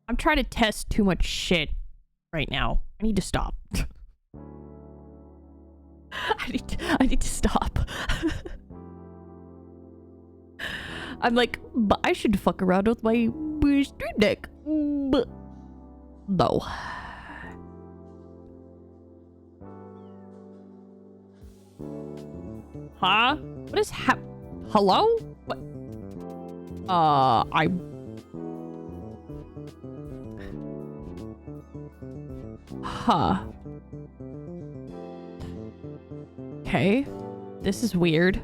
I'm trying to test too much shit right now. I need to stop. I need to stop. I'm like, but I should fuck around with my Stream Deck. But no. Huh? What is hello? What? Huh. Okay. This is weird.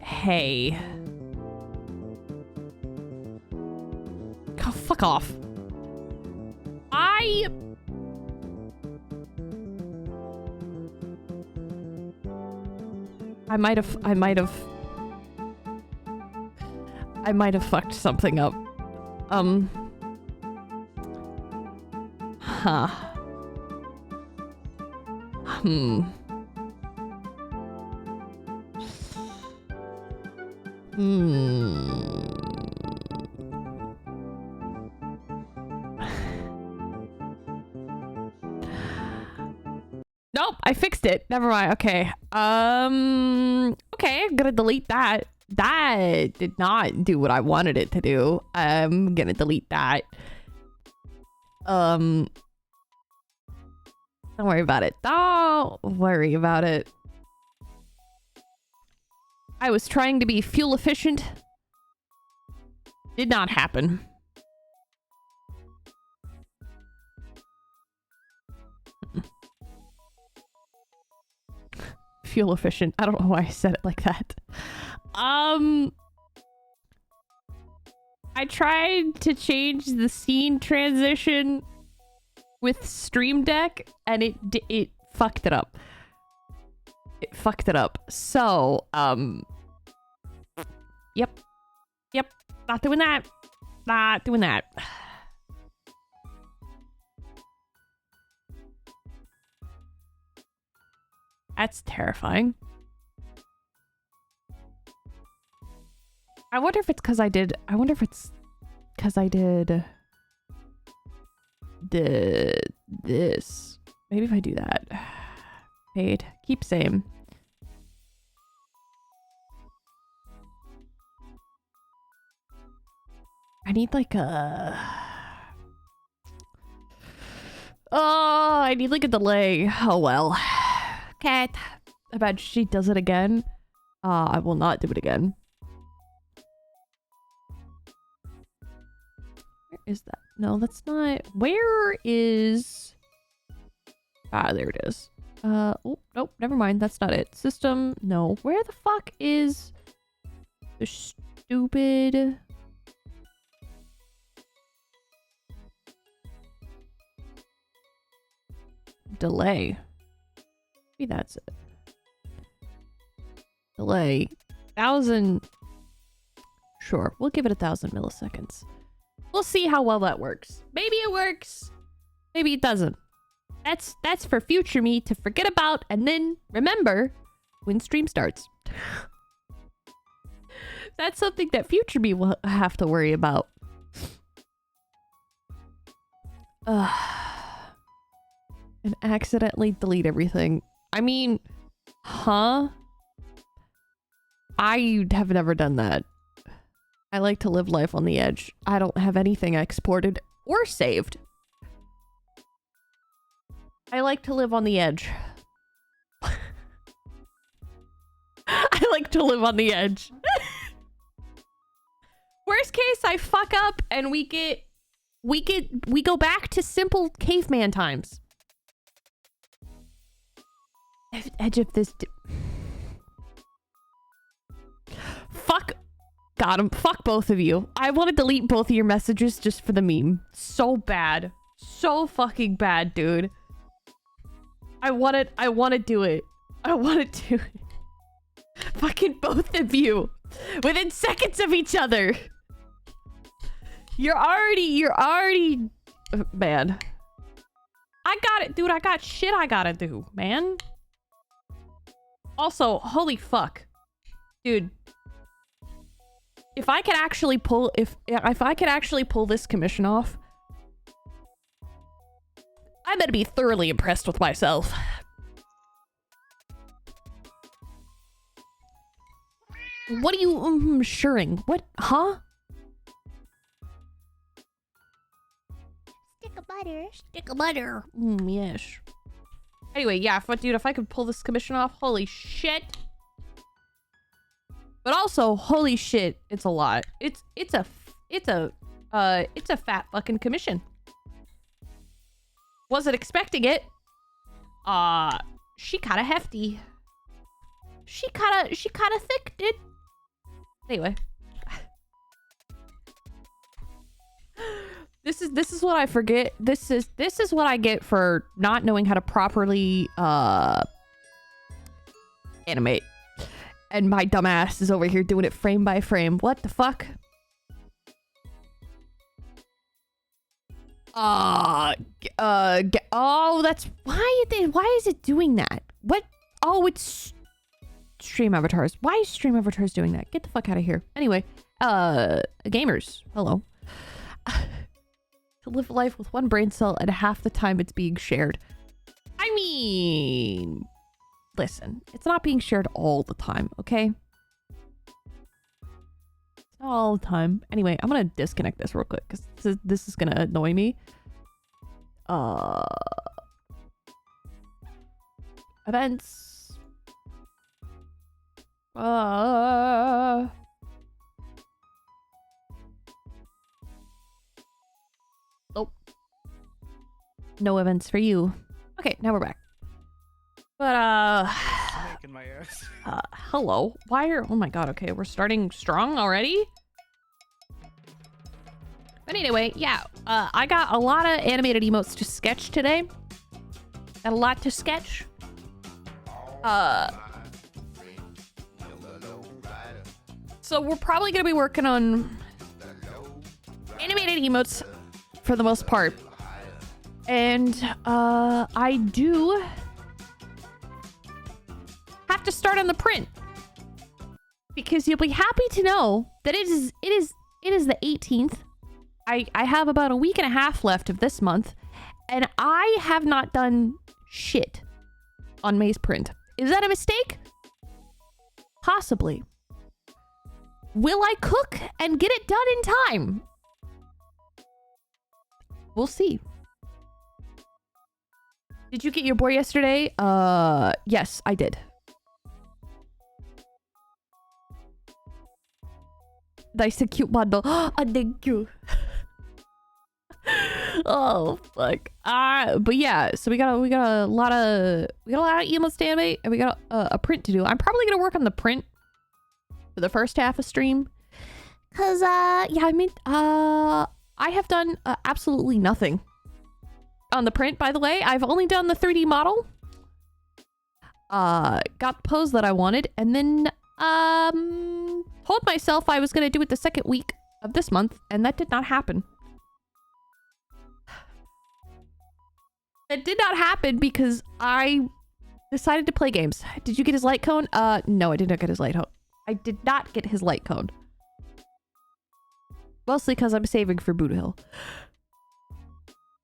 Hey. Oh, fuck off. I might have fucked something up. Huh. Nope, I fixed it. Never mind. Okay. Okay, I'm gonna delete that. That did not do what I wanted it to do. I'm gonna delete that. Don't worry about it. Don't worry about it. I was trying to be fuel efficient. Did not happen. Fuel efficient. I don't know why I said it like that. I tried to change the scene transition with Stream Deck and it fucked it up. It fucked it up. So, yep. Not doing that. not doing that. That's terrifying. I wonder if it's because I did this. Maybe if I do that. Paid. Keep same. I need like a... Oh, I need like a delay. Oh well. Cat. I bet she does it again. I will not do it again. Where is that? No, that's not... Where is... Ah, there it is. Oh, nope, never mind. That's not it. System, no. Where the fuck is the stupid... delay? Maybe that's it. Delay. 1,000... Sure, we'll give it 1,000 milliseconds. We'll see how well that works. Maybe it works. Maybe it doesn't. That's for future me to forget about and then remember when stream starts. That's something that future me will have to worry about. And accidentally delete everything. I mean, huh? I have never done that. I like to live life on the edge. I don't have anything exported or saved. I like to live on the edge. I like to live on the edge. Worst case, I fuck up and we go back to simple caveman times. Edge of this... Fuck. Got him. Fuck both of you. I want to delete both of your messages just for the meme. So bad. So fucking bad, dude. I want to do it. I want to do it. Fucking both of you. Within seconds of each other. You're already... Man. I got it, dude. I got shit I gotta do, man. Also, holy fuck. Dude. If I could actually pull... If I could actually pull this commission off... I'm gonna be thoroughly impressed with myself. What are you ensuring? What? Huh? Stick of butter. Stick of butter. Yes. Anyway, yeah, dude, if I could pull this commission off, holy shit. But also, holy shit, it's a lot. It's a fat fucking commission. Wasn't expecting it. She kinda hefty. She kinda thick, dude. Anyway. This is what I forget. This is what I get for not knowing how to properly animate. And my dumbass is over here doing it frame by frame. What the fuck? Oh, that's why is it doing that? What? Oh, it's stream avatars. Why is stream avatars doing that? Get the fuck out of here. Anyway, gamers, hello. To live life with one brain cell and half the time it's being shared. I mean, listen, it's not being shared all the time, okay? It's not all the time. Anyway, I'm gonna disconnect this real quick because this is gonna annoy me. Events. Nope. No events for you. Okay, now we're back. But Smacking my ass. hello. Why are... Oh my god, okay, we're starting strong already? But anyway, yeah, I got a lot of animated emotes to sketch today. Got a lot to sketch. So we're probably gonna be working on emotes for the most part. And I do have to start on the print. Because you'll be happy to know that it is the 18th. I have about a week and a half left of this month, and I have not done shit on May's print. Is that a mistake? Possibly. Will I cook and get it done in time? We'll see. Did you get your boy yesterday? Yes, I did. Nice and cute bundle. Thank you. Oh fuck. But yeah, so we got a lot of emotes to animate, and we got a print to do. I'm probably gonna work on the print for the first half of stream, cause yeah, I mean I have done absolutely nothing on the print. By the way, I've only done the 3D model. Got the pose that I wanted, and then told myself I was gonna do it the second week of this month, and that did not happen. It did not happen because I decided to play games. Did you get his light cone? No, I did not get his light cone. I did not get his light cone. Mostly because I'm saving for Boot Hill.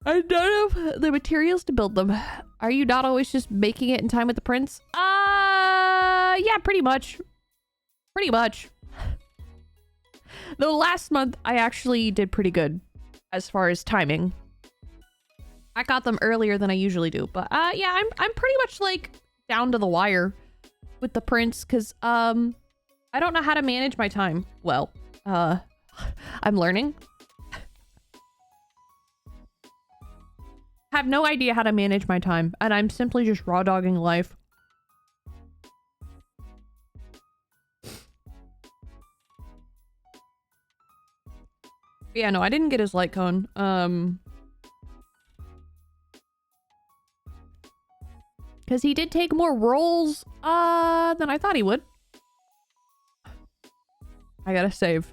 I don't have the materials to build them. Are you not always just making it in time with the prints? Yeah, pretty much. Pretty much. Though last month, I actually did pretty good as far as timing. I got them earlier than I usually do, but yeah, I'm pretty much like down to the wire with the prints, because I don't know how to manage my time well. I'm learning. Have no idea how to manage my time, and I'm simply just raw dogging life. Yeah, no, I didn't get his light cone. Because he did take more rolls than I thought he would. I gotta save.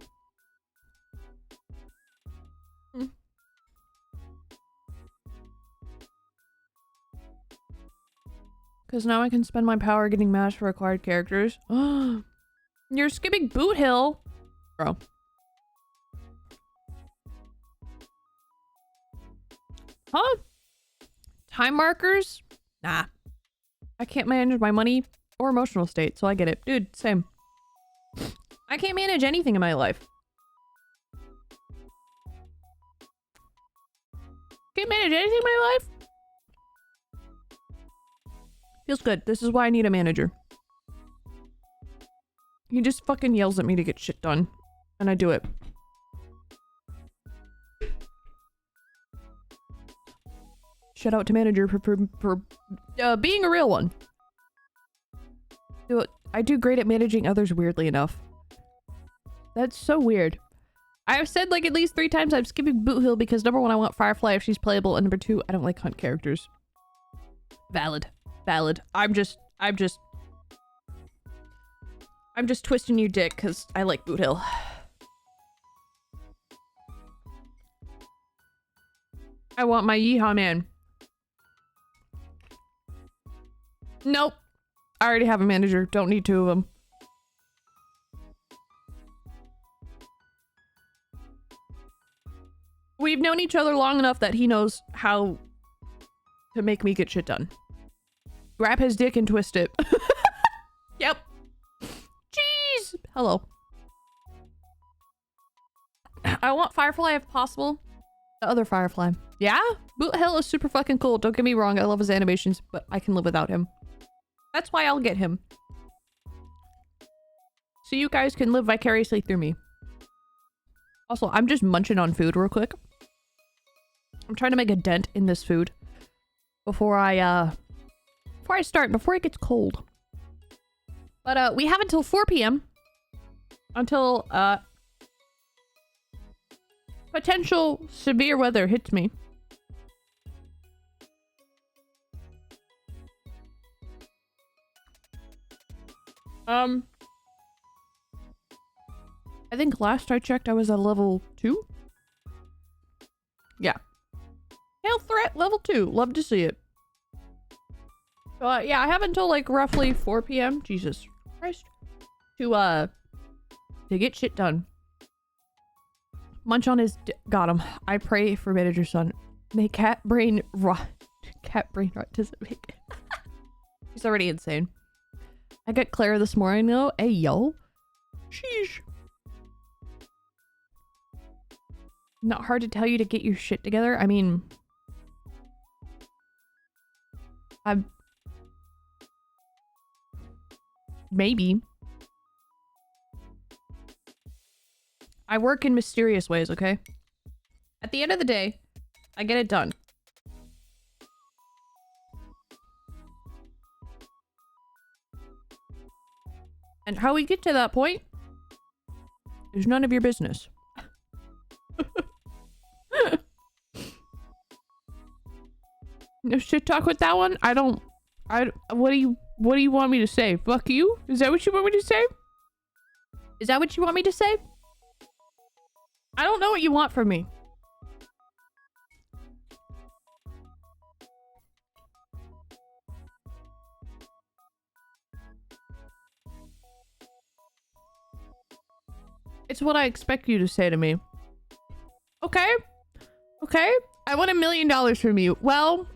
Because now I can spend my power getting matched for acquired characters. You're skipping Boot Hill. Bro. Huh? Time markers? Nah. I can't manage my money or emotional state, so I get it. Dude, same. I can't manage anything in my life. Can't manage anything in my life? Feels good. This is why I need a manager. He just fucking yells at me to get shit done. And I do it. Shout out to manager for being a real one. I do great at managing others, weirdly enough. That's so weird. I've said like at least 3 times I'm skipping Boot Hill because number 1, I want Firefly if she's playable, and number 2, I don't like hunt characters. Valid. Valid. I'm just twisting your dick because I like Boot Hill. I want my Yeehaw man. Nope. I already have a manager. Don't need 2 of them. We've known each other long enough that he knows how to make me get shit done. Grab his dick and twist it. Yep. Jeez. Hello. I want Firefly if possible. The other Firefly. Yeah? Boot Hill is super fucking cool. Don't get me wrong. I love his animations, but I can live without him. That's why I'll get him. So you guys can live vicariously through me. Also, I'm just munching on food real quick. I'm trying to make a dent in this food before I start, before it gets cold. But we have until 4 p.m. until potential severe weather hits me. I think last I checked I was at level 2. Yeah. Hail threat level 2. Love to see it. Yeah, I have until like roughly 4 p.m. Jesus Christ. To get shit done. Munch on his got him. I pray for manager son. May cat brain rot. Cat brain rot doesn't make it. He's already insane. I got Clara this morning though. Hey yo. Sheesh. Not hard to tell you to get your shit together. I mean, maybe. I work in mysterious ways, okay? At the end of the day, I get it done. And how we get to that point is none of your business. No shit talk with that one? What do you want me to say? Fuck you? Is that what you want me to say? Is that what you want me to say? I don't know what you want from me. It's what I expect you to say to me. Okay. Okay. I want $1 million from you. Well,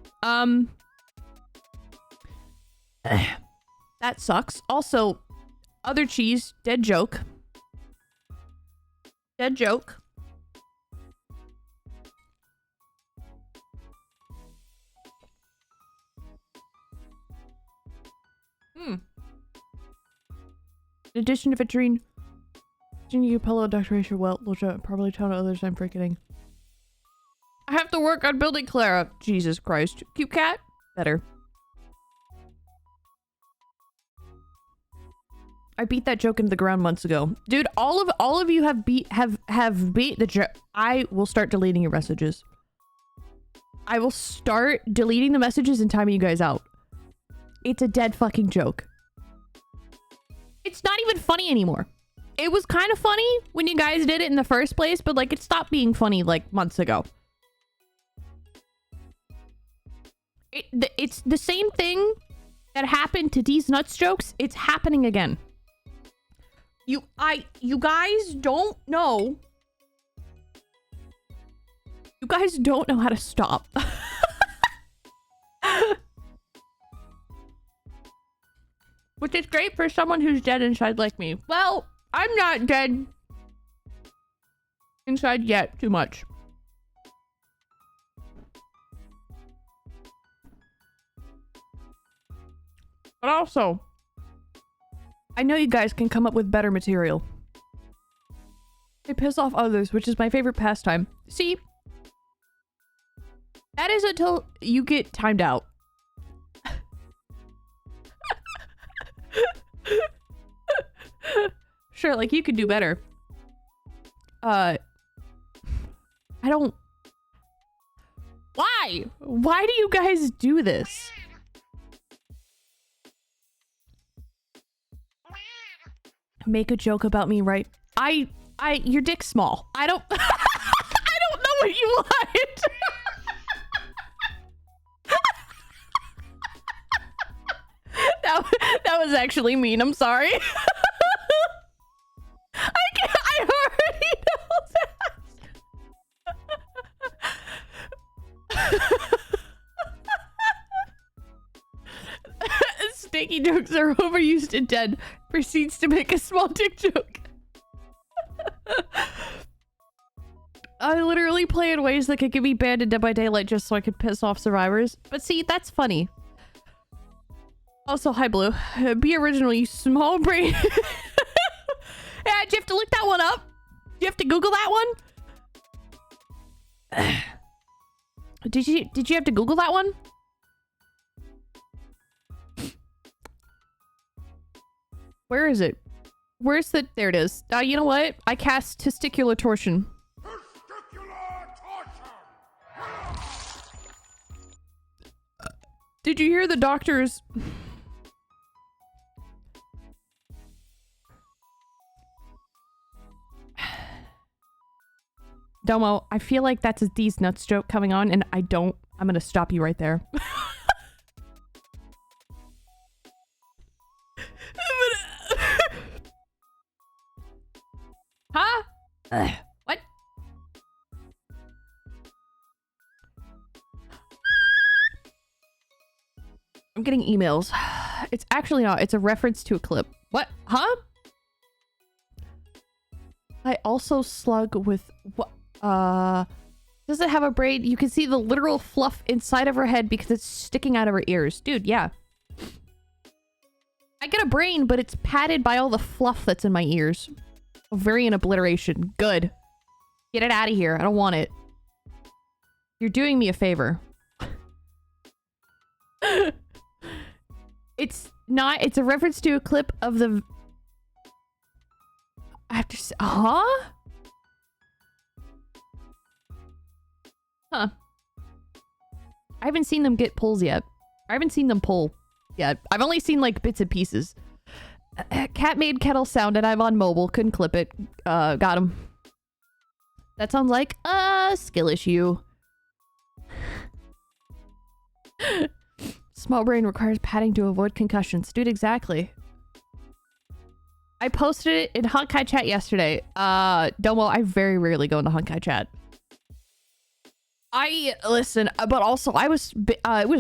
that sucks. Also, other cheese, dead joke. Dead joke. In addition to Vitrine, Virginia Apollo, Dr. Aisha Welt, will probably tell others I'm freaking. I have to work on building Clara. Jesus Christ. Cute cat? Better. I beat that joke into the ground months ago. Dude, all of you have beat the joke. I will start deleting your messages. I will start deleting the messages and timing you guys out. It's a dead fucking joke. It's not even funny anymore. It was kind of funny when you guys did it in the first place, but like it stopped being funny like months ago. It's the same thing that happened to D's nuts jokes. It's happening again. You guys don't know. You guys don't know how to stop. Which is great for someone who's dead inside like me. Well, I'm not dead inside yet too much. But also, I know you guys can come up with better material. They piss off others, which is my favorite pastime. See? That is until you get timed out. Sure, like you could do better. I don't... Why? Why do you guys do this? Make a joke about me, right? Your dick's small. I don't... I don't know what you want. That was actually mean. I'm sorry. I already know that. Sticky jokes are overused and dead. Proceeds to make a small dick joke. I literally play in ways that could get me banned in Dead by Daylight just so I could piss off survivors. But see, that's funny. Also, hi Blue. Be original, you small brain. Yeah, did you have to look that one up? Do you have to Google that one? Did you have to Google that one? Where is it? Where's the... There it is. You know what? I cast testicular torsion. Did you hear the doctors... Domo, I feel like that's a D's nuts joke coming on, and I don't. I'm gonna stop you right there. Huh? What? I'm getting emails. It's actually not. It's a reference to a clip. What? Huh? I also slug with what? Does it have a braid? You can see the literal fluff inside of her head because it's sticking out of her ears. Dude, yeah. I get a brain, but it's padded by all the fluff that's in my ears. Ovarian obliteration. Good. Get it out of here. I don't want it. You're doing me a favor. It's not. It's a reference to a clip of the... I have to say... Huh? Huh. I haven't seen them get pulls yet. I haven't seen them pull yet. I've only seen like bits and pieces. Cat made kettle sound and I'm on mobile. Couldn't clip it. Got him. That sounds like a skill issue. Small brain requires padding to avoid concussions. Dude, exactly. I posted it in Honkai chat yesterday. Domo, I very rarely go into Honkai chat. Listen, but also it was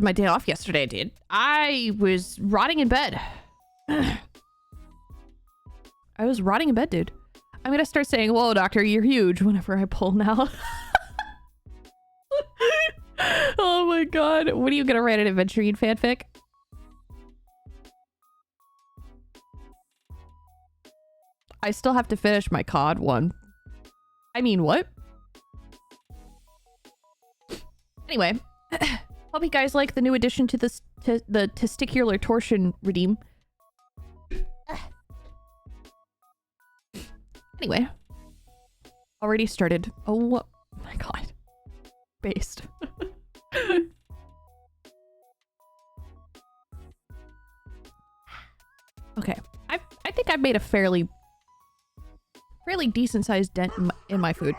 my day off yesterday, dude. I was rotting in bed. I was rotting in bed, dude. I'm gonna start saying, whoa, doctor, you're huge whenever I pull now. Oh my god. When are you gonna write an adventuring fanfic? I still have to finish my COD one. I mean, what? Anyway, hope you guys like the new addition to this the testicular torsion redeem. Anyway, already started. Oh my god, based. Okay, I think I've made a fairly decent sized dent in my food.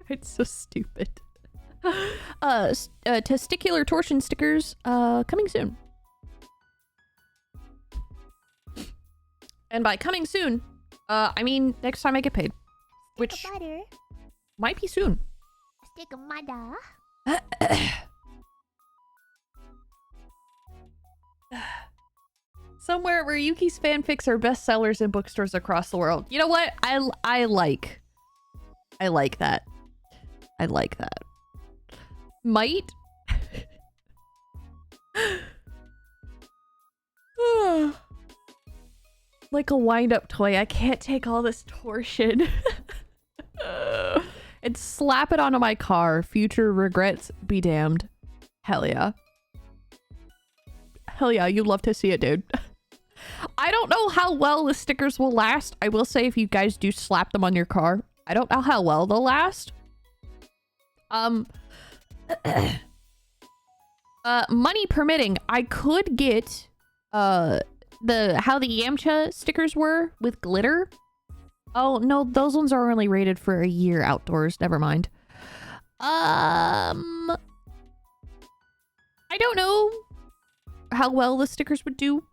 It's so stupid. Testicular torsion stickers coming soon. And by coming soon, I mean next time I get paid, which might be soon. Stick of mother. Somewhere where Yuki's fanfics are bestsellers in bookstores across the world. You know what? I like that. I like that. Might. Like a wind-up toy. I can't take all this torsion. And slap it onto my car. Future regrets be damned. Hell yeah. Hell yeah, you'd love to see it, dude. I don't know how well the stickers will last. I will say if you guys do slap them on your car, I don't know how well they'll last. Money permitting, I could get how the Yamcha stickers were with glitter. Oh no, those ones are only rated for a year outdoors. Never mind. I don't know how well the stickers would do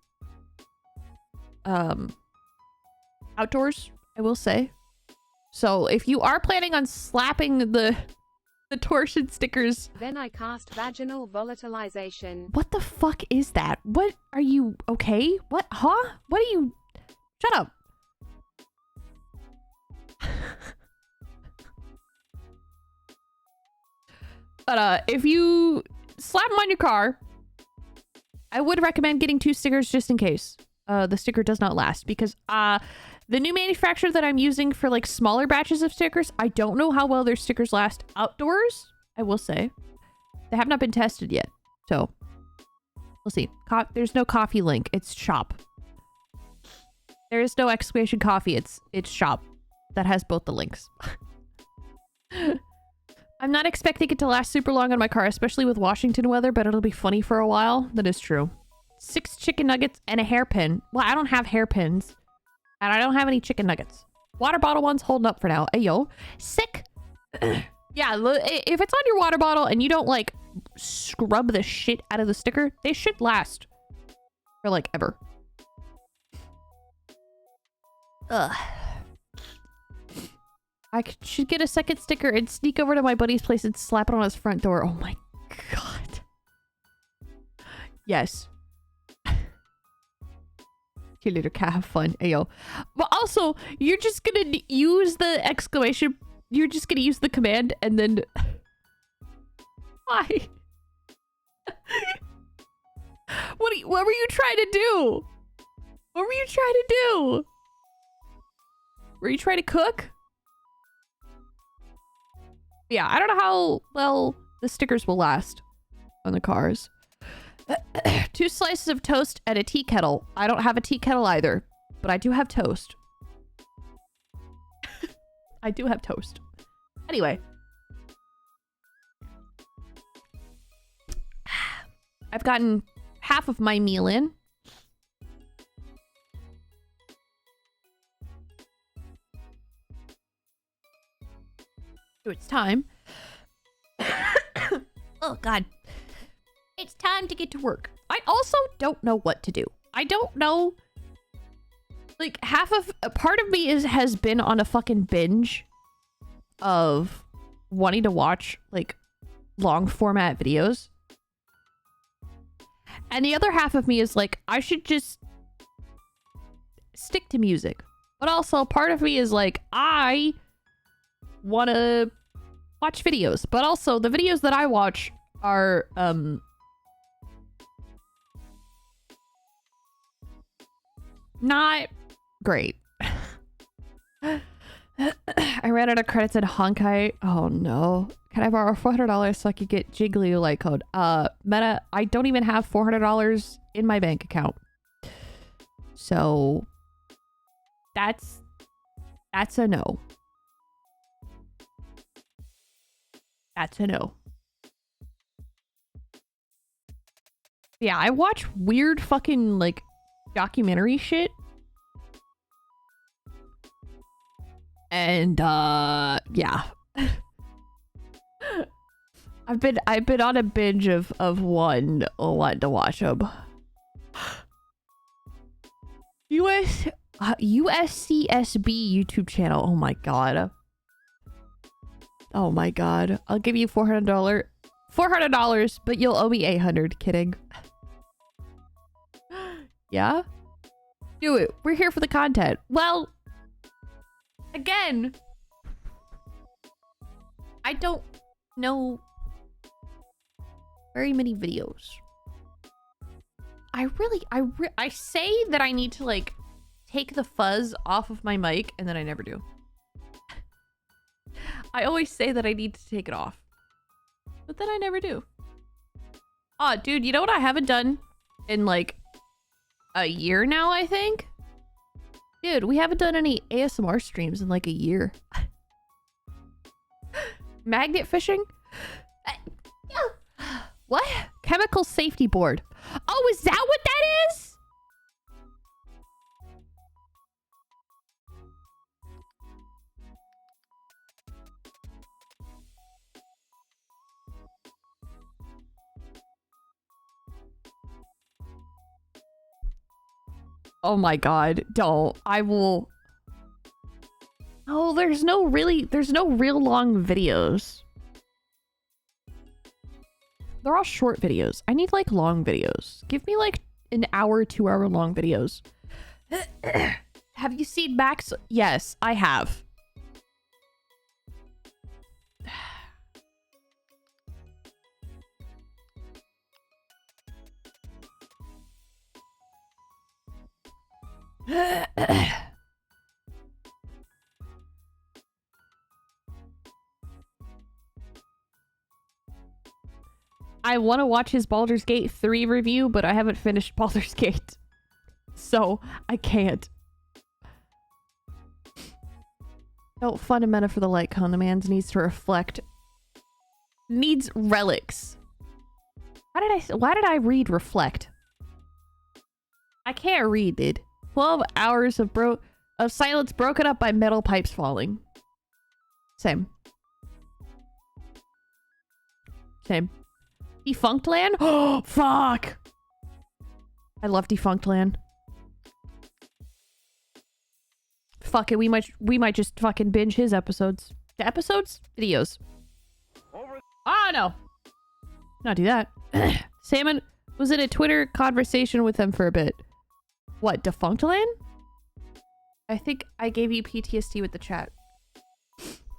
outdoors, I will say. So if you are planning on slapping the torsion stickers, then I cast vaginal volatilization. What the fuck is that? What are you okay? What? Huh? What are you? Shut up. But if you slap them on your car, I would recommend getting 2 stickers just in case the sticker does not last, because the new manufacturer that I'm using for like smaller batches of stickers, I don't know how well their stickers last outdoors. I will say they have not been tested yet, so we'll see. There's no coffee link. It's shop. There is no exclamation coffee. It's shop that has both the links. I'm not expecting it to last super long on my car, especially with Washington weather, but it'll be funny for a while. That is true. 6 chicken nuggets and a hairpin. Well, I don't have hairpins. And I don't have any chicken nuggets. Water bottle one's holding up for now. Ayo. Sick. Yeah, if it's on your water bottle and you don't like scrub the shit out of the sticker, they should last for like ever. Ugh. I should get a second sticker and sneak over to my buddy's place and slap it on his front door. Oh my god. Yes. You little cat, have fun. Ayo. But also, you're just gonna use the exclamation. You're just gonna use the command and then... Why? What were you trying to do? What were you trying to do? Were you trying to cook? Yeah, I don't know how well the stickers will last on the cars. 2 slices of toast and a tea kettle. I don't have a tea kettle either, but I do have toast. I do have toast. Anyway. I've gotten half of my meal in. So it's time. Oh, God. It's time to get to work. I also don't know what to do. I don't know. Like, a part of me has been on a fucking binge of wanting to watch, like, long format videos. And the other half of me is like, I should just stick to music. But also, part of me is like, I want to watch videos. But also, the videos that I watch are, not great. I ran out of credits in Honkai. Oh no. Can I borrow $400 so I could get Jiggly light code? Meta, I don't even have $400 in my bank account. So that's a no. That's a no. Yeah, I watch weird fucking like documentary shit. And yeah. I've been on a binge of one to watch them. USCSB YouTube channel. Oh my god. Oh my god. I'll give you $400, but you'll owe me $800. Kidding. Yeah? Do it. We're here for the content. Well, again, I don't know very many videos. I say that I need to like take the fuzz off of my mic and then I never do. I always say that I need to take it off, but then I never do. Oh, dude, you know what I haven't done in like a year now, I think? Dude, we haven't done any ASMR streams in like a year. Magnet fishing? What? Chemical safety board. Oh, is that what that is? Oh my god, don't. I will... Oh, there's no real long videos. They're all short videos. I need like long videos. Give me like an hour, 2 hour long videos. Have you seen Max? Yes, I have. I want to watch his Baldur's Gate 3 review, but I haven't finished Baldur's Gate. So, I can't. Don't fund a meta for the light cone. The man's needs to reflect. Needs relics. Why did I read reflect? I can't read, dude. 12 hours of of silence broken up by metal pipes falling. Same. Same. Defunct Land? Oh, fuck! I love Defunct Land. Fuck it, we might just fucking binge his episodes. The episodes? Videos. Oh, no. Not do that. Salmon was in a Twitter conversation with him for a bit. What, Defunct Land? I think I gave you PTSD with the chat.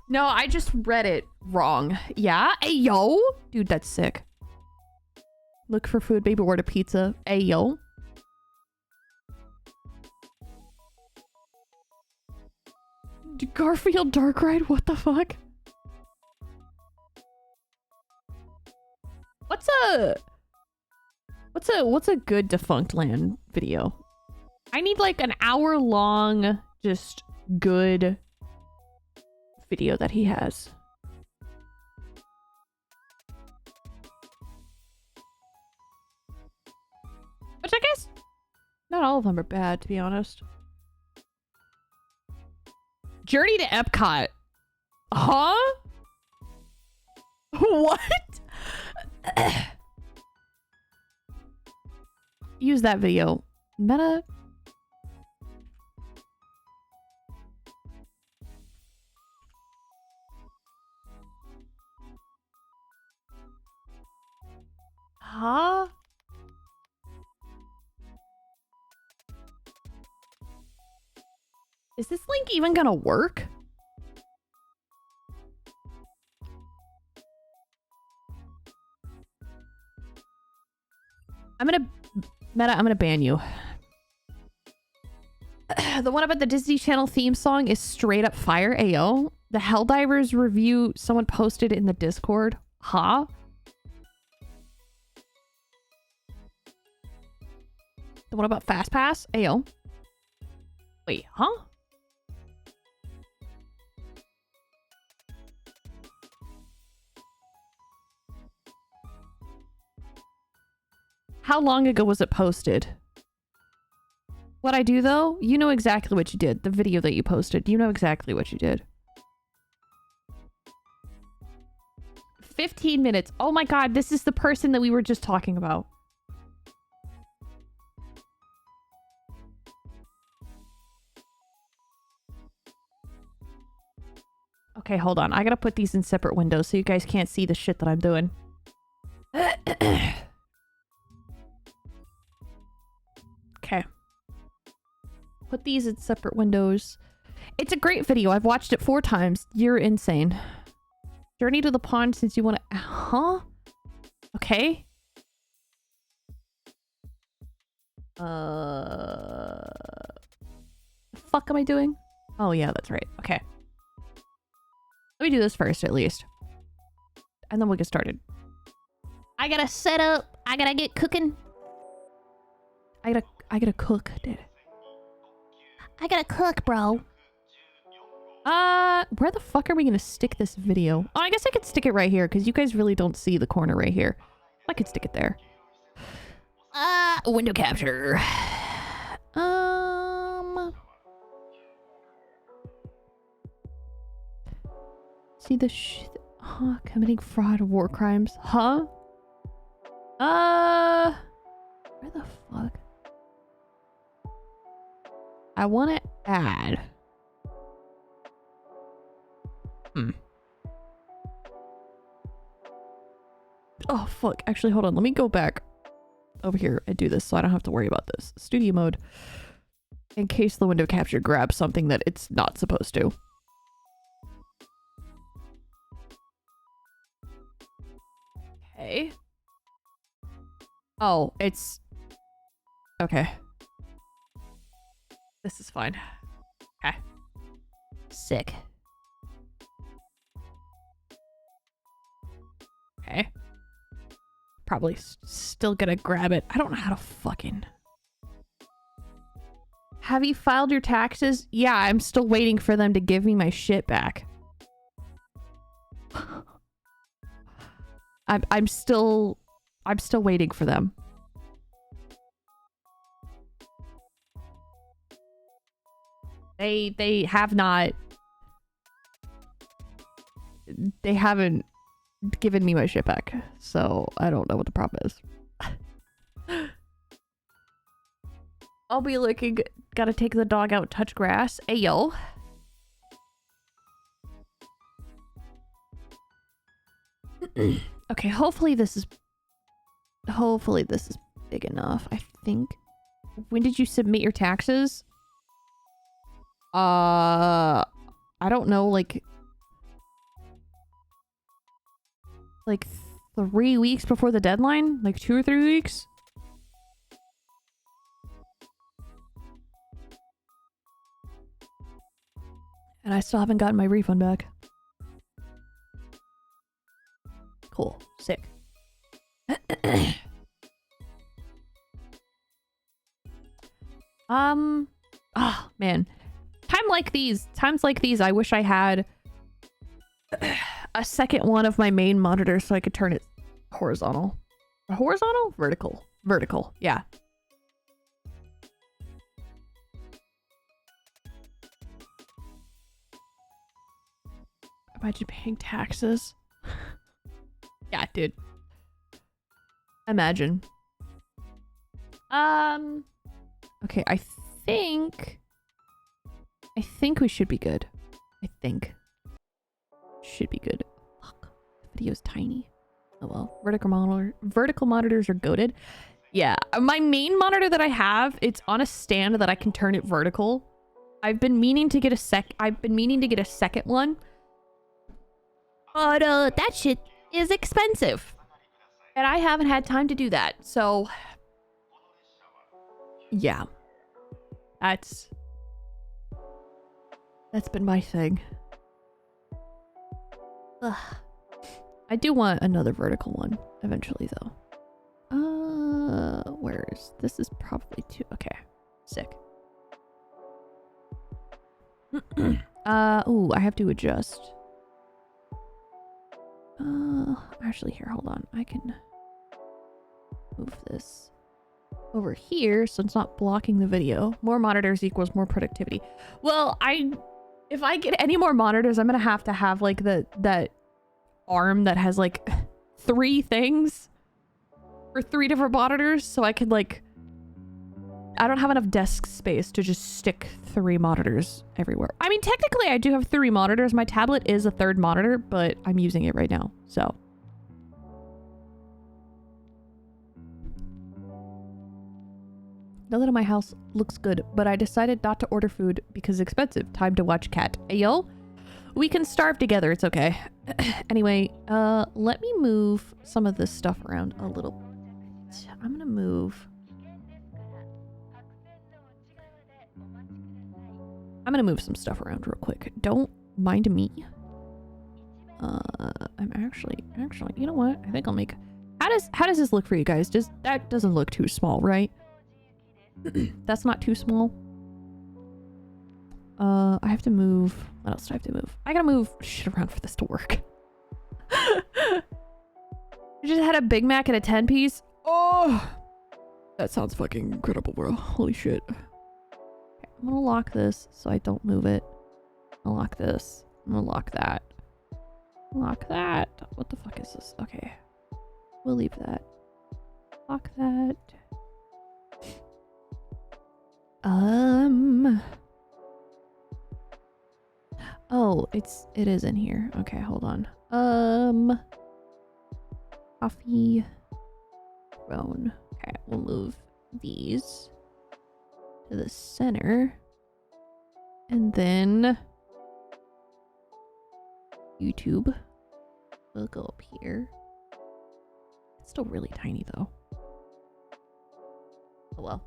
No, I just read it wrong. Yeah? Hey, yo! Dude, that's sick. Look for food, baby, order pizza. Hey, yo. Garfield Dark Ride? What the fuck? What's a good Defunct Land video? I need like an hour long, just good video that he has. Which I guess not all of them are bad, to be honest. Journey to Epcot. Huh? What? Use that video. Meta. Huh? Is this link even gonna work? I'm gonna ban you. The one about the Disney Channel theme song is straight up fire. Ayo. The Helldivers review someone posted in the Discord. Huh? The one about Fast Pass? Ayo. Wait, huh? How long ago was it posted? What I do though? You know exactly what you did. The video that you posted. You know exactly what you did. 15 minutes. Oh my god, this is the person that we were just talking about. Okay, hold on. I gotta put these in separate windows so you guys can't see the shit that I'm doing. Okay. Put these in separate windows. It's a great video. I've watched it 4 times. You're insane. Journey to the pond since you want to... Huh? Okay. The fuck am I doing? Oh, yeah, that's right. Okay. Let me do this first, at least. And then we'll get started. I gotta set up. I gotta get cooking. I gotta cook, dude. I gotta cook, bro. Where the fuck are we gonna stick this video? Oh, I guess I could stick it right here, because you guys really don't see the corner right here. I could stick it there. Window capture. See the huh? Committing fraud, war crimes. Huh? Where the fuck? I want to add. Oh, fuck. Actually, hold on. Let me go back over here and do this so I don't have to worry about this. Studio mode. In case the window capture grabs something that it's not supposed to. Okay. Oh, it's... Okay. This is fine. Okay. Sick. Okay. Probably still gonna grab it. I don't know how to fucking... Have you filed your taxes? Yeah, I'm still waiting for them to give me my shit back. I'm still waiting for them. They have not. They haven't given me my shit back, so I don't know what the problem is. I'll be looking. Gotta take the dog out, touch grass. Ayo. Okay, hopefully this is big enough, I think. When did you submit your taxes? I don't know, like 3 weeks before the deadline? Like 2 or 3 weeks? And I still haven't gotten my refund back. Cool. Sick. Oh, man. Times like these, I wish I had a second one of my main monitor so I could turn it horizontal. Horizontal? Vertical. Vertical, yeah. Imagine paying taxes. Yeah, dude. Imagine. Okay, I think we should be good. I think. Should be good. Fuck. The video's tiny. Oh well. Vertical monitors are goated. Yeah. My main monitor that I have, it's on a stand that I can turn it vertical. I've been meaning to get a second one. But that shit is expensive. And I haven't had time to do that. So yeah. That's been my thing. Ugh. I do want another vertical one eventually though. Where is this? Is probably too okay. Sick. Ooh, I have to adjust. Actually here, hold on. I can move this over here so it's not blocking the video. More monitors equals more productivity. Well, if I get any more monitors, I'm gonna have to have like that arm that has like 3 things or 3 different monitors, so I could like, I don't have enough desk space to just stick 3 monitors everywhere. I mean, technically I do have 3 monitors. My tablet is a 3rd monitor, but I'm using it right now, so. Nothing in my house looks good, but I decided not to order food because it's expensive. Time to watch Cat. Ayo, we can starve together. It's okay. Anyway, let me move some of this stuff around a little bit. I'm gonna move some stuff around real quick. Don't mind me. I'm actually, you know what? I think I'll make. How does this look for you guys? That doesn't look too small, right? That's not too small. I have to move. What else do I have to move? I gotta move shit around for this to work. You just had a Big Mac and a 10-piece. Oh, that sounds fucking incredible, bro. Holy shit. Okay, I'm gonna lock this so I don't move it. I'll lock this. I'm gonna lock that. Lock that. What the fuck is this? Okay. We'll leave that. Lock that. Oh, it is in here. Okay, hold on. Coffee. Throne. Okay, we'll move these to the center. And then YouTube will go up here. It's still really tiny though. Oh well.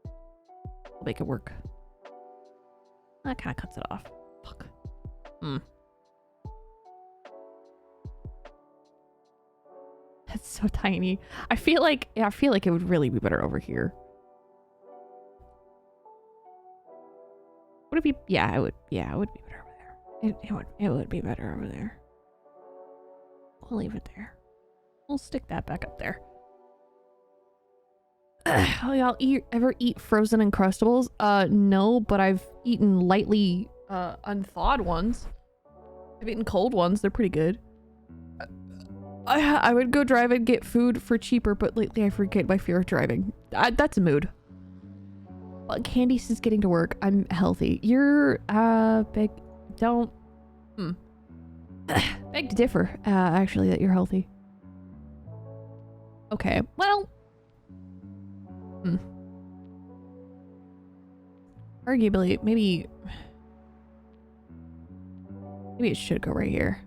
I'll make it work. That kind of cuts it off. Fuck. That's so tiny. I feel like it would really be better over here. Would it be? Yeah, it would. Yeah, it would be better over there. It would be better over there. We'll leave it there. We'll stick that back up there. Oh, y'all ever eat frozen Uncrustables? No, but I've eaten lightly unthawed ones. I've eaten cold ones. They're pretty good. I would go drive and get food for cheaper, but lately I forget my fear of driving. That's a mood. Well, Candice is getting to work. I'm healthy. You're big. Don't. Beg to differ. Actually, that you're healthy. Okay. Well. Arguably, maybe it should go right here.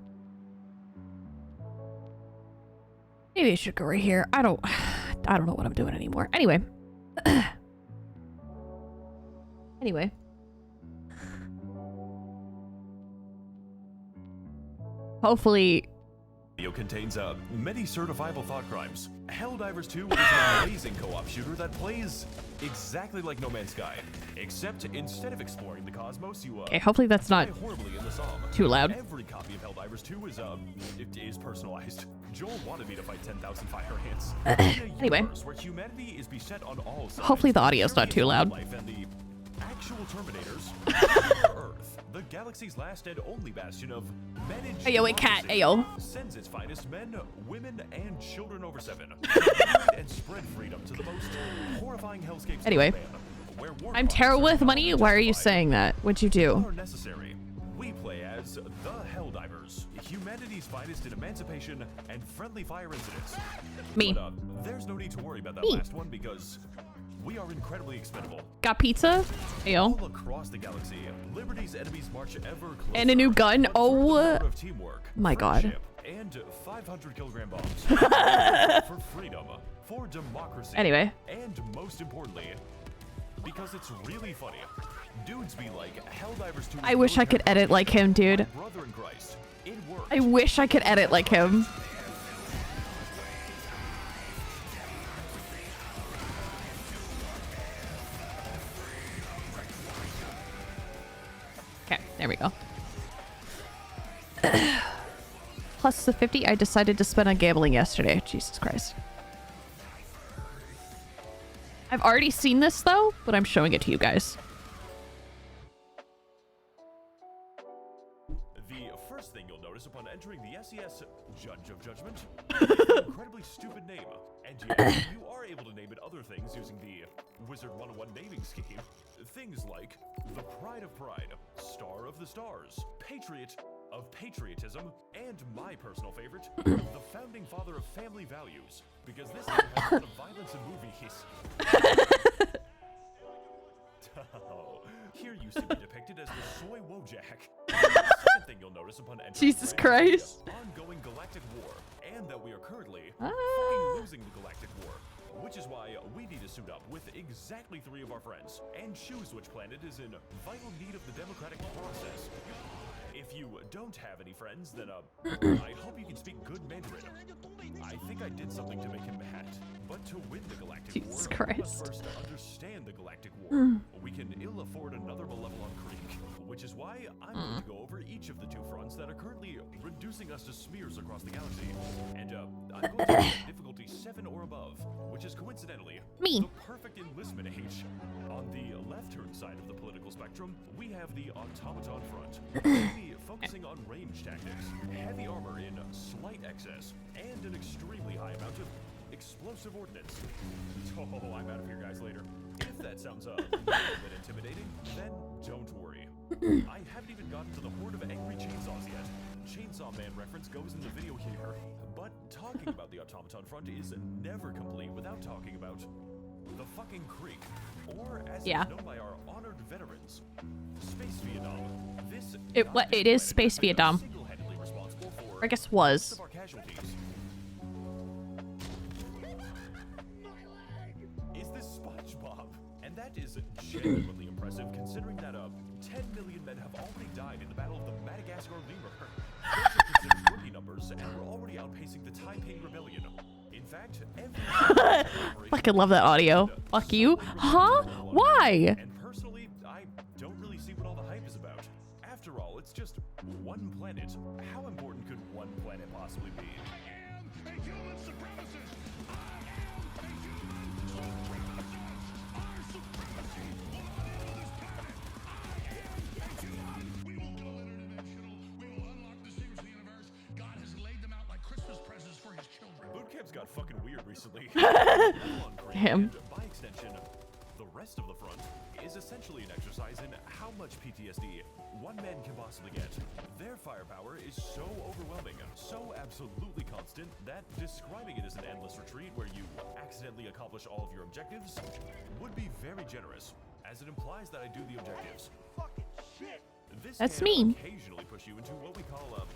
Maybe it should go right here. I don't know what I'm doing anymore. Anyway. Anyway. Hopefully. Video contains many certifiable thought crimes. Helldivers 2 is an amazing co-op shooter that plays exactly like No Man's Sky, except instead of exploring the cosmos, you okay, hopefully that's not horribly in the Psalm. Too loud. Every copy of Helldivers 2 is personalized. Joel wanted me to fight 10,000 fire ants. Anyway. Where humanity is beset on all sides. Hopefully the audio's not too loud. Life and the actual Terminators. Earth, the galaxy's last and only bastion of managed Ayo, wait, cat. Ayo. Sends its finest men, women, and children over 7 and spread freedom to the most horrifying hellscapes. Anyway, I'm terrible with money. Why are you saying that? What'd you do? Necessary. We play as the Helldivers, humanity's finest in emancipation and friendly fire incidents. Me. But, there's no need to worry about that last one because we are incredibly expendable. Got pizza? Ayo. All across the galaxy, Liberty's enemies march ever closer. And a new gun. Oh Of teamwork, my god. And 500-kilogram bombs. For freedom, for democracy. Anyway. And most importantly, because it's really funny. Dudes be like, Helldivers 2. I wish I could edit like him, dude. Brother in Christ. It worked. I wish I could edit like him. Okay, there we go. Plus the 50 I decided to spend on gambling yesterday. Jesus Christ. I've already seen this though, but I'm showing it to you guys. The first thing you'll notice upon entering the SES Judge of Judgment is an incredibly stupid name. And you are able to name it other things using the Wizard 101 naming scheme. Things like the Pride of Pride, Star of the Stars, Patriot of Patriotism, and my personal favorite, the Founding Father of Family Values, because this has a lot of violence in movies. Oh, here you see me depicted as the Soy Wojak. The second thing you'll notice upon entering Jesus Christ. the ongoing galactic war, and that we are currently Ah. fucking losing the galactic war. Which is why we need to suit up with exactly 3 of our friends and choose which planet is in vital need of the democratic process. If you don't have any friends, then I hope you can speak good Mandarin. I think I did something to make him mad. But to win the galactic Jesus war, we must Christ. first understand the galactic war. We can ill afford another Malevolent Creek, which is why I'm going to go over each of the 2 fronts that are currently reducing us to smears across the galaxy. And I'm going to make difficulty 7 or above, which is coincidentally Me. the perfect enlistment age. On the left-hand side of the political spectrum, we have the automaton front. We'll be focusing on range tactics, heavy armor in slight excess, and an extremely high amount of explosive ordnance. Oh, I'm out of here, guys, later. If that sounds a little bit intimidating, then don't worry. I haven't even gotten to the horde of angry chainsaws yet. Chainsaw Man reference goes in the video here. But talking about the automaton front is never complete without talking about the fucking Creek, or as Yeah. it's known by our honored veterans, Space Vietnam. This It is Space Vietnam. single-handedly responsible for I guess most was. of our casualties. Is this SpongeBob? And that is genuinely impressive considering that 10 million men have already died in the Battle of the Madagascar Lemur. Those are considered rookie numbers, and we're already outpacing the Taipei Rebellion. In fact, every Fucking love that audio. Fuck you. Huh? Why? And personally, I don't really see what all the hype is about. After all, it's just one planet. How important could one planet possibly be? Boot camp's got fucking weird recently. Damn. By extension, the rest of the front is essentially an exercise in how much PTSD one man can possibly get. Their firepower is so overwhelming, so absolutely constant, that describing it as an endless retreat where you accidentally accomplish all of your objectives would be very generous, as it implies that I do the objectives. Fucking shit! This That's can mean. occasionally push you into what we call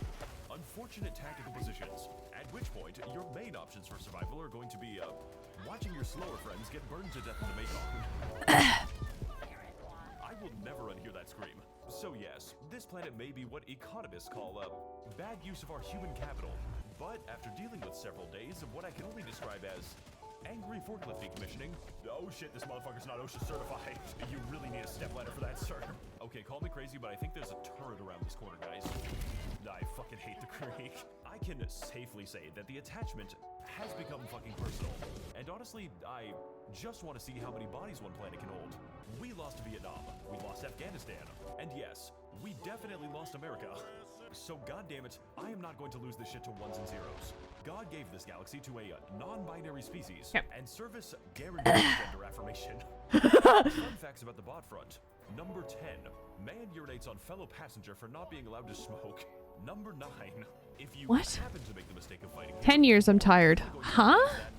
unfortunate tactical positions, at which point your main options for survival are going to be watching your slower friends get burned to death in the Mekong. I will never unhear that scream. So yes, this planet may be what economists call bad use of our human capital, but after dealing with several days of what I can only describe as angry forklift decommissioning. Oh shit, this motherfucker's not OSHA certified. You really need a step ladder for that, sir. Okay, call me crazy, but I think there's a turret around this corner, guys. I fucking hate the creek. I can safely say that the attachment has become fucking personal. And honestly, I just want to see how many bodies one planet can hold. We lost Vietnam, we lost Afghanistan, and yes, we definitely lost America. So goddammit, I am not going to lose this shit to ones and zeros. God gave this galaxy to a non-binary species, and service guarantees gender affirmation. Fun facts about the bot front. Number 10, man urinates on fellow passenger for not being allowed to smoke. Number 9, if you happen to make the mistake of fighting 10 years, I'm tired. Huh?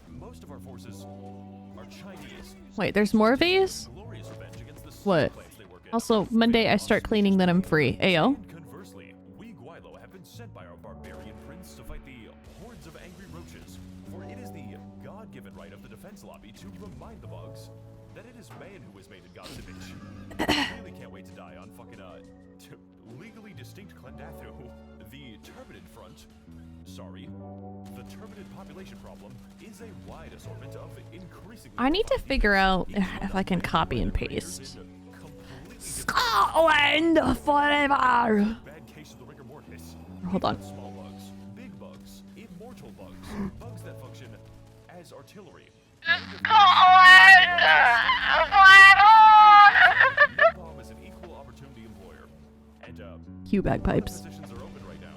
most of our forces are Chinese. Wait, there's more of these? Glorious revenge against the What? plants they work in. Also, Monday I start cleaning, then I'm free. Ayo. Conversely, we Guilo have been sent by our barbarian prince to fight the hordes of angry roaches. For it is the God-given right of the defense lobby to remind the bugs that it is man who was made in God's image. I really can't wait to die on fucking legally distinct Clendathu. The turbided front, the turbided population problem is a wide assortment of increasingly. I need to figure out if I can copy and paste. Scotland forever! Bad case of the rigor mortis. Hold on. Small bugs, big bugs, immortal bugs, bugs that function as artillery. Scotland forever! Napalm is an equal opportunity employer, and Cue bagpipes. positions are open right now.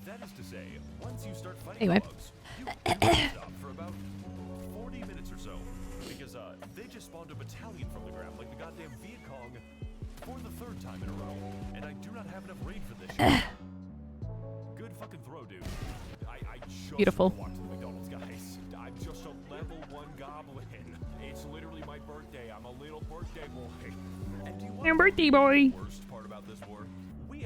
That is to say, once you start fighting Anyway. bugs, you can't stop for about 40 minutes or so, because they just spawned a battalion from the ground like the goddamn Viet Cong for the third time in a row, and I do not have enough raid for this shit. Good fucking throw, dude. I just Beautiful. walked to the McDonald's, guys. I'm just a level 1 goblin. It's literally my birthday. I'm a little birthday boy. And do you want Your birthday boy. the worst part about this war? We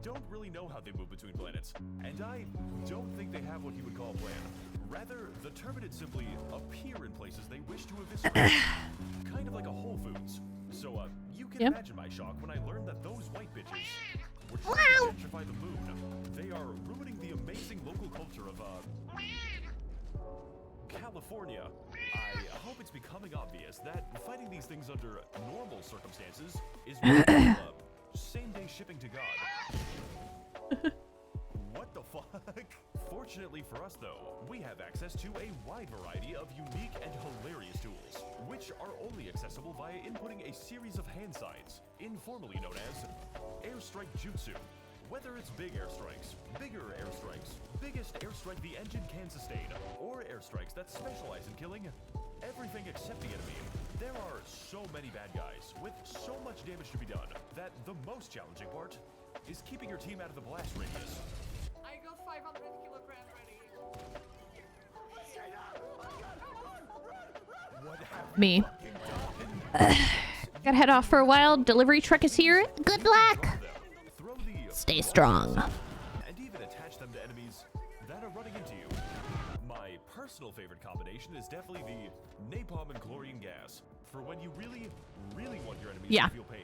don't really know how they move between planets, and I don't think they have what you would call a plan. Rather, the turbided simply appear in places they wish to eviscerate, kind of like a Whole Foods. So, you can imagine my shock when I learned that those white bitches were trying to gentrify the moon. They are ruining the amazing local culture of, California. I hope it's becoming obvious that fighting these things under normal circumstances is same-day shipping to God. What the fuck? Fortunately for us, though, we have access to a wide variety of unique and hilarious tools, which are only accessible via inputting a series of hand signs, informally known as airstrike jutsu. Whether it's big airstrikes, bigger airstrikes, biggest airstrike the engine can sustain, or airstrikes that specialize in killing everything except the enemy, there are so many bad guys with so much damage to be done that the most challenging part is keeping your team out of the blast radius. I got 500 kilograms ready. What have Me. Gotta head off for a while. Delivery truck is here. Good luck. them? Throw the Stay strong. and even attach them to enemies that are running into you. My personal favorite combination is definitely the napalm and chlorine gas for when you really, really want your enemies to feel pain.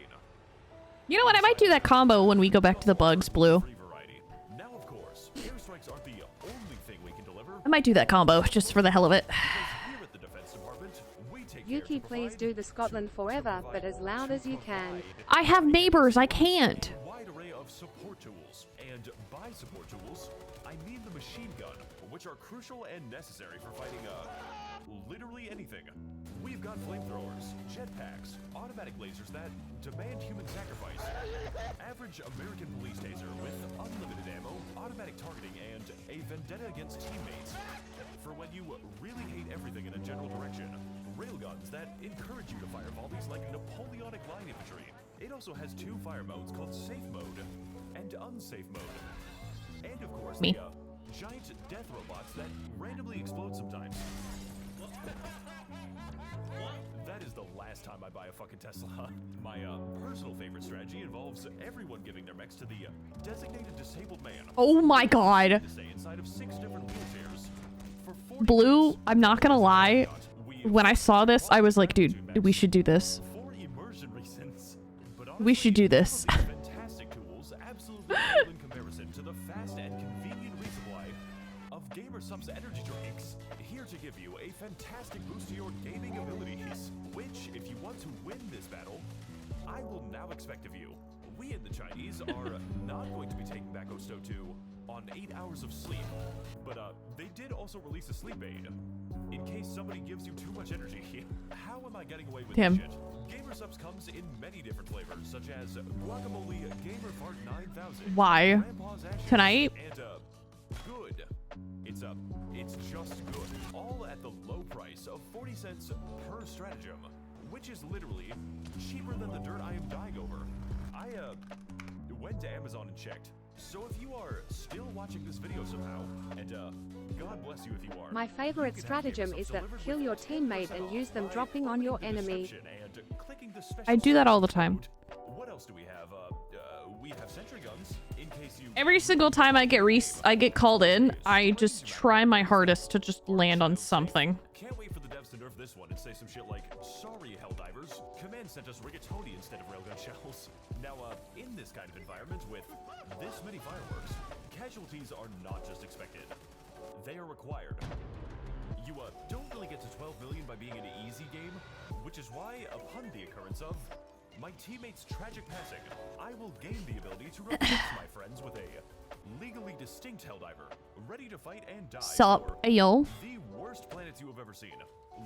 You know what? I might do that combo when we go back to the bugs, Blue. Free variety. Now, of course, airstrikes aren't the only thing we can deliver. I might do that combo just for the hell of it. Because here at the Defense Department, we take care Yuki, to please provide do the Scotland forever, but as loud as you can. I have neighbors. I can't. a wide array of support tools. And by support tools, I mean the machine gun, which are crucial and necessary for fighting, literally anything. We've got flamethrowers, jetpacks, automatic lasers that demand human sacrifice, average American police taser with unlimited ammo, automatic targeting, and a vendetta against teammates. For when you really hate everything in a general direction, railguns that encourage you to fire volleys like Napoleonic line infantry. It also has 2 fire modes called safe mode and unsafe mode. And of course, Me. the giant death robots that randomly explode sometimes. That is the last time I buy a fucking Tesla. My personal favorite strategy involves everyone giving their mechs to the designated disabled man. Oh my god. To stay inside of 6 different wheelchairs. For 40 Blue, minutes, I'm not gonna lie. When I saw this, I was like, dude, we should do this. for immersion reasons. But We should do this. some of these fantastic tools absolutely pale in comparison to the fast and convenient resupply of GamerSup's energy drinks. Here to give you a fantastic boost to your gaming abilities, which, if you want to win this battle, I will now expect of you. We and the Chinese are not going to be taking back Osto 2 on 8 hours of sleep, but they did also release a sleep aid. In case somebody gives you too much energy, how am I getting away with Tim. this shit? GamerSupps comes in many different flavors, such as Guacamole Gamer Fart 9000. Why? Grandpa's Ashes, Tonight? And good. It's just good. All at the low price of 40 cents per stratagem, which is literally cheaper than the dirt I am dying over. I went to Amazon and checked. So if you are still watching this video somehow, and God bless you if you are. My favorite stratagem is that kill your teammate and use them dropping on your enemy. I do that all the time. What else do we have? We have sentry guns in case you. Every single time I get called in, I just try my hardest to just land on something. Can't wait for the devs to nerf this one and say some shit like, "Sorry, Helldivers. Command sent us rigatoni instead of railgun shells." Now, in this kind of environment with this many fireworks, casualties are not just expected; they are required. You don't really get to 12 million by being an easy game, which is why, upon the occurrence of my teammate's tragic passing, I will gain the ability to replace my friends with a legally distinct Helldiver, ready to fight and die Sup, for ayo. the worst planets you have ever seen.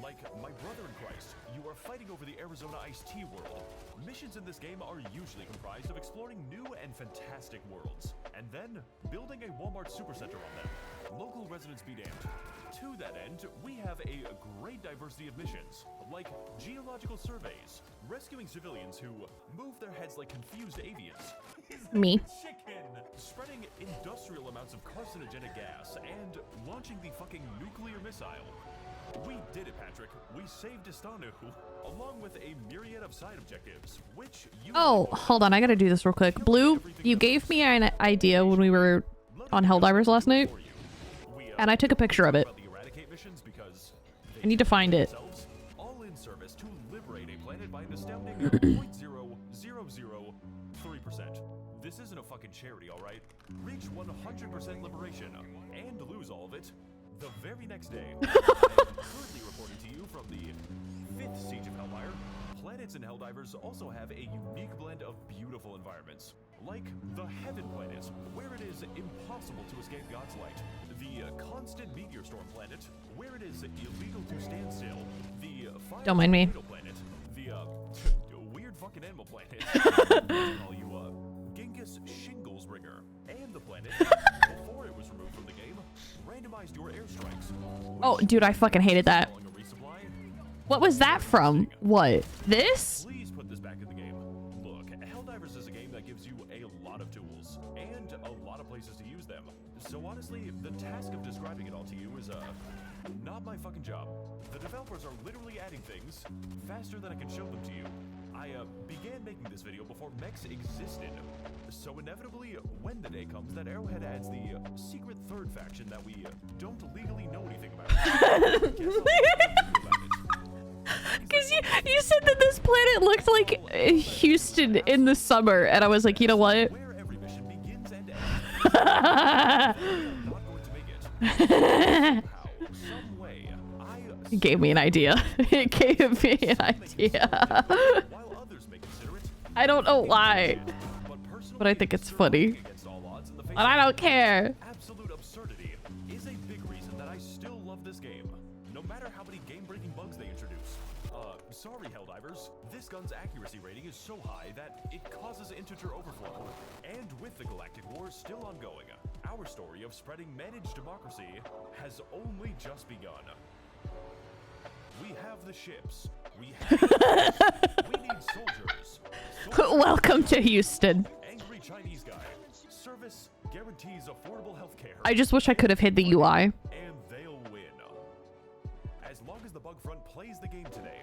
Like my brother in Christ, you are fighting over the Arizona Iced Tea world. Missions in this game are usually comprised of exploring new and fantastic worlds, and then building a Walmart supercenter on them. Local residents be damned. To that end, we have a great diversity of missions, like geological surveys, rescuing civilians who move their heads like confused avians. Me. Chicken! Spreading industrial amounts of carcinogenic gas and launching the fucking nuclear missile. We did it, Patrick. We saved Istanu, along with a myriad of side objectives, which you... Oh, hold on. I gotta do this real quick. Blue, you gave me an idea when we were on Helldivers last night, and I took a picture of it. I need to find it. All in service to liberate a planet by an astounding 0.0003%. This isn't a fucking charity, all right? Reach 100% liberation and lose all of it the very next day. Currently reporting to you from the 5th Siege of Hellfire, planets in Helldivers also have a unique blend of beautiful environments, like the Heaven planet, where it is impossible to escape God's light, the constant meteor storm planet, where it is illegal to stand still, the fire Don't mind me. planet, the weird fucking animal planet, all you Genghis Shingles Ringer, and the planet before it was removed from the game randomized your airstrikes. Oh, dude, I fucking hated that. What was that from? What? This? Please put this back in the game. Look, Helldivers is a game that gives you a lot of tools and a lot of places to use them. So honestly, the task of describing it all to you is not my fucking job. The developers are literally adding things faster than I can show them to you. I began making this video before mechs existed. So inevitably, when the day comes that Arrowhead adds the secret third faction that we don't legally know anything about, Because you said that this planet looked like Houston in the summer, and I was like, you know what? where every mission begins and ends. We are not going to make it. Somehow, some way, It gave me an idea. It gave me an idea. while others may consider it, I don't know why, personally, but I think it's funny. against all odds in the face And I don't care. absolute absurdity is a big reason that I still love this game, no matter how many game-breaking bugs they introduce. sorry, Helldivers. This gun's accuracy rating is so high that it causes integer overflow. And with the Galactic War still ongoing, our story of spreading managed democracy has only just begun. We have the ships. We have we need soldiers. Welcome to Houston. Angry Chinese guy. Service guarantees affordable health care. I just wish I could have hid the UI. And they'll win. As long as the bug front plays the game today.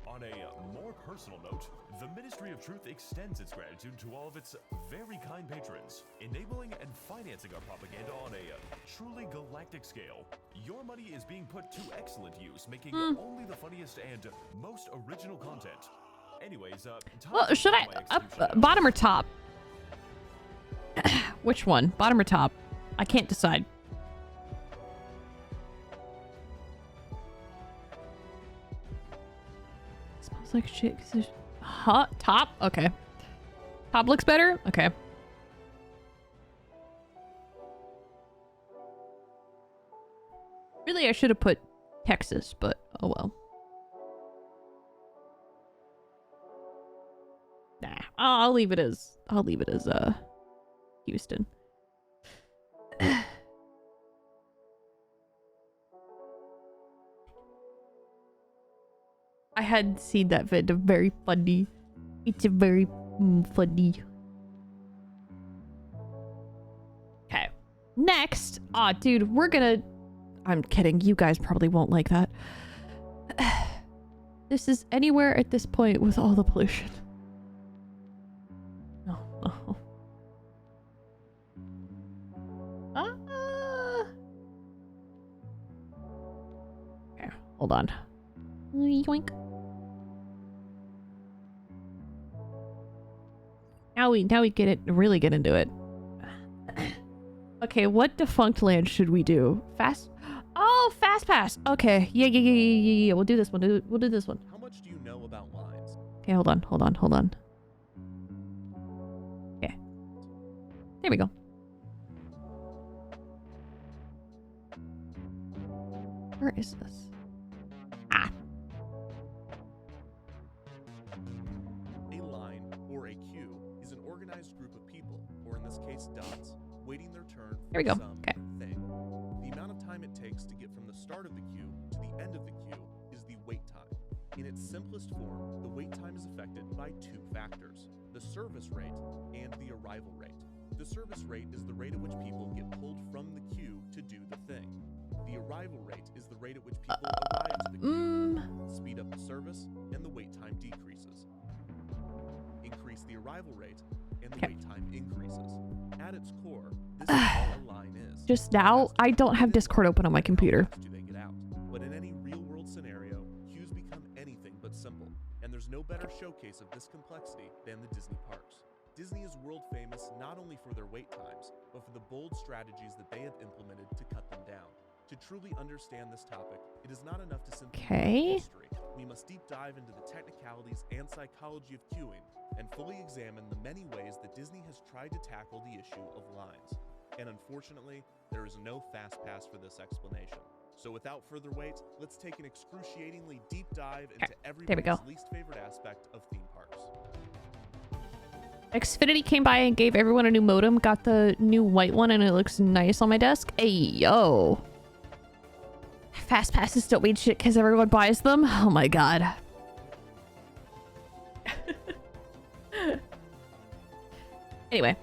On a more personal note, the Ministry of Truth extends its gratitude to all of its very kind patrons, enabling and financing our propaganda on a truly galactic scale. Your money is being put to excellent use, making only the funniest and most original content. Anyways, Well, should I up bottom or top? Which one? Bottom or top? I can't decide. Smells like shit. Huh? Top? Okay. Top looks better? Okay. Really, I should have put Texas, but oh well. Nah, I'll leave it as Houston. I hadn't seen that vid. Very funny. It's a very funny. Okay. Next. Aw, dude, we're gonna... I'm kidding. You guys probably won't like that. This is anywhere at this point with all the pollution. No, no. Okay, hold on. Yoink. Now we get it, really get into it. Okay, what defunct land should we do? Fast pass. Okay, yeah. We'll do this one. We'll do this one. How much do you know about lines? Okay, hold on. Okay, there we go. Where is this? Ah. A line, or a queue, is an organized group of people, or in this case dots, waiting their turn for There we go. some Okay. thing. The amount of time it takes to get from the start of the queue to the end of the queue is the wait time. In its simplest form, the wait time is affected by two factors, the service rate and the arrival rate. The service rate is the rate at which people get pulled from the queue to do the thing. The arrival rate is the rate at which people arrive to the queue. Speed up the service, and the wait time decreases. Increase the arrival rate, and the wait time increases. At its core, this is all a line is. Just now, I don't have Discord open on my computer. How fast do they get out? But in any real-world scenario, queues become anything but simple, and there's no better showcase of this complexity than the Disney parks. Disney is world famous not only for their wait times, but for the bold strategies that they have implemented to cut them down. To truly understand this topic, it is not enough to simply know history. We must deep dive into the technicalities and psychology of queuing and fully examine the many ways that Disney has tried to tackle the issue of lines. And unfortunately, there is no fast pass for this explanation. So without further wait, let's take an excruciatingly deep dive into everybody's least favorite aspect of theme parks. Xfinity came by and gave everyone a new modem. Got the new white one and it looks nice on my desk. Hey, yo. Fast passes don't mean shit because everyone buys them. Oh my god. Anyway.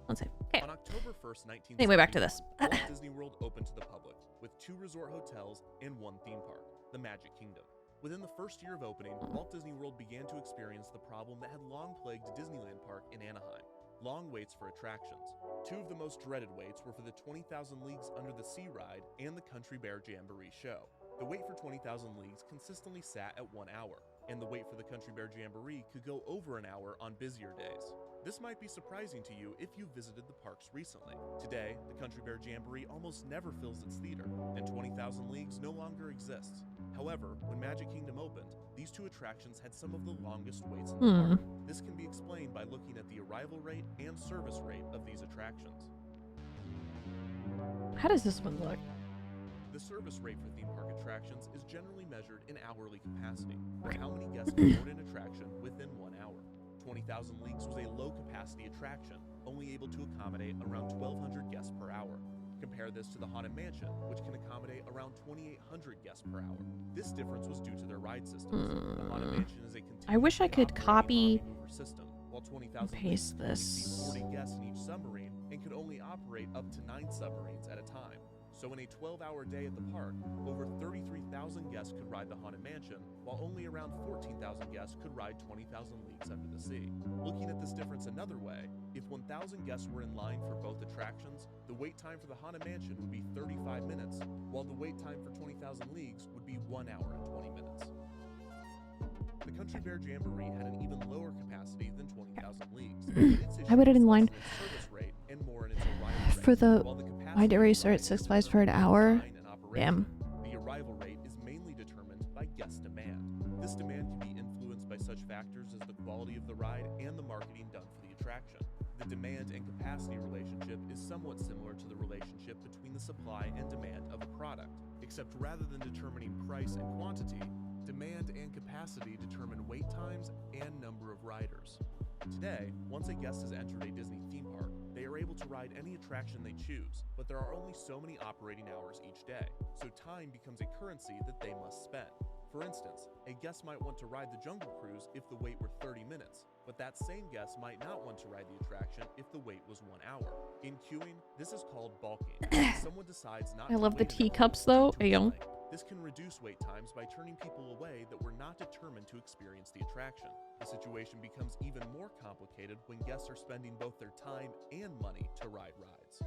One second. Okay. On October 1st, 1970, Anyway, back to this. Walt Disney World opened to the public with 2 resort hotels and 1 theme park, the Magic Kingdom. Within the first year of opening, Walt Disney World began to experience the problem that had long plagued Disneyland Park in Anaheim: long waits for attractions. 2 of the most dreaded waits were for the 20,000 Leagues Under the Sea ride and the Country Bear Jamboree show. The wait for 20,000 Leagues consistently sat at 1 hour, and the wait for the Country Bear Jamboree could go over an hour on busier days. This might be surprising to you if you visited the parks recently. Today, the Country Bear Jamboree almost never fills its theater, and 20,000 Leagues no longer exists. However, when Magic Kingdom opened, these two attractions had some of the longest waits in the park. This can be explained by looking at the arrival rate and service rate of these attractions. How does this one look? The service rate for theme park attractions is generally measured in hourly capacity, or how many guests can board an attraction within 1 hour. 20,000 Leagues was a low-capacity attraction, only able to accommodate around 1,200 guests per hour. Compare this to the Haunted Mansion, which can accommodate around 2,800 guests per hour. This difference was due to their ride systems. The Haunted Mansion is a I wish I could copy system, while and 20,000 paste Leagues this. could only seat 40 guests in each submarine and could only operate up to 9 submarines at a time. So in a 12-hour day at the park, over 33,000 guests could ride the Haunted Mansion, while only around 14,000 guests could ride 20,000 Leagues Under the Sea. Looking at this difference another way, if 1,000 guests were in line for both attractions, the wait time for the Haunted Mansion would be 35 minutes, while the wait time for 20,000 Leagues would be 1 hour and 20 minutes. The Country Bear Jamboree had an even lower capacity than 20,000 Leagues. I waited in line for the wide eraser at 6 flies for an hour. Damn. The arrival rate is mainly determined by guest demand. This demand can be influenced by such factors as the quality of the ride and the marketing done for the attraction. The demand and capacity relationship is somewhat similar to the relationship between the supply and demand of a product, except rather than determining price and quantity, demand and capacity determine wait times and number of riders. Today, once a guest has entered a Disney theme park, they are able to ride any attraction they choose, but there are only so many operating hours each day, so time becomes a currency that they must spend. For instance, a guest might want to ride the Jungle Cruise if the wait were 30 minutes, but that same guest might not want to ride the attraction if the wait was 1 hour. In queuing, this is called balking. Someone decides not I to love the wait enough teacups to though. enter a Ayo. line. This can reduce wait times by turning people away that were not determined to experience the attraction. The situation becomes even more complicated when guests are spending both their time and money to ride rides.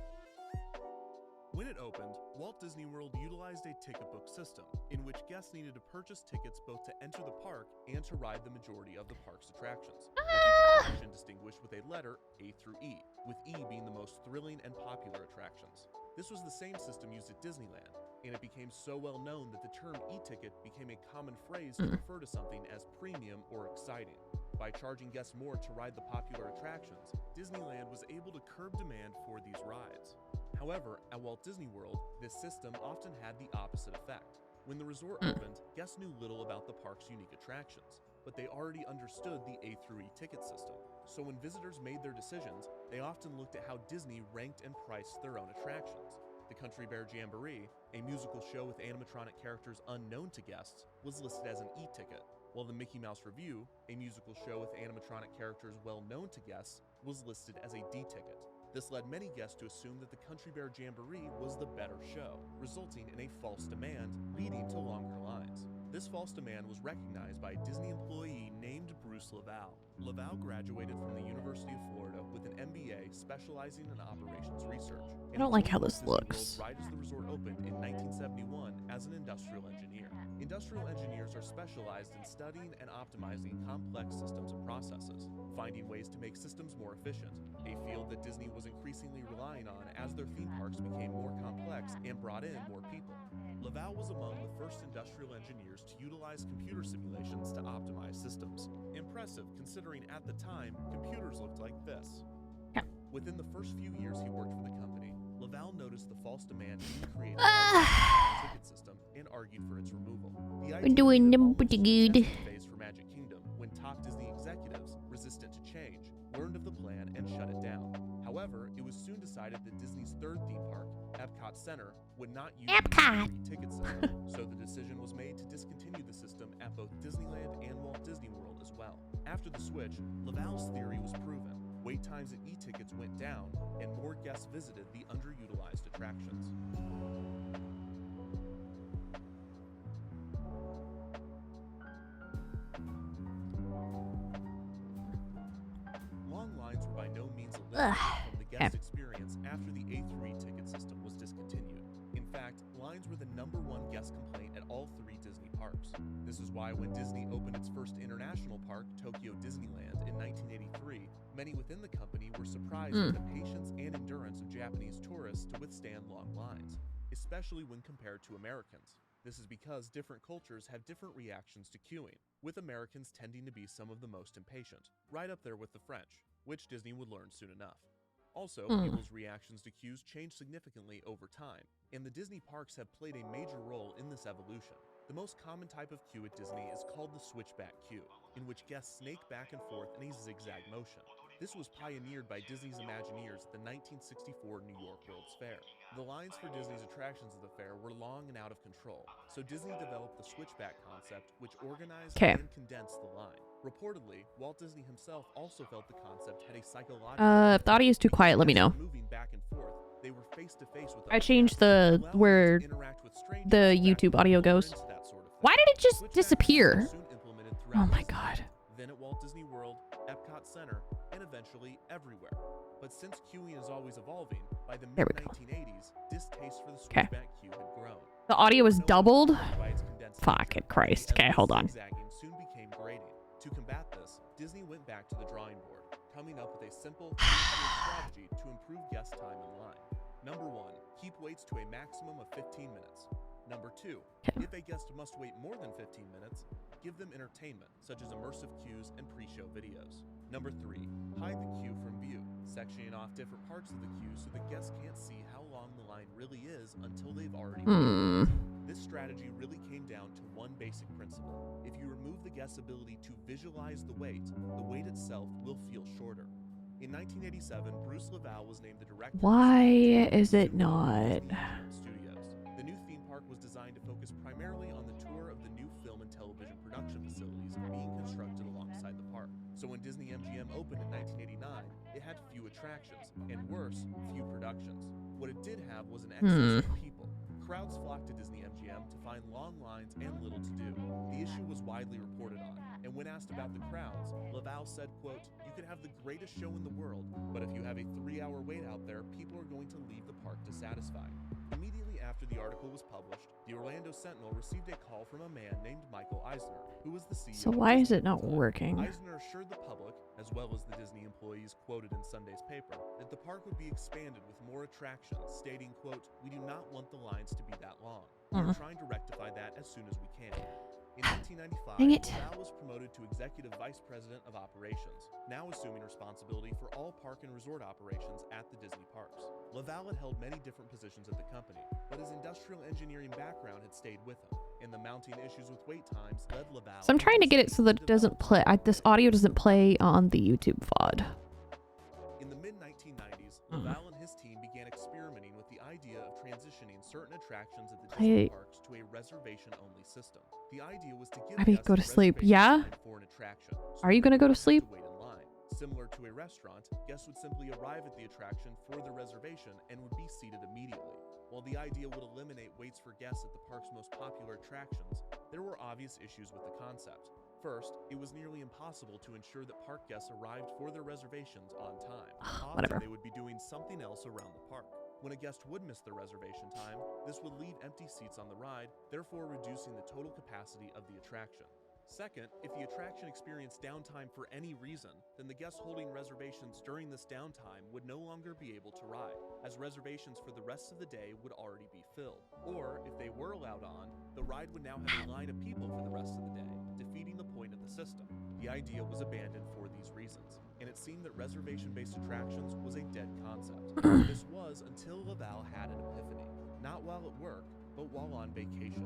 When it opened, Walt Disney World utilized a ticket book system, in which guests needed to purchase tickets both to enter the park and to ride the majority of the park's attractions, with each attraction distinguished with a letter A through E, with E being the most thrilling and popular attractions. This was the same system used at Disneyland, and it became so well known that the term e-ticket became a common phrase to refer to something as premium or exciting. By charging guests more to ride the popular attractions, Disneyland was able to curb demand for these rides. However, at Walt Disney World, this system often had the opposite effect. When the resort opened, guests knew little about the park's unique attractions, but they already understood the A through E ticket system. So when visitors made their decisions, they often looked at how Disney ranked and priced their own attractions. The Country Bear Jamboree, a musical show with animatronic characters unknown to guests, was listed as an e-ticket, while the Mickey Mouse Revue, a musical show with animatronic characters well known to guests, was listed as a D-ticket. This led many guests to assume that the Country Bear Jamboree was the better show, resulting in a false demand, leading to longer lines. This false demand was recognized by a Disney employee named Bruce Laval. Laval graduated from the University of Florida with an MBA specializing in operations research. I don't like how this looks. Right as the resort opened in 1971 as an industrial engineer. Industrial engineers are specialized in studying and optimizing complex systems and processes, finding ways to make systems more efficient, a field that Disney was increasingly relying on as their theme parks became more complex and brought in more people. Laval was among the first industrial engineers to utilize computer simulations to optimize systems. Impressive considering at the time, computers looked like this. Yeah. Within the first few years he worked for the company, Laval noticed the false demand being created by the ticket system and argued for its removal. We're doing them pretty good. Phase for Magic Kingdom when top Disney executives, resistant to change, learned of the plan and shut it down. However, it was soon decided that Disney's third theme park, Epcot Center, would not use Epcot. the ticket system, so the decision was made to discontinue the system at both Disneyland and Walt Disney World as well. After the switch, Laval's theory was proven. Wait times at e-tickets went down, and more guests visited the underutilized attractions. Long lines were by no means eliminated from the guest experience after the A through E ticket system was discontinued. In fact, lines were the #1 guest complaint at all 3 Disney parks. parks. This is why when Disney opened its first international park, Tokyo Disneyland, in 1983, many within the company were surprised at the patience and endurance of Japanese tourists to withstand long lines, especially when compared to Americans. This is because different cultures have different reactions to queuing, with Americans tending to be some of the most impatient, right up there with the French, which Disney would learn soon enough. Also, people's reactions to queues changed significantly over time, and the Disney parks have played a major role in this evolution. The most common type of queue at Disney is called the switchback queue, in which guests snake back and forth in a zigzag motion. This was pioneered by Disney's Imagineers at the 1964 New York World's Fair. The lines for Disney's attractions at the fair were long and out of control, so Disney developed the switchback concept, which organized and condensed the line. Reportedly, Walt Disney himself also felt the concept had a psychological If the audio is too quiet, let me know. moving back and forth, they were face to face with I other changed guests, the allowing where them to interact with strangers the that YouTube could audio lure goes. into that sort of thing. Why did it just Switchbacks disappear? were soon implemented throughout Oh my Disney. god. Then at Walt Disney World, Epcot Center, and eventually everywhere. But since queuing is always evolving, by the There we go. mid-1980s, distaste for the Okay. switchback queue had grown. The audio was doubled. By its condensed Fucking nature, Christ. the Okay, endless hold on. zigzagging soon became grating. To combat this, Disney went back to the drawing board, coming up with a simple, three-tiered strategy to improve guest time in line. Number 1, keep waits to a maximum of 15 minutes. Number 2, if a guest must wait more than 15 minutes, give them entertainment, such as immersive queues and pre-show videos. Number 3, hide the queue from view, sectioning off different parts of the queue so the guests can't see how long the line really is until they've already waited. This strategy really came down to one basic principle. If you remove the guest's ability to visualize the wait itself will feel shorter. In 1987, Bruce Laval was named the director. Why is it not? Studios. The new theme park was designed to focus primarily on the tour of the new film and television production facilities being constructed alongside the park. So when Disney MGM opened in 1989, it had few attractions, and worse, few productions. What it did have was an excess of people. Crowds flocked to Disney MGM to find long lines and little to do. The issue was widely reported on, and when asked about the crowds, Laval said, quote, "You could have the greatest show in the world, but if you have a 3-hour wait out there, people are going to leave the park dissatisfied." Immediately after the article was published, the Orlando Sentinel received a call from a man named Michael Eisner, who was the CEO. So of why is Disney it not at the time. working? Eisner assured the public, as well as the Disney employees quoted in Sunday's paper, that the park would be expanded with more attractions, stating, quote, "We do not want the lines to be that long. We're trying to rectify that as soon as we can." In 1995, Dang it. Laval was promoted to Executive Vice President of Operations, now assuming responsibility for all park and resort operations at the Disney parks. Laval had held many different positions at the company, but his industrial engineering background had stayed with him, and the mounting issues with wait times led Laval. So I'm trying to get it so that it doesn't play. This audio doesn't play on the YouTube VOD. In the mid-1990s, Laval and his team began experimenting with the idea of transitioning certain attractions at the Disney parks to a reservation-only system. The idea was to give Abby, guests go to a sleep. reservation Yeah? time for an attraction, so Are you gonna go to they sleep? wouldn't have to wait in line. Similar to a restaurant, guests would simply arrive at the attraction for the reservation and would be seated immediately. While the idea would eliminate waits for guests at the park's most popular attractions, there were obvious issues with the concept. First, it was nearly impossible to ensure that park guests arrived for their reservations on time. Often Whatever. they would be doing something else around the park. When a guest would miss their reservation time, this would leave empty seats on the ride, therefore reducing the total capacity of the attraction. Second, if the attraction experienced downtime for any reason, then the guests holding reservations during this downtime would no longer be able to ride, as reservations for the rest of the day would already be filled. Or, if they were allowed on, the ride would now have a line of people for the rest of the day, defeating the point of the system. The idea was abandoned for these reasons, and it seemed that reservation-based attractions was a dead concept. This was until Laval had an epiphany, not while at work, but while on vacation.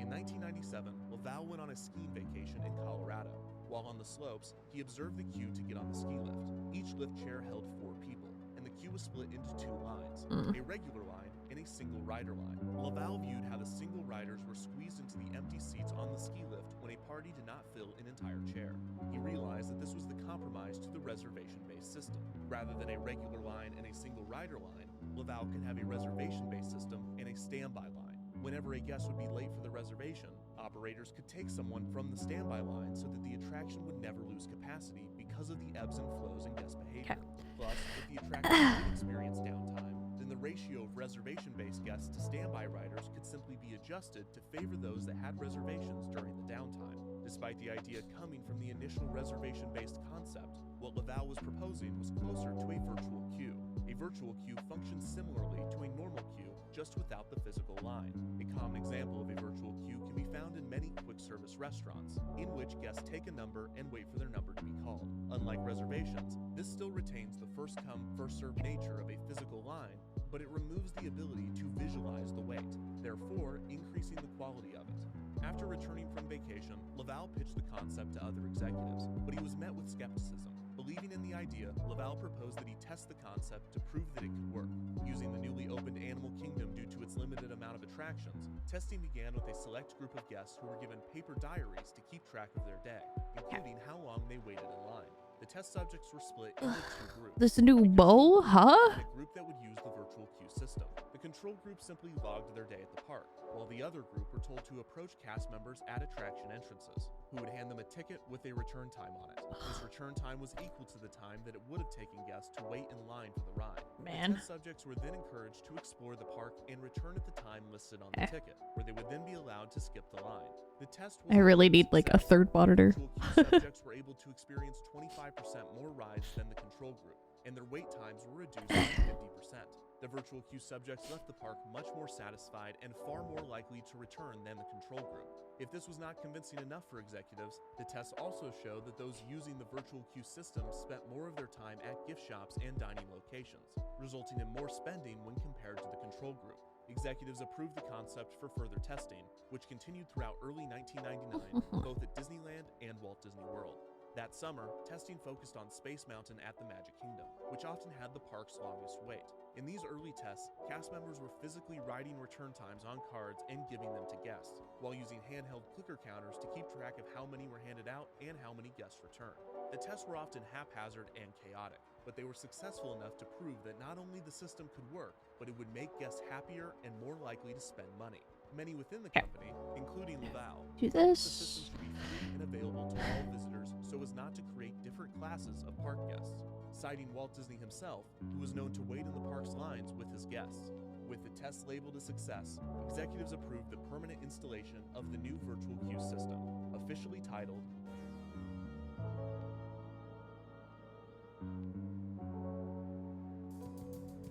In 1997, Laval went on a skiing vacation in Colorado. While on the slopes, he observed the queue to get on the ski lift. Each lift chair held 4 people, and the queue was split into 2 lines, a regular line and a single rider line. Laval viewed how the single riders were squeezed into the empty seats on the ski lift when a party did not fill an entire chair. He realized that this was the compromise to the reservation-based system. Rather than a regular line and a single rider line, Laval could have a reservation-based system and a standby line. Whenever a guest would be late for the reservation, operators could take someone from the standby line so that the attraction would never lose capacity because of the ebbs and flows in guest behavior. Plus, if the attraction did experience downtime, then and the ratio of reservation-based guests to standby riders could simply be adjusted to favor those that had reservations during the downtime. Despite the idea coming from the initial reservation-based concept, what Laval was proposing was closer to a virtual queue. A virtual queue functions similarly to a normal queue, just without the physical line. A common example of a virtual queue can be found in many quick-service restaurants, in which guests take a number and wait for their number to be called. Unlike reservations, this still retains the first-come, first-served nature of a physical line, but it removes the ability to visualize the wait, therefore increasing the quality of it. After returning from vacation, Laval pitched the concept to other executives, but he was met with skepticism. Believing in the idea, Laval proposed that he test the concept to prove that it could work. Using the newly opened Animal Kingdom due to its limited amount of attractions, testing began with a select group of guests who were given paper diaries to keep track of their day, including how long they waited in line. The test subjects were split into two groups. This new bow, huh? And a group that would use the virtual queue system. The control group simply logged their day at the park, while the other group were told to approach cast members at attraction entrances, who would hand them a ticket with a return time on it. This return time was equal to the time that it would have taken guests to wait in line for the ride. Man. The test subjects were then encouraged to explore the park and return at the time listed on the ticket, where they would then be allowed to skip the line. The test was I really need like a third monitor. Virtual queue subjects were able to experience 25% more rides than the control group, and their wait times were reduced by 50%. The virtual queue subjects left the park much more satisfied and far more likely to return than the control group. If this was not convincing enough for executives, the tests also showed that those using the virtual queue system spent more of their time at gift shops and dining locations, resulting in more spending when compared to the control group. Executives approved the concept for further testing, which continued throughout early 1999, both at Disneyland and Walt Disney World. That summer, testing focused on Space Mountain at the Magic Kingdom, which often had the park's longest wait. In these early tests, cast members were physically writing return times on cards and giving them to guests, while using handheld clicker counters to keep track of how many were handed out and how many guests returned. The tests were often haphazard and chaotic, but they were successful enough to prove that not only the system could work, but it would make guests happier and more likely to spend money. Many within the company, including Laval, Do the this. system should be free and available to all visitors so as not to create different classes of park guests, citing Walt Disney himself, who was known to wait in the park's lines with his guests. With the test labeled a success, executives approved the permanent installation of the new virtual queue system, officially titled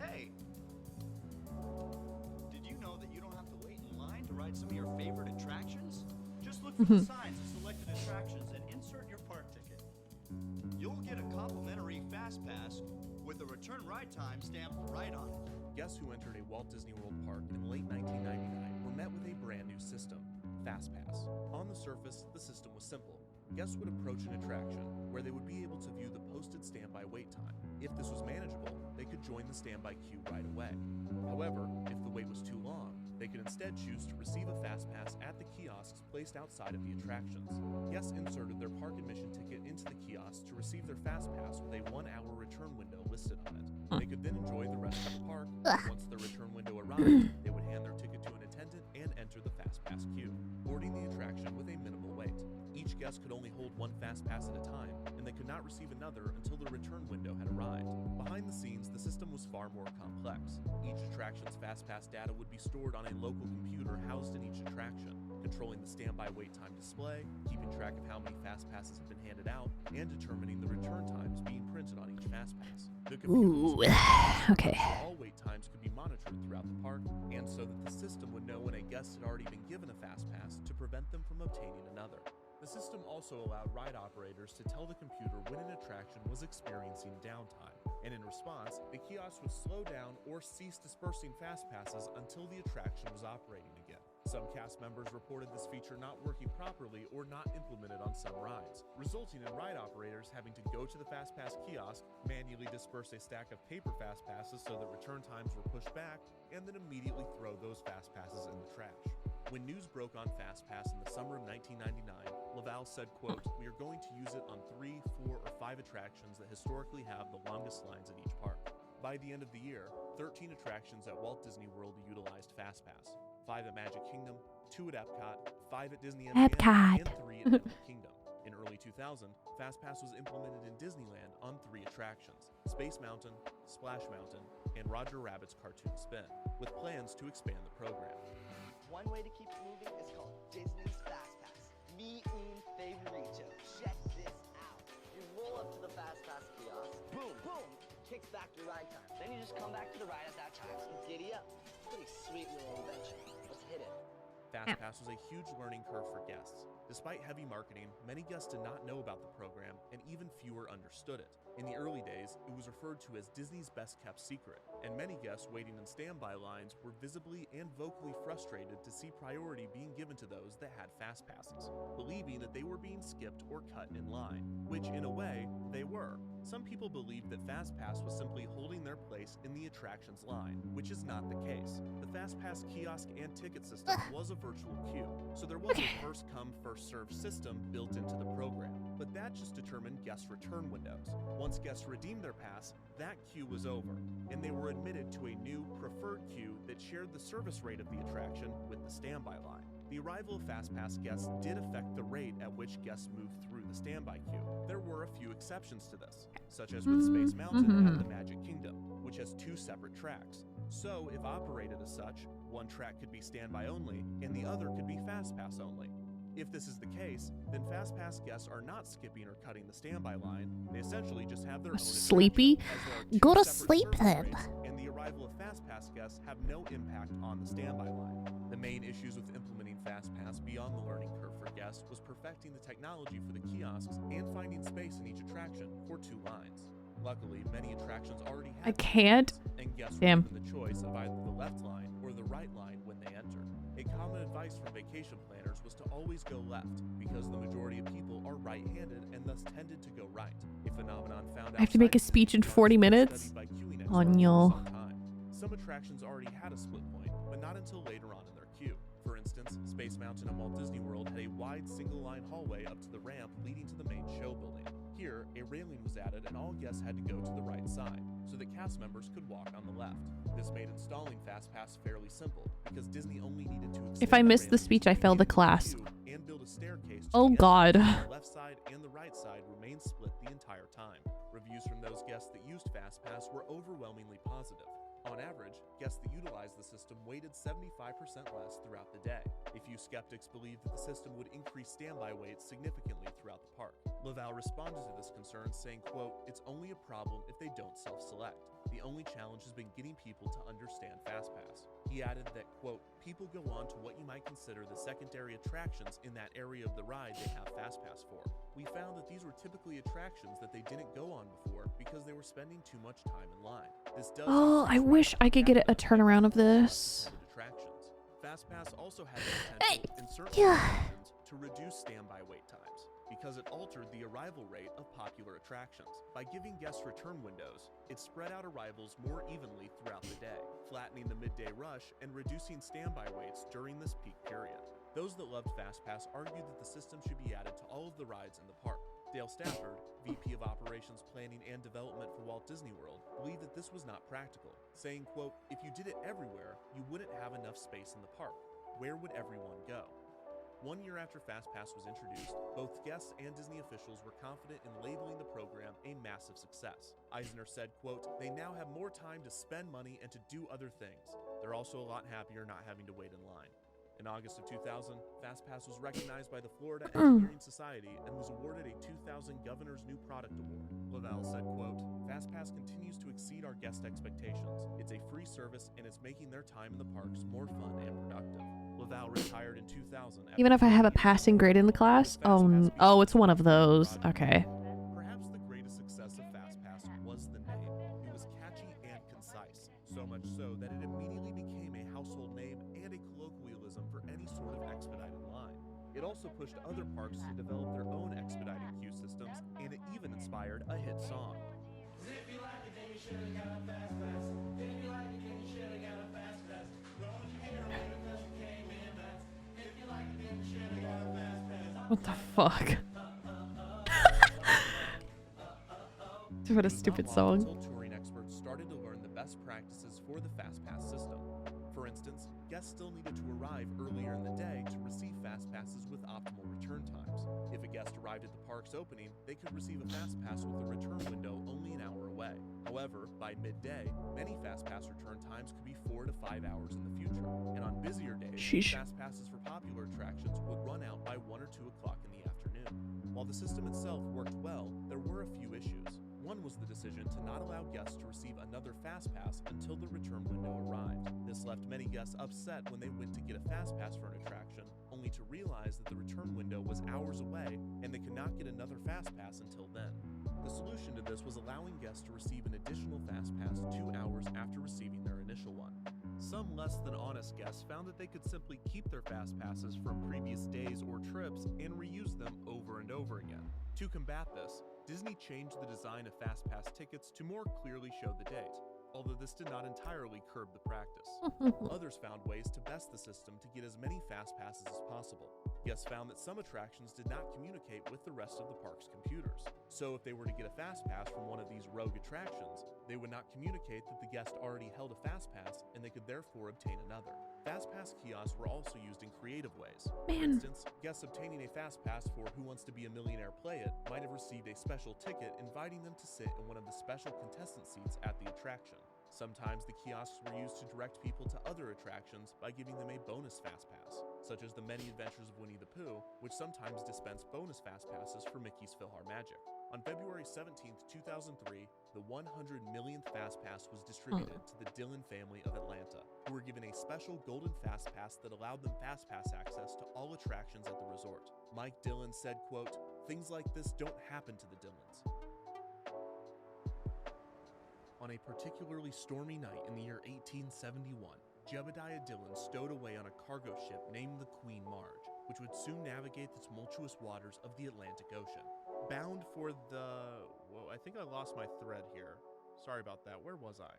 Hey! Did you know that you don't have to wait in line to ride some of your favorite attractions? Just look for the signs of selected attractions and insert your park ticket. You'll get a complimentary Fast Pass with a return ride time stamped right on it. guests who entered a Walt Disney World park in late 1999 were met with a brand new system, Fast Pass. On the surface, the system was simple. Guests would approach an attraction where they would be able to view the posted standby wait time. If this was manageable, they could join the standby queue right away. However, if the wait was too long, they could instead choose to receive a Fast Pass at the kiosks placed outside of the attractions. Guests inserted their park admission ticket into the kiosk to receive their Fast Pass with a 1-hour return window listed on it. They could then enjoy the rest of the park. Once the return window arrived, they would hand their ticket to an attendant and enter the Fast Pass queue, boarding the attraction with a minimal wait. Each guest could only hold one Fast Pass at a time, and they could not receive another until the return window had arrived. Behind the scenes, the system was far more complex. Each attraction's Fast Pass data would be stored on a local computer housed in each attraction, controlling the standby wait time display, keeping track of how many Fast Passes have been handed out, and determining the return times being printed on each Fast Pass. The Ooh, okay. all wait times could be monitored throughout the park, and so that the system would know when a guest had already been given a Fast Pass to prevent them from obtaining another. The system also allowed ride operators to tell the computer when an attraction was experiencing downtime, and in response, the kiosk would slow down or cease dispersing Fast Passes until the attraction was operating again. Some cast members reported this feature not working properly or not implemented on some rides, resulting in ride operators having to go to the Fast Pass kiosk, manually disperse a stack of paper Fast Passes so that return times were pushed back, and then immediately throw those Fast Passes in the trash. When news broke on Fast Pass in the summer of 1999, Laval said, quote, "We are going to use it on 3, 4, or 5 attractions that historically have the longest lines at each park." By the end of the year, 13 attractions at Walt Disney World utilized Fast Pass, 5 at Magic Kingdom, 2 at Epcot, 5 at Disney Epcot. and 3 at Animal Kingdom. In early 2000, Fast Pass was implemented in Disneyland on 3 attractions, Space Mountain, Splash Mountain, and Roger Rabbit's cartoon spin, with plans to expand the program. One way to keep it moving is called Disney's Fast Pass. Mi un favorito. Check this out. You roll up to the Fast Pass kiosk, boom, boom, kicks back your ride time. Then you just come back to the ride at that time and giddy up. Pretty sweet little adventure. Let's hit it. FastPass was a huge learning curve for guests. Despite heavy marketing, many guests did not know about the program, and even fewer understood it. In the early days, it was referred to as Disney's best-kept secret, and many guests waiting in standby lines were visibly and vocally frustrated to see priority being given to those that had FastPasses, believing that they were being skipped or cut in line, which in a way, they were. Some people believed that FastPass was simply holding their place in the attractions line, which is not the case. The FastPass kiosk and ticket system was a virtual queue, so there was a first-come, first-served system built into the program, but that just determined guest return windows. Once guests redeemed their pass, that queue was over, and they were admitted to a new preferred queue that shared the service rate of the attraction with the standby line. The arrival of FastPass guests did affect the rate at which guests moved through the standby queue. There were a few exceptions to this, such as with Space Mountain at the Magic Kingdom, which has 2 separate tracks. So, if operated as such, one track could be standby only, and the other could be FastPass only. If this is the case, then FastPass guests are not skipping or cutting the standby line. They essentially just have their own Sleepy? attraction, as there are 2 Go to separate sleep service then. rates, and the arrival of FastPass guests have no impact on the standby line. The main issues with implementing FastPass beyond the learning curve for guests was perfecting the technology for the kiosks and finding space in each attraction for 2 lines. Luckily, many attractions already had I can't. and guests Damn. were given the choice of either the left line or the right line when they entered. A common advice from vacation planners was to always go left, because the majority of people are right-handed and thus tended to go right. A phenomenon found I have to make a outside speech in Disney 40 parks and minutes? studied by queuing Oh, experts no. for some time. Some attractions already had a split point, but not until later on in their queue. For instance, Space Mountain at Walt Disney World had a wide single-line hallway up to the ramp leading to the main show building. Here, a railing was added and all guests had to go to the right side, so that cast members could walk on the left. This made installing FastPass fairly simple, because Disney only needed to If I missed the speech, I failed the class. and build a staircase to Oh the guest God. room. The left side and the right side remained split the entire time. Reviews from those guests that used FastPass were overwhelmingly positive. On average, guests that utilized the system waited 75% less throughout the day. A few skeptics believed that the system would increase standby waits significantly throughout the park. Laval responded to this concern saying, quote, "It's only a problem if they don't self-select. The only challenge has been getting people to understand FastPass." He added that, quote, "People go on to what you might consider the secondary attractions in that area of the ride they have FastPass for. We found that these were typically attractions that they didn't go on before because they were spending too much time in line. This does Oh, I wish I could get a turnaround of this. attractions. FastPass also had the potential in certain Yeah. attractions to reduce standby wait times because it altered the arrival rate of popular attractions. By giving guests return windows, it spread out arrivals more evenly throughout the day, flattening the midday rush and reducing standby waits during this peak period. Those that loved FastPass argued that the system should be added to all of the rides in the park. Dale Stafford, VP of Operations Planning and Development for Walt Disney World, believed that this was not practical, saying, quote, "If you did it everywhere, you wouldn't have enough space in the park. Where would everyone go?" 1 year after FastPass was introduced, both guests and Disney officials were confident in labeling the program a massive success. Eisner said, quote, "They now have more time to spend money and to do other things. They're also a lot happier not having to wait in line." In August of 2000, FastPass was recognized by the Florida Engineering Society and was awarded a 2000 Governor's New Product Award. Laval said, quote, "FastPass continues to exceed our guest expectations. It's a free service and it's making their time in the parks more fun and productive." Laval retired in 2000. Even if I have a passing grade in the class? Oh, it's one of those. Okay. Perhaps the greatest success of FastPass was the name. It was catchy and concise, so much so that it immediately became a household name and a colloquialism for any sort of expedited line. It also pushed other parks to develop their own expedited queue systems, and it even inspired a hit song. What the fuck? What a stupid song. Until touring experts started to learn the best practices for the FastPass system. For instance, guests still needed to arrive earlier in the day to receive FastPasses with optimal return times. If a guest arrived at the park's opening, they could receive a fast pass with a return window only an hour away. However, by midday, many fast pass return times could be 4 to 5 hours in the future. And on busier days, Sheesh. fast passes for popular attractions would run out by 1 or 2 o'clock in the afternoon. While the system itself worked well, there were a few issues. One was the decision to not allow guests to receive another fast pass until the return window arrived. This left many guests upset when they went to get a fast pass for an attraction, only to realize that the return window was hours away and they could not get another fast pass until then. The solution to this was allowing guests to receive an additional fast pass 2 hours after receiving their initial one. Some less than honest guests found that they could simply keep their fast passes from previous days or trips and reuse them over and over again. To combat this, Disney changed the design of fast pass tickets to more clearly show the date, although this did not entirely curb the practice. Others found ways to best the system to get as many fast passes as possible. Guests found that some attractions did not communicate with the rest of the park's computers. So if they were to get a fast pass from one of these rogue attractions, they would not communicate that the guest already held a fast pass and they could therefore obtain another. Fast pass kiosks were also used in creative ways. For instance, guests obtaining a fast pass for Who Wants to Be a Millionaire Play It might have received a special ticket inviting them to sit in one of the special contestant seats at the attraction. Sometimes the kiosks were used to direct people to other attractions by giving them a bonus fast pass, such as the Many Adventures of Winnie the Pooh, which sometimes dispensed bonus fast passes for Mickey's PhilharMagic. On February 17, 2003, the 100 millionth Fast Pass was distributed to the Dillon family of Atlanta, who were given a special golden Fast Pass that allowed them Fast Pass access to all attractions at the resort. Mike Dillon said, quote, "Things like this don't happen to the Dillons." On a particularly stormy night in the year 1871, Jebediah Dillon stowed away on a cargo ship named the Queen Marge, which would soon navigate the tumultuous waters of the Atlantic Ocean. Bound for the... Whoa, I think I lost my thread here. Sorry about that. Where was I?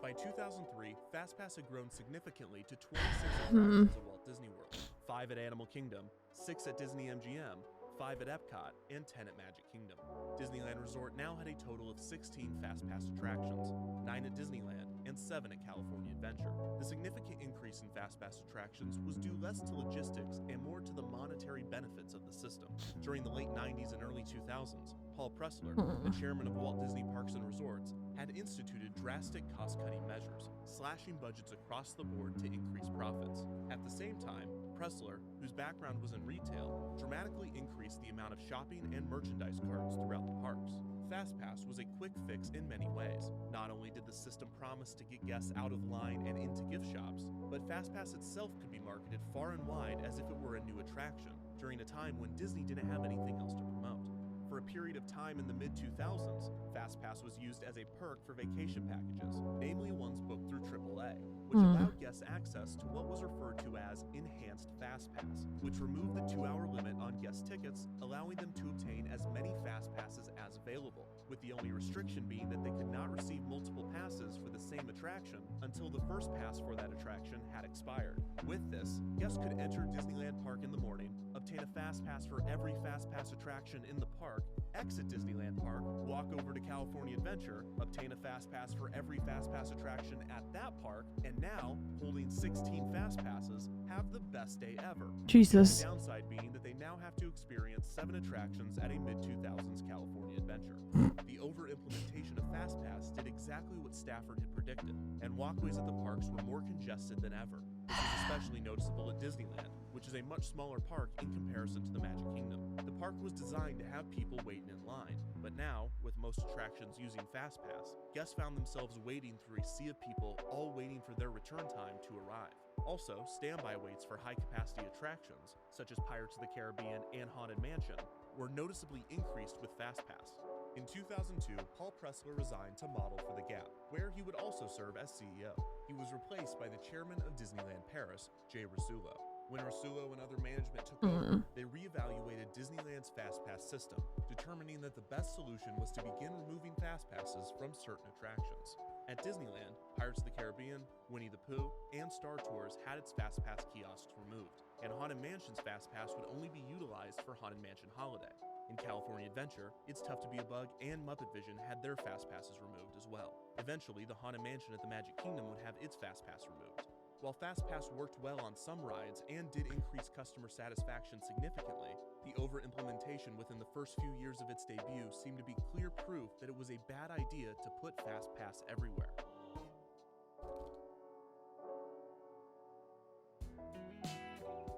By 2003, FastPass had grown significantly to 26 attractions at Walt Disney World, 5 at Animal Kingdom, 6 at Disney MGM, 5 at Epcot, and 10 at Magic Kingdom. Disneyland Resort now had a total of 16 FastPass attractions, 9 at Disneyland, and 7 at California Adventure. The significant increase in FastPass attractions was due less to logistics and more to the monetary benefits of the system. During the late 90s and early 2000s, Paul Pressler, the chairman of Walt Disney Parks and Resorts, had instituted drastic cost-cutting measures, slashing budgets across the board to increase profits. At the same time, Pressler, whose background was in retail, dramatically increased the amount of shopping and merchandise carts throughout the parks. FastPass was a quick fix in many ways. Not only did the system promise to get guests out of line and into gift shops, but FastPass itself could be marketed far and wide as if it were a new attraction, during a time when Disney didn't have anything else to promote. For a period of time in the mid-2000s, FastPass was used as a perk for vacation packages, namely ones booked through AAA, which allowed guests access to what was referred to as Enhanced FastPass, which removed the 2-hour limit on guest tickets, allowing them to obtain as many FastPasses as available, with the only restriction being that they could not receive multiple passes for the same attraction until the first pass for that attraction had expired. With this, guests could enter Disneyland Park in the morning, obtain a FastPass for every FastPass attraction in the park, exit Disneyland Park, walk over to California Adventure, obtain a FastPass for every FastPass attraction at that park, and now, holding 16 FastPasses, have the best day ever. Jesus. The downside being that they now have to experience 7 attractions at a mid-2000s California Adventure. The over-implementation of FastPass did exactly what Stafford had predicted, and walkways at the parks were more congested than ever. This was especially noticeable at Disneyland, which is a much smaller park in comparison to the Magic Kingdom. The park was designed to have people waiting in line, but now, with most attractions using FastPass, guests found themselves wading through a sea of people, all waiting for their return time to arrive. Also, standby waits for high-capacity attractions, such as Pirates of the Caribbean and Haunted Mansion, were noticeably increased with FastPass. In 2002, Paul Pressler resigned to model for The Gap, where he would also serve as CEO. He was replaced by the chairman of Disneyland Paris, Jay Rasulo. When Rasulo and other management took over, they reevaluated Disneyland's FastPass system, determining that the best solution was to begin removing FastPasses from certain attractions. At Disneyland, Pirates of the Caribbean, Winnie the Pooh, and Star Tours had its FastPass kiosks removed, and Haunted Mansion's FastPass would only be utilized for Haunted Mansion Holiday. In California Adventure, It's Tough to Be a Bug and Muppet Vision had their FastPasses removed as well. Eventually, the Haunted Mansion at the Magic Kingdom would have its FastPass removed. While FastPass worked well on some rides and did increase customer satisfaction significantly, the over-implementation within the first few years of its debut seemed to be clear proof that it was a bad idea to put FastPass everywhere.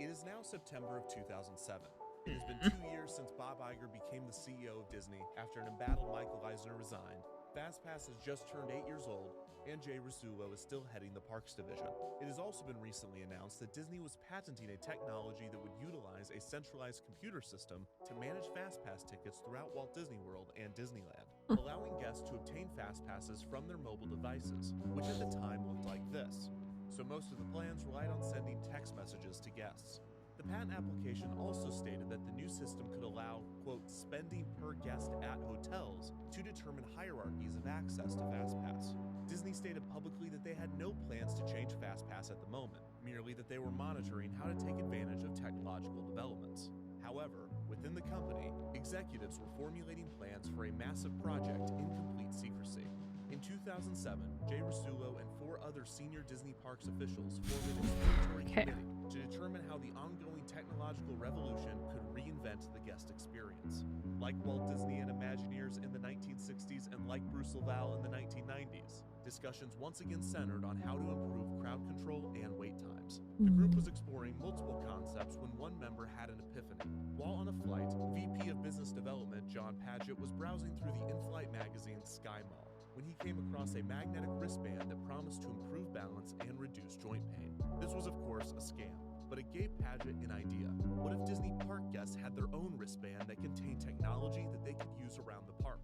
It is now September of 2007. It has been 2 years since Bob Iger became the CEO of Disney after an embattled Michael Eisner resigned. FastPass has just turned 8 years old, and Jay Rasulo is still heading the parks division. It has also been recently announced that Disney was patenting a technology that would utilize a centralized computer system to manage FastPass tickets throughout Walt Disney World and Disneyland, allowing guests to obtain FastPasses from their mobile devices, which at the time looked like this. So most of the plans relied on sending text messages to guests. The patent application also stated that the new system could allow, quote, spending per guest at hotels to determine hierarchies of access to FastPass. Disney stated publicly that they had no plans to change FastPass at the moment, merely that they were monitoring how to take advantage of technological developments. However, within the company, executives were formulating plans for a massive project in complete secrecy. In 2007, Jay Rasulo and 4 other senior Disney Parks officials formed an exploratory committee to determine how the ongoing technological revolution could reinvent the guest experience. Like Walt Disney and Imagineers in the 1960s and like Bruce Laval in the 1990s, discussions once again centered on how to improve crowd control and wait times. The group was exploring multiple concepts when one member had an epiphany. While on a flight, VP of Business Development John Padgett was browsing through the in-flight magazine Sky Mall when he came across a magnetic wristband that promised to improve balance and reduce joint pain. This was of course a scam, but it gave Padgett an idea. What if Disney park guests had their own wristband that contained technology that they could use around the park?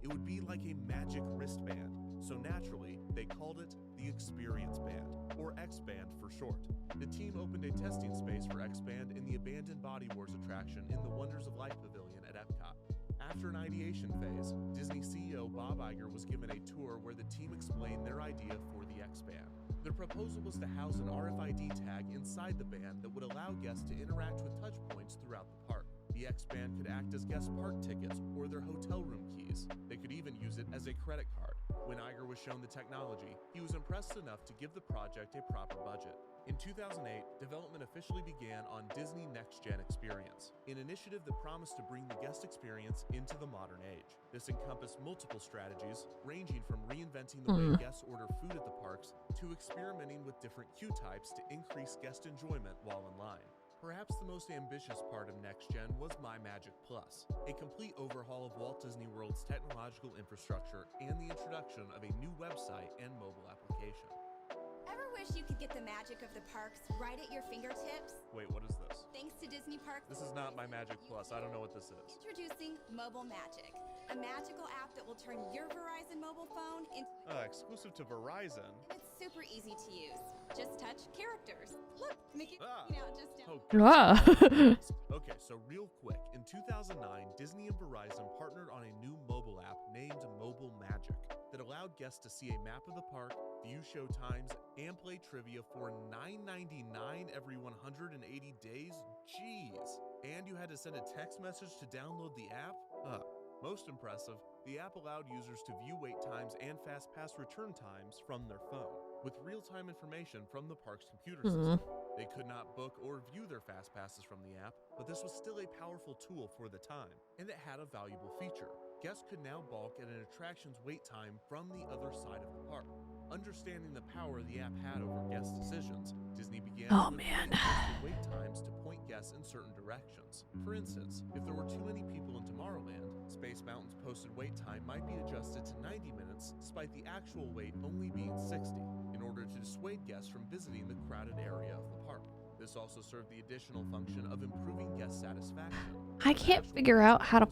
It would be like a magic wristband, so naturally, they called it the Experience Band, or X-Band for short. The team opened a testing space for X-Band in the abandoned Body Wars attraction in the Wonders of Life Pavilion at Epcot. After an ideation phase, Disney CEO Bob Iger was given a tour where the team explained their idea for the X-Band. Their proposal was to house an RFID tag inside the band that would allow guests to interact with touch points throughout the park. The X-Band could act as guest park tickets or their hotel room keys. They could even use it as a credit card. When Iger was shown the technology, he was impressed enough to give the project a proper budget. In 2008, development officially began on Disney Next Gen Experience, an initiative that promised to bring the guest experience into the modern age. This encompassed multiple strategies, ranging from reinventing the way guests order food at the parks to experimenting with different queue types to increase guest enjoyment while in line. Perhaps the most ambitious part of Next Gen was My Magic Plus, a complete overhaul of Walt Disney World's technological infrastructure and the introduction of a new website and mobile application. Ever wish you could get the magic of the parks right at your fingertips? Wait, what is this? Thanks to Disney Parks. This is not My Magic Plus. I don't know what this is. Introducing Mobile Magic, a magical app that will turn your Verizon mobile phone into... Exclusive to Verizon. It's super easy to use. Just touch characters. Look, Mickey out just down. Okay, so real quick, in 2009, Disney and Verizon partnered on a new mobile app named Mobile Magic that allowed guests to see a map of the park, view show times, and play trivia for $9.99 every 180 days? Jeez. And you had to send a text message to download the app? Most impressive, the app allowed users to view wait times and FastPass return times from their phone, with real-time information from the park's computer system. They could not book or view their FastPasses from the app, but this was still a powerful tool for the time, and it had a valuable feature. Guests could now balk at an attraction's wait time from the other side of the park. Understanding the power the app had over guest decisions, Disney began wait times to point guests in certain directions. For instance, if there were too many people in Tomorrowland, Space Mountain's posted wait time might be adjusted to 90 minutes despite the actual wait only being 60, in order to dissuade guests from visiting the crowded area of the park. This also served the additional function of improving guest satisfaction. I can't figure out how to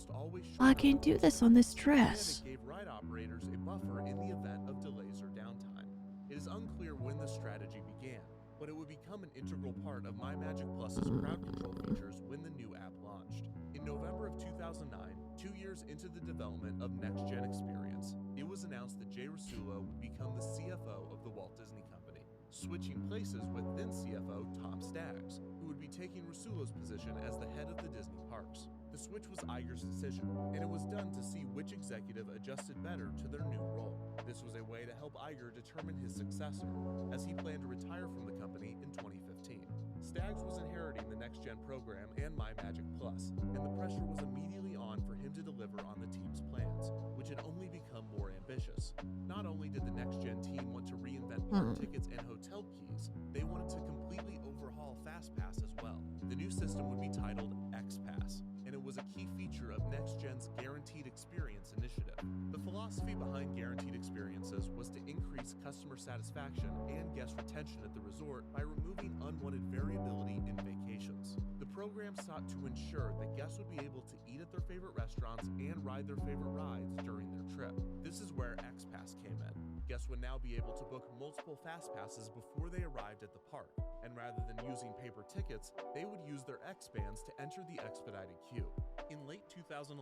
fucking do this on this dress. And it gave ride operators a buffer in the event of delays or downtime. It is unclear when the strategy began, but it would become an integral part of My Magic Plus's crowd control features when the new app launched. In November of 2009, 2 years into the development of Next Gen Experience, it was announced that Jay Rasulo would become the CFO of the Walt Disney Company, switching places with then CFO Tom Staggs, who would be taking Rasulo's position as the head of the Disney parks. The switch was Iger's decision, and it was done to see which executive adjusted better to their new role. This was a way to help Iger determine his successor, as he planned to retire from the company in 2015. Staggs was inheriting the Next Gen program and My Magic Plus, and the pressure was immediately on for him to deliver on the team's plans, which had only become more ambitious. Not only did the Next Gen team want to reinvent park tickets and hotel keys, they wanted to completely overhaul FastPass as well. The new system would be titled XPass, and it was a key feature of Next Gen's Guaranteed Experience initiative. The philosophy behind Guaranteed Experiences was to increase customer satisfaction and guest retention at the resort by removing unwanted variability in vacations. The program sought to ensure that guests would be able to eat at their favorite restaurants and ride their favorite rides during their trip. This is where XPass came in. Guests would now be able to book multiple FastPasses before they arrived at the park, and rather than using paper tickets, they would use their X-bands to enter the expedited queue. In late 2011,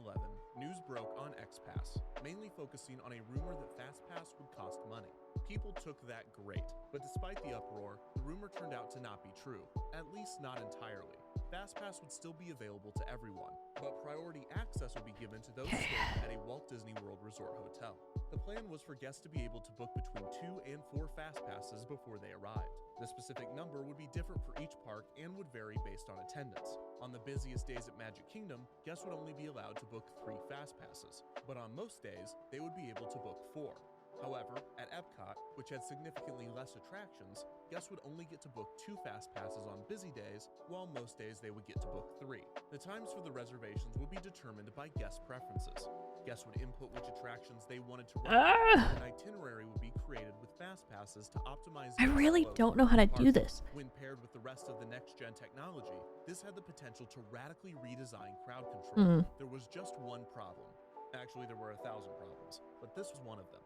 news broke on XPass, mainly focusing on a rumor that FastPass would cost money. People took that great, but despite the uproar, the rumor turned out to not be true, at least not entirely. FastPass would still be available to everyone, but priority access would be given to those staying at a Walt Disney World Resort hotel. The plan was for guests to be able to book between 2 and 4 FastPasses before they arrived. The specific number would be different for each park and would vary based on attendance. On the busiest days at Magic Kingdom, guests would only be allowed to book 3 FastPasses, but on most days, they would be able to book 4. However, at Epcot, which had significantly less attractions, guests would only get to book 2 FastPasses on busy days, while most days they would get to book 3. The times for the reservations would be determined by guest preferences. Guests would input which attractions they wanted to ride, and an itinerary would be created with FastPasses to optimize. I really don't know how to do this. When paired with the rest of the next-gen technology, this had the potential to radically redesign crowd control. There was just one problem. Actually, there were 1,000 problems, but this was one of them.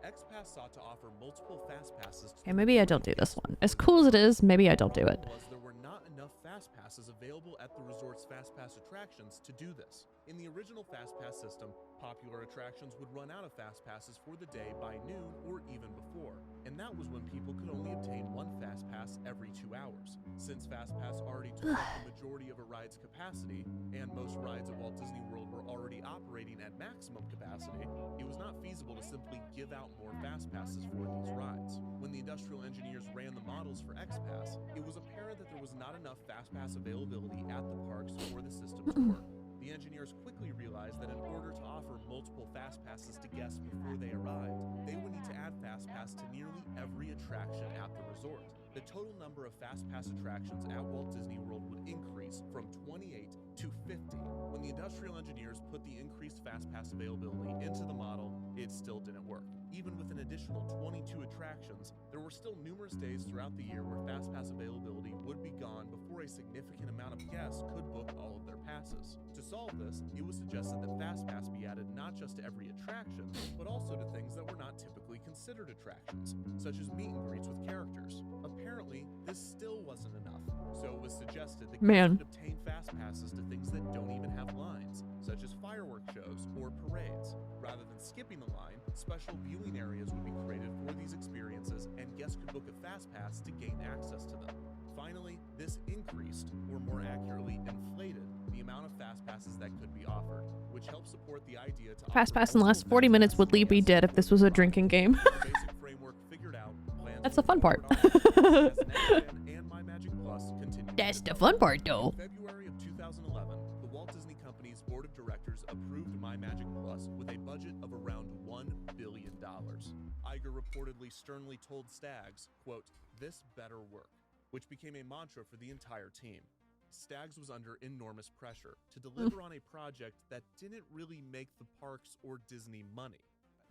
XPass sought to offer multiple FastPasses. Okay, maybe I don't do this one. As cool as it is, maybe I don't do it. There were not enough FastPasses available at the resort's FastPass attractions to do this. In the original FastPass system, popular attractions would run out of FastPasses for the day by noon or even before, and that was when people could only obtain one FastPass every 2 hours. Since FastPass already took up the majority of a ride's capacity, and most rides at Walt Disney World were already operating at maximum capacity, it was not feasible to simply give out more FastPasses for these rides. When the industrial engineers ran the models for XPass, it was apparent that there was not enough FastPass availability at the parks for the system to work. The engineers quickly realized that in order to offer multiple FastPasses to guests before they arrived, they would need to add FastPass to nearly every attraction at the resort. The total number of FastPass attractions at Walt Disney World would increase from 28 to 50. When the industrial engineers put the increased FastPass availability into the model, it still didn't work. Even with an additional 22 attractions, there were still numerous days throughout the year where FastPass availability would be gone before a significant amount of guests could book all of their passes. To solve this, it was suggested that FastPass be added not just to every attraction, but also to things that were not typically considered attractions, such as meet and greets with characters. Apparently, this still wasn't enough, so it was suggested that guests could obtain FastPasses to things that don't even have lines, such as fireworks shows or parades. Rather than skipping the line, special viewing areas would be created for these experiences, and guests could book a FastPass to gain access to them. Finally, this increased, or more accurately, inflated the amount of FastPasses that could be offered, which helped support the idea to FastPass in the last 40 minutes would leave me dead if this was a drinking game. basic framework figured out. That's the fun part. And My Magic Plus continued. That's the fun part, though. In February of 2011, the Walt Disney Company's board of directors approved My Magic Plus with a budget of around $1 billion. Iger reportedly sternly told Staggs, quote, "This better work," which became a mantra for the entire team. Staggs was under enormous pressure to deliver on a project that didn't really make the parks or Disney money.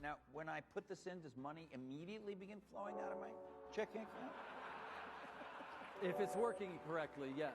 Now, when I put this in, does money immediately begin flowing out of my checking account? If it's working correctly, yes.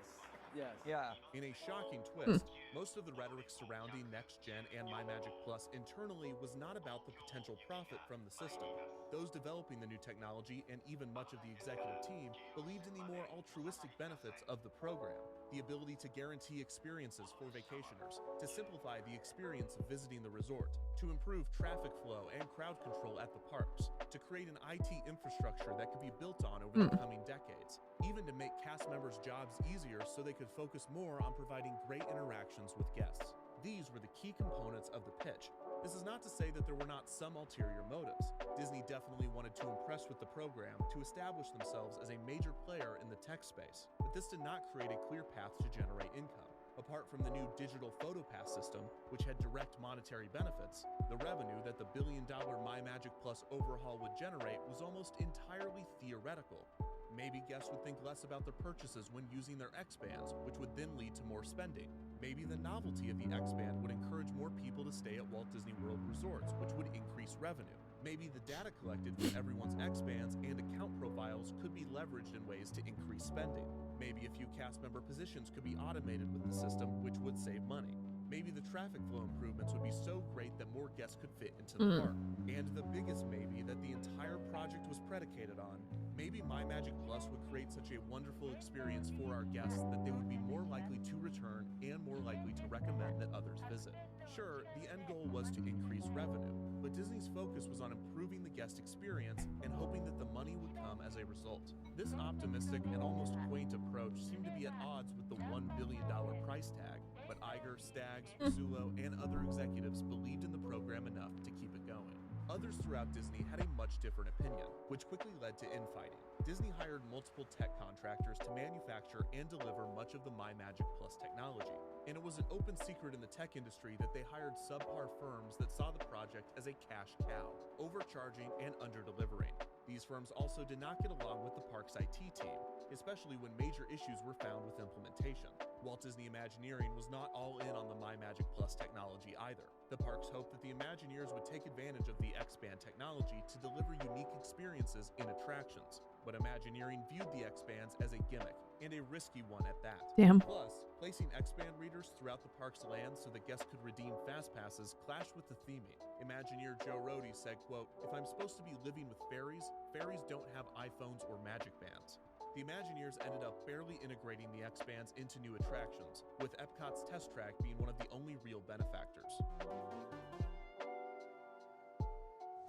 Yes. Yeah. In a shocking twist, most of the rhetoric surrounding Next Gen and My Magic Plus internally was not about the potential profit from the system. Those developing the new technology and even much of the executive team believed in the more altruistic benefits of the program, the ability to guarantee experiences for vacationers, to simplify the experience of visiting the resort, to improve traffic flow and crowd control at the parks, to create an IT infrastructure that could be built on over the coming decades, even to make cast members' jobs easier so they could focus more on providing great interactions with guests. These were the key components of the pitch. This is not to say that there were not some ulterior motives. Disney definitely wanted to impress with the program to establish themselves as a major player in the tech space, but this did not create a clear path to generate income. Apart from the new digital photo pass system, which had direct monetary benefits, the revenue that the billion-dollar MyMagic Plus overhaul would generate was almost entirely theoretical. Maybe guests would think less about their purchases when using their X-Bands, which would then lead to more spending. Maybe the novelty of the X-Band would encourage more people to stay at Walt Disney World resorts, which would increase revenue. Maybe the data collected from everyone's X-Bands and account profiles could be leveraged in ways to increase spending. Maybe a few cast member positions could be automated with the system, which would save money. Maybe the traffic flow improvements would be so great that more guests could fit into the park. And the biggest maybe that the entire project was predicated on, maybe MyMagic Plus would create such a wonderful experience for our guests that they would be more likely to return and more likely to recommend that others visit. Sure, the end goal was to increase revenue, but Disney's focus was on improving the guest experience and hoping that the money would come as a result. This optimistic and almost quaint approach seemed to be at odds with the $1 billion price tag, but Iger, Staggs, Zullo, and other executives believed in the program enough to keep it going. Others throughout Disney had a much different opinion, which quickly led to infighting. Disney hired multiple tech contractors to manufacture and deliver much of the MyMagic Plus technology, and it was an open secret in the tech industry that they hired subpar firms that saw the project as a cash cow, overcharging and under-delivering. These firms also did not get along with the park's IT team, especially when major issues were found with implementation. Walt Disney Imagineering was not all in on the MyMagic Plus technology either. The parks hoped that the Imagineers would take advantage of the X-Band technology to deliver unique experiences in attractions, but Imagineering viewed the X-Bands as a gimmick, and a risky one at that. Damn. Plus, placing X-Band readers throughout the park's land so that guests could redeem fast passes clashed with the theming. Imagineer Joe Rohde said, quote, "If I'm supposed to be living with fairies, fairies don't have iPhones or magic bands." The Imagineers ended up barely integrating the X-Bands into new attractions, with Epcot's test track being one of the only real benefactors.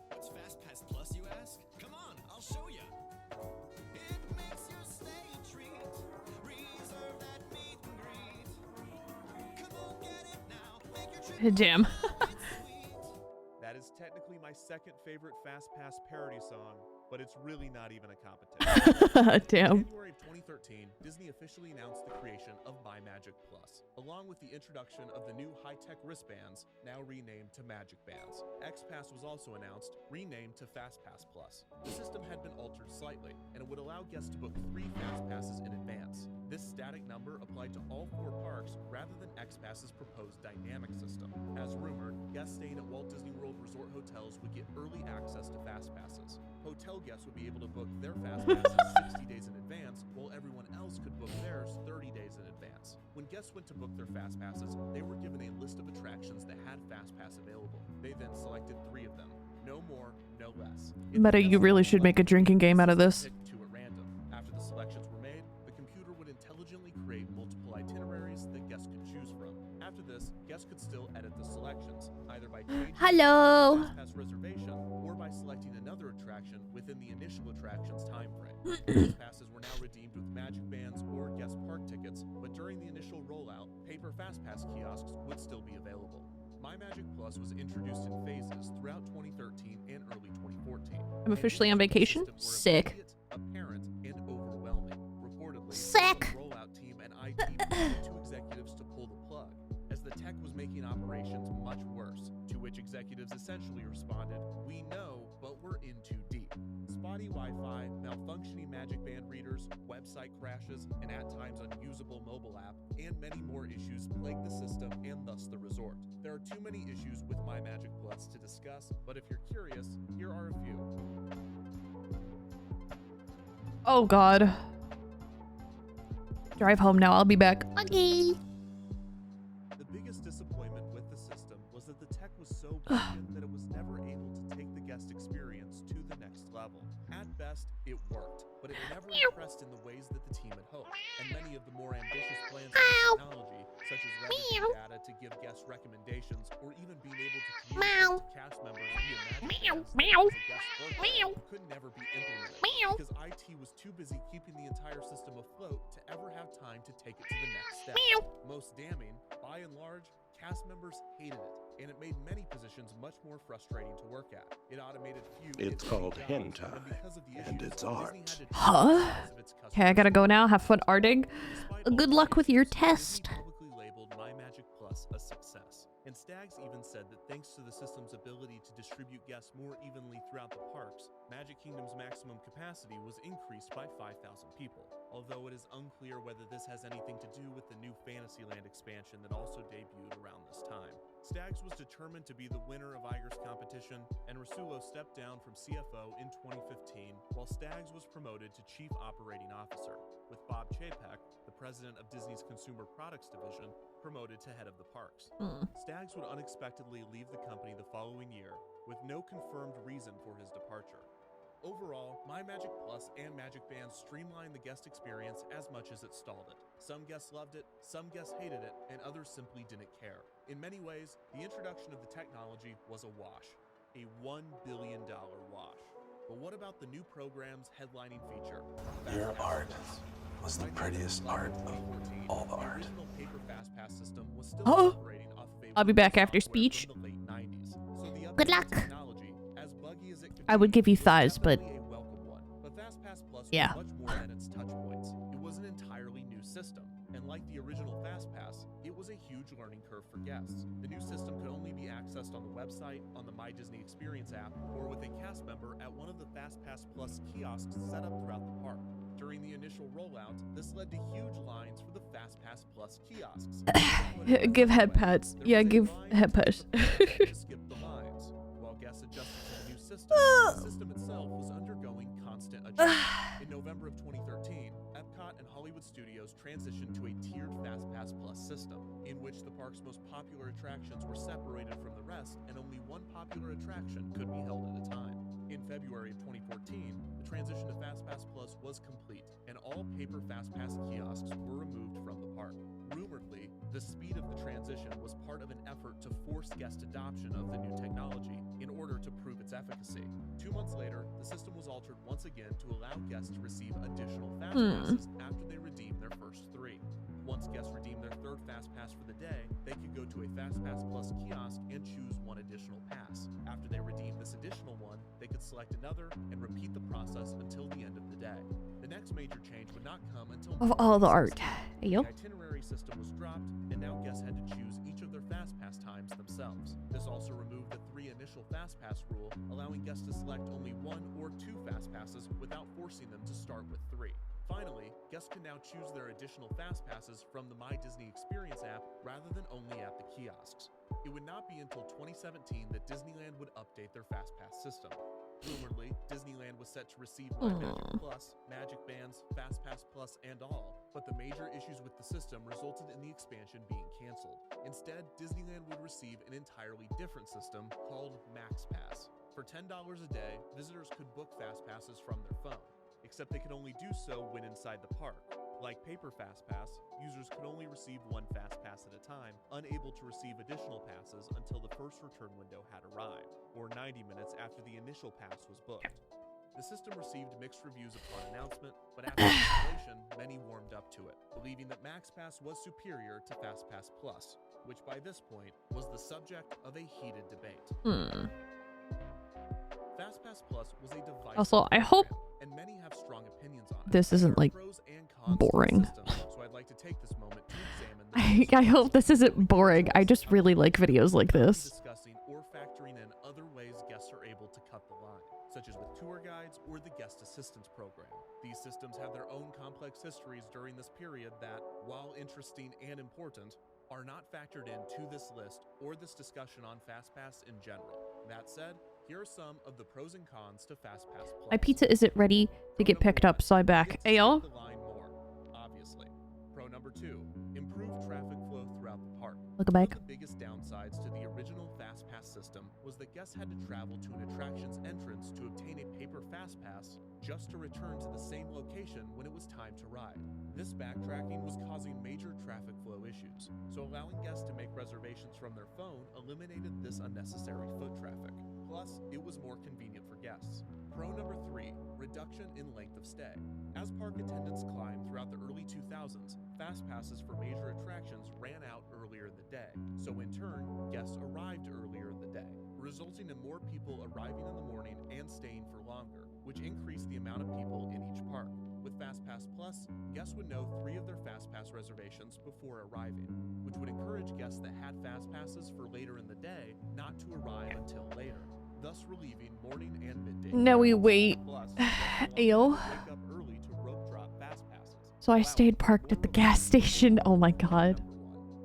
What's FastPass Plus, you ask? Come on, I'll show you. It makes your stay a treat. Reserve that meet and greet. Come on, get it now. Make your trip. Damn. That is technically my second favorite FastPass parody song, but it's really not even a competition. Damn. In January of 2013, Disney officially announced the creation of MyMagic Plus, along with the introduction of the new high-tech wristbands, now renamed to Magic Bands. XPass was also announced, renamed to FastPass Plus. The system had been altered slightly, and it would allow guests to book 3 FastPasses in advance. This static number applied to all 4 parks rather than XPass's proposed dynamic system. As rumored, guests staying at Walt Disney World Resort hotels would get early access to FastPasses. Hotel guests would be able to book their FastPasses 60 days in advance, while everyone else could book theirs 30 days in advance. When guests went to book their FastPasses, they were given a list of attractions that had FastPass available. They then selected 3 of them. No more, no less. Meta, you really should make a drinking game out of this. Picked 2 at random. After the selections were made, the computer would intelligently create multiple itineraries that guests could choose from. After this, guests could still edit the selections, either by changing Hello. the FastPass reservation or by selecting another attraction within the initial attraction's time frame. These passes were now redeemed with Magic Bands or guest park tickets, but during the initial rollout, paper FastPass kiosks would still be available. MyMagic Plus was introduced in phases throughout 2013 and early 2014. I'm officially on vacation. Sick. Apparent and overwhelming. Reportedly, Sick. the rollout team and IT needed 2 executives to pull the plug, as the tech was making operations much worse, to which executives essentially responded, "We know, but we're in too deep." Spotty Wi-Fi, malfunctioning Magic Band readers, website crashes, and at times unusable mobile app, and many more issues plague the system and thus the resort. There are too many issues with MyMagic Plus to discuss, but if you're curious, here are a few. Oh god. Drive home now. I'll be back. Okay. The biggest disappointment with the system was that the tech was so broken that it was never able to take the guest experience to the next test, it worked, but it never impressed in the ways that the team had hoped. And many of the more ambitious plans for the technology, such as leveraging data to give guests recommendations, or even being able to communicate to cast members via magic bands as a guest birthday, could never be implemented because IT was too busy keeping the entire system afloat to ever have time to take it to the next step. Most damning, by and large, cast members hated it, and it made many positions much more frustrating to work at. It automated few. It's called hentai, and it's art. Huh? Okay, I gotta go now. Have fun arting. Good luck with your test. Publicly labeled My Magic Plus a success. And Stags even said that thanks to the system's ability to distribute guests more evenly throughout the parks, Magic Kingdom's maximum capacity was increased by 5,000 people. Although it is unclear whether this has anything to do with the new Fantasyland expansion that also debuted around this time. Stags was determined to be the winner of Iger's competition, and Rasulo stepped down from CFO in 2015, while Stags was promoted to Chief Operating Officer, with Bob Chapek, the president of Disney's Consumer Products Division, promoted to head of the parks. Stags would unexpectedly leave the company the following year, with no confirmed reason for his departure. Overall, My Magic Plus and Magic Bands streamlined the guest experience as much as it stalled it. Some guests loved it, some guests hated it, and others simply didn't care. In many ways, the introduction of the technology was a wash. A $1 billion wash. But what about the new program's headlining feature? Your art was the prettiest art of all the art. The original paper FastPass system was still Oh. operating off of a I'll be back after speech. from the late 90s. So the Good updated luck. technology, as buggy as it could I would be, give you was thighs, but definitely a welcome one. But FastPass Plus yeah. was much more than its touch points. It was an entirely new system. And like the original FastPass, it was a huge learning curve for guests. The new system could only be accessed on the website, on the My Disney Experience app, or with a cast member at one of the FastPass Plus kiosks set up throughout the park. During the initial rollout, this led to huge lines for the FastPass Plus kiosks. Give head pats. Yeah, give head pats. to skip the lines. While guests adjusted to the new system, the system itself was undergoing constant adjustment. In November of 2013, Epcot and Hollywood Studios transitioned to a tiered FastPass Plus system, in which the park's most popular attractions were separated from the rest, and only one popular attraction could be held at a time. In February of 2014, the transition to FastPass Plus was complete, and all paper FastPass kiosks were removed from the park. Rumoredly, the speed of the transition was part of an effort to force guest adoption of the new technology in order to prove its efficacy. 2 months later, the system was altered once again to allow guests to receive additional FastPasses after they redeemed their first 3. Once guests redeemed their third FastPass for the day, they could go to a FastPass Plus kiosk and choose one additional pass. After they redeemed this additional one, they could select another and repeat the process until the end of the day. The next major change would not come until Of all the art. the Yo. itinerary system was dropped, and now guests had to choose each of their FastPass times themselves. This also removed the 3 initial FastPass rule, allowing guests to select only 1 or 2 FastPasses without forcing them to start with 3. Finally, guests can now choose their additional FastPasses from the My Disney Experience app rather than only at the kiosks. It would not be until 2017 that Disneyland would update their FastPass system. Rumoredly, Disneyland was set to receive My Magic Plus, Magic Bands, FastPass Plus, and all, but the major issues with the system resulted in the expansion being canceled. Instead, Disneyland would receive an entirely different system called MaxPass. For $10 a day, visitors could book FastPasses from their phone, except they could only do so when inside the park. Like paper FastPass, users could only receive 1 FastPass at a time, unable to receive additional passes until the first return window had arrived, or 90 minutes after the initial pass was booked. The system received mixed reviews upon announcement, but after installation, many warmed up to it, believing that MaxPass was superior to FastPass Plus, which by this point was the subject of a heated debate. FastPass Plus was a divisive Also, I hope and many have strong opinions on it. this isn't like Pros and cons to the boring. system, so I'd like to take this moment to examine the I hope this isn't boring. I just really like videos like this. discussing or factoring in other ways guests are able to cut the line, such as with tour guides or the guest assistance program. These systems have their own complex histories during this period that, while interesting and important, are not factored into this list or this discussion on FastPass in general. That said, here are some of the pros and cons to FastPass Plus. My pizza isn't ready to get picked up, so I'm back. Ayo. The line more, obviously. Pro number 2, improve traffic flow throughout the park. Welcome back. One of the biggest downsides downsides to the original FastPass system was that guests had to travel to an attraction's entrance to obtain a paper FastPass just to return to the same location when it was time to ride. This backtracking was causing major traffic flow issues, so allowing guests to make reservations from their phone eliminated this unnecessary foot traffic. Plus, it was more convenient for guests. Pro number 3, reduction in length of stay. As park attendance climbed throughout the early 2000s, fast passes for major attractions ran out earlier in the day, so in turn, guests arrived earlier in the day, resulting in more people arriving in the morning and staying for longer, which increased the amount of people in each park. With FastPass Plus, guests would know 3 of their FastPass reservations before arriving, which would encourage guests that had FastPasses for later in the day not to arrive until later, thus relieving morning and midday. No, we wait. Plus, Ayo. wake up early to rope drop FastPasses. So I stayed parked at the gas station. Oh my god.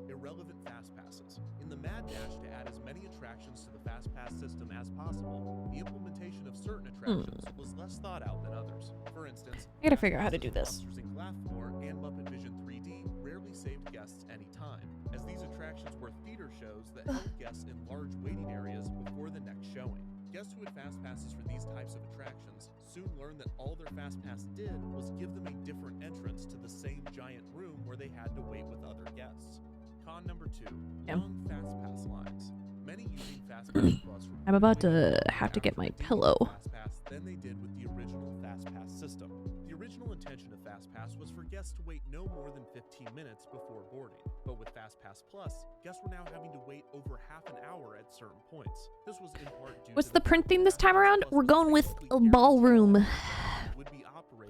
Irrelevant FastPasses. In the mad dash to add as many attractions to the FastPass system as possible, the implementation of certain attractions was less thought out than others. For instance, I gotta figure out how to do this. Monsters Inc. Laughmore and Muppet Vision 3D rarely saved guests any time, as these attractions were theater shows that held guests in large waiting areas before the next showing. Guests who had FastPasses for these types of attractions soon learned that all their FastPass did was give them a different entrance to the same giant room where they had to wait with other guests. Con number 2, long FastPass lines. Many using FastPass Plus I'm about to have to get my pillow. FastPass than they did with the original FastPass system. The original intention of FastPass was for guests to wait no more than 15 minutes before boarding, but with FastPass Plus, guests were now having to wait over half an hour at certain points. This was in part due What's to the print theme this time around? We're going with a ballroom.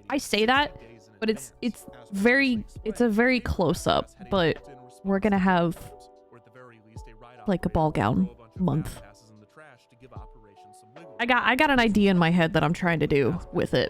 I say that, but it's a very close up, but we're gonna have like a ball gown month. I got an idea in my head that I'm trying to do with it.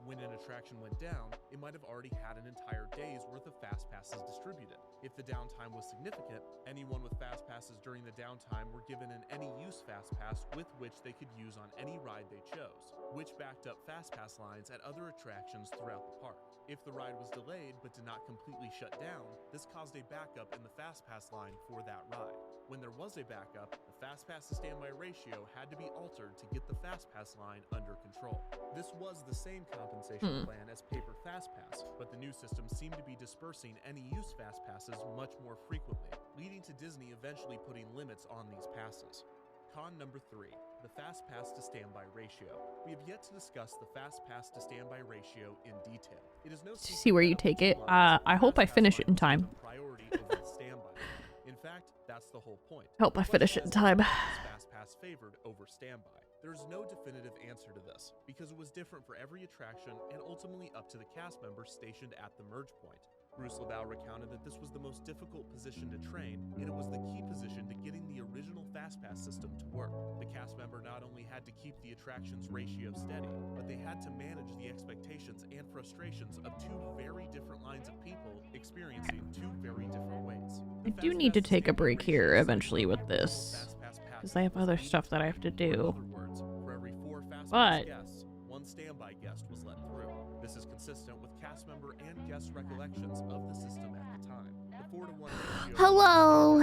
When an attraction went down, it might have already had an entire day's worth of FastPasses distributed. If the downtime was significant, anyone with FastPasses during the downtime were given an any-use FastPass with which they could use on any ride they chose, which backed up FastPass lines at other attractions throughout the park. If the ride was delayed but did not completely shut down, this caused a backup in the FastPass line for that ride. When there was a backup, the FastPass to standby ratio had to be altered to get the FastPass line under control. This was the same compensation plan as paper FastPass, but the new system seemed to be dispersing any-use FastPasses much more frequently, leading to Disney eventually putting limits on these passes. Con number 3, the FastPass to standby ratio. We have yet to discuss the FastPass to standby ratio in detail. It is no secret See where you take it. I hope I finish it in time. priority over the standby. In fact, that's the whole point. Hope I finish it in time. FastPass favored over standby. There is no definitive answer to this, because it was different for every attraction and ultimately up to the cast members stationed at the merge point. Bruce LaValle recounted that this was the most difficult position to train, and it was the key position to getting the original FastPass system to work. The cast member not only had to keep the attraction's ratio steady, but they had to manage the expectations and frustrations of 2 very different lines of people experiencing 2 very different ways. I do need to take a break here eventually with this, because I have other stuff that I have to do. For every 4 FastPass But guests, 1 standby guest was let through. This is consistent with cast member and guest recollections of the system at the time. The 4-to-1 ratio hello.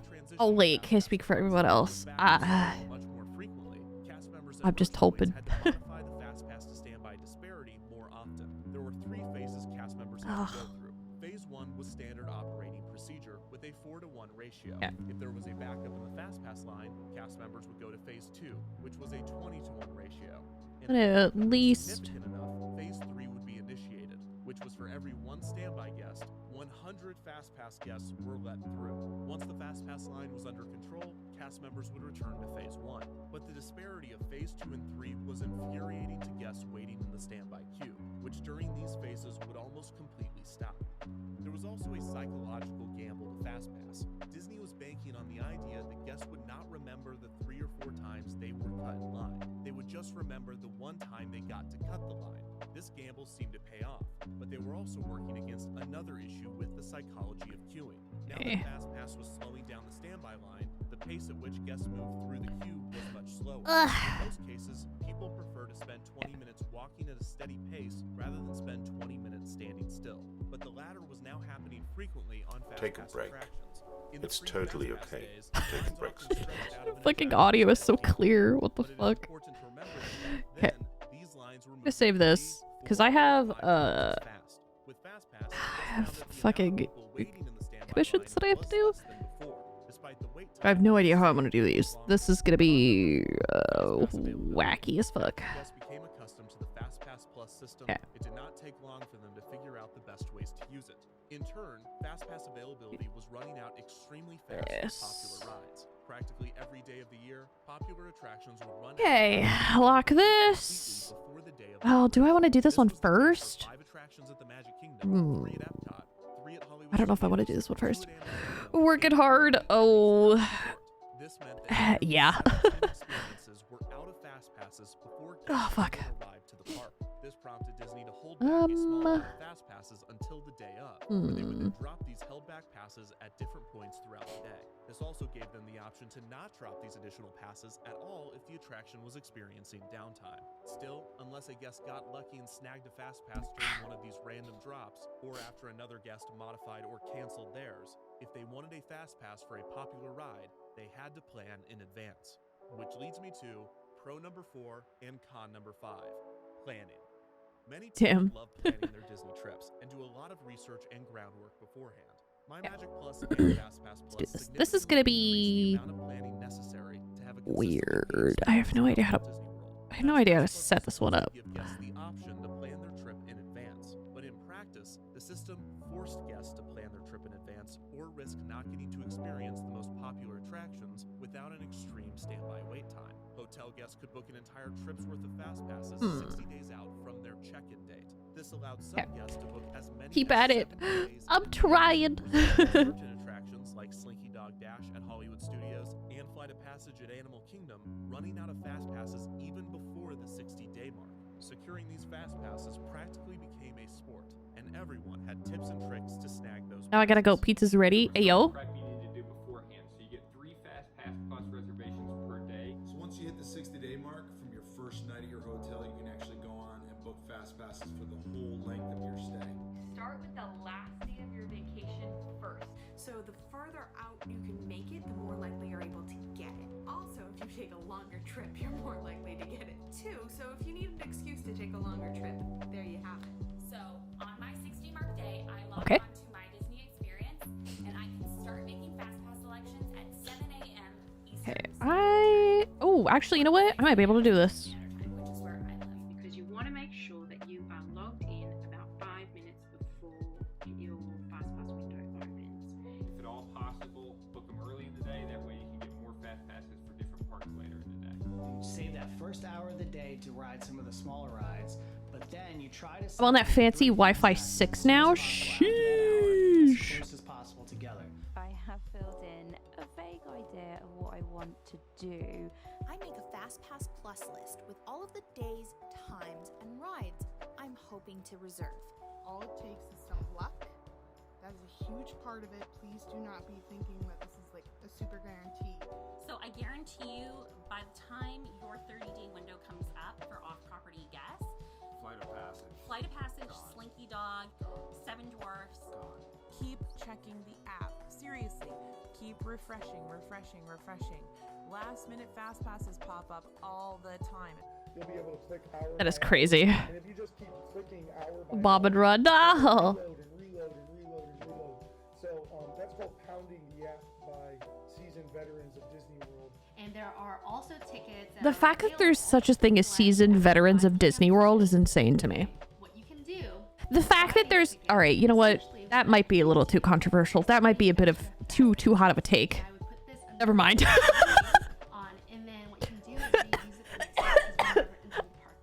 transition Oh wait, can I speak for everyone else? much more frequently. Cast members I'm just hoping. had to modify the FastPass to standby disparity more often. There were 3 phases cast members had to go through. Phase 1 was standard operating procedure with a 4-to-1 ratio. Yeah. If there was a backup in the FastPass line, cast members would go to Phase 2, which was a 20-to-1 ratio. And At if it was least significant enough, Phase 3 would be initiated, which was for every 1 standby guest, 100 FastPass guests were let through. Once the FastPass line was under control, cast members would return to Phase 1. But the disparity of Phase 2 and 3 was infuriating to guests waiting in the standby queue, which during these phases would almost completely stop. There was also a psychological gamble to FastPass. Disney was banking on the idea that guests would not remember the 3 or 4 times they were cut in line. They would just remember the one time they got to cut the line. This gamble seemed to pay off, but they were also working against another issue with the psychology of queuing. Now that FastPass was slowing down the standby line, the pace at which guests moved through the queue was much slower. In most cases, people prefer to spend 20 minutes walking at a steady pace rather than spend 20 minutes standing still. But the latter was now happening frequently on FastPass attractions. It's totally okay to take a break. Fucking audio is so clear. What the fuck? Okay. I'm gonna save this because I have fucking commissions that I have to do. I have no idea how I'm gonna do these. This is gonna be wacky as fuck. Yeah. It did not take long for them to figure out the best ways to use it. In turn, FastPass availability was running out extremely fast for popular rides. Practically every day of the year, popular attractions would run Okay, lock this. Oh, do I want to do this one first? I don't know if I want to do this one first. Working hard. Oh, yeah. Oh, fuck. This prompted Disney to hold back a small fast passes until the day of, where they would then drop these held back passes at different points throughout the day. This also gave them the option to not drop these additional passes at all if the attraction was experiencing downtime. Still, unless a guest got lucky and snagged a fast pass during one of these random drops, or after another guest modified or canceled theirs, if they wanted a fast pass for a popular ride, they had to plan in advance. Which leads me to pro number 4 and con number 5, planning. Many people love planning their Disney trips and do a lot of research and groundwork beforehand. My Magic Plus and FastPass Plus this is gonna be weird. I have no idea how to set this one up. Give guests the option to plan their trip in advance, but in practice, the system forced guests to plan their trip in advance or risk not getting to experience the most popular attractions without an extreme standby wait time. Hotel guests could book an entire trip's worth of fast passes 60 days out from their check-in date. This allowed some guests to book as many Keep at it. I'm trying. certain attractions like Slinky Dog Dash at Hollywood Studios and Flight of Passage at Animal Kingdom running out of fast passes even before the 60-day mark. Securing these fast passes practically became a sport, and everyone had tips and tricks to snag those. Now I gotta go. Pizza's ready. Ayo. Once you hit the 60-day mark from your first night at your hotel, you can actually go on and book fast passes for the whole length of your stay. Start with the last day of your vacation first. So the further out you can make it, the more likely you're able to get it. Also, if you take a longer trip, you're more likely to get it too. So if you need an excuse to take a longer trip, there you have it. So on my 60 mark day, I log on to my Disney experience and I can start making fast pass selections at 7 a.m. Okay, oh, actually, you know what? I might be able to do this. Which is where I live, because you want to make sure that you are logged in about 5 minutes before your fast pass window opens. If at all possible, book them early in the day. That way you can get more fast passes for different parks later in the day. Save that first hour of the day to ride some of the smaller rides, but then you try to. I'm on that fancy Wi-Fi 6 now. Sheesh. As possible together. I have filled in a vague idea of what I want to do. I make a FastPass Plus list with all of the days, times, and rides I'm hoping to reserve. All it takes is some luck. That is a huge part of it. Please do not be thinking that this is like a super guarantee. So I guarantee you, by the time your 30-day window comes up for off-property guests, Flight of Passage, Slinky Dog, Seven Dwarfs. Keep checking the app. Seriously, keep refreshing. Last minute fast passes pop up all the time. You'll be able to click hour. That is crazy. And if you just keep clicking hour by Bob and run. No. Reload. So that's called pounding the app by seasoned veterans of Disney World. And there are also tickets. The fact that there's such a thing as seasoned veterans of Disney World is insane to me. What you can do. The fact that there's... All right, you know what? That might be a little too controversial. That might be a bit of too hot of a take. Never mind. And then what you can do is reuse it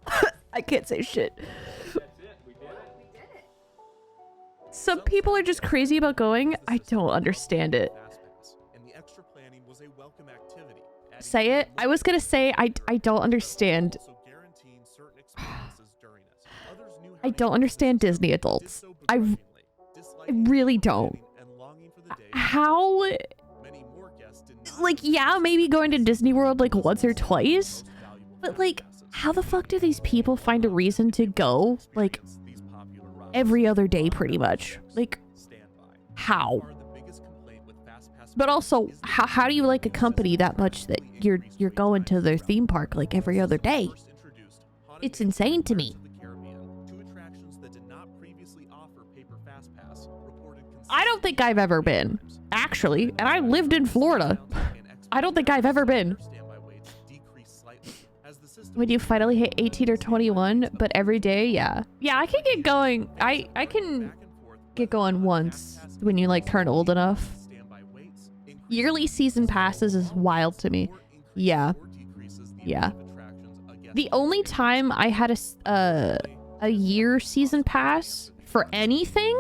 for I can't say shit. That's it. We did it. Some people are just crazy about going. I don't understand it. And the extra planning was a welcome activity. Say it. I was gonna say I don't understand. I don't understand Disney adults. I really don't. How? Like, yeah, maybe going to Disney World like once or twice, but like, how the fuck do these people find a reason to go like every other day pretty much? Like, how? But also, how do you like a company that much that you're going to their theme park like every other day? It's insane to me. I don't think I've ever been, actually, and I lived in Florida. I don't think I've ever been. When you finally hit 18 or 21, but every day, yeah. Yeah, I can get going. I can get going once when you like turn old enough. Yearly season passes is wild to me. Yeah. Yeah. The only time I had a year season pass for anything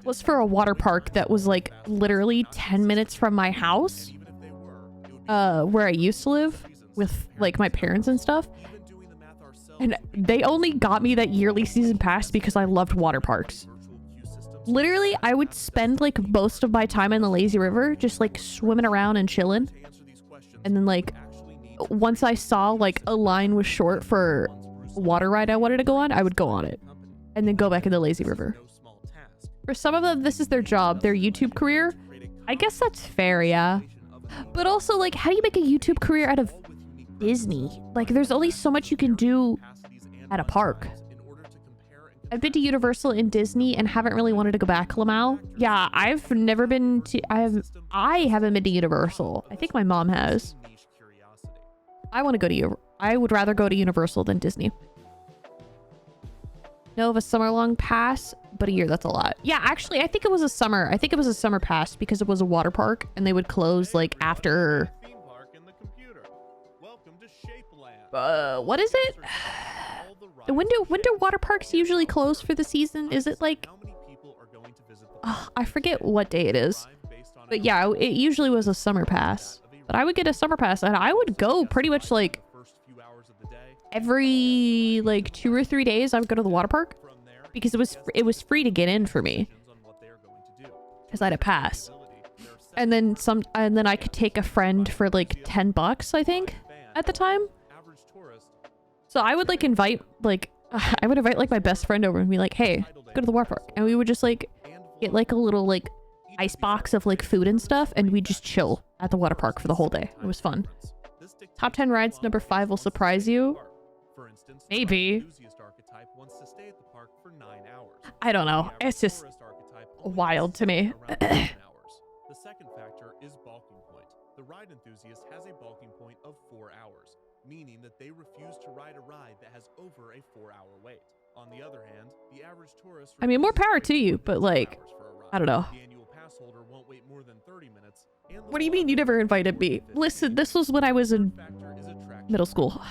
was for a water park that was like literally 10 minutes from my house, where I used to live with like my parents and stuff. And they only got me that yearly season pass because I loved water parks. Literally, I would spend like most of my time in the lazy river just like swimming around and chilling. And then like once I saw like a line was short for a water ride I wanted to go on, I would go on it and then go back in the lazy river. For some of them, this is their job, their YouTube career. I guess that's fair, yeah. But also, like, how do you make a YouTube career out of Disney? Like, there's only so much you can do at a park. I've been to Universal and Disney and haven't really wanted to go back, Lamau. Yeah, I've never been to... I haven't been to Universal. I think my mom has. I want to go to... I would rather go to Universal than Disney. Know of a summer-long pass, but a year, that's a lot. Yeah, actually, I think it was a summer. I think it was a summer pass because it was a water park and they would close like after... what is it? When do water parks usually close for the season? Is it like... I forget what day it is. But yeah, it usually was a summer pass. But I would get a summer pass and I would go pretty much like... every like 2 or 3 days I would go to the water park. Because it was free to get in for me. Because I had a pass. And then I could take a friend for like $10, I think, at the time. So I would like invite like my best friend over and be like, hey, go to the water park. And we would just like get like a little like ice box of like food and stuff and we'd just chill at the water park for the whole day. It was fun. Top 10 rides, number 5 will surprise you. Maybe. I don't know. It's just wild to me. The second factor is balking point. The ride enthusiast has a balking point of 4 hours, meaning that they refuse to ride a ride that has over a 4-hour wait. On the other hand, the average tourist... I mean, more power to you, but like, I don't know. The annual pass holder won't wait more than 30 minutes. What do you mean you never invited me? Listen, this was when I was in middle school.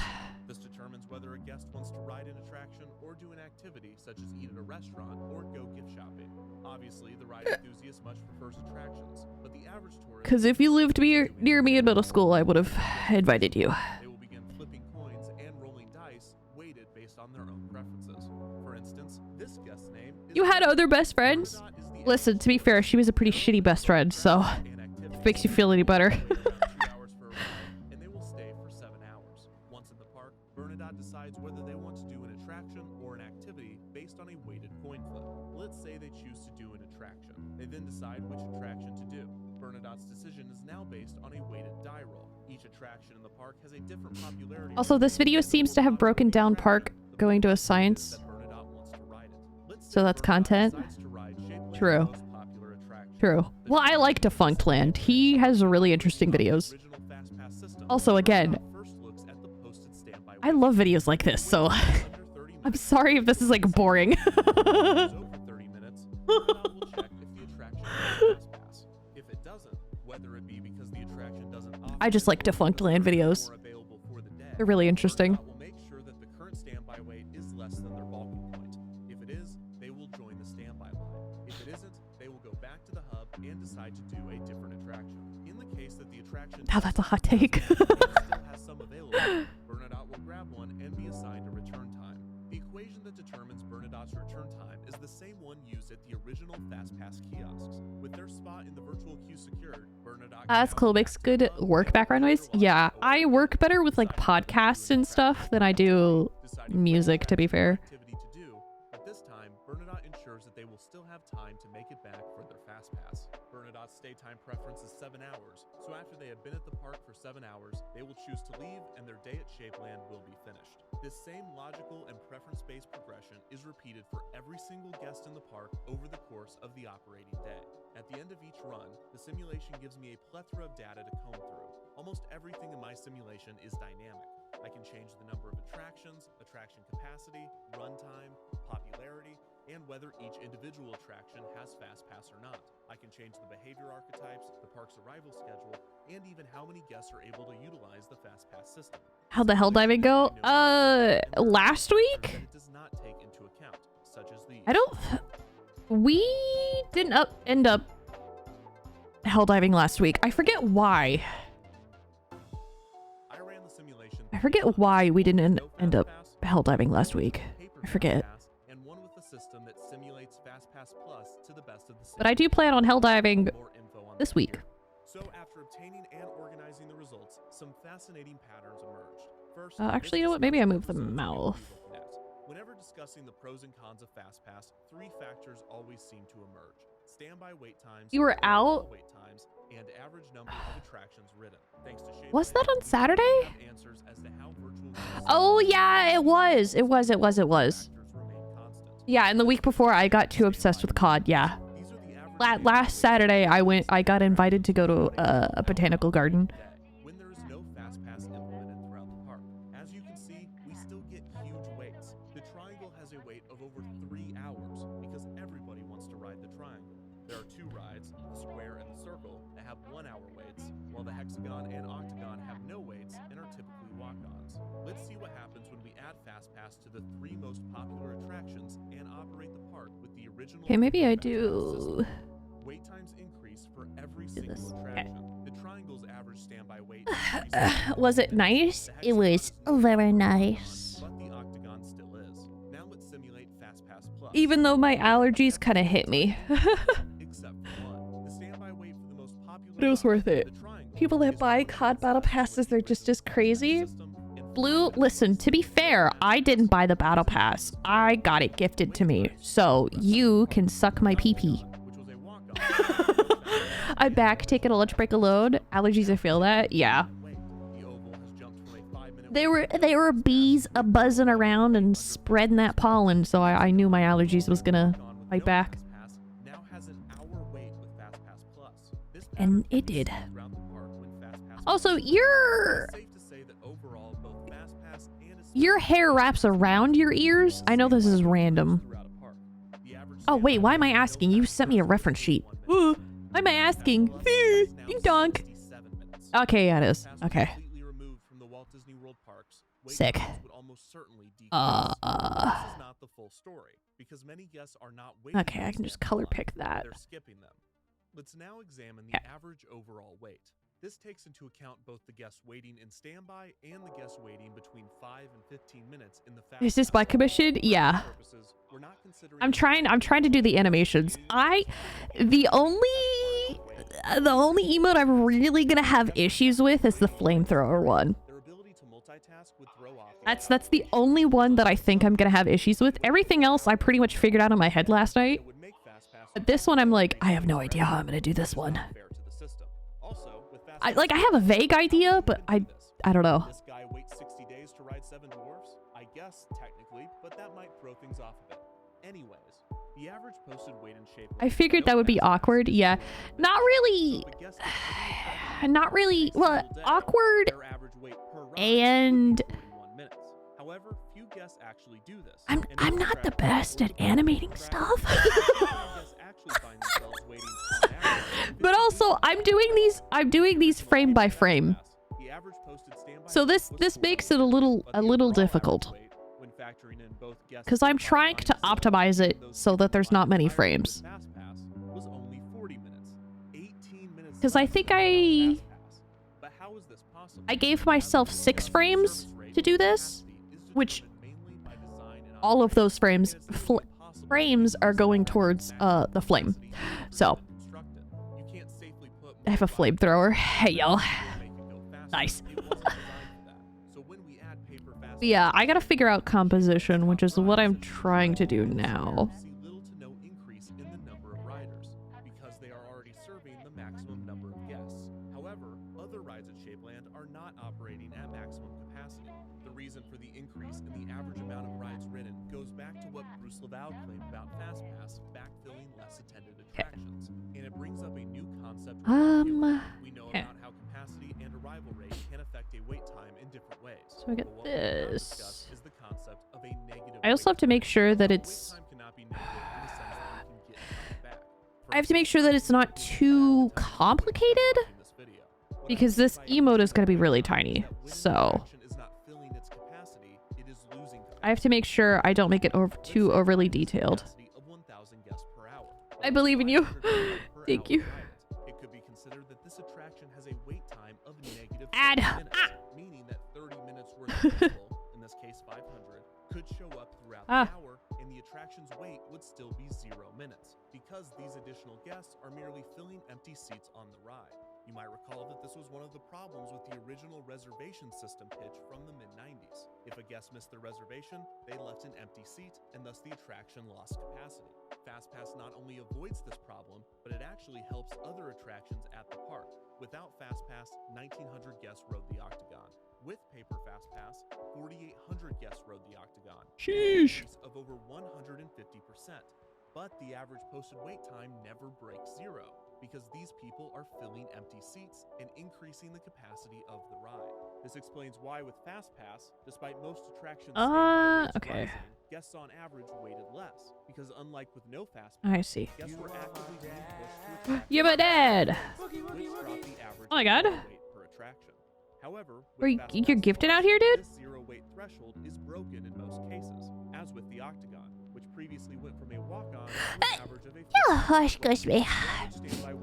This determines whether a guest wants to ride an attraction or do an activity such as eat at a restaurant or go gift shopping. Obviously, the ride enthusiast much prefers attractions, but the average tourist... Because if you lived near me in middle school, I would have invited you. They will begin flipping coins and rolling dice, weighted based on their own preferences. For instance, this guest's name is... You had other best friends? Listen, to be fair, she was a pretty shitty best friend, so... if it makes you feel any better. And they will stay for 7 hours. Once in the park, Bernadette decides whether they want to do an attraction or an activity based on a weighted coin flip. Let's say they choose to do an attraction. They then decide which attraction to do. Bernadette's decision is now based on a weighted die roll. Each attraction in the park has a different popularity. Also, this video seems to have broken down park going to a science. So that's content. True. True. Well, I like Defunctland. He has really interesting videos. Also, again, I love videos like this, so I'm sorry if this is like boring. I just like Defunctland videos. They're really interesting. And decide to do a different attraction. In the case that the attraction now that's a hot take. still has some available, Bernadette will grab one and be assigned a return time. The equation that determines Bernadette's return time is the same one used at the original FastPass kiosks. With their spot in the virtual queue secured, Bernadette... That's cool. Makes good work background noise. Yeah, I work better with like podcasts and stuff than I do music, to be fair. But this time, Bernadette ensures that they will still have time to make it back for their FastPass. Bernadotte's stay time preference is 7 hours, so after they have been at the park for 7 hours, they will choose to leave and their day at Shapeland will be finished. This same logical and preference-based progression is repeated for every single guest in the park over the course of the operating day. At the end of each run, the simulation gives me a plethora of data to comb through. Almost everything in my simulation is dynamic. I can change the number of attractions, attraction capacity, runtime, popularity, and whether each individual attraction has Fast Pass or not. I can change the behavior archetypes, the park's arrival schedule, and even how many guests are able to utilize the Fast Pass system. How'd the hell diving go? Last week? It does not take into account, such as these. We didn't end up hell diving last week. I forget why. I forget why we didn't end up hell diving last week. I forget. And one with a system that simulates Fast Pass Plus to the best of the But I do plan on hell diving this week. So after obtaining and organizing the results, some fascinating patterns emerged. First, Actually, you know what? Maybe I moved the mouth. Whenever discussing the pros and cons of Fast Pass, 3 factors always seem to emerge: standby wait times, You were out? wait times, and average number of attractions ridden. Thanks to Shape Was that on Saturday? answers as to how virtual Oh yeah, it was. It was. Yeah, and the week before I got too obsessed with COD. Yeah. Last Saturday I got invited to go to a botanical garden. when there is no Fast Pass implemented throughout the park. As you can see, we still get huge waits. The Triangle has a wait of over 3 hours because everybody wants to ride the Triangle. There are 2 rides, the Square and the Circle, that have 1-hour waits, while the Hexagon and Octagon have no waits and are typically walk-ons. Let's see what happens when we add Fast Pass to the 3 most popular attractions and operate the park with the original. Okay, maybe I do. Wait times increase for every single attraction. The Triangle's average standby wait Was it nice? It was very nice. but the Octagon still is. Now let's simulate Fast Pass Plus. Even though my allergies kind of hit me. Except for one. The standby wait for the most popular But it was worth it. People that buy COD battle passes, they're just as crazy. Blue, listen, to be fair, I didn't buy the battle pass. I got it gifted to me. So you can suck my pee-pee. I back taking a lunch break alone. Allergies, I feel that. Yeah. There were bees buzzing around and spreading that pollen, so I knew my allergies was gonna fight back. And it did. Also, your hair wraps around your ears? I know this is random. Oh, wait, why am I asking? You sent me a reference sheet. Why am I asking? Ding donk. Okay, yeah, it is. Okay. Sick. Okay, I can just color pick that. Let's now examine the average overall wait. This takes into account both the guests waiting in standby and the guests waiting between 5 and 15 minutes in the Fast Is this by commission? Yeah. I'm trying to do the animations. The only emote I'm really gonna have issues with is the flamethrower one. That's the only one that I think I'm gonna have issues with. Everything else I pretty much figured out in my head last night. But this one I'm like, I have no idea how I'm gonna do this one. I have a vague idea, but I don't know. This guy waits 60 days to ride 7 dwarfs? I guess technically, but that might throw things off a bit. Anyways, the average posted weight and shape. I figured that would be awkward. Yeah. Not really. Well, awkward and However, few guests actually do this. I'm not the best at animating stuff. But also, I'm doing these frame by frame. So this makes it a little difficult. Cuz I'm trying to optimize it so that there's not many frames. Cuz I think I gave myself 6 frames to do this, which all of those frames are going towards the flame. So I have a flamethrower. Hey y'all. Nice. Yeah, I gotta figure out composition, which is what I'm trying to do now. serving the maximum number of guests. However, other rides at Shapeland are not operating at maximum capacity. The reason for the increase in the average amount of rides ridden goes back to what Bruce Laval claimed about FastPass backfilling less attended attractions. And it brings up a new concept. We know about how capacity and arrival rate can affect a wait time in different ways. So we get this. Is the concept of a negative I also have to make sure that it's... I have to make sure that it's not too complicated, because this emote is going to be really tiny. So I have to make sure I don't make it too overly detailed. I believe in you. Thank you. It could be considered that this attraction has a wait time of negative Add. 30 minutes, meaning that 30 minutes worth of people, in this case 500, could show up throughout the hour, and the attraction's wait would still be 0 minutes, because these additional guests are merely filling empty seats on the ride. You might recall that this was one of the problems with the original reservation system pitch from the mid-90s. If a guest missed their reservation, they left an empty seat, and thus the attraction lost capacity. FastPass not only avoids this problem, but it actually helps other attractions at the park. Without FastPass, 1,900 guests rode the Octagon. With Paper FastPass, 4,800 guests rode the Octagon. Sheesh. Of over 150%. But the average posted wait time never breaks 0, because these people are filling empty seats and increasing the capacity of the ride. This explains why with FastPass, despite most attractions rising, guests on average waited less, because unlike with no FastPass, I see. guests were actively being pushed to You're my dad. which dropped the average Oh my god. wait per attraction. However, with You're gifted out here, dude? this 0 wait threshold is broken in most cases, as with the Octagon, which previously went from a walk-on to an average of a Oh, excuse me.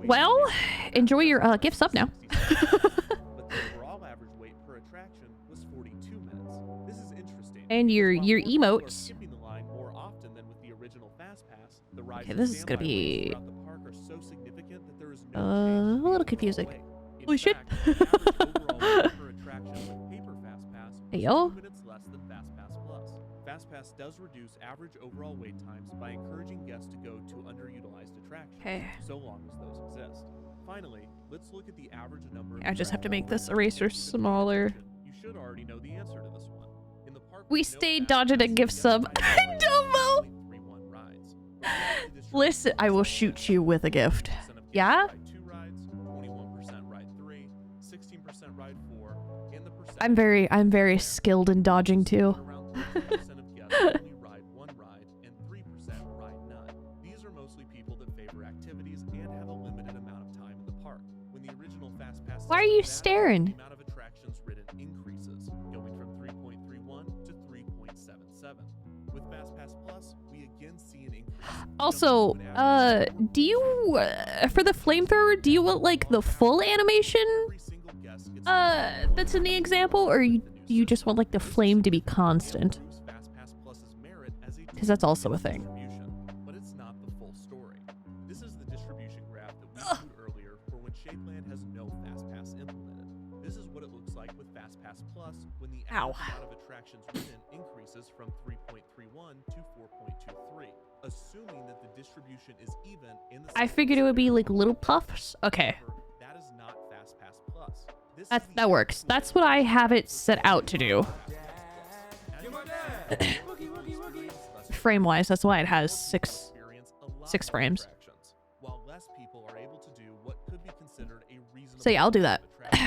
Well, enjoy your gift sub now. but the overall average wait per attraction was 42 minutes. This is interesting. And your emotes. Skipping the line more often than with the original FastPass. The rides Okay, this is gonna be throughout the park are so significant that there is no a little confusing. Holy shit. Hey yo. minutes less than FastPass Plus. FastPass does reduce average overall wait times by encouraging guests to go to underutilized attractions, so long as those exist. Finally, let's look at the average number of I just have to make this eraser smaller. You should already know the answer to this one. In the park, We stayed dodging a gift sub. Dumbo. Listen, I will shoot you with a gift. Yeah? 21% ride 3, 16% ride 4, and the I'm very skilled in dodging too. around 30% of guests only ride 1 ride and 3% ride none. These are mostly people that favor activities and have a limited amount of time in the park. When the original FastPass Why are you system staring? the amount of attractions ridden increases, going from 3.31 to 3.77. With FastPass Plus, we again see an increase. Also, do you, for the flamethrower, do you want like the full animation, that's in the example, or do you just want like the flame to be constant? Because that's also a thing. But it's not the full story. This is the distribution graph that we showed earlier for when Shapeland has no FastPass implemented. This is what it looks like with FastPass Plus when the average amount of attractions ridden increases from 3.31 to 4.23. Assuming that the distribution is even in the I figured it would be like little puffs. Okay. that is not FastPass Plus. This That works. That's what I have it set out to do. Frame-wise, that's why it has six frames. while less people are able to do what could be considered a reasonable. So yeah, I'll do that.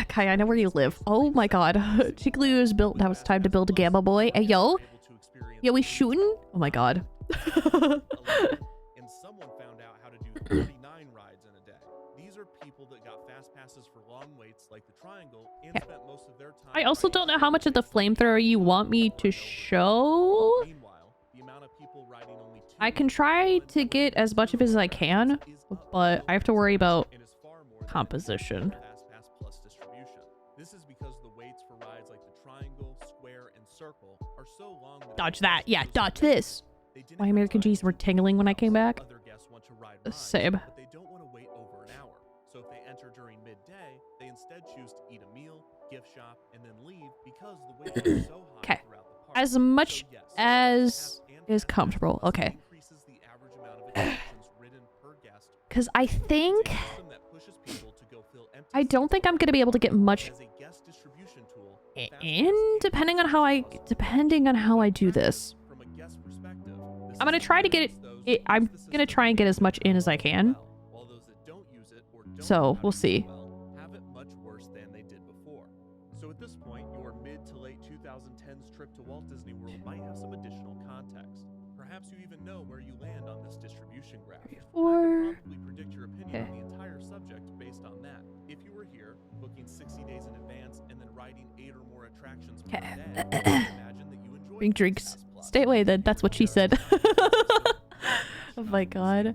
Kai, I know where you live. Oh my god. Chigloo is built. Now it's time to build a Gamma Boy. Hey, yo. Yo, we shooting? Oh my god. And someone found out how to do 39 rides in a day. These are people that got fast passes for long waits like the Triangle and spent most of their time. I also don't know how much of the flamethrower you want me to show. Meanwhile, the amount of people riding only 2 I can try to get as much of it as I can, but I have to worry about composition. FastPass Plus distribution. This is because the waits for rides like the Triangle, Square, and Circle are so long that Dodge that. Yeah, dodge this. My American G's were tingling when I came back. other guests want to ride Same. but they don't want to wait over an hour. So if they enter during midday, they instead choose to eat a meal, gift shop, and then leave because the wait is so high Okay. throughout the park. As much as is comfortable. Okay. Increases the average amount of attractions ridden per guest Because I think... I don't think I'm going to be able to get much in, depending on how I do this. I'm going to try to get it... I'm going to try and get as much in as I can. So, we'll see. Have it much worse than they did before. So at this point, your mid to late 2010s trip to Walt Disney World might have some additional context. Perhaps you even know where you land on this distribution graph. I could probably predict your opinion on the entire subject based on that. If you were here, booking 60 days in advance and then riding 8 or more attractions per day, imagine that you enjoy Bring drinks. Stay away then. That's what she said. Oh my god.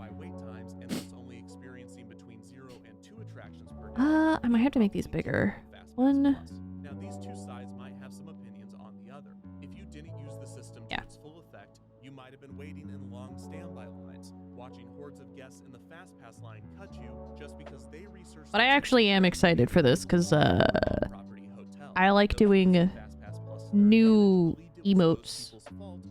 I might have to make these bigger. One. Now these two sides might have some opinions on the other. If you didn't use the system to its full effect, you might have been waiting in long standby lines, watching hordes of guests in the fast pass line cut you just because they researched. But I actually am excited for this because I like doing new emotes.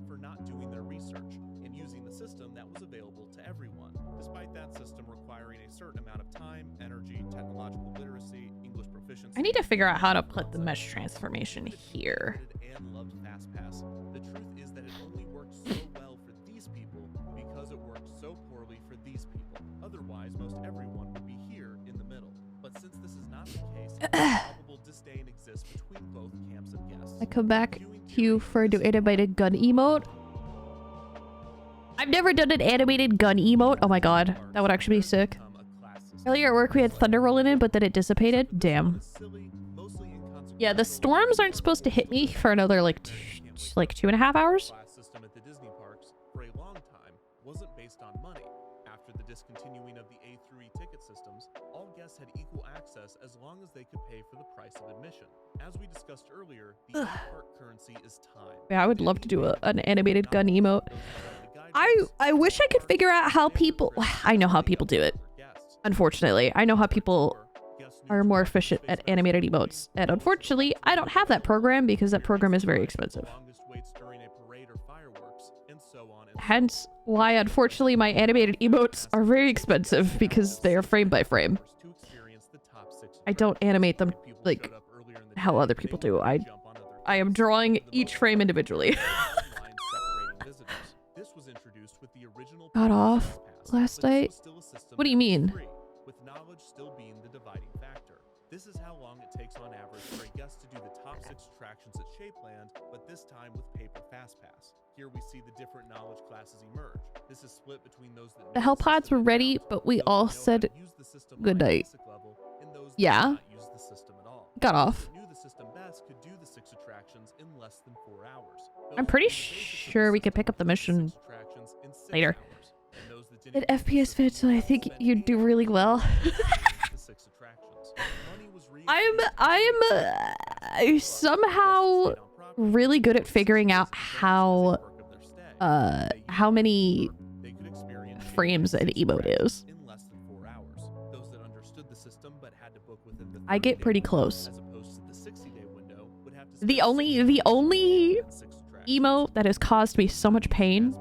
For not doing their research and using the system that was available to everyone, despite that system requiring a certain amount of time, energy, technological literacy, English proficiency. I need to figure out how to put the mesh transformation here. And loved FastPass. The truth is that it only worked so well for these people because it worked so poorly for these people. Otherwise, most everyone would be here in the middle. But since this is not the case, probable disdain exists between both camps of guests. I come back to you for an animated gun emote. I've never done an animated gun emote. Oh my god, that would actually be sick. Earlier at work we had thunder rolling in, but then it dissipated. Damn. Yeah, the storms aren't supposed to hit me for another like 2.5 hours. System at the Disney parks for a long time wasn't based on money. After the discontinuing of the A through E ticket systems, all guests had equal access as long as they could pay for the price of admission. As we discussed earlier, the in-park currency is time. Yeah, I would love to do an animated gun emote. I wish I could figure out how people... I know how people do it. Unfortunately, I know how people are more efficient at animated emotes. And unfortunately, I don't have that program because that program is very expensive. Hence why, unfortunately, my animated emotes are very expensive because they are frame by frame. I don't animate them like how other people do. I am drawing each frame individually. Got off last night? What do you mean? With knowledge still being the dividing factor. This is how long it takes on average for a guest to do the top 6 attractions at Shapeland, but this time with paper FastPass. Here we see the different knowledge classes emerge. This is split between those that the hell pods were ready, but we all said good night. Yeah. Got off. Knew the system best could do the 6 attractions in less than 4 hours. I'm pretty sure we could pick up the mission later. At FPS fit, so I think you'd do really well. I'm somehow really good at figuring out how many frames an emote is. I get pretty close. The only emote that has caused me so much pain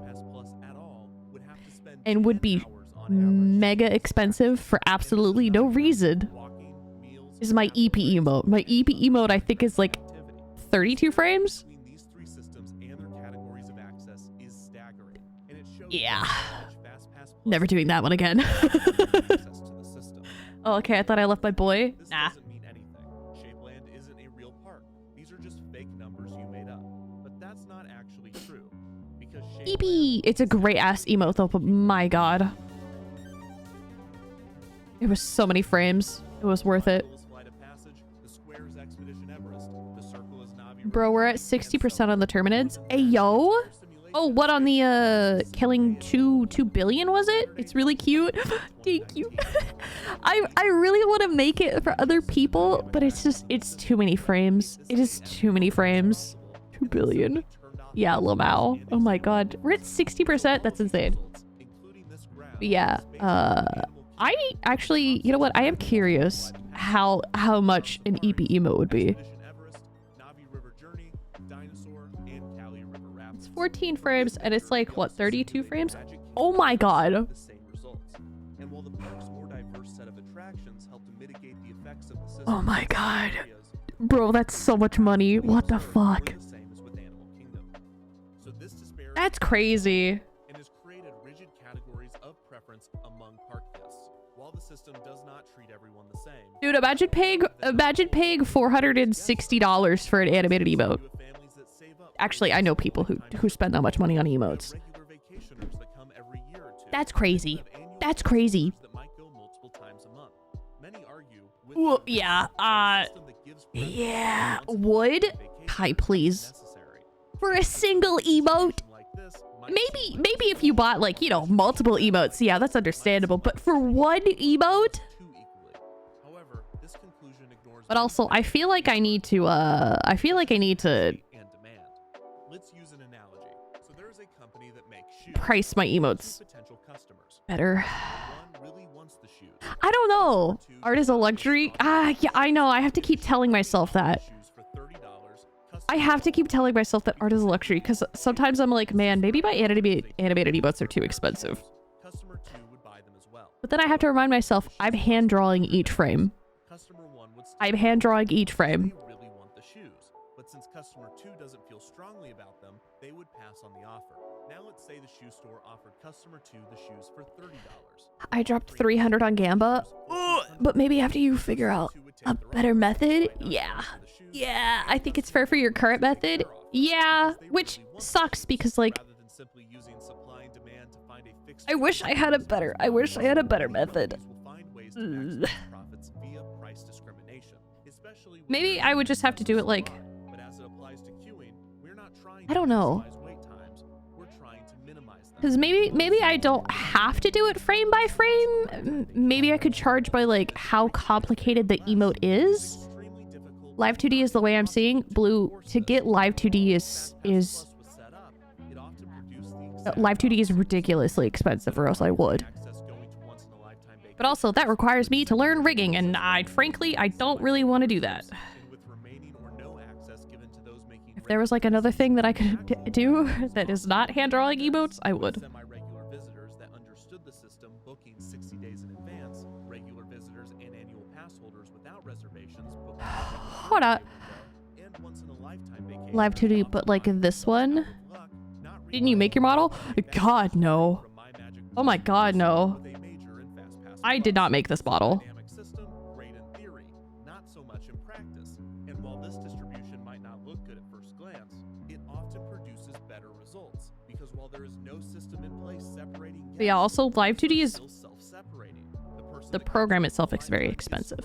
and would be mega expensive for absolutely no reason is my EP emote. My EP emote I think is like 32 frames. Yeah. Never doing that one again. Oh, okay, I thought I left my boy. Nah. Shapeland isn't a real park. These are just fake numbers you made up. But that's not actually true. Because EP! It's a great ass emote though, but my god. It was so many frames. It was worth it. Bro, we're at 60% on the Terminids. Hey, yo! Oh, what on the, killing 2 billion, was it? It's really cute. Thank you. I really want to make it for other people, but it's too many frames. It is too many frames. 2 billion. Yeah, Lamau. Oh my god. We're at 60%? That's insane. But yeah, I actually, you know what? I am curious how much an EP emote would be. It's 14 frames and it's like, what, 32 frames? Oh my god. while the park's more diverse set of attractions help to mitigate the effects of the system. Oh my god. Bro, that's so much money. What the fuck? So this disparity That's crazy. and has created rigid categories of preference among park guests. While the system does not treat everyone the same, Dude, imagine paying $460 for an animated emote. Actually, I know people who spend that much money on emotes. regular vacationers that come every year or two. That's crazy. That's crazy. That might go multiple times a month. Many argue with Ooh, yeah. Yeah. Would? Hi, please. For a single emote? Maybe if you bought, like, you know, multiple emotes, yeah, that's understandable. But for one emote? However, this conclusion ignores But also, I feel like I need to, and demand. Let's use an analogy. So there is a company that makes shoes. price my emotes Potential customers. better. One really wants the shoes. I don't know. Art is a luxury. Ah, yeah, I know. I have to keep telling myself that. I have to keep telling myself that art is a luxury because sometimes I'm like, man, maybe my animated emotes are too expensive. Customer 2 would buy them as well. But then I have to remind myself, I'm hand drawing each frame. Customer 1 would still I'm hand drawing each frame. really want the shoes. But since customer 2 doesn't feel strongly about them, they would pass on the offer. Now let's say the shoe store offered customer 2 the shoes for $30. I dropped 300 on Gamba. Ugh, but maybe after you figure out a better method, yeah. Yeah, I think it's fair for your current method. Yeah, which sucks because, like, Rather than simply using supply and demand to find a fixed I wish I had a better method. will find ways to maximize profits via price discrimination, especially when Maybe I would just have to do it like, but as it applies to queuing, we're not trying I don't know. to maximize wait times, we're trying to minimize them. Because maybe I don't have to do it frame by frame. Maybe I could charge by, like, how complicated the emote is. Live 2D is the way I'm seeing. Blue, to get Live 2D is Live 2D is ridiculously expensive, or else I would. But also, that requires me to learn rigging, and frankly, I don't really want to do that. If there was, like, another thing that I could do that is not hand-drawing emotes, I would. Semi-regular visitors that understood the system booking 60 days in advance, regular visitors and annual pass holders without reservations booking Hold up. and once in a lifetime vacation. Live 2D, but like this one? Didn't you make your model? God, no. Oh my god, no. I did not make this model. Dynamic system, great in theory, not so much in practice. And while this distribution might not look good at first glance, it often produces better results because while there is no system in place separating But yeah, also Live 2D is still self-separating. the program itself is very expensive.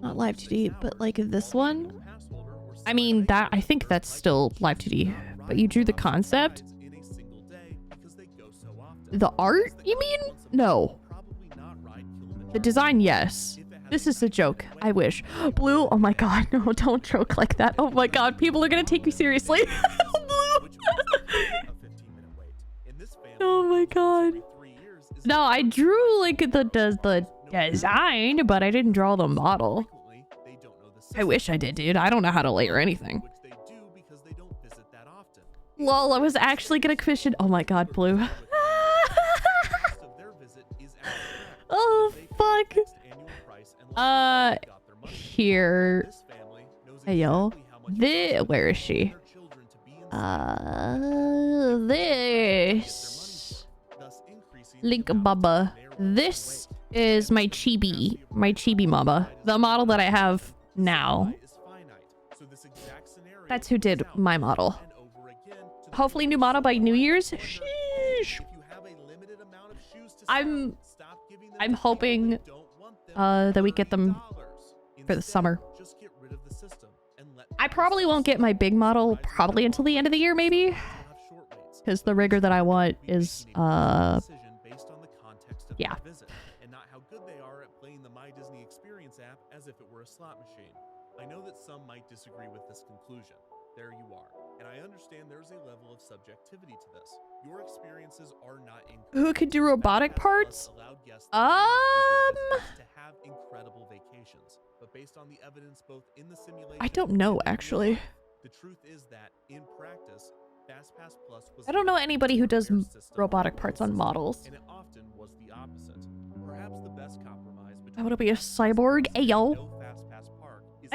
Not Live 2D, but like this one. I mean, that I think that's still Live 2D, but you drew the concept. The art, you mean? No. The design, yes. This is a joke. I wish. Blue, oh my god, no, don't joke like that. Oh my god, people are gonna take me seriously. Blue. Oh my god. No, I drew like the design, but I didn't draw the model. I wish I did, dude. I don't know how to layer anything. Lol, I was actually gonna commission. Oh my god, Blue. Oh fuck. Here. Hey yo. Where is she? This. Link Bubba. This is my chibi mama. The model that I have now. That's who did my model. Hopefully new model by New Year's. Sheesh. I'm hoping that we get them for the summer. I probably won't get my big model probably until the end of the year, maybe. Because the rigger that I want is yeah. And not how good they are at playing the My Disney Experience app as if it were a slot machine. I know that some might disagree with this conclusion. There you are. And I understand there's a level of subjectivity to this. Your experiences are not Who could do robotic parts? to have incredible vacations. But based on the evidence both in the simulation I don't know actually. The truth is that in practice, FastPass Plus was I don't know anybody who does fair system robotic and parts on system, models. and it often was the opposite. Perhaps the best compromise I between want to be a cyborg. Ayo. no FastPass Park is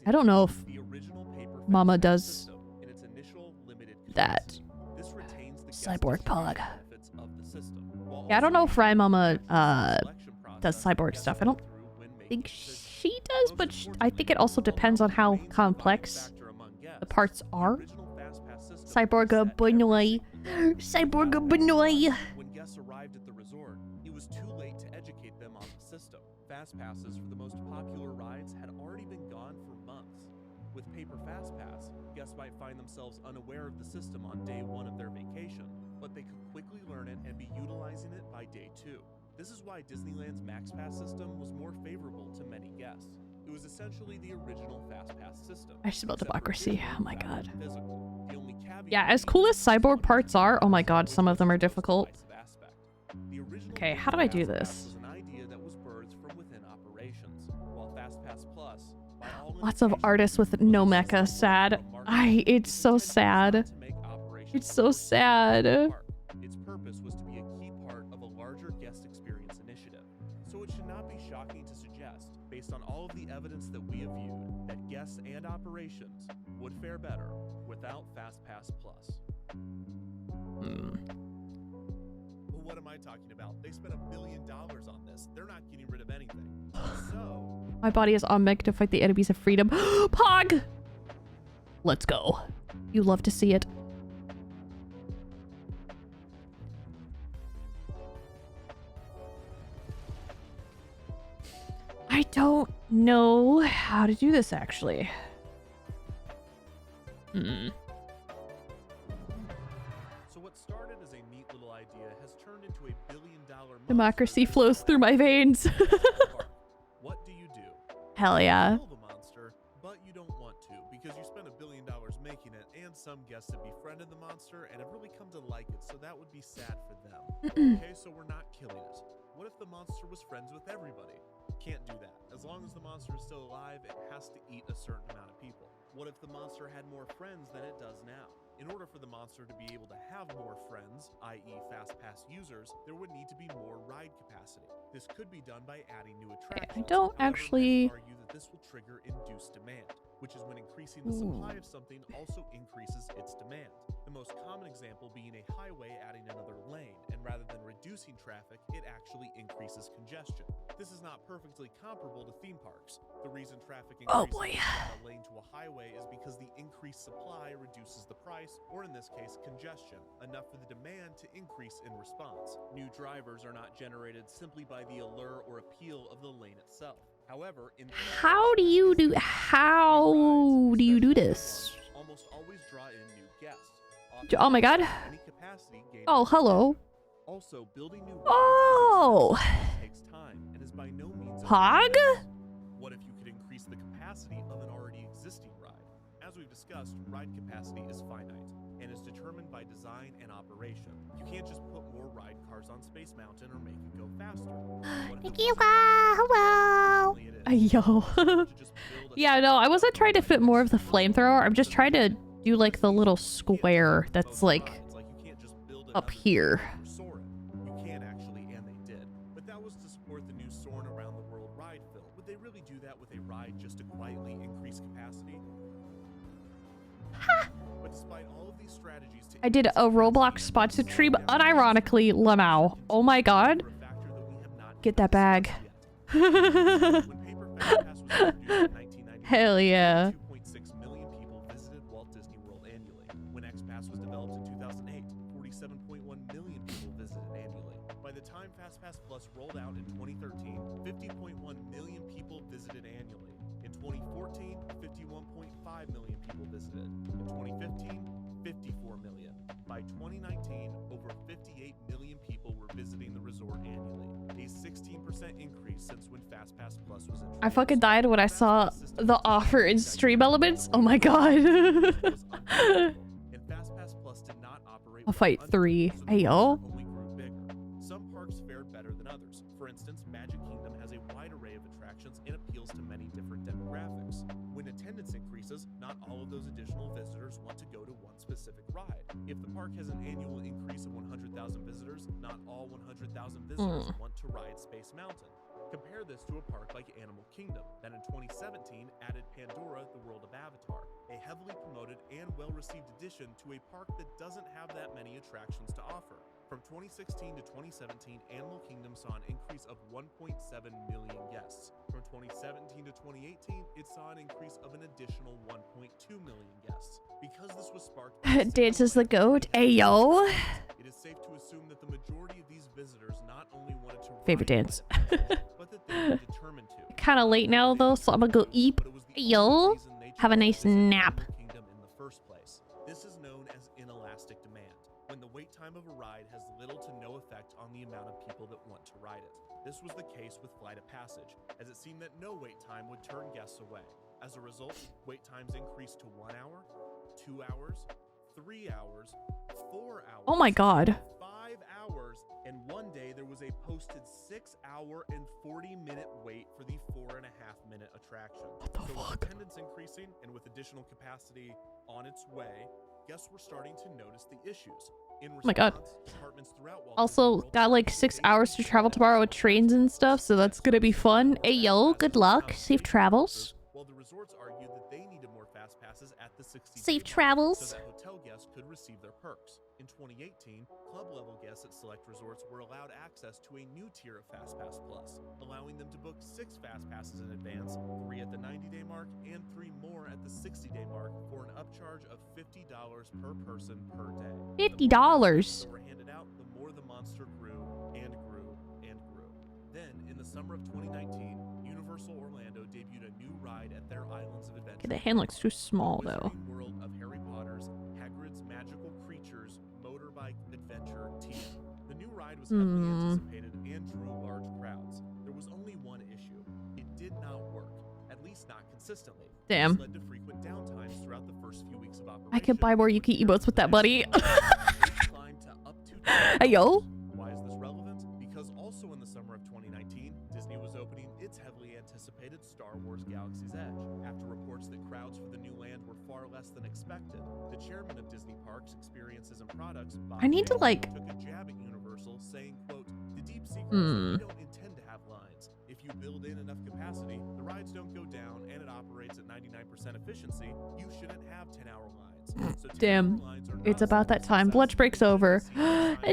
I don't know if the original paper Mama FastPass does system in its initial limited that. capacity. This retains the Cyborg pog. benefits of the system, while Yeah, I don't know if Rye Mama selection does process cyborg stuff. I don't think she does, but I think it also depends on how complex the parts are. Cyborg Benoy. Cyborg Benoy. When guests arrived at the resort, it was too late to educate them on the system. Fast passes for the most popular rides had already been gone for months. With paper fast pass, guests might find themselves unaware of the system on day 1 of their vacation, but they could quickly learn it and be utilizing it by day 2. This is why Disneyland's Max Pass system was more favorable to many guests. It was essentially the original Fast Pass system. I smell democracy. Oh my god. Physical. The only caveat Yeah, as cool as cyborg parts are, oh my god, some of them are difficult. Okay, how do I do this? was an idea that was birthed from within operations, while FastPass Plus, by all Lots of artists with no mecha. Sad. It's so sad. It's so sad. its purpose was to be a key part of a larger guest experience initiative. So it should not be shocking to suggest, based on all of the evidence that we have viewed, that guests and operations would fare better without FastPass Plus. But what am I talking about? They spent $1 billion on this. They're not getting rid of anything. So My body is on mech to fight the enemies of freedom. Pog! Let's go. You love to see it. I don't know how to do this, actually. So what started as a neat little idea has turned into a $1 billion Democracy flows through my veins. What do you do? Hell yeah. Kill the monster, but you don't want to because you spent $1 billion making it, and some guests have befriended the monster and have really come to like it, so that would be sad for them. Okay, so we're not killing it. What if the monster was friends with everybody? Can't do that. As long as the monster is still alive, it has to eat a certain amount of people. What if the monster had more friends than it does now? In order for the monster to be able to have more friends, i.e. FastPass users, there would need to be more ride capacity. This could be done by adding new attractions. I don't actually argue that this will trigger induced demand, which is when increasing the supply of something also increases its demand. The most common example being a highway adding another lane, and rather than reducing traffic, it actually increases congestion. This is not perfectly comparable to theme parks. The reason traffic increases from a lane to a highway is because the increased supply reduces the price, or in this case, congestion, enough for the demand to increase in response. New drivers are not generated simply by the allure or appeal of the lane itself. However, How do you do this? almost always draw in new guests. Oh my god. Any capacity gained Oh, hello. Also, building new Oh. takes time and is by no means Pog? What if you could increase the capacity of an already existing ride? As we've discussed, ride capacity is finite and is determined by design and operation. You can't just put more ride cars on Space Mountain or make it go faster. Thank you, hello. Yo. Yeah, no, I wasn't trying to fit more of the flamethrower. I'm just trying to do like the little square that's like up here. You can actually, and they did. But that was to support the new Soarin' Around the World ride film. Would they really do that with a ride just to quietly increase capacity? But despite all of these strategies to I did a Roblox sponsored stream, unironically, Lamau. Oh my god. Get that bag. Hell yeah. 2.6 million people visited Walt Disney World annually. When X-Pass was developed in 2008, 47.1 million people visited annually. By the time FastPass Plus rolled out in 2013, 50.1 million people visited annually. In 2014, 51.5 million people visited. In 2015, 54 million. By 2019, over 58 million people were visiting the resort annually, a 16% increase since when FastPass Plus was introduced. I fucking died when I saw the offer in Stream Elements. Oh my god. And FastPass Plus did not operate I'll fight 3. Ayo. only grew bigger. Some parks fared better than others. For instance, Magic Kingdom has a wide array of attractions and appeals to many different demographics. When attending attendance increases, not all of those additional visitors want to go to one specific ride. If the park has an annual increase of 100,000 visitors, not all 100,000 visitors want to ride Space Mountain. Compare this to a park like Animal Kingdom that in 2017 added Pandora, the World of Avatar, a heavily promoted and well-received addition to a park that doesn't have that many attractions to offer. From 2016 to 2017, Animal Kingdom saw an increase of 1.7 million guests. From 2017 to 2018, it saw an increase of an additional 1.2 million guests. Because this was sparked by Dance is the goat. Ayo. it is safe to assume that the majority of these visitors not only wanted to Favorite dance. but that they were determined to. Kind of late now though, so I'm gonna go eat. Ayo. Have a nice nap. Kingdom in the first place. This is known as inelastic demand, when the wait time of a ride has little to no effect on the amount of people that want to ride it. This was the case with Flight of Passage, as it seemed that no wait time would turn guests away. As a result, wait times increased to 1 hour, 2 hours, 3 hours, 4 hours. Oh my god. 5 hours, and one day there was a posted 6-hour and 40-minute wait for the 4.5-minute attraction. What the fuck? With attendance increasing and with additional capacity on its way, guests were starting to notice the issues. In response, Oh my god. departments throughout Walt Also, Disney World got like 6 hours to travel tomorrow with trains and stuff, so that's gonna be fun. Ayo, good luck. Safe travels. while the resorts argued that they needed more fast passes at the 60 Safe travels. so that hotel guests could receive their perks. In 2018, club level guests at select resorts were allowed access to a new tier of Fast Pass Plus, allowing them to book 6 fast passes in advance, 3 at the 90-day mark, and 3 more at the 60-day mark for an upcharge of $50 per person per day. $50. The more were handed out, the more the monster grew and grew and grew. Then, in the summer of 2019, Universal Orlando debuted a new ride at their Islands of Adventure. Okay, the hand looks too small though. Wizarding World of Harry Potter's Hagrid's Magical Creatures Motorbike Adventure Team. The new ride was heavily anticipated and drew large crowds. There was only one issue. It did not work, at least not consistently. Damn. This led to frequent downtimes throughout the first few weeks of operation. I could buy more Yuki emotes with that, buddy. Hey, yo. Why is this relevant? Because also in the summer of 2019, Disney was opening its heavily anticipated Star Wars Galaxy's Edge. After reports that crowds for the new land were far less than expected, the chairman of Disney Parks, Experiences and Products, Bob I need to, Chapek, like- took a jab at Universal, saying, quote, "The deep secret is that we don't intend to have lines. If you build in enough capacity, the rides don't go down, and it operates at 99% efficiency, you shouldn't have 10-hour lines." So 10-hour Damn. lines are It's not about that time. success. Lunch break's over.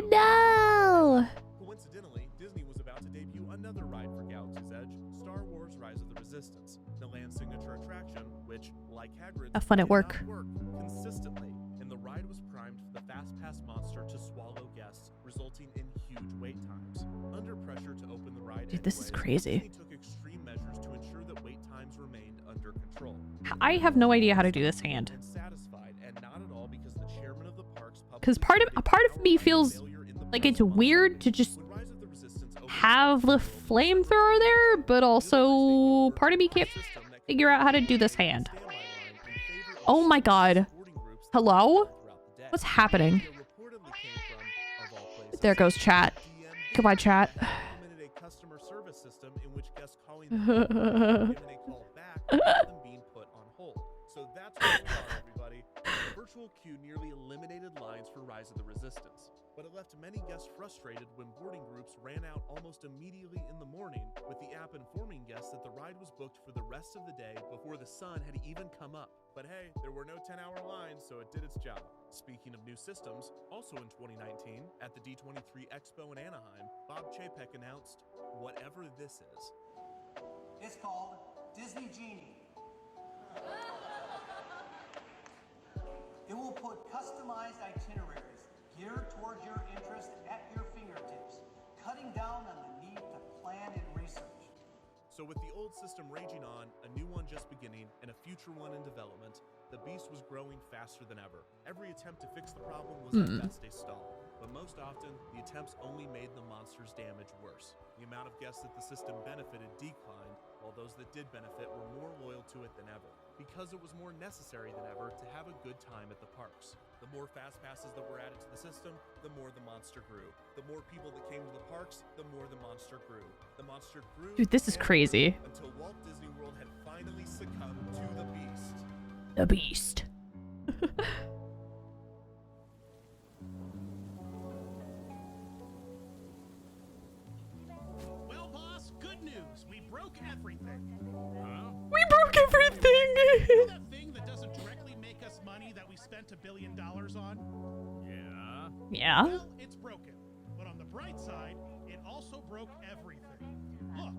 No! Coincidentally, Disney was about to debut another ride for Galaxy's Edge, Star Wars Rise of the Resistance, the land's signature attraction, which, like Hagrid's, Have fun at did work. not work consistently, and the ride was primed for the Fast Pass monster to swallow guests, resulting in huge wait times. Under pressure to open the ride Dude, this is anyway, crazy. Disney took extreme measures to ensure that wait times remained under control. I have no idea how to do this hand. And satisfied, and not at all because the chairman of the parks Because a part of me feels like it's weird to just have the flamethrower there, but also part of me can't figure out how to do this hand. Oh my god. Hello? What's happening? There goes chat. Goodbye, chat. implemented a customer service system in which guests calling the given a call back rather than being put on hold. So that's where we are, everybody. The virtual queue nearly eliminated lines for Rise of the Resistance, but it left many guests frustrated when boarding groups ran out almost immediately in the morning, with the app informing guests that the ride was booked for the rest of the day before the sun had even come up. But hey, there were no 10-hour lines, so it did its job. Speaking of new systems, also in 2019, at the D23 Expo in Anaheim, Bob Chapek announced, "Whatever this is." It's called Disney Genie. It will put customized itineraries geared towards your interest at your fingertips, cutting down on the need to plan and research. So with the old system raging on, a new one just beginning, and a future one in development, the beast was growing faster than ever. Every attempt to fix the problem was at best a stall, but most often, the attempts only made the monster's damage worse. The amount of guests that the system benefited declined, while those that did benefit were more loyal to it than ever, because it was more necessary than ever to have a good time at the parks. The more fast passes that were added to the system, the more the monster grew. The more people that came to the parks, the more the monster grew. The monster grew. Dude, this is and crazy. grew until Walt Disney World had finally succumbed to the beast. The Beast. Well, boss, good news. We broke everything. We broke everything! You know that thing that doesn't directly make us money that we spent $1 billion on? Yeah. Yeah? Well, it's broken. But on the bright side, it also broke everything. Look.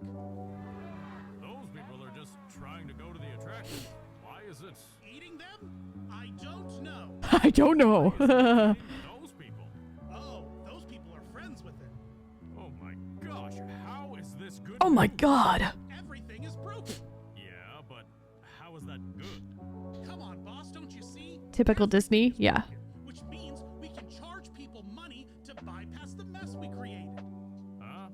Those people are just trying to go to the attraction. Why is it? Eating them? I don't know. I don't know. Those people. Oh, those people are friends with it. Oh my gosh, how is this good? Oh my god. Everything is broken. Yeah, but how is that good? Come on, boss, don't you see? Typical Disney, yeah. Which means we can charge people money to bypass the mess we created. Huh?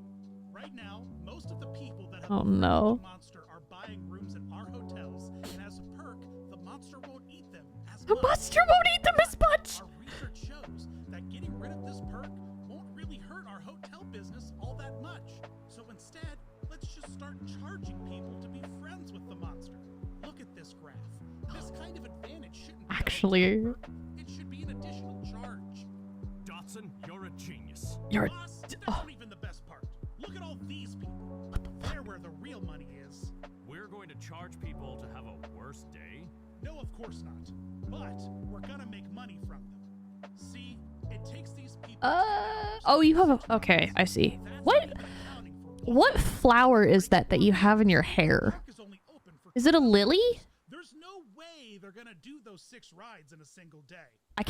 Right now, most of the people that have Oh no. the monster are buying rooms at our hotels, and as a perk, the monster won't eat them as The much. monster won't eat them as much! Our research shows that getting rid of this perk won't really hurt our hotel business all that much. So instead, let's just start charging people to be friends with the monster. Look at this graph. This kind of advantage shouldn't be Actually. it should be an additional charge. Dotson, you're a genius. You're a... Boss, that's not even the best part. Look at all these people. They're where the real money is. We're going to charge people to have a worse day? No, of course not. But we're gonna make money from them. See, it takes these people. Oh, you have a... Okay, I see. What flower is that you have in your hair? Is it a lily? There's no way they're gonna do those 6 rides in a single day. I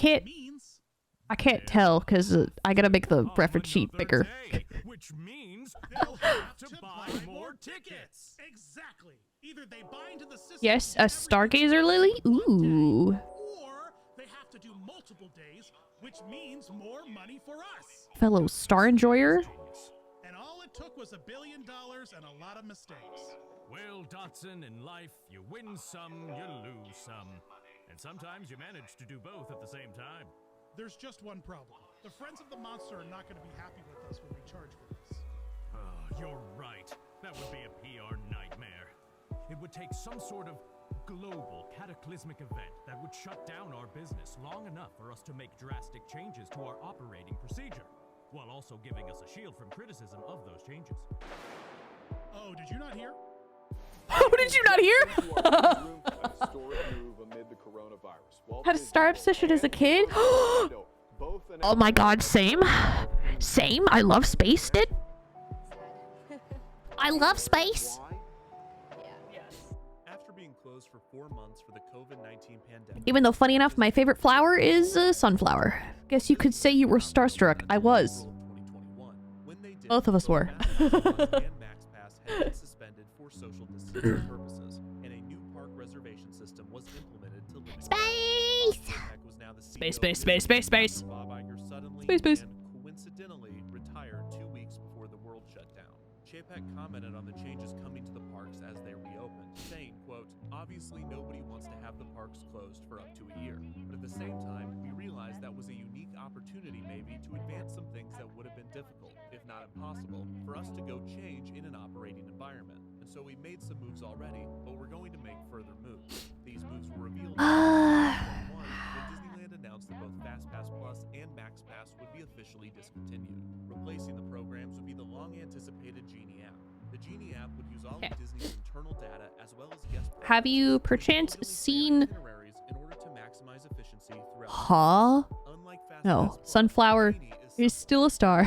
can't tell because I gotta make the reference sheet bigger. Which means they'll have to buy more tickets. Exactly. Either they buy into the system. Yes, a stargazer lily? Ooh. Or they have to do multiple days, which means more money for us. Fellow star enjoyer? And all it took was $1 billion and a lot of mistakes. Well, Dotson, in life, you win some, you lose some. And sometimes you manage to do both at the same time. There's just one problem. The friends of the monster are not going to be happy with us when we charge for this. Oh, you're right. That would be a PR nightmare. It would take some sort of global cataclysmic event that would shut down our business long enough for us to make drastic changes to our operating procedure, while also giving us a shield from criticism of those changes. Oh, did you not hear? Oh, did you not hear? Had a star obsession as a kid? Oh my god, same. Same. I love space, dude. I love space. After being closed for 4 months for the COVID-19 pandemic. Even though, funny enough, my favorite flower is sunflower. Guess you could say you were starstruck. I was. Both of us were. Suspended for social distancing purposes, and a new park reservation system was implemented to limit space. Space. Bob Iger suddenly Space. and coincidentally retired 2 weeks before the world shut down. Chapek commented on the changes coming to the parks as they reopened, saying, quote, "Obviously nobody wants to have the parks closed for up to a year, but at the same time, we realized that was a unique opportunity maybe to advance some things that would have been difficult, if not impossible, for us to go change in an operating environment. And so we made some moves already, but we're going to make further moves. These moves were revealed when Disneyland announced that both FastPass Plus and MaxPass would be officially discontinued. Replacing the programs would be the long-anticipated Genie app. The Genie app would use all of Disney's internal data as well as guest Have you perchance seen... itineraries in order to maximize efficiency throughout. Huh? No. Sunflower is still a star.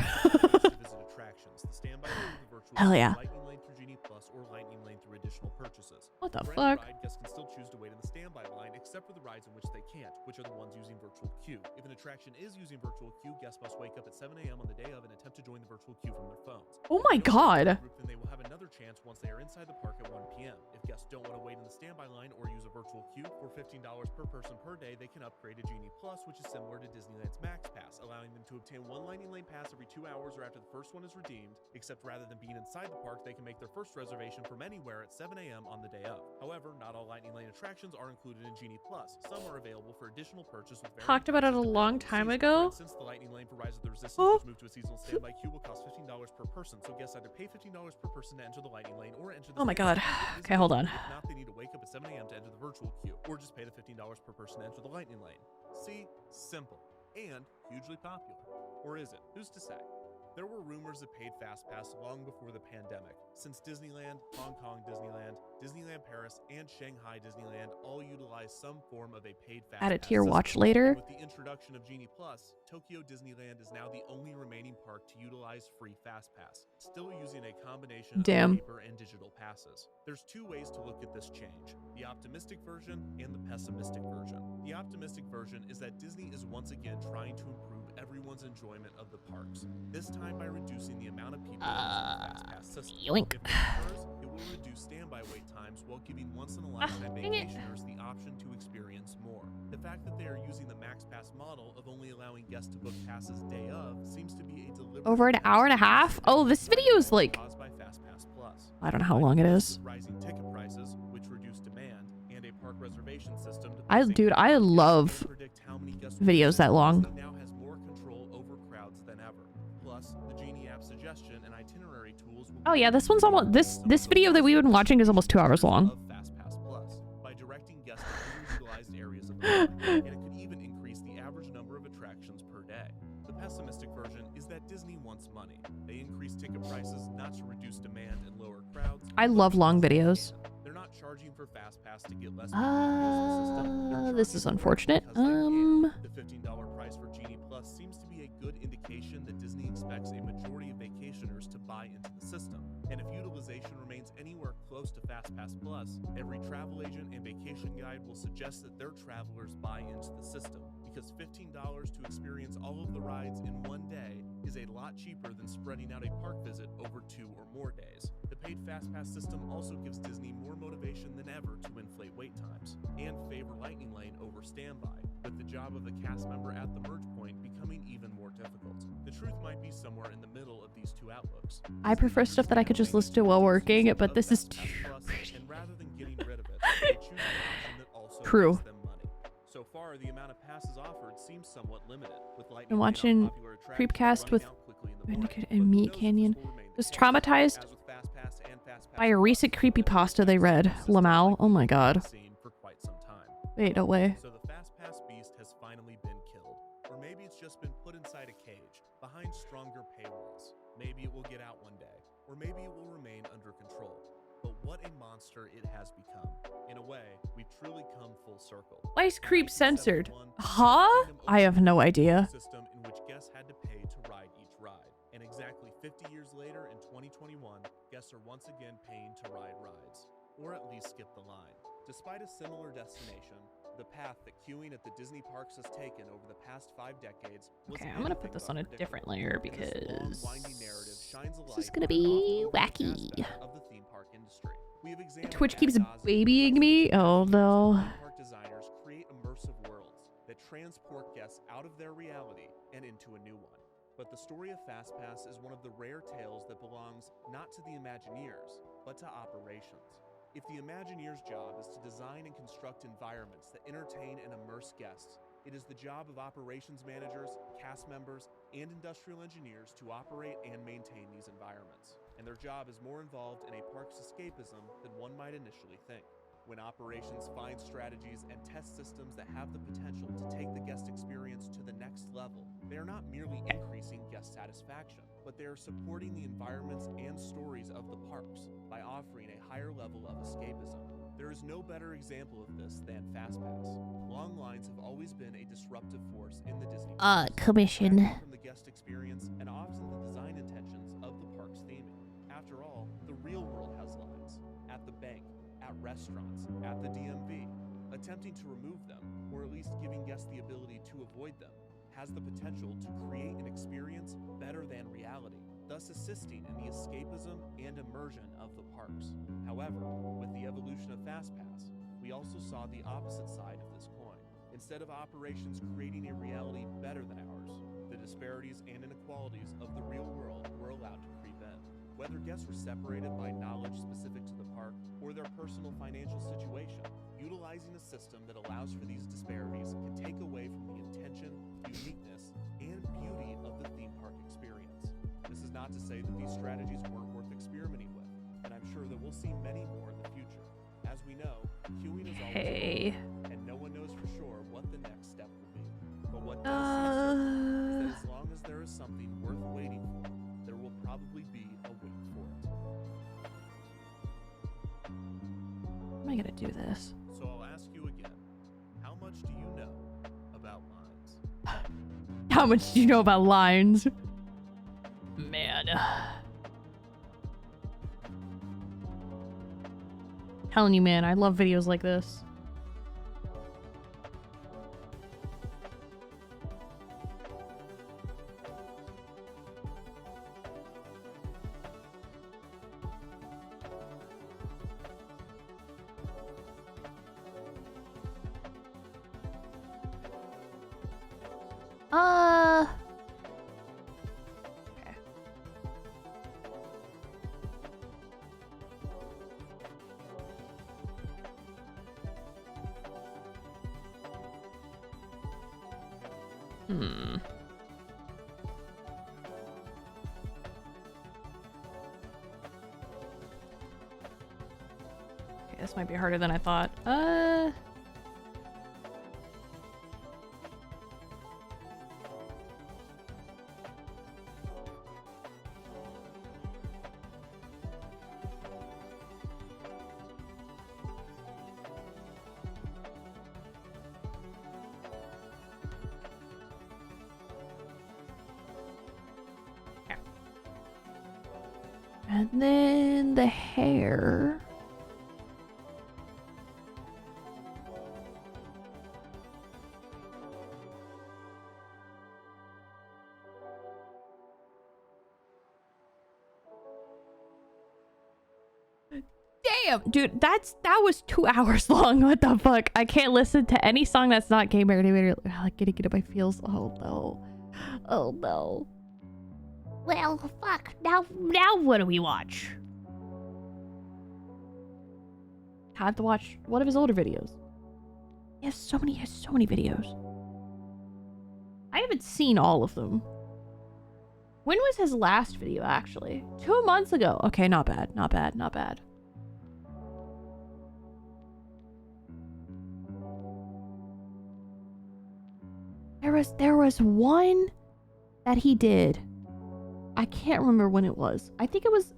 Hell yeah. Lightning Lane through Genie Plus or Lightning Lane through additional purchases. What the For fuck? any ride, guests can still choose to wait in the standby line, except for the rides in which they can't, which are the ones using virtual queue. If an attraction is using virtual queue, guests must wake up at 7 a.m. on the day of and attempt to join the virtual queue from their phones. Oh my god. Then they will have another chance once they are inside the park at 1 p.m. If guests don't want to wait in the standby line or use a virtual queue, for $15 per person per day, they can upgrade to Genie Plus, which is similar to Disneyland's Max Pass, allowing them to obtain 1 Lightning Lane pass every 2 hours or after the first one is redeemed, except rather than being inside the park, they can make their first reservation from anywhere at 7 a.m. on the day of. However, not all Lightning Lane attractions are included in Genie Plus. Some are available for additional purchase with Talked about it a long time ago. For instance, the Lightning Lane for Rise of the Resistance, which moved to a seasonal standby queue, will cost $15 per person, so guests either pay $15 per person to enter the Lightning Lane or enter the Oh my god. Okay, hold on. If not, they need to wake up at 7 a.m. to enter the virtual queue, or just pay the $15 per person to enter the Lightning Lane. See? Simple. And hugely popular. Or is it? Who's to say? There were rumors of paid FastPass long before the pandemic, since Disneyland, Hong Kong Disneyland, Disneyland Paris, and Shanghai Disneyland all utilize some form of a paid FastPass Add it to your system. watch later. And with the introduction of Genie Plus, Tokyo Disneyland is now the only remaining park to utilize free FastPass, still using a combination Damn. of paper and digital passes. There's two ways to look at this change, the optimistic version and the pessimistic version. The optimistic version is that Disney is once again trying to improve everyone's enjoyment of the parks, this time by reducing the amount of people using the FastPass system. yoink. If it occurs, it will reduce standby wait times while giving once-in-a-lifetime dang it. vacationers the option to experience more. The fact that they are using the MaxPass model of only allowing guests to book passes day of seems to be a deliberate Over an hour and a half? Oh, this video is like, caused by FastPass Plus. I don't know how long it is. Rising ticket prices, which reduce demand, and a park reservation system to Dude, I love predict how many guests will videos visit, that long. Disney now has more control over crowds than ever. Plus, the Genie app suggestion and itinerary tools will Oh yeah, this one's almost this video that we've been watching is almost 2 hours long. of FastPass Plus by directing guests to underutilized areas of the park, and it could even increase the average number of attractions per day. The pessimistic version is that Disney wants money. They increase ticket prices not to reduce demand and lower crowds. I love long videos. They're not charging for FastPass to get less people to use the system. They're This is charging unfortunate. because they can. The $15 price for Genie Plus seems to be a good indication that Disney expects a majority of vacationers to buy into the system. And if utilization remains anywhere close to FastPass Plus, every travel agent and vacation guide will suggest that their travelers buy into the system, because $15 to experience all of the rides in one day is a lot cheaper than spreading out a park visit over 2 or more days. The paid FastPass system also gives Disney more motivation than ever to inflate wait times and favor Lightning Lane over standby, with the job of the cast member at the merge point becoming even more difficult. The truth might be somewhere in the middle of these two outlooks. I prefer stuff that I could just listen to while working, but this is too pretty. And rather than getting rid of it, they choose an option that also True. makes them money. So far, the amount of passes offered seems somewhat limited, with Lightning I'm Lane on watching popular attractions Creepcast with running out quickly in the morning, Bandicoot but and who Meat knows if Canyon. this will remain the Was case. traumatized As with FastPass and FastPass by a recent creepypasta they read. Lamau. Oh my god. seen for quite some time. Wait, no way. So the FastPass beast has finally been killed. Or maybe it's just been put inside a cage, behind stronger paywalls. Maybe it will get out one day, or maybe it will remain under control. But what a monster it has become. In a way, we've truly come full circle. Why is creep censored? Huh? I have no idea. System in which guests had to pay to ride each ride. And exactly 50 years later in 2021, guests are once again paying to ride rides, or at least skip the line. Despite a similar destination, the path that queuing at the Disney parks has taken over the past 5 decades was Okay, I'm gonna put anything this but on a predictable. different layer And this long, because winding narrative shines a this is light gonna on an be often overlooked wacky. aspect of the theme park industry. We have examined Twitch keeps Addaz's babying me. Oh no. theme park designers create immersive worlds that transport guests out of their reality and into a new one. But the story of FastPass is one of the rare tales that belongs not to the Imagineers, but to operations. If the Imagineers' job is to design and construct environments that entertain and immerse guests, it is the job of operations managers, cast members, and industrial engineers to operate and maintain these environments. And their job is more involved in a park's escapism than one might initially think. When operations find strategies and test systems that have the potential to take the guest experience to the next level, they are not merely increasing guest satisfaction, but they are supporting the environments and stories of the parks by offering a higher level of escapism. There is no better example of this than FastPass. Long lines have always been a disruptive force in the Disney parks, commission. distracting from the guest experience and often the design intentions of the park's theming. After all, the real world has lines. At the bank, at restaurants, at the DMV. Attempting to remove them, or at least giving guests the ability to avoid them, has the potential to create an experience better than reality, thus assisting in the escapism and immersion of the parks. However, with the evolution of FastPass, we also saw the opposite side of this coin. Instead of operations creating a reality better than ours, the disparities and inequalities of the real world were allowed to creep in. Whether guests were separated by knowledge specific to the park or their personal financial situation, utilizing a system that allows for these disparities can take away from the intention, uniqueness, and beauty of the theme park experience. This is not to say that these strategies weren't worth experimenting with, and I'm sure that we'll see many more in the future. As we know, queuing Okay. And no one knows for sure what the next step will be. But what does seem certain is that as long as there is something worth waiting for, there will probably be a wait for it. How am I gonna do this? So I'll ask you again. How much do you know about lines? How much do you know about lines? Man. Telling you, man, I love videos like this. Okay. Hmm. Okay, this might be harder than I thought. And then the hair. Damn, dude, that was 2 hours long. What the fuck? I can't listen to any song that's not gay motivated. Like getting into my feels. Oh no. Oh no. Well, fuck. Now what do we watch? I have to watch one of his older videos. He has so many videos. I haven't seen all of them. When was his last video, actually? 2 months ago. Okay, not bad. Not bad. Not bad. There was one that he did. I can't remember when it was. I think it was...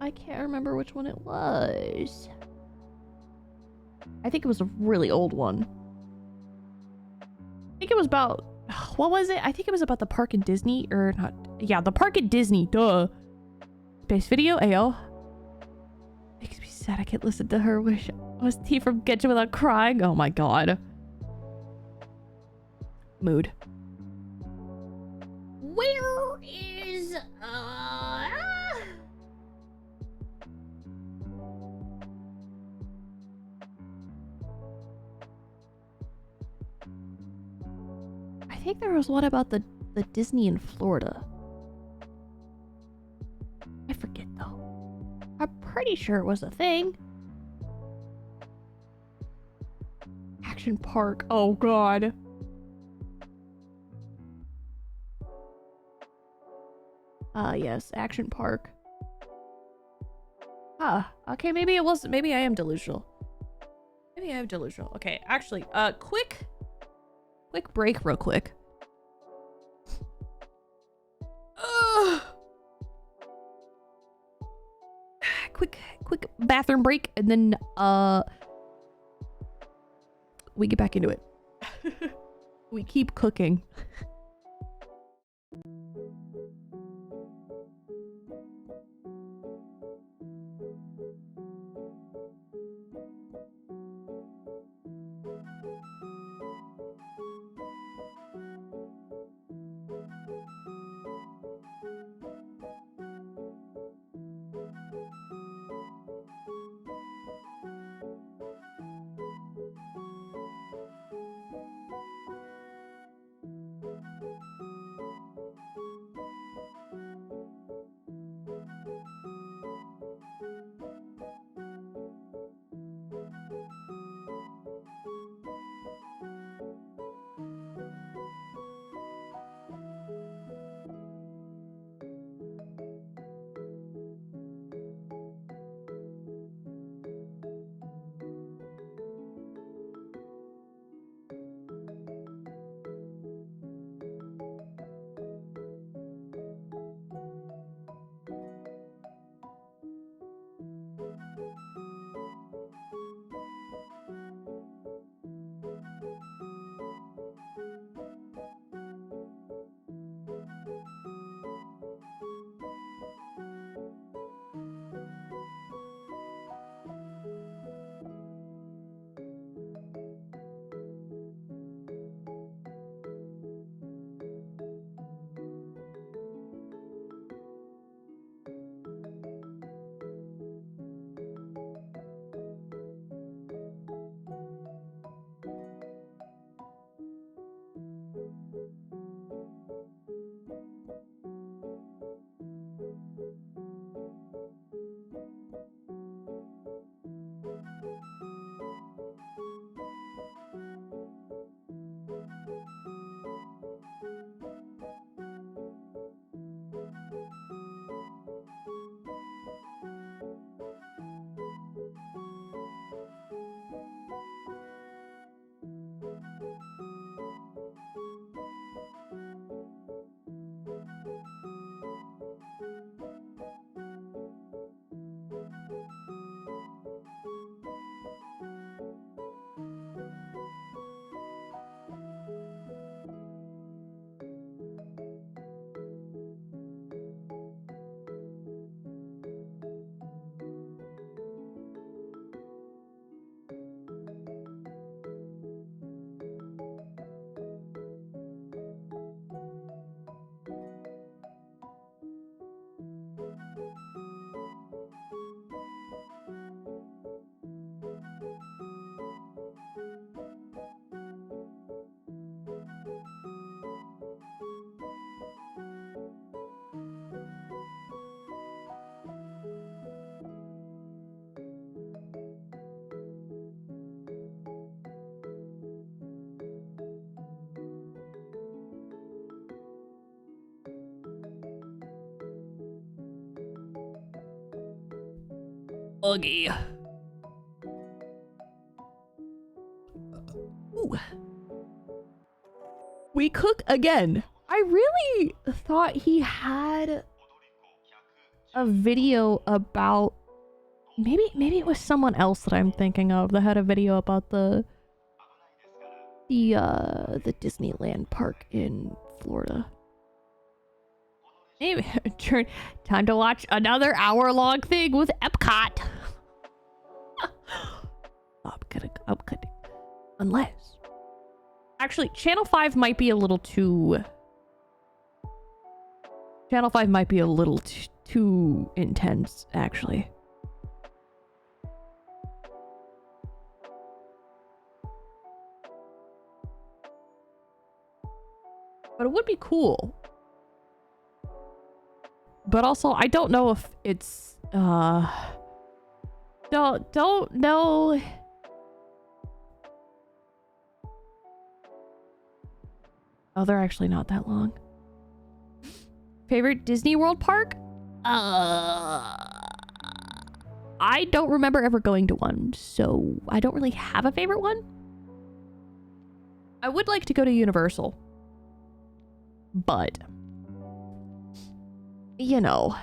I can't remember which one it was. I think it was a really old one. I think it was about... What was it? I think it was about the park in Disney, or not. Yeah, the park at Disney. Duh. Base video, ayo. Makes me sad I can't listen to her wish. Was T from Get You Without Crying? Oh my god. Mood. Where is I think there was one about the Disney in Florida. I forget though. I'm pretty sure it was a thing. Action Park. Oh god. Yes, Action Park. Okay, maybe it was, maybe I am delusional. Maybe I am delusional. Okay, actually, quick break real quick. Quick bathroom break, and then we get back into it. We keep cooking. Uggy. Ooh. We cook again. I really thought he had a video about maybe it was someone else that I'm thinking of that had a video about the Disneyland park in Florida. Maybe time to watch another hour-long thing with Epcot. I'm kidding. Unless, actually, Channel 5 might be a little too. Channel 5 might be a little too intense, actually. But it would be cool. But also, I don't know if it's don't know. Oh, they're actually not that long. Favorite Disney World park? I don't remember ever going to one, so I don't really have a favorite one. I would like to go to Universal. But you know,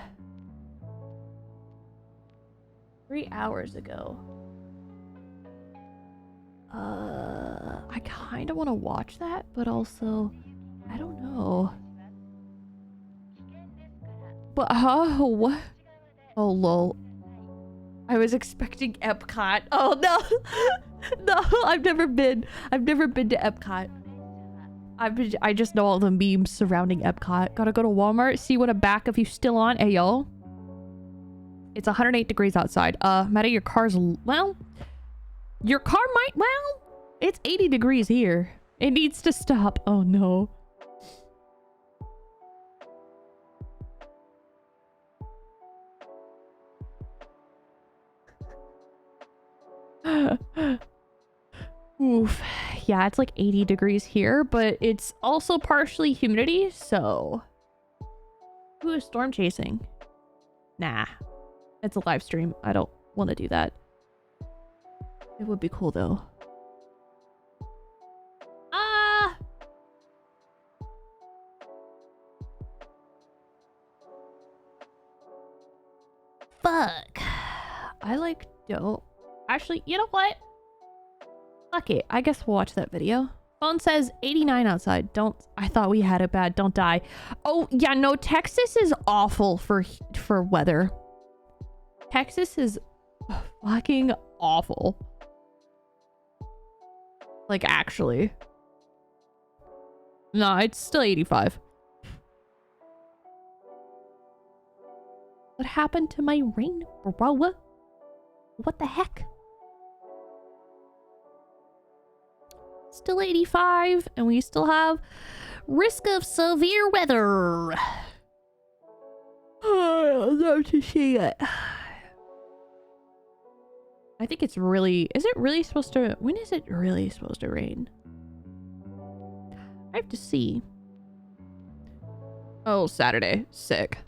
3 hours ago. I kind of want to watch that, but also, I don't know. But, what? Oh, lol. I was expecting Epcot. Oh, no. No, I've never been to Epcot. I just know all the memes surrounding Epcot. Gotta go to Walmart, see what a back if you still on. Hey, yo. It's 108 degrees outside. Maddie, your car's, well, your car might, well, it's 80 degrees here. It needs to stop. Oh, no. Oof. Yeah, it's like 80 degrees here, but it's also partially humidity, so... Who is storm chasing? Nah. It's a live stream. I don't want to do that. It would be cool, though. Ah! Fuck. I don't... Actually, you know what? Fuck it. I guess we'll watch that video. Phone says 89 outside. I thought we had it bad. Don't die. Oh, yeah, no, Texas is awful for weather. Texas is fucking awful. Like, actually. No, it's still 85. What happened to my rain, bro? What the heck? Still 85, and we still have risk of severe weather. Oh, I'd love to see it. I think it's really... Is it really supposed to... When is it really supposed to rain? I have to see. Oh, Saturday. Sick.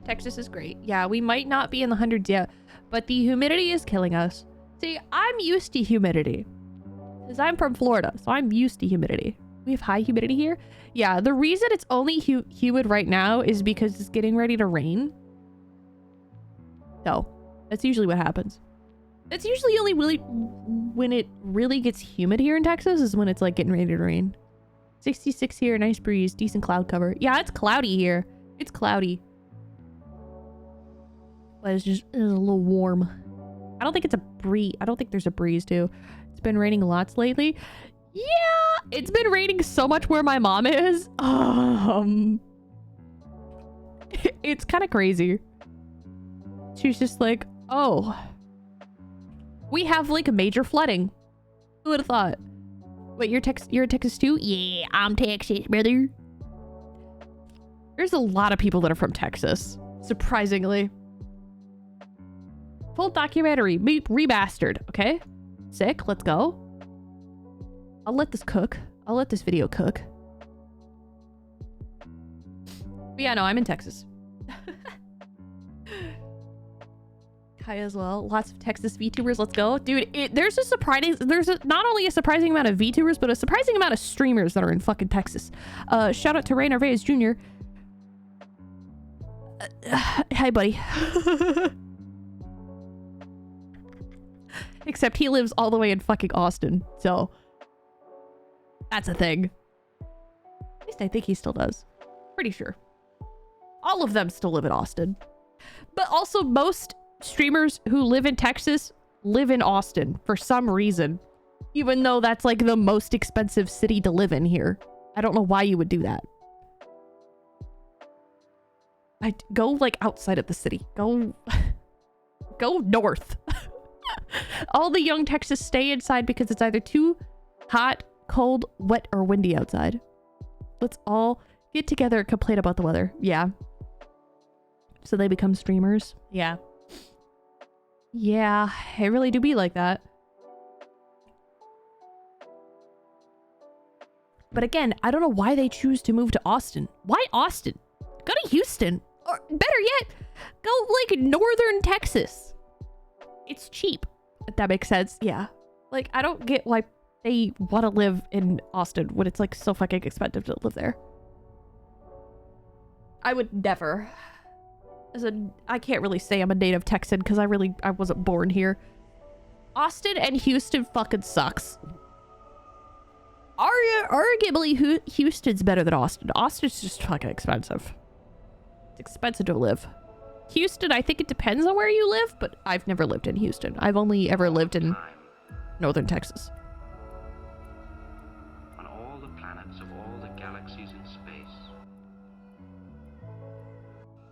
Texas is great. Yeah, we might not be in the hundreds yet, but the humidity is killing us. See, I'm used to humidity. Because I'm from Florida, so I'm used to humidity. We have high humidity here. Yeah, the reason it's only humid right now is because it's getting ready to rain. So, that's usually what happens. That's usually only really when it really gets humid here in Texas is when it's like getting ready to rain. 66 here, nice breeze, decent cloud cover. Yeah, it's cloudy here. It's cloudy. But it's a little warm. I don't think it's a breeze. I don't think there's a breeze too. It's been raining lots lately. Yeah, it's been raining so much where my mom is. It's kind of crazy. She's just like, oh, we have like a major flooding. Who would have thought? Wait, you're in Texas too? Yeah, I'm Texas, brother. There's a lot of people that are from Texas, surprisingly. Full documentary, remastered, okay? Sick, let's go. I'll let this cook. I'll let this video cook. But yeah, no, I'm in Texas. Hi as well. Lots of Texas VTubers. Let's go. Dude, there's not only a surprising amount of VTubers, but a surprising amount of streamers that are in fucking Texas. Shout out to Ray Narvaez Jr. Hi, buddy. Except he lives all the way in fucking Austin, so that's a thing. At least I think he still does. Pretty sure. All of them still live in Austin. But also most streamers who live in Texas live in Austin for some reason. Even though that's like the most expensive city to live in here. I don't know why you would do that. I'd go like outside of the city. Go north. All the young Texas stay inside because it's either too hot, cold, wet, or windy outside. Let's all get together and complain about the weather. Yeah. So they become streamers. Yeah. Yeah, it really do be like that. But again, I don't know why they choose to move to Austin. Why Austin? Go to Houston. Or better yet, go like northern Texas. It's cheap. If that makes sense. Yeah. Like, I don't get why they want to live in Austin when it's like so fucking expensive to live there. I would never. I can't really say I'm a native Texan because I wasn't born here. Austin and Houston fucking sucks. Arguably, Houston's better than Austin. Austin's just fucking expensive. It's expensive to live. Houston, I think it depends on where you live, but I've never lived in Houston. I've only ever lived in northern Texas. On all the planets of all the galaxies in space.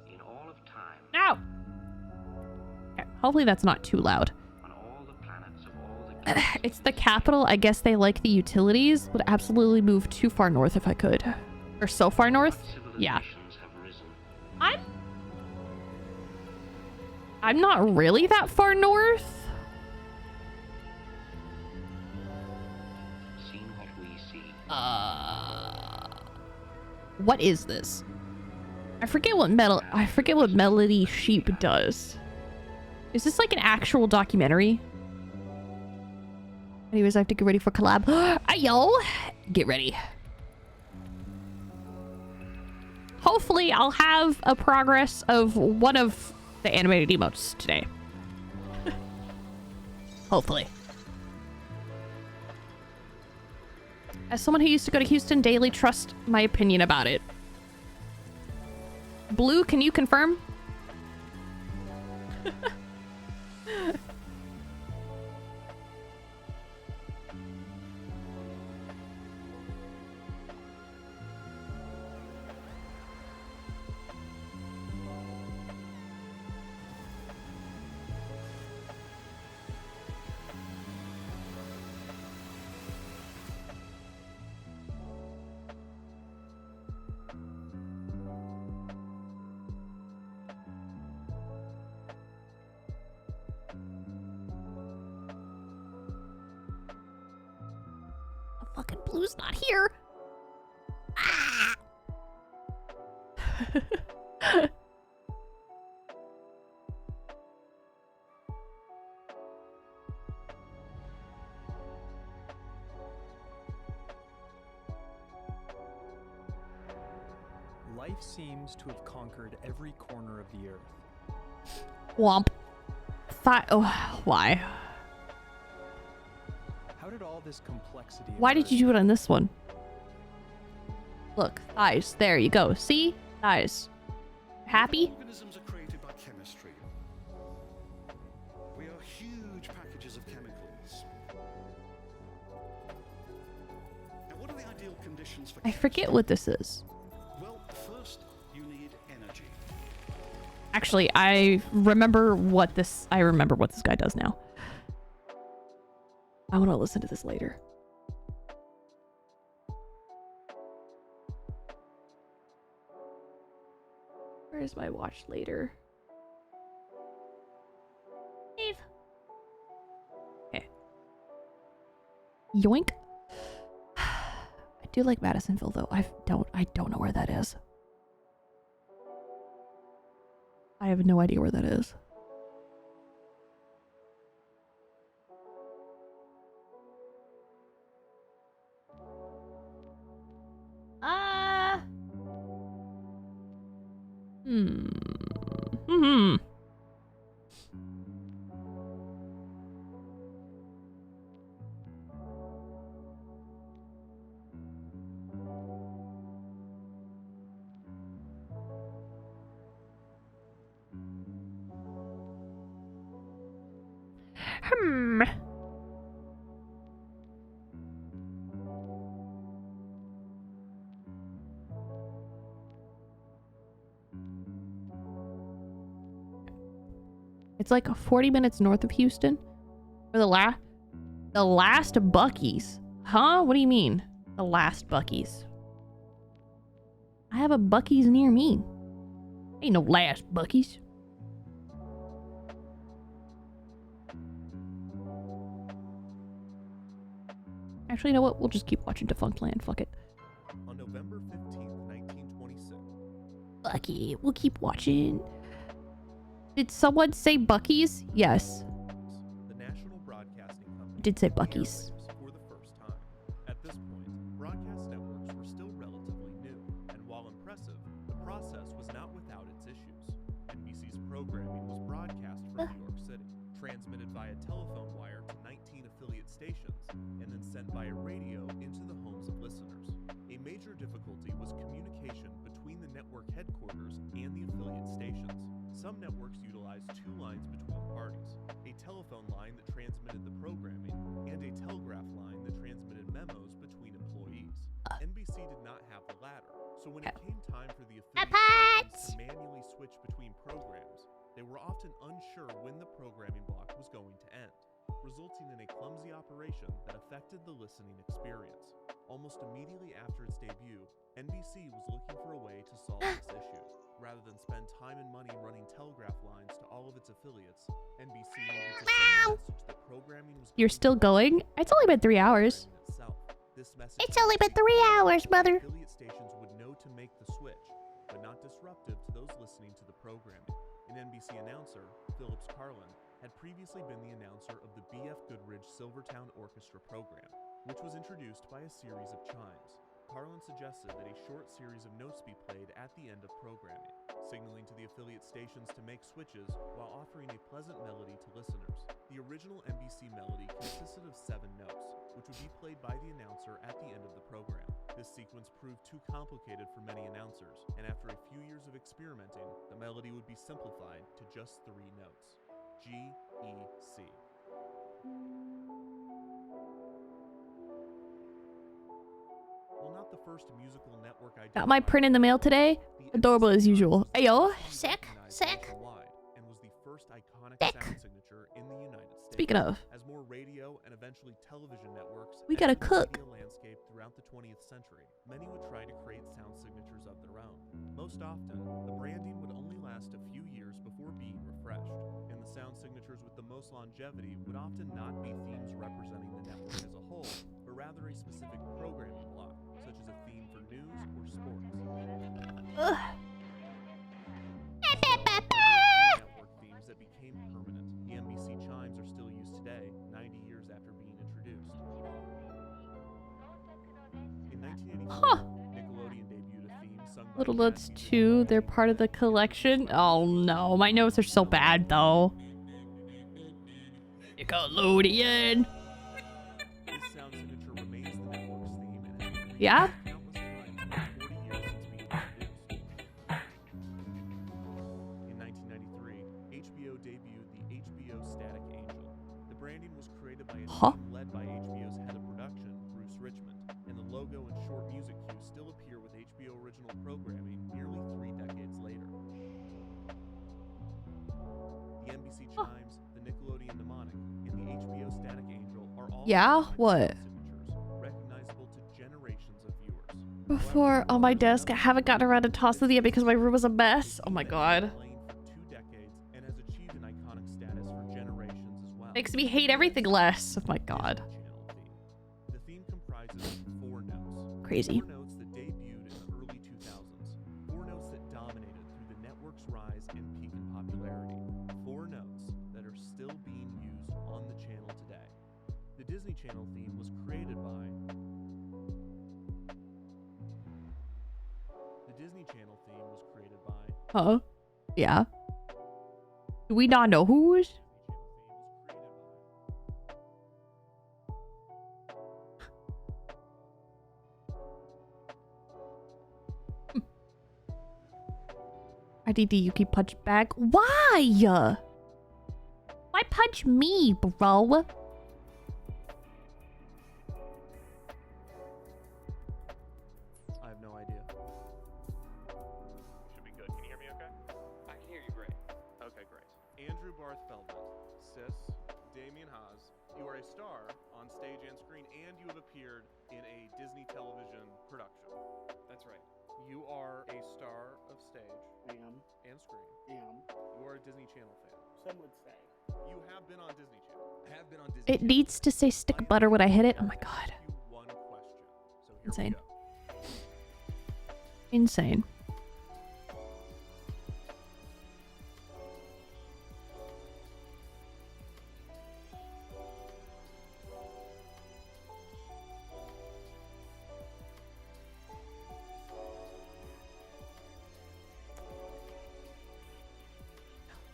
In all of time. Ow! Okay, hopefully that's not too loud. On all the planets of all the galaxies. It's the capital. I guess they like the utilities. Would absolutely move too far north if I could. Or so far north? Yeah. I'm not really that far north. Seen what we see. What is this? I forget what Melody Sheep does. Is this like an actual documentary? Anyways, I have to get ready for collab. Ayo! Get ready. Hopefully, I'll have a progress of one of the animated emotes today. Hopefully. As someone who used to go to Houston daily, trust my opinion about it. Blue, can you confirm? Fucking Blue's not here. Ah! Life seems to have conquered every corner of the earth. Womp. Why? How did all this complexity? Why did you do it on this one? Look, thighs. There you go. See? Thighs. Happy? Organisms are created by chemistry. We are huge packages of chemicals. Now, what are the ideal conditions for? I forget what this is. Well, first you need energy. Actually, I remember what this guy does now. I want to listen to this later. Where's my watch later? Dave. Okay. Yoink. I do like Madisonville though. I don't know where that is. I have no idea where that is. Hmm. Hmm. It's like 40 minutes north of Houston. For the last Buc-ee's. Huh? What do you mean? The last Buc-ee's. I have a Buc-ee's near me. Ain't no last Buc-ee's. Actually, you know what? We'll just keep watching Defunct Land. Fuck it. On November 15th, 1926. Buc-ee. We'll keep watching. Did someone say Buc-ee's? Yes. The National Broadcasting Company Did say Buc-ee's. for the first time. At this point, broadcast networks were still relatively new, and while impressive, the process was not without its issues. NBC's programming was broadcast from New York City, transmitted via telephone wire to 19 affiliate stations, and then sent via radio into the homes of listeners. A major difficulty was communication between the network headquarters and the affiliate stations. Some networks utilized two lines between parties, a telephone line that transmitted the programming and a telegraph line that transmitted memos between employees. NBC did not have the latter, so when it came time for the affiliate stations to manually switch between programs, they were often unsure when the programming block was going to end, resulting in a clumsy operation that affected the listening experience. Almost immediately after its debut, NBC was looking for a way to solve this issue. Rather than spend time and money running telegraph lines to all of its affiliates, NBC needed to send a message that programming was You're still going? It's only been 3 hours. It's only been 3 hours, mother. Affiliate stations would know to make the switch, but not disruptive to those listening to the programming. An NBC announcer, Phillips Carlin, had previously been the announcer of the B.F. Goodrich Silvertown Orchestra program, which was introduced by a series of chimes. Carlin suggested that a short series of notes be played at the end of programming, signaling to the affiliate stations to make switches while offering a pleasant melody to listeners. The original NBC melody consisted of 7 notes, which would be played by the announcer at the end of the program. This sequence proved too complicated for many announcers, and after a few years of experimenting, the melody would be simplified to just 3 notes. G, E, C. While not the first musical network Got my print in the mail today. Adorable as usual. Ayo. Sick. And was the first iconic sound signature in the United States. Speaking of, as more radio and eventually television networks we gotta entered cook. the media landscape throughout the 20th century, many would try to create sound signatures of their own. Most often, the branding would only last a few years before being refreshed, and the sound signatures with the most longevity would often not be themes representing the network as a whole, but rather a specific programming block, such as a theme for news or sports. Network themes that became permanent. The NBC chimes are still used today, 90 years after being introduced. In 1984, Nickelodeon debuted a theme sung by Little Notes 2, they're part of the collection. Oh no, my notes are so bad though. Nickelodeon. This sound signature remains the network's theme and has been Yeah? countless times in the 40 years since being introduced. In 1993, HBO debuted the HBO Static Angel. The branding was created by a team led by HBO's head of production, Bruce Richmond, and the logo and short music cues still appear with HBO original programming nearly 3 decades later. The NBC chimes, the Nickelodeon mnemonic, and the HBO Static Angel are all What? recognizable to generations of viewers. Before on my desk, I haven't gotten around to tossing it yet because my room was a mess. Oh my god. Playing for 2 decades and has achieved an iconic status for generations as well. Makes me hate everything less. Oh my god. The theme comprises 4 notes. Crazy. 4 notes that debuted in the early 2000s. 4 notes that dominated through the network's rise and peak in popularity. 4 notes that are still being used on the channel today. The Disney Channel theme was created by Huh? Yeah. Do we not know who's? IDD, you keep punch back. Why? Why punch me, bro? I have no idea. Should be good. Can you hear me okay? I can hear you great. Okay, great. Andrew Barth Feldman, Sis, Damien Haas, you are a star on stage and screen, and you have appeared in a Disney television production. That's right. You are a star of stage Am. and screen. Am. You are a Disney Channel fan. Some would say. You have been on Disney Channel. Have been on Disney It needs to say stick butter when I hit it. Oh my god. One question. So here Insane. we go. Insane.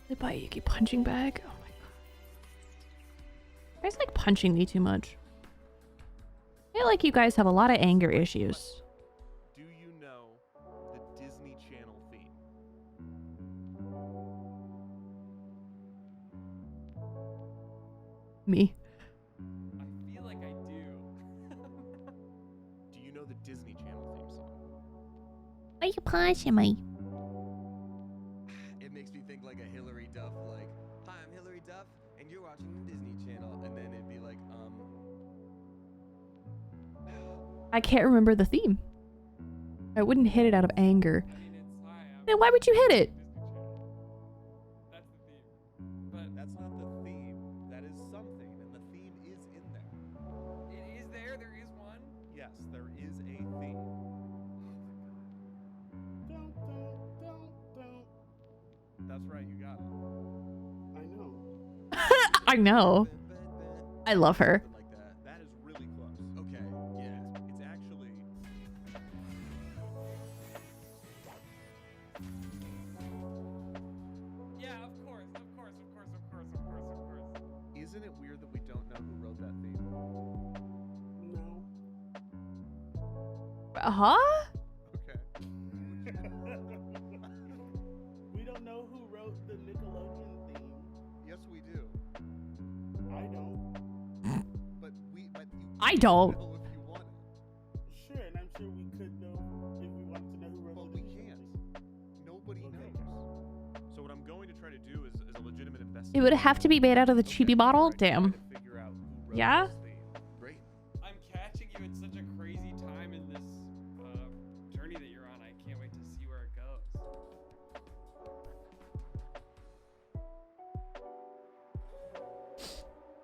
The bite, you keep punching back. Oh my god. You guys like punching me too much. I feel like you guys have a lot of anger issues. Do you know the Disney Channel theme? Me. I feel like I do. Do you know the Disney Channel theme song? Why you punching me? It makes me think like a Hillary Duff, like, hi, I'm Hillary Duff, and you're watching the Disney Channel, and then it'd be like, I can't remember the theme. I wouldn't hit it out of anger. I mean, it's hi. Then why would you hit it? That's the theme. But That's not the theme. That is something, and the theme is in there. it is there. There is one. Yes, there is a theme. That's right, you got it. I know. I know. I love her. Something like that. That is really close. Okay, yeah. It's actually... Yeah, of course. Isn't it weird that we don't know who wrote that theme? No. Huh? Okay. We don't know who wrote the Nickelodeon theme. Yes, we do. I don't. But you I don't. know if you want it. Sure, and I'm sure we could know if we wanted to know who wrote But the we theme. can't. Nobody Okay. knows. So what I'm going to try to do is a legitimate investigation. It would have to be made out of the chibi bottle? Damn. Figure out who wrote Yeah? this theme. Great. I'm catching you at such a crazy time in this journey that you're on. I can't wait to see where it goes.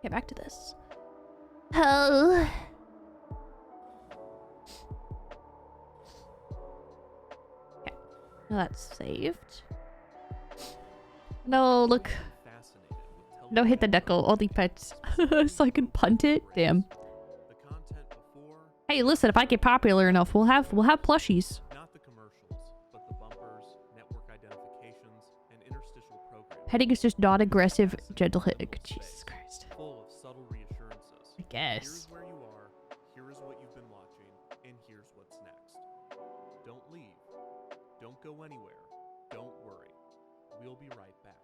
Get back to this. Oh. Okay. Now that's saved. No, look. Fascinated with No, hit the nickel. Only pets. So I can punt it. Damn. the content before, Hey, listen. If I get popular enough, we'll have plushies. not the commercials, but the bumpers, network identifications, and interstitial programs. Petting is just non-aggressive, gentle hitting. Jesus Christ. Full of subtle reassurances. I guess. Here's where you are, here is what you've been watching, and here's what's next. Don't leave. Don't go anywhere. Don't worry. We'll be right back.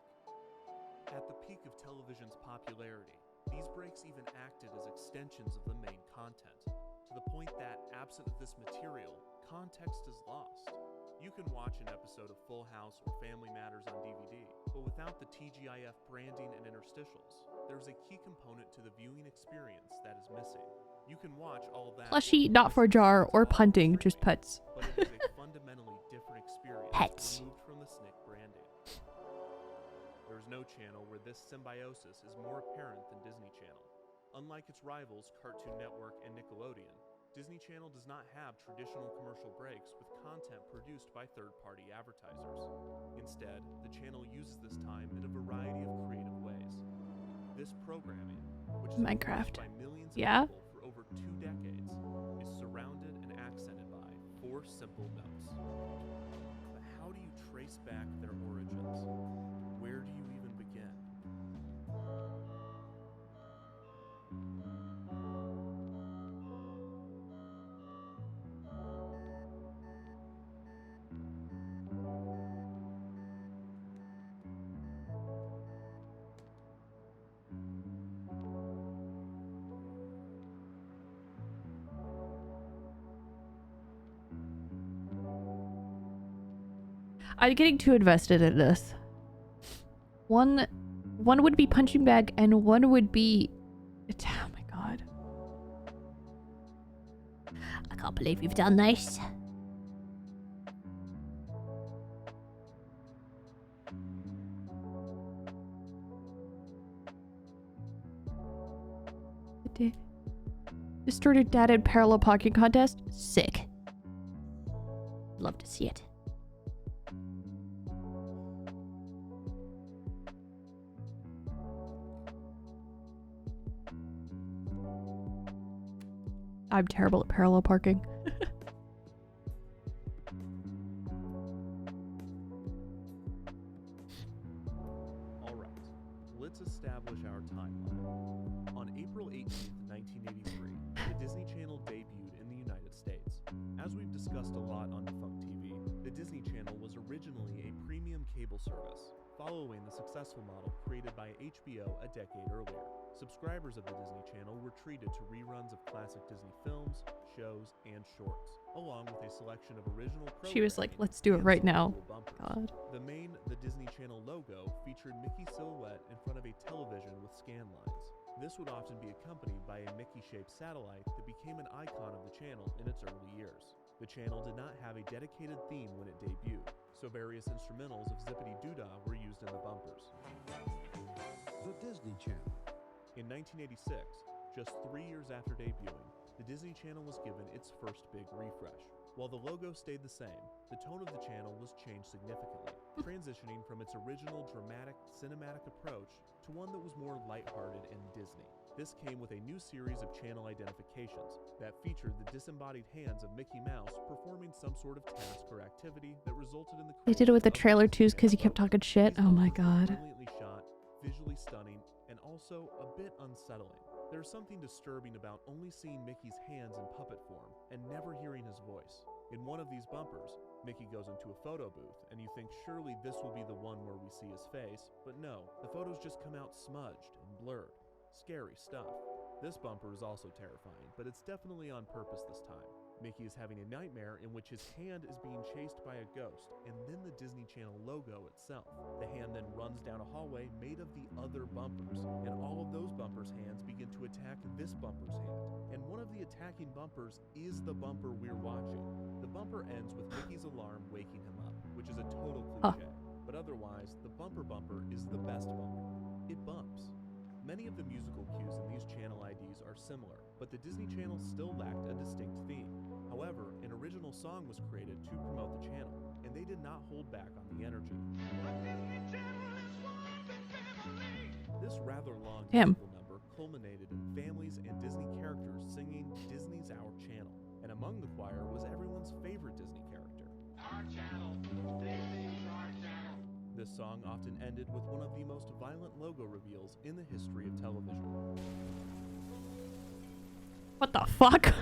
At the peak of television's popularity, these breaks even acted as extensions of the main content, to the point that, absent of this material, context is lost. You can watch an episode of Full House or Family Matters on DVD, but without the TGIF branding and interstitials, there's a key component to the viewing experience that is missing. You can watch all that Plushie, not for jar or punting, just pets. but it is a fundamentally different experience Pets. removed from the SNCC branding. There is no channel where this symbiosis is more apparent than Disney Channel. Unlike its rivals Cartoon Network and Nickelodeon, Disney Channel does not have traditional commercial breaks with content produced by third-party advertisers. Instead, the channel uses this time in a variety of creative ways. This programming, which is Minecraft. watched by millions of Yeah? people for over 2 decades, is surrounded and accented by 4 simple notes. But how do you trace back their origins. Where do you even begin? I'm getting too invested in this. One would be punching bag and one would be... Oh my god. I can't believe you've done this. Distorted data and parallel parking contest? Sick. Love to see it. I'm terrible at parallel parking. Alright, let's establish our timeline. On April 18th, 1983, the Disney Channel debuted in the United States. As we've discussed a lot on Defunct TV, the Disney Channel was originally a premium cable service, following the successful model created by HBO a decade earlier. Subscribers of the Disney Channel were treated to reruns of classic Disney films, shows, and shorts, along with a selection of original programming. She was like, let's do it right now. God. The Disney Channel logo featured Mickey's silhouette in front of a television with scan lines. This would often be accompanied by a Mickey-shaped satellite that became an icon of the channel in its early years. The channel did not have a dedicated theme when it debuted, so various instrumentals of Zippity Doo-Dah were used in the bumpers. The Disney Channel. In 1986, just 3 years after debuting, the Disney Channel was given its first big refresh. While the logo stayed the same, the tone of the channel was changed significantly, transitioning from its original dramatic, cinematic approach to one that was more lighthearted and Disney. This came with a new series of channel identifications that featured the disembodied hands of Mickey Mouse performing some sort of task or activity that resulted in the They did it with the trailer too because he kept talking shit. Oh my god. brilliantly shot, visually stunning, and also a bit unsettling. There's something disturbing about only seeing Mickey's hands in puppet form and never hearing his voice. In one of these bumpers, Mickey goes into a photo booth, and you think surely this will be the one where we see his face, but no, the photos just come out smudged and blurred. Scary stuff. This bumper is also terrifying, but it's definitely on purpose this time. Mickey is having a nightmare in which his hand is being chased by a ghost, and then the Disney Channel logo itself. The hand then runs down a hallway made of the other bumpers, and all of those bumpers' hands begin to attack this bumper's hand. And one of the attacking bumpers is the bumper we're watching. The bumper ends with Mickey's alarm waking him up, which is a total cliche. But otherwise, the bumper is the best bumper. It bumps. Many of the musical cues in these channel IDs are similar, but the Disney Channel still lacked a distinct theme. However, an original song was created to promote the channel, and they did not hold back on the energy. This rather long musical number culminated in families and Disney characters singing Disney's Our Channel, and among the choir was everyone's favorite Disney character. Our channel. Disney's our channel. This song often ended with one of the most violent logo reveals in the history of television. What the fuck?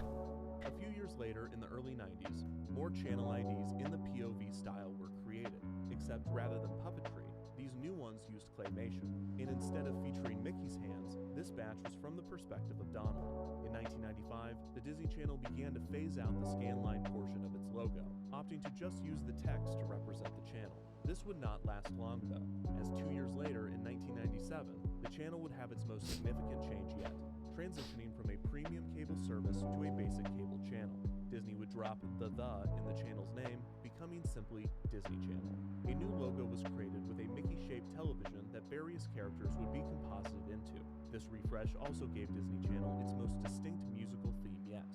A few years later, in the early 90s, more channel IDs in the POV style were created, except rather than puppetry, these new ones used claymation, and instead of featuring Mickey's hands, this batch was from the perspective of Donald. In 1995, the Disney Channel began to phase out the scanline portion of its logo, opting to just use the text to represent the channel. This would not last long though, as 2 years later in 1997, the channel would have its most significant change yet, transitioning from a premium cable service to a basic cable channel. Disney would drop the in the channel's name, becoming simply Disney Channel. A new logo was created with a Mickey-shaped television that various characters would be composited into. This refresh also gave Disney Channel its most distinct musical theme yet.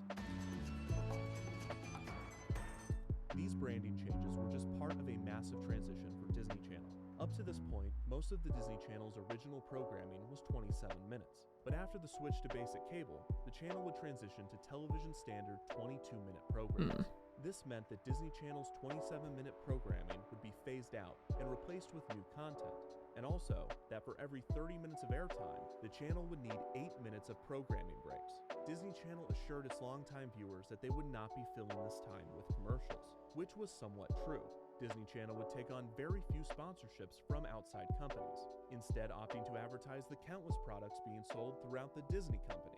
These branding changes were just part of a massive transition for Disney Channel. Up to this point, most of the Disney Channel's original programming was 27 minutes. But after the switch to basic cable, the channel would transition to television standard 22-minute programs. This meant that Disney Channel's 27-minute programming would be phased out and replaced with new content, and also that for every 30 minutes of airtime, the channel would need 8 minutes of programming breaks. Disney Channel assured its longtime viewers that they would not be filling this time with commercials, which was somewhat true. Disney Channel would take on very few sponsorships from outside companies, instead opting to advertise the countless products being sold throughout the Disney company.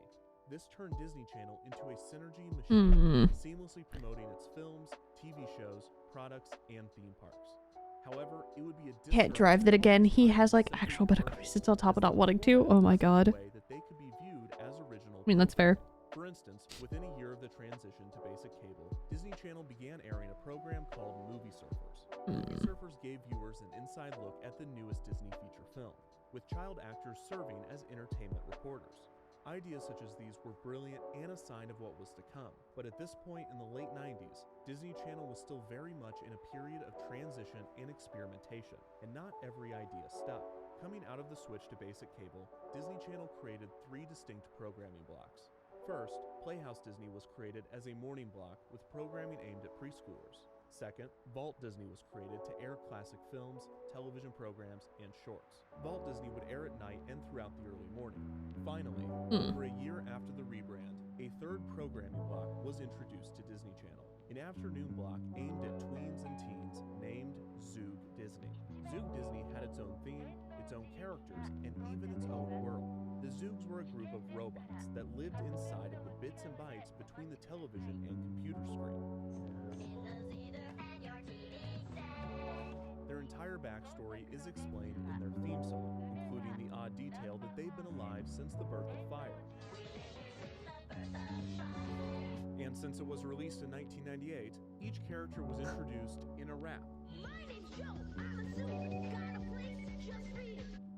This turned Disney Channel into a synergy machine, seamlessly promoting its films, TV shows, products, and theme parks. However, it would be a Can't drive that again. He has like actual medical reasons on top of not wanting to. Oh my god. way that they could be viewed as original. I mean, that's fair. For instance, within a year of the transition to basic cable, Disney Channel began airing a program called Movie Surfers. Movie Surfers gave viewers an inside look at the newest Disney feature film, with child actors serving as entertainment reporters. Ideas such as these were brilliant and a sign of what was to come, but at this point in the late 90s, Disney Channel was still very much in a period of transition and experimentation, and not every idea stuck. Coming out of the switch to basic cable, Disney Channel created 3 distinct programming blocks. First, Playhouse Disney was created as a morning block with programming aimed at preschoolers. Second, Vault Disney was created to air classic films, television programs, and shorts. Vault Disney would air at night and throughout the early morning. Finally, over a year after the rebrand, a third programming block was introduced to Disney Channel, an afternoon block aimed at tweens and teens named Zoog Disney. Zoog Disney had its own theme, its own characters, and even its own world. The Zoogs were a group of robots that lived inside of the bits and bytes between the television and computer screen. Their entire backstory is explained in their theme song, including the odd detail that they've been alive since the birth of fire. And since it was released in 1998, each character was introduced in a rap.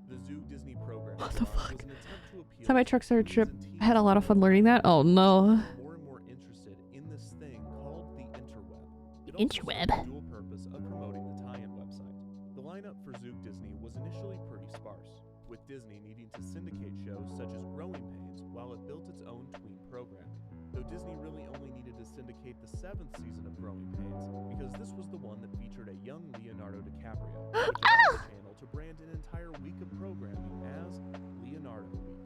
The Zoog Disney program was an attempt to appeal Semi-truck trip. I had a lot of fun learning that. Oh no. more and more interested in this thing called the interweb. It Interweb. Also served the dual purpose of promoting the tie-in website. The lineup for Zoog Disney was initially pretty sparse, with Disney needing to syndicate shows such as Growing Pains while it built its own tween programming. Though Disney really only needed to syndicate the 7th season of Growing Pains because this was the one that featured a young Leonardo DiCaprio, which allowed the channel to brand an entire week of programming as Leonardo Week.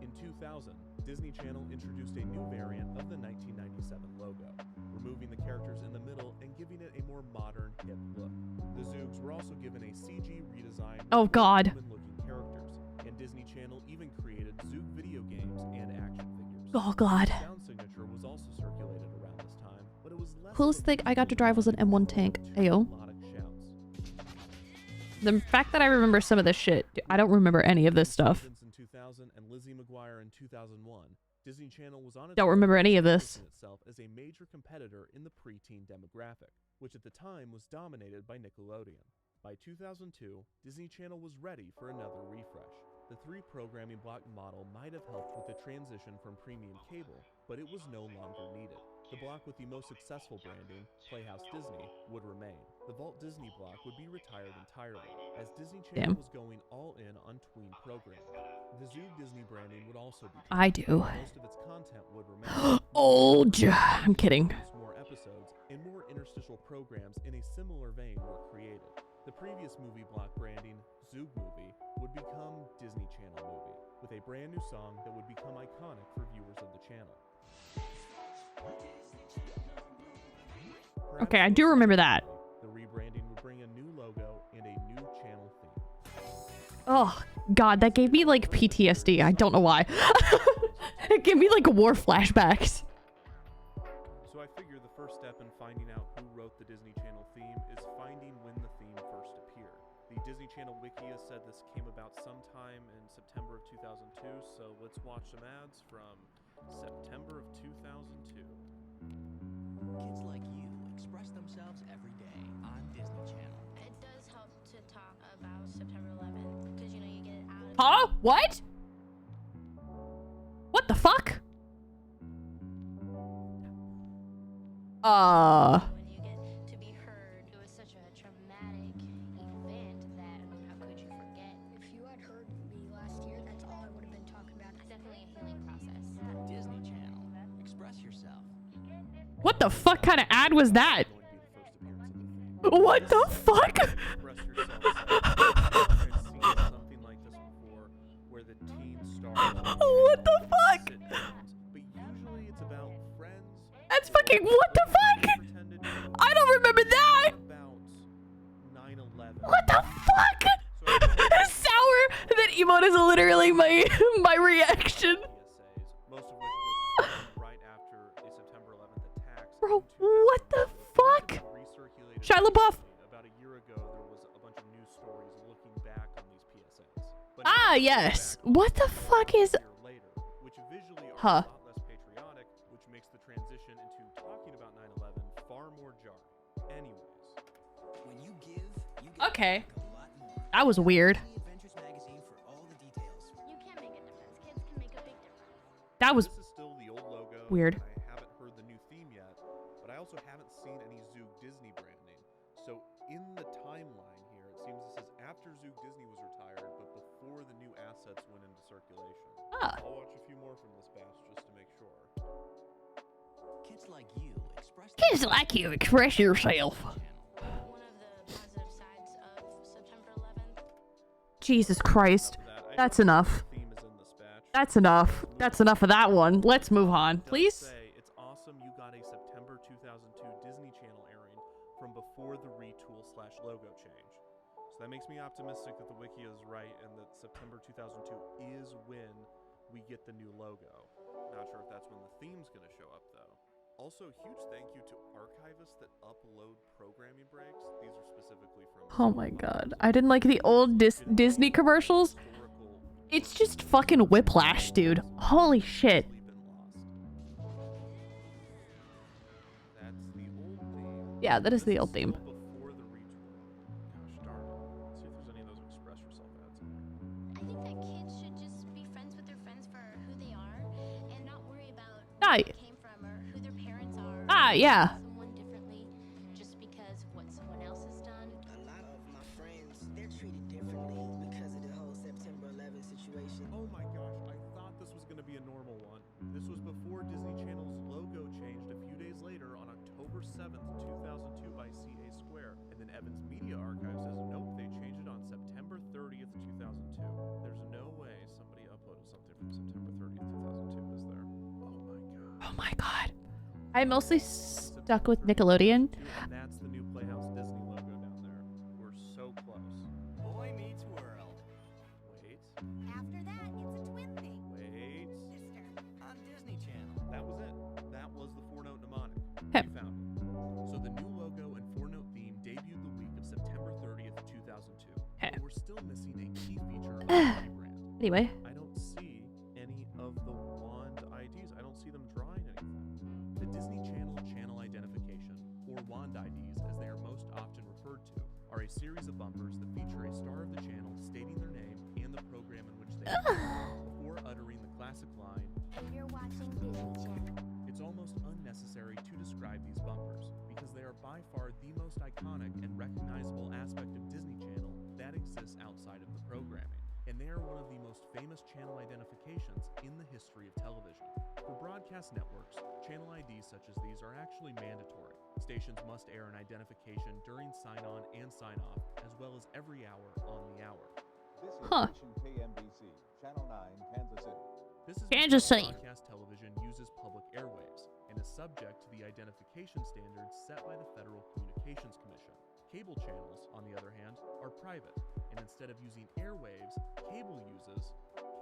In 2000, Disney Channel introduced a new variant of the 1997 logo, removing the characters in the middle and giving it a more modern, hip look. The Zoogs were also given a CG redesign with Oh god. human-looking characters, and Disney Channel even created Zoog video games and action figures. Oh god. Sound signature was also circulated around this time, but it was less Coolest thing I got to drive was an M1 tank. Ayo. melodic shouts. The fact that I remember some of this shit, I don't remember any of this stuff. In 2000 and Lizzie McGuire in 2001, Disney Channel was on its Don't way remember to any of this. position itself as a major competitor in the preteen demographic, which at the time was dominated by Nickelodeon. By 2002, Disney Channel was ready for another refresh. The 3 programming block model might have helped with the transition from premium cable, but it was no longer needed. The block with the most successful branding, Playhouse Disney, would remain. The Vault Disney block would be retired entirely, as Disney Channel was going all in on tween programming. The Zoog Disney branding would also be I do. Most of its content would remain. Old. I'm kidding. More episodes and more interstitial programs in a similar vein were created. The previous movie block branding, Zoog Movie, would become Disney Channel Movie, with a brand new song that would become iconic for viewers of the channel. Okay, I do remember that. The rebranding would bring a new logo and a new channel theme. Oh god, that gave me like PTSD. I don't know why. It gave me like war flashbacks. So I figure the first step in finding out who wrote the Disney Channel theme is finding when the theme first appeared. The Disney Channel Wiki said this came about sometime in September of 2002, so let's watch some ads from September of 2002. Kids like you express themselves every day on Disney Channel. It does help to talk about September 11th because you know you get it out of Huh? What? What the fuck? when you get to be heard. It was such a traumatic event that how could you forget? If you had heard me last year, that's all I would have been talking about. It's definitely a healing process. Disney Channel. Express yourself. What the fuck kind of ad was that? What the fuck? What the fuck? That's fucking what the fuck? I don't remember that. What the fuck? Sour. That emote is literally my reaction. Bro, what the fuck? Shia LaBeouf. About a year ago, there was a bunch of news stories looking back on these PSAs. But Ah, yes. What the fuck is... which visually are Huh. a lot less patriotic, which makes the transition into talking about 9/11 far more jarring. Anyways, When you give, you get Okay. a lot more. That was weird. Adventures magazine for all the details. You can make a difference. Kids can make a big difference. That was this is still the old logo. weird. I haven't heard the new theme yet, but I also haven't seen any Zoog Disney branding. So in the timeline here, it seems this is after Zoog Disney was retired, but before the new assets went into circulation. Ah. I'll watch a few more from this batch just to make sure. Kids like you express Kids like you express yourself. One of the positive sides of September 11th. Jesus Christ. That's enough. That's enough. That's enough of that one. Let's move on, please. Say it's awesome you got a September 2002 Disney Channel airing from before the retool/logo change. So that makes me optimistic that the wiki is right and that September 2002 is when we get the new logo. Not sure if that's when the theme's going to show up though. Also, huge thank you to archivists that upload programming breaks. These are specifically from... Oh my god. I didn't like the old Disney commercials. It's just fucking whiplash, dude. Holy shit. Yeah, that is the old theme. Before the retool. Gosh darn it. Let's see if there's any of those express yourself ads in there. I think that kids should just be friends with their friends for who they are and not worry about Ah, where they came from or who their parents are. Ah, yeah. Someone differently just because of what someone else has done. A lot of my friends, they're treated differently because of the whole September 11 situation. Oh my gosh, I thought this was going to be a normal one. This was before Disney Channel's logo changed a few days later on October 7th, 2002 by CA Square. And then Evans Media Archive says, nope, they changed it on September 30th, 2002. There's no way somebody uploaded something from September 30th, 2002, is there? Oh my god. Oh my god. I'm mostly stuck with Nickelodeon. And that's the new Playhouse Disney logo down there. We're so close. Boy Meets World. Wait. After that, it's a twin thing. Wait. Sister. On Disney Channel. That was it. That was the four-note mnemonic. Heh. We found it. So the new logo and four-note theme debuted the week of September 30th, 2002. Heh. But we're still missing a key feature of the rebrand. Anyway. I don't see any of the wand IDs. I don't see them drawing anything. The Disney Channel channel identification, or wand IDs as they are most often referred to, are a series of bumpers that feature a star of the channel stating their name and the program in which they appear before uttering the classic line, You're watching Disney Channel. it's almost unnecessary to describe these bumpers because they are by far the most iconic and recognizable aspect of Disney Channel that exists outside of the programming. And they are one of the most famous channel identifications in the history of television. For broadcast networks, channel IDs such as these are actually mandatory. Stations must air an identification during sign-on and sign-off, as well as every hour on the hour. This is Huh. station KMBC, Channel 9, Kansas City. This is Kansas because City. broadcast television uses public airwaves and is subject to the identification standards set by the Federal Communications Commission. Cable channels, on the other hand, are private, and instead of using airwaves, cable uses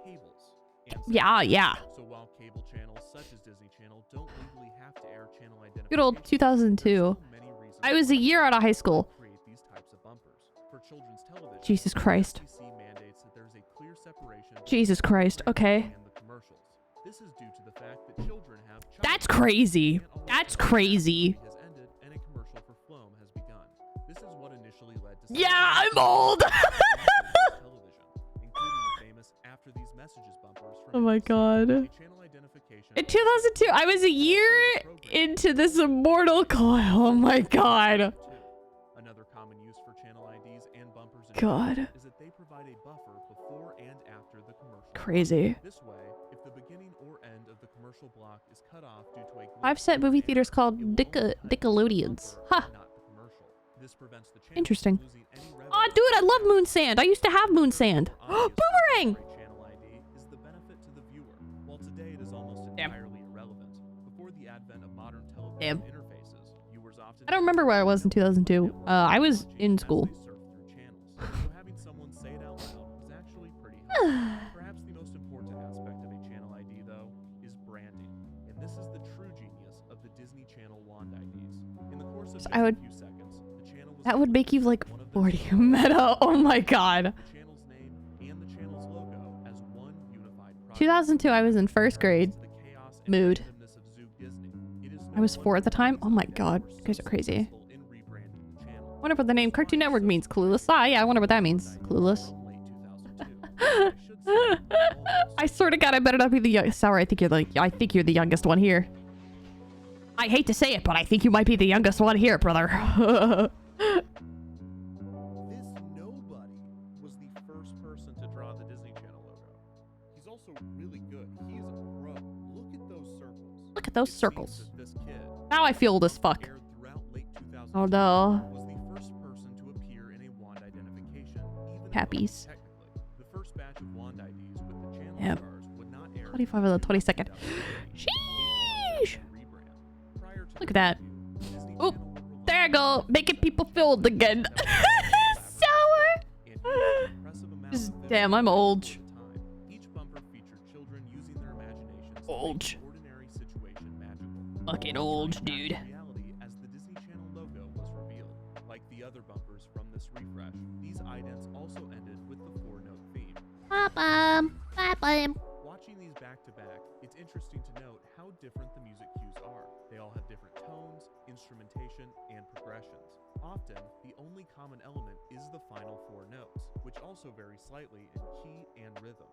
cables. And Yeah. So while cable channels such as Disney Channel don't legally have to air channel identification, Good old 2002. many reasons I was a year out of high school. create these types of bumpers. For children's television, Jesus Christ. FCC mandates that there's a clear separation Jesus Christ. Okay. and the commercials. This is due to the fact that children have That's crazy. That's crazy. has ended and a commercial for Floam has begun. This is what initially led to Yeah, I'm old. television, including the famous After These Messages bumpers from Oh my god. a channel identification. In 2002, I was a year into this immortal coil. Oh my god. Another common use for channel IDs and bumpers in God. general is that they provide a buffer before and after the commercial. Crazy. This way, if the beginning or end of the commercial commercial block is cut off due to a 5-cent movie theaters called Nickelodeons. Huh. This prevents the channel Interesting. from losing any revenue. Oh, dude, I love Moon Sand. I used to have Moon Sand. Boomerang! Channel ID is the benefit to the viewer, while today it is almost entirely irrelevant. Before the advent of modern television interfaces, viewers often I don't remember where I was in 2002. I was in school. so having someone say it out loud is actually pretty helpful. Perhaps the most important aspect of a channel ID, though, is branding, and this is the true genius of the Disney Channel wand IDs. In the course of So I would. a few seconds, the channel was That would make you like 40 meta. Oh my god. 2002, I was in first grade. Mood. I was 4 at the time. Oh my god. You guys are crazy. I wonder what the name Cartoon Network means. Clueless. Ah, yeah, I wonder what that means. Clueless. I swear to god, I better not be the youngest. Sorry, I think you're the youngest one here. I hate to say it, but I think you might be the youngest one here, brother. This nobody was the first person to draw the Disney Channel logo. He's also really good. He's a pro. Look at those circles. Look at those circles. This kid, Now I feel old as fuck. Oh no. was the first person to appear in a wand identification. Pappies. The first batch of wand IDs with the channel Yep. stars would not air 25 of the 22nd. Sheesh. Look at that. Oop. There I go. Making people feel old again. Sour. Just, damn, I'm old. Each bumper featured children using their imaginations Old. to make an ordinary situation magical. Fucking old, dude. Reality as the Disney Channel logo was revealed. Like the other bumpers from this refresh, these idents also ended with the 4-note theme. Watching these back to back, it's interesting to note how different the music cues are. They all have different tones, instrumentation, and progressions. Often, the only common element is the final 4 notes, which also vary slightly in key and rhythm.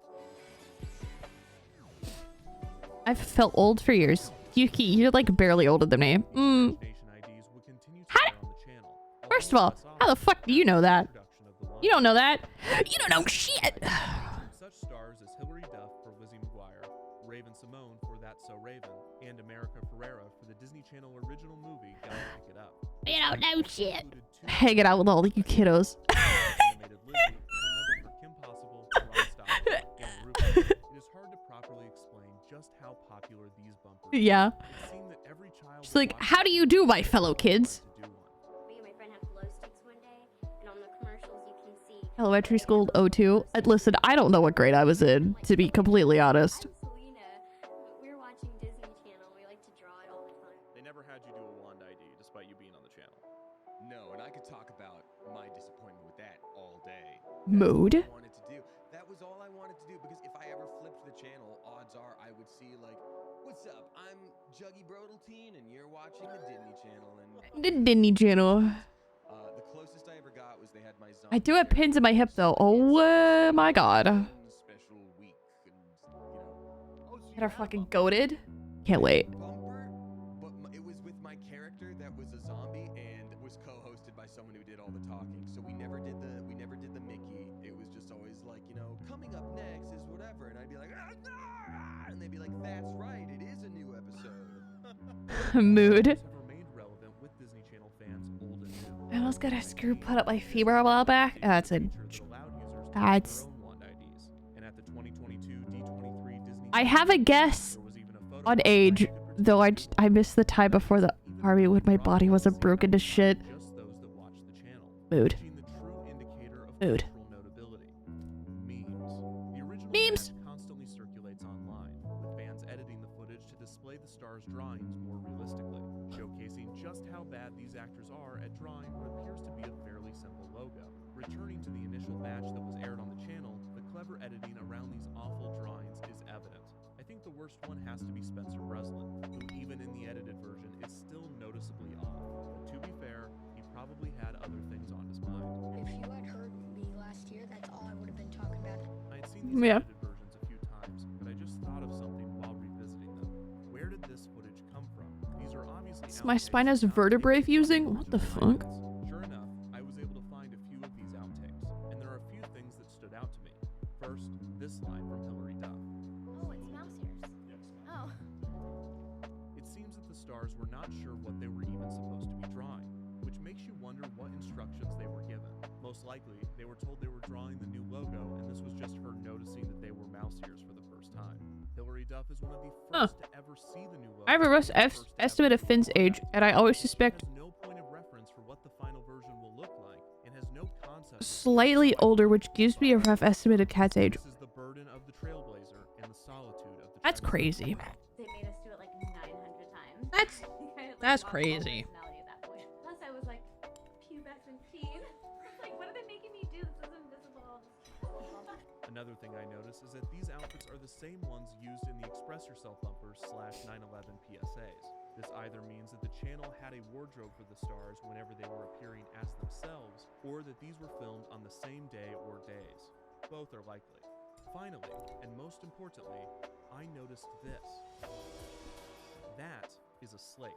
I've felt old for years. Yuki, you're like barely older than me. First of all, how the fuck do you know that? You don't know that. You don't know shit. Such stars as Hilary Duff for Lizzie McGuire, Raven Simone for That's So Raven, and America Ferrera for the Disney Channel original movie Gotta Pick It Up. You don't know shit. Hanging out with all you kiddos. Animated Lizzie, and another for Kim Possible, Ron Stockwell, and Rupert. It is hard to properly explain just how popular these bumpers are. Yeah. It seemed that every child She's like, how do you do, my fellow kids? Me and my friend have glow sticks one day, and on the commercials you can see Elementary school 02. Listen, I don't know what grade I was in, to be completely honest. we were watching Disney Channel. We like to draw it all the time. They never had you do a wand ID despite you being on the channel. No, and I could talk about my disappointment with that all day. Mood? That's what I wanted to do. That was all I wanted to do because if I ever flipped the channel, odds are I would see like, what's up? I'm Juggy Brodelteen and you're watching the Disney Channel. And The Disney Channel. the closest I ever got was they had my I do have pins in my hip though. Oh my god. special week, and you know, Get our fucking goated. Can't wait. but it was with my character that was a zombie and was co-hosted by someone who did all the talking. So we never did the Mickey. It was just always like, you know, coming up next is whatever, and I'd be like, ah, and they'd be like, that's right, it is a new episode. Mood. Remained relevant with Disney Channel fans old and new. I almost got a screw put up my femur a while back. That's a. That's. And at the 2022 D23 Disney I have a guess on age, though I missed the time before the army when my body wasn't broken to shit. Mood. Mood. Memes. Constantly circulates online, with fans editing the footage to display the stars' drawings more realistically, showcasing just how bad these actors are at drawing what appears to be a fairly simple logo. Returning to the initial batch that was aired on the channel, the clever editing around these awful drawings is evident. I think the worst one has to be Spencer Breslin, who even in the edited version is still noticeably off. To be fair, he probably had other things on his mind. If you had heard me last year, that's all I would have been talking about. I had seen these edited versions a few times, but I just thought of something while revisiting them. Where did this footage come from? These are obviously My spine has vertebrae fusing? What the fuck? Sure enough, I was able to find a few of these outtakes, and there are a few things that stood out to me. First, this line from Hilary Duff. Oh, it's mouse ears. Oh. stars were not sure what they were even supposed to be drawing, which makes you wonder what instructions they were given. Most likely, they were told they were drawing the new logo, and this was just her noticing that they were mouse ears for the first time. Hilary Duff is one of the first to ever see the new logo. I have a rough estimate of Finn's age, and I always suspect No point of reference for what the final version will look like, and has no concept. slightly older, which gives me a rough estimate of Cat's age. This is the burden of the trailblazer and the solitude of the That's crazy. They made us do it like 900 times. That's crazy. Plus, I was like pubescent teen. Like, what are they making me do? This is invisible. Another thing I noticed is that these outfits are the same ones used in the Express Yourself bumpers / 9/11 PSAs. This either means that the channel had a wardrobe for the stars whenever they were appearing as themselves, or that these were filmed on the same day or days. Both are likely. Finally, and most importantly, I noticed this. That is a slate.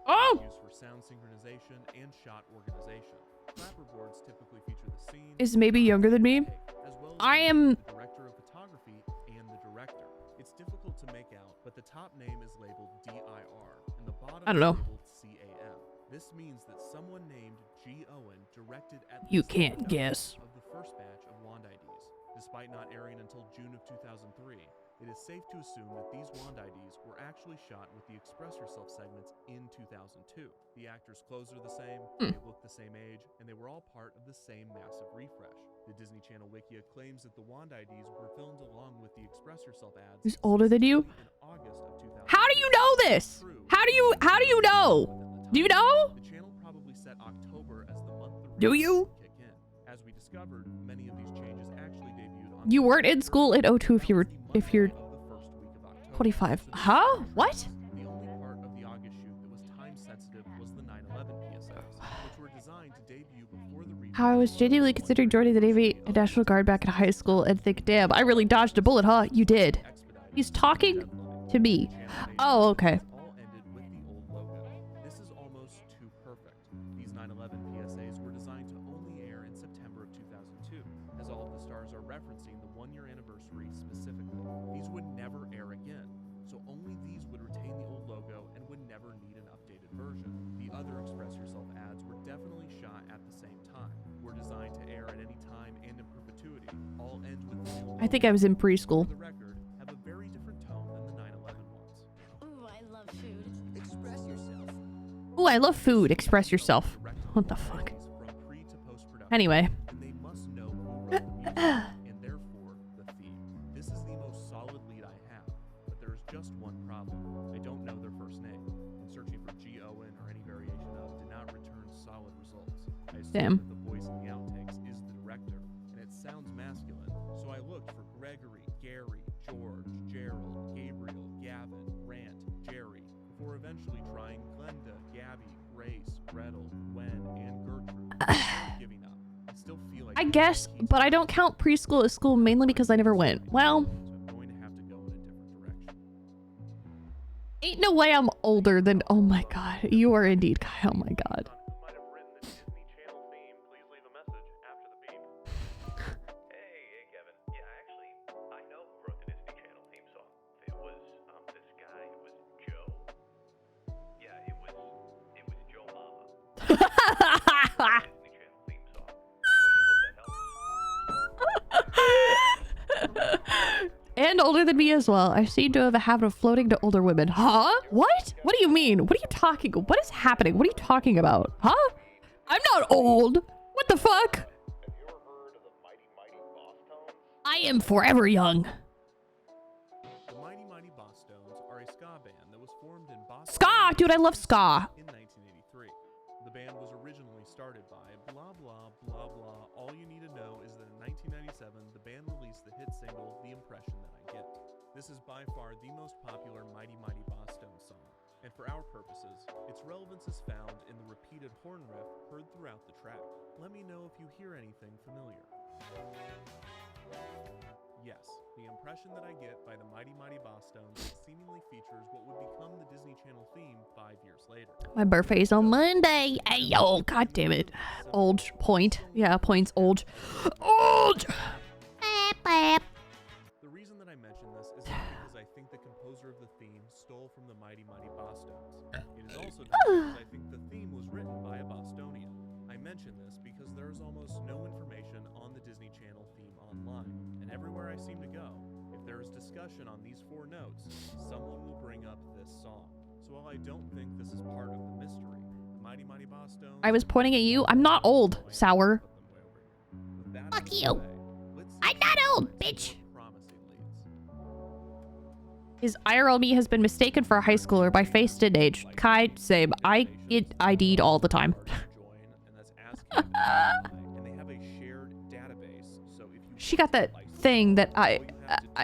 Oh! Used for sound synchronization and shot organization. Clapperboards typically feature the scene, Is maybe younger than me. as well as I am. the director of photography and the director. It's difficult to make out, but the top name is labeled DIR, and the bottom I don't know. is labeled CAM. This means that someone named G. Owen directed at You least can't one guess. of the first batch of Wand IDs. Despite not airing until June of 2003, it is safe to assume that these Wand IDs were actually shot with the Express Yourself segments in 2002. The actors' clothes are the same, they look the same age, and they were all part of the same massive refresh. The Disney Channel Wikia claims that the Wand IDs were filmed along with the Express Yourself ads. Who's older than you? In August of 2000. How do you know this? How do you know? Do you know? The channel probably set October as the month the Do ratings you? would kick in. As we discovered, many of these changes actually debuted on You weren't in school in 02 if you're 25. Huh? What? The only part of the August shoot that was time sensitive was the 9/11 PSAs, which were designed to debut before the How I was genuinely considering joining the Navy and National Guard back in high school and think, damn, I really dodged a bullet, huh? You did. He's talking to me. Oh, okay. all ended with the old logo. This is almost too perfect. These 9/11 PSAs were designed to only air in September of 2002, as all of the stars are referencing the one-year anniversary specifically. These would never air again, so only these would retain the old logo and would never need an updated version. The other Express Yourself ads were definitely shot at the same time, were designed to air at any time and in perpetuity. All end with the new I think I was in preschool. for the record, have a very different tone than the 9/11 ones. Ooh, I love food. Express yourself. Ooh, I love food. Express yourself. What the fuck? From pre to post-production, Anyway. and they must know who wrote the music, and therefore the theme. This is the most solid lead I have, but there is just one problem. I don't know their first name, and searching for G. Owen or any variation of did not return solid results. I assume Damn. that the voice in the outtakes is the director, and it sounds masculine, so I looked for Gregory, Gary, George, Gerald, Gabriel, Gavin, Grant, Jerry, before eventually trying Glenda, Gabby, Grace, Gretel, Gwen, and Gertrude. Before giving up. I still feel like I guess, but I don't count preschool as school mainly because I never went. Well, I'm going to have to go in a different direction. ain't no way I'm older than. Oh my god. You are indeed, Kai. Oh my god. And older than me as well. I seem to have a habit of floating to older women. Huh? What? What do you mean? What are you talking? What is happening? What are you talking about? Huh? I'm not old. What the fuck? I am forever young. The Mighty Mighty Bosstones are a ska band that was formed in Boston. Ska! Dude, I love ska. In 1983. The band was originally started by blah blah blah blah. All you need to know is that in 1997, the band released the hit single "The Impression That I Get." This is by far the most popular Mighty Mighty Bosstones song, and for our purposes, its relevance is found in the repeated horn riff heard throughout the track. Let me know if you hear anything familiar. Yes, the impression that I get by the Mighty Mighty Bosstones seemingly features what would become the Disney Channel theme 5 years later. My birthday's on Monday. Hey, yo, god damn it. Old point. Yeah, points old. Old! The reason that I mention this is not because I think the composer of the theme stole from the Mighty Mighty Bosstones. It is because I think the theme was written by a Bostonian. I mention this because there is almost no information on the Disney Channel theme online, and everywhere I seem to go, if there is discussion on these 4 notes, someone will bring up this song. So while I don't think this is part of the mystery, the Mighty Mighty Bosstones... I was pointing at you. I'm not old, Sour. Fuck you. I'm not old, bitch. His IRL me has been mistaken for a high schooler. My face didn't age. Kai, same. I get ID'd all the time. She got that thing that I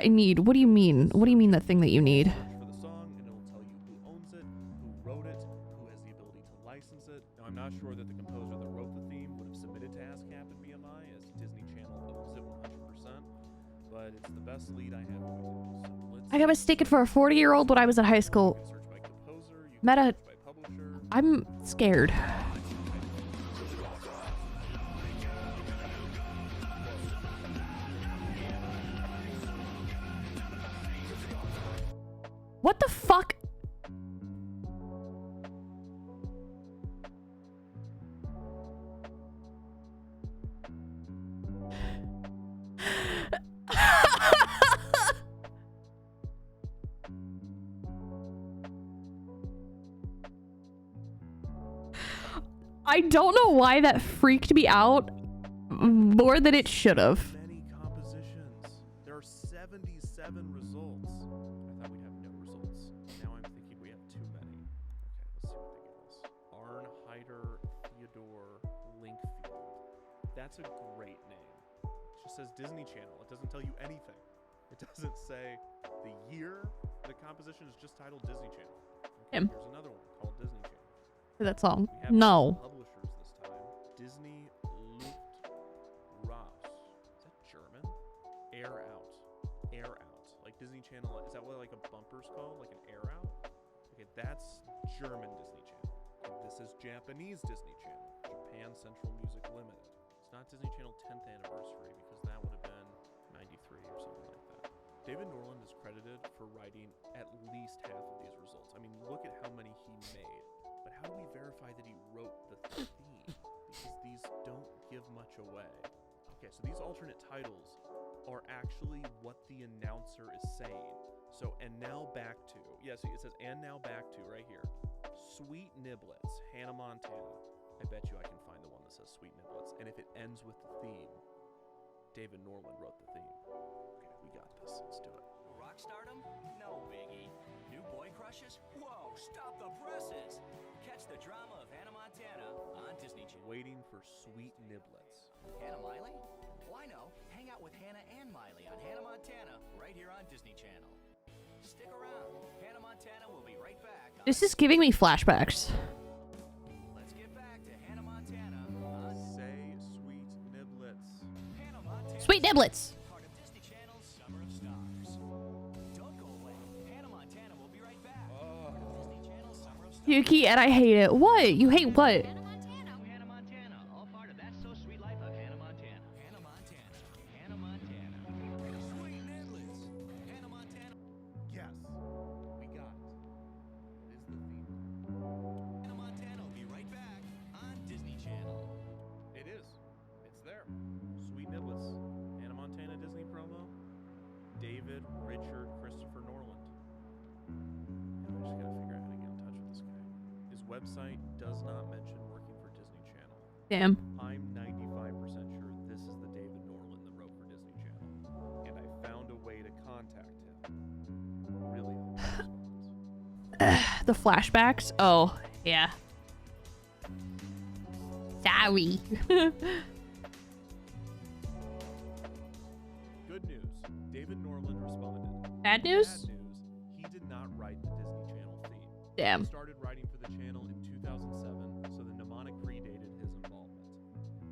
need. What do you mean? What do you mean that thing that you need? For the song, and it'll tell you who owns it, who wrote it, who has the ability to license it. Now, I'm not sure that the composer that wrote the theme would have submitted to ASCAP and BMI, as Disney Channel owns it 100%, but it's the best lead I have to do. So I got mistaken for a 40-year-old when I was in high school. Meta, I'm scared. What the fuck? I don't know why that freaked me out more than it should have. many compositions. There are 77 results. I thought we'd have no results. Now I'm thinking we have too many. Okay, let's see what they give us. Arnheider Theodore Linkfield. That's a great name. It just says Disney Channel. It doesn't tell you anything. It doesn't say the year. The composition is just titled Disney Channel. Okay, Him. here's another one called Disney Channel. That song. We have No. publishers this time. Disney Luft Raus. Is that German? Air out. Air out. Like Disney Channel. Is that what like a bumper's called? Like an air out? Okay, that's German Disney Channel. Okay, this is Japanese Disney Channel. Japan Central Music Limited. It's not Disney Channel 10th anniversary because that would have been 93 or something like that. David Norland is credited for writing at least half of these results. I mean, look at how many he made. But how do we verify that he wrote the theme? Because these don't give much away. Okay, so these alternate titles are actually what the announcer is saying. So, and now back to, yeah, so it says, and now back to, right here. Sweet Niblets, Hannah Montana. I bet you I can find the one that says Sweet Niblets. And if it ends with the theme, David Norland wrote the theme. Okay, we got this. Let's do it. Rock stardom? No biggie. New boy crushes? Whoa, stop the presses! Catch the drama of Hannah Montana on Disney Channel. Waiting for Sweet Niblets. Hannah Miley? Why no? Hang out with Hannah and Miley on Hannah Montana right here on Disney Channel. Stick around. Hannah Montana will be right back. This is giving me flashbacks. Let's get back to Hannah Montana on Say Sweet Niblets. Hannah Montana. Sweet Niblets. Part of Disney Channel's Summer of Stars. Don't go away. Hannah Montana will be right back. Part of Disney Channel's Summer of Stars. Yuki, and I hate it. What? You hate what? Hannah Montana, all part of That's So Sweet Life of Hannah Montana. Hannah Montana. Hannah Montana. Sweet Niblets. Hannah Montana. Yes, we got it. It is the theme. Hannah Montana will be right back on Disney Channel. It is. It's there. Sweet Niblets. Hannah Montana Disney promo. David Richard Christopher Norland. Now I just gotta figure out how to get in touch with this guy. His website does not mention working for Disney Channel. Damn. I'm 95% sure this is the David Norland that wrote for Disney Channel. And I found a way to contact him. Really hope he responds. The flashbacks? Oh, yeah. Sorry. Good news. David Norland responded. Bad news? Bad news. He did not write the Disney Channel theme. Damn. He started writing for the channel in 2007, so the mnemonic predated his involvement.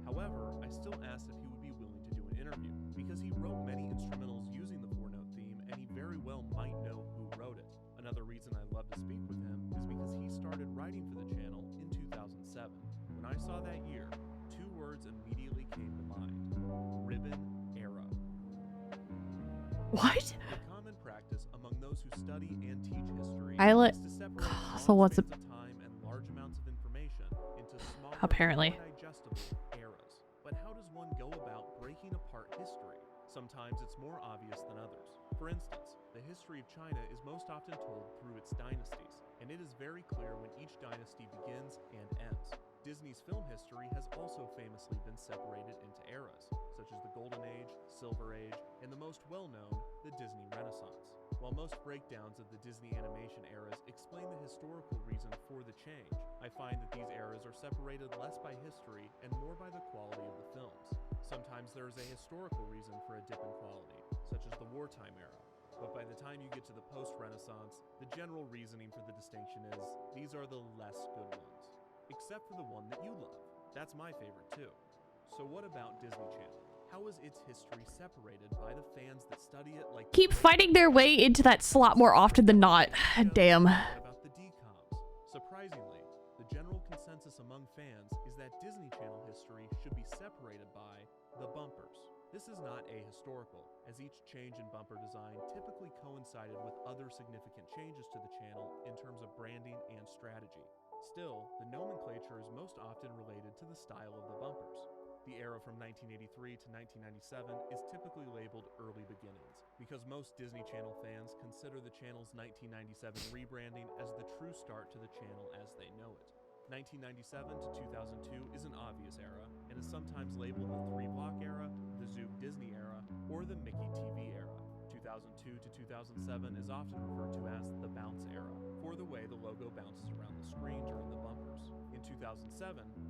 However, I still asked if he would be willing to do an interview, because he wrote many instrumentals using the 4-note theme, and he very well might know who wrote it. Another reason I love to speak with him is because he started writing for the channel in 2007. When I saw that year, 2 words immediately came to mind. Ribbon era. What? The common practice among those who study and teach history Pilot. is to separate So long what's spans of time and large apparently. Digestible eras. But how does one go about breaking apart history? Sometimes it's more obvious than others. For instance, the history of China is most often told through its dynasties, and it is very clear when each dynasty begins and ends. Disney's film history has also famously been separated into eras, such as the Golden Age, Silver Age, and the most well-known, the Disney Renaissance. While most breakdowns of the Disney animation eras explain the historical reason for the change, I find that these eras are separated less by history and more by the quality of the films. Sometimes there is a historical reason for a dip in quality, such as the wartime era. But by the time you get to the post-Renaissance, the general reasoning for the distinction is, these are the less good ones. Except for the one that you love. That's my favorite too. So what about Disney Channel? How is its history separated by the fans that study it like— Keep fighting their way into that slot more often than not. Damn. What about the DCOMs? Surprisingly, the general consensus among fans is that Disney Channel history should be separated by the bumpers. This is not ahistorical, as each change in bumper design typically coincided with other significant changes to the channel in terms of branding and strategy. Still, the nomenclature is most often related to the style of the bumpers. The era from 1983 to 1997 is typically labeled early beginnings, because most Disney Channel fans consider the channel's 1997 rebranding as the true start to the channel as they know it. 1997 to 2002 is an obvious era, and is sometimes labeled the 3-block era, the Zoom Disney era, or the Mickey TV era. 2002 to 2007 is often referred to as the bounce era, for the way the logo bounces around the screen during the bumpers. In 2007,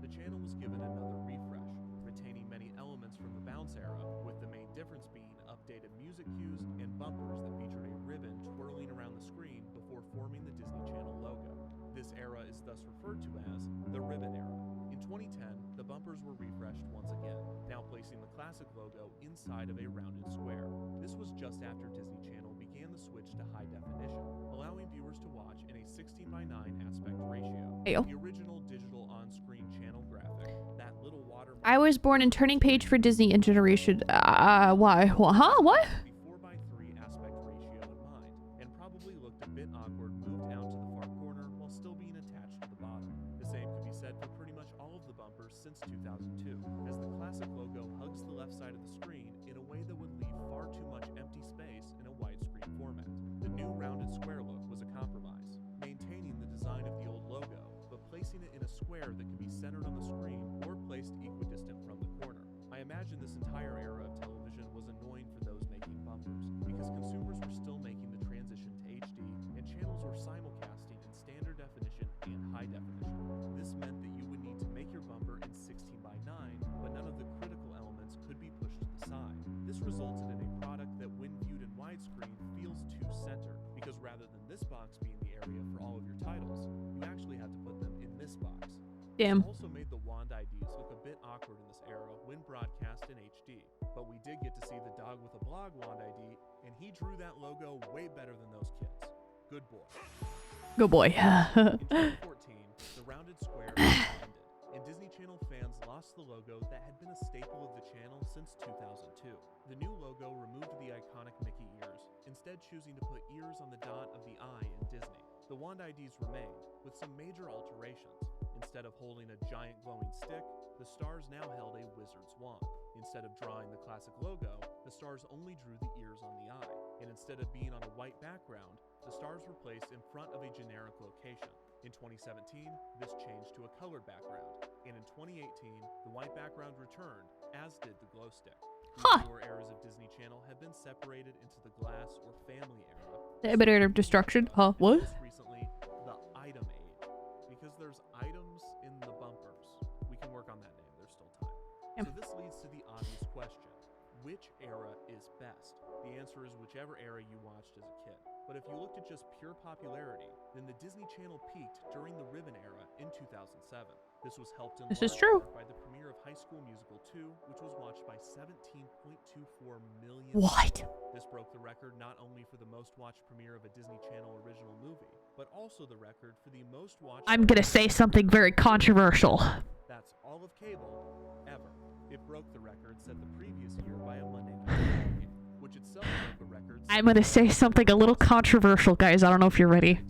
the channel was given another refresh, retaining many elements from the bounce era, with the main difference being updated music cues and bumpers that featured a ribbon twirling around the screen before forming the Disney Channel logo. This era is thus referred to as the ribbon era. In 2010, the bumpers were refreshed once again, now placing the classic logo inside of a rounded square. This was just after Disney Channel began the switch to high definition, allowing viewers to watch in a 16:9 aspect ratio. Ayo. The original digital on-screen channel graphic, that little watermark— I was born in turning page for Disney in generation. Why? Huh? What? 4:3 aspect ratio in mind, and probably looked a bit awkward moved out to the far corner while still being attached to the bottom. The same could be said for pretty much all of the bumpers since 2002, as the classic logo hugs the left side of the screen in a way that would leave far too much empty space in a widescreen format. The new rounded square look was a compromise, maintaining the design of the old logo, but placing it in a square that can be centered on the screen or placed equidistant from the corner. I imagine this entire era of television was annoying for those making bumpers, because consumers were still making the transition to HD, and channels were simulcasting in standard definition and high definition. This meant that you would need to make your bumper in 16:9, but none of the critical elements could be pushed to the side. This resulted in a product that, when viewed in widescreen, feels too centered, because rather than this box being the area for all of your titles, you actually had to put them in this box. Damn. This also made the wand IDs look a bit awkward in this era when broadcast in HD, but we did get to see the dog with a blog wand ID, and he drew that logo way better than those kids. Good boy. Good boy. In 2014, the rounded square ended, and Disney Channel fans lost the logo that had been a staple of the channel since 2002. The new logo removed the iconic Mickey ears, instead choosing to put ears on the dot of the eye in Disney. The wand IDs remained, with some major alterations. Instead of holding a giant glowing stick, the stars now held a wizard's wand. Instead of drawing the classic logo, the stars only drew the ears on the eye. And instead of being on a white background, the stars were placed in front of a generic location. In 2017, this changed to a colored background. And in 2018, the white background returned, as did the glow stick. These newer eras of Disney Channel have been separated into the glass or family era. The Emanator of Destruction? Huh? What? Recently, the item age. Because there's items in the bumpers. We can work on that name, there's still time. So this leads to the obvious question. Which era is best? The answer is whichever era you watched as a kid. But if you looked at just pure popularity, then the Disney Channel peaked during the Ribbon era in 2007. This was helped in This is large true. part by the premiere of High School Musical 2, which was watched by 17.24 million What? people. This broke the record not only for the most watched premiere of a Disney Channel original movie, but also the record for the most watched— I'm gonna say something very controversial. That's all of cable ever. It broke the record set the previous year by a Monday Night Football game, which itself broke a record— I'm gonna say something a little controversial, guys. I don't know if you're ready.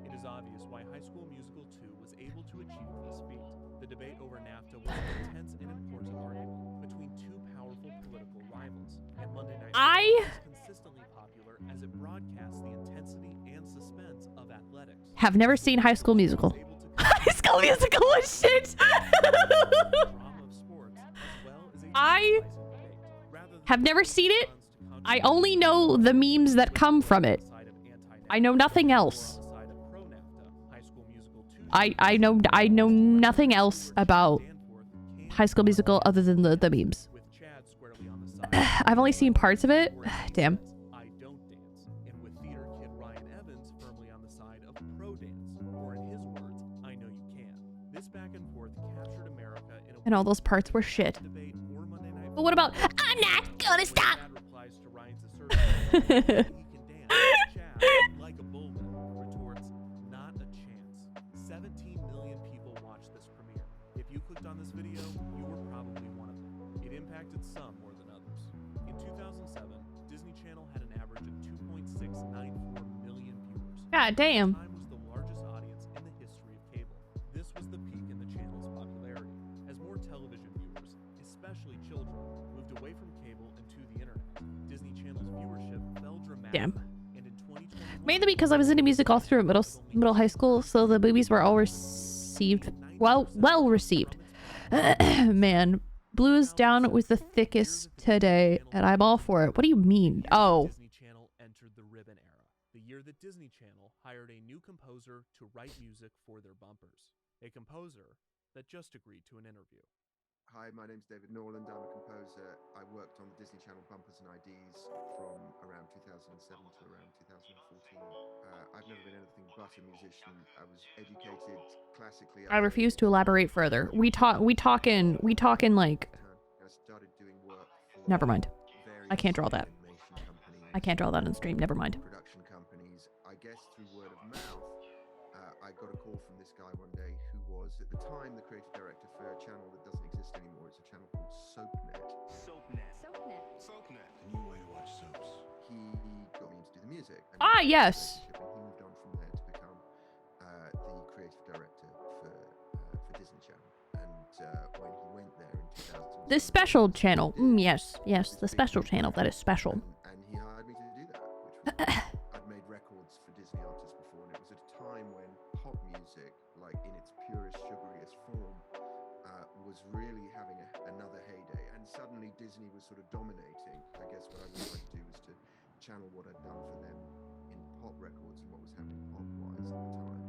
It is obvious why High School Musical 2 was able to achieve this feat. The over NAFTA was an intense and important argument between two powerful political rivals, and Monday Night Football was consistently popular as it broadcasts the intensity and suspense of athletics. Have never seen High School Musical. High School Musical was shit. I have never seen it. I only know the memes that come from it. I know nothing else. I know nothing else about High School Musical other than the memes. I've only seen parts of it. Damn. I don't dance, and with theater kid Ryan Evans firmly on the side of pro dance, or in his words, I know you can. This back and forth captured America in a And all those parts were shit. But what about I'm not gonna stop? replies to Ryan's assertion that he can dance. Chad, like a bullman, retorts, not a chance. 17 million people watched this premiere. If you clicked on this video, you were probably one of them. It impacted some more than others. In 2007, Disney Channel had an average of 2.694 million viewers. God damn. Time was the largest audience in the history of cable. This was the peak in the channel's popularity. As more television viewers, especially children, moved away from cable and to the internet, Disney Channel's viewership fell dramatically. Damn. And in 2021, Mainly because I was into music all through middle high school, so the movies were all received well received. Man, Blues Down was the thickest today, and I'm all for it. What do you mean? Oh. Disney Channel entered the ribbon era, the year that Disney Channel hired a new composer to write music for their bumpers. A composer that just agreed to an interview. Hi, my name's David Norland. I'm a composer. I worked on the Disney Channel bumpers and IDs from around 2007 to around 2014. I've never been anything but a musician. I was educated classically. I refuse to elaborate further. We talking like. I started doing work for Never mind. I can't draw that. I can't draw that on stream. Never mind. Production companies. I guess through word of mouth, I got a call from this guy one day who was at the time the creative director for a channel that doesn't exist anymore. It's a channel called SoapNet. SoapNet. A new way to watch soaps. He got me into do the music. Ah, yes. And he moved on from there to become the creative director for Disney Channel. And when he went there in 2000, The special channel. Yes, the special channel that is special. and he hired me to do that, which was I'd made records for Disney artists before, and it was at a time when pop music, like in its purest, sugariest form, was really having another heyday. And suddenly Disney was sort of dominating. I guess what I would like to do was to channel what I'd done for them in pop records and what was happening pop-wise at the time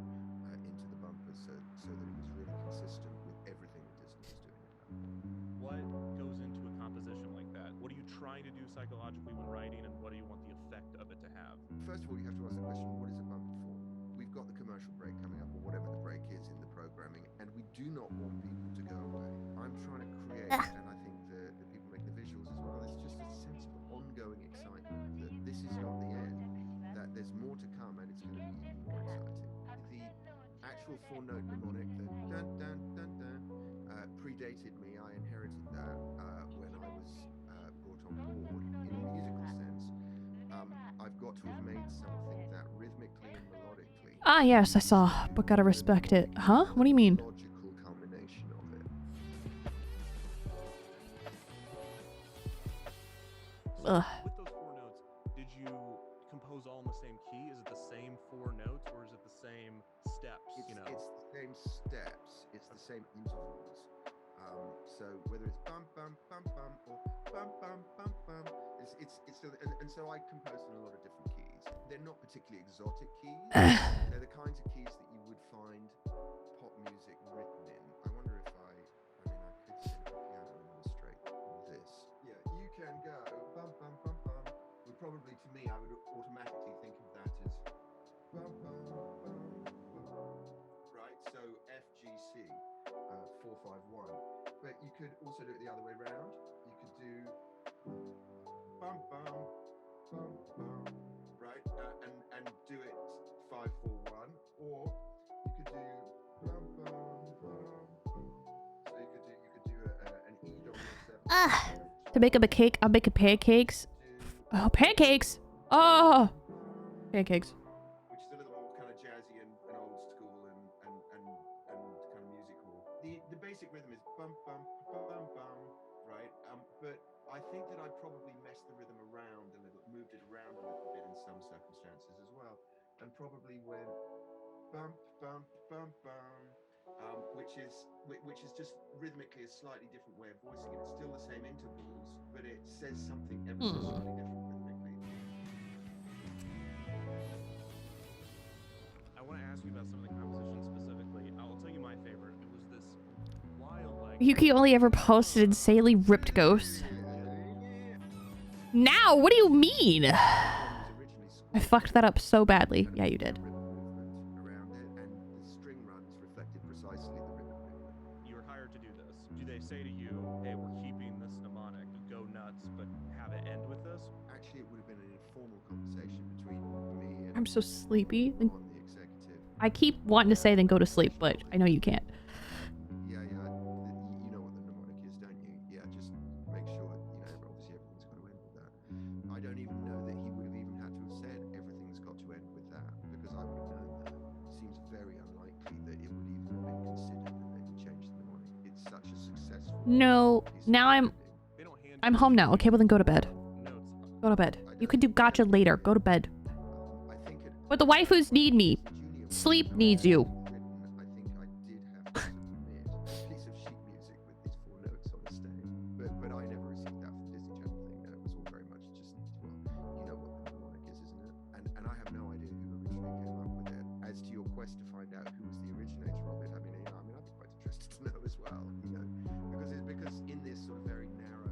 into the bumpers, so that it was really consistent with everything that Disney was doing at that point. What goes into a composition like that? What are you trying to do psychologically when writing, and what do you want the effect of it to have? First of all, you have to ask the question, what is a bumper for? We've got the commercial break coming up, or whatever the break is in the programming, and we do not want people to go away. I'm trying to create, and I think the people making the visuals as well, there's just a sense of ongoing excitement that this is not the end, that there's more to come, and it's going to be even more exciting. The actual four-note mnemonic, the dun dun dun dun, predated me. I inherited that when I was brought on board. In a musical sense, I've got to have made something that rhythmically and melodically. Ah, yes, I saw, but gotta respect it. Huh? What do you mean? Logical culmination of it. Ugh. With those four notes, did you compose all in the same key? Is it the same four notes, or is it the same steps? It's the same steps. It's the same intervals. So whether it's bum bum bum bum or bum bum bum bum, and so I composed in a lot of different keys. They're not particularly exotic keys. They're the kinds of keys that you would find pop music written in. I wonder if I could sit at the piano and illustrate this. Yeah, you can go bum bum bum bum. Would probably, to me, I would automatically think of that as bum bum bum bum. Right. So F G C 451. But you could also do it the other way around. You could do bum bum bum bum, right, and do it 541, or you could do bum bum bum bum. So you could do an E dominant 7. To make up a cake, I'll make a pancakes. Oh, pancakes! Oh! Pancakes. Which is a little more kind of jazzy and old school and kind of musical. the basic rhythm is bum bum bum bum, right? But I think that I probably messed the rhythm around a little, moved it around a little bit in some circumstances as well, and probably went bump bump bump bum, which is just rhythmically a slightly different way of voicing it. It's still the same intervals, but it says something ever so slightly different rhythmically. I want to ask you about some of the compositions specifically. I'll tell you my favorite. It was this wild, like... Yuki only ever posted insanely ripped ghosts. Now? What do you mean? I fucked that up so badly. Yeah, you did. Around it, and the string runs reflected precisely the rhythm movement. You were hired to do this. Do they say to you, hey, we're keeping this mnemonic, go nuts, but have it end with this? Actually, it would have been an informal conversation between me and I'm so sleepy. the executive. I keep wanting to say then go to sleep, but I know you can't. Yeah, you know what the mnemonic is, don't you? Yeah, just make sure, obviously everything's got to end with that. I don't even know that he would have even had to have said everything's got to end with that, because I would have known that. It seems very unlikely that it would even have been considered that they would change the mnemonic. It's such a successful... No, now I'm home now. Okay, well then go to bed. Go to bed. You can do gotcha later. Go to bed. But the waifus need me. Sleep needs you. I think I did have to submit a piece of sheet music with these 4 notes on a stage, but I never received that for the Disney Channel thing. No, it was all very much just, well, you know what the mnemonic is, isn't it? And I have no idea who originally came up with it. As to your quest to find out who was the originator of it, I'd be quite interested to know as well, because in this sort of very narrow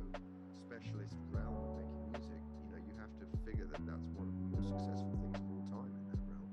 specialist realm of making music, you have to figure that that's one of the more successful things of all time in that realm.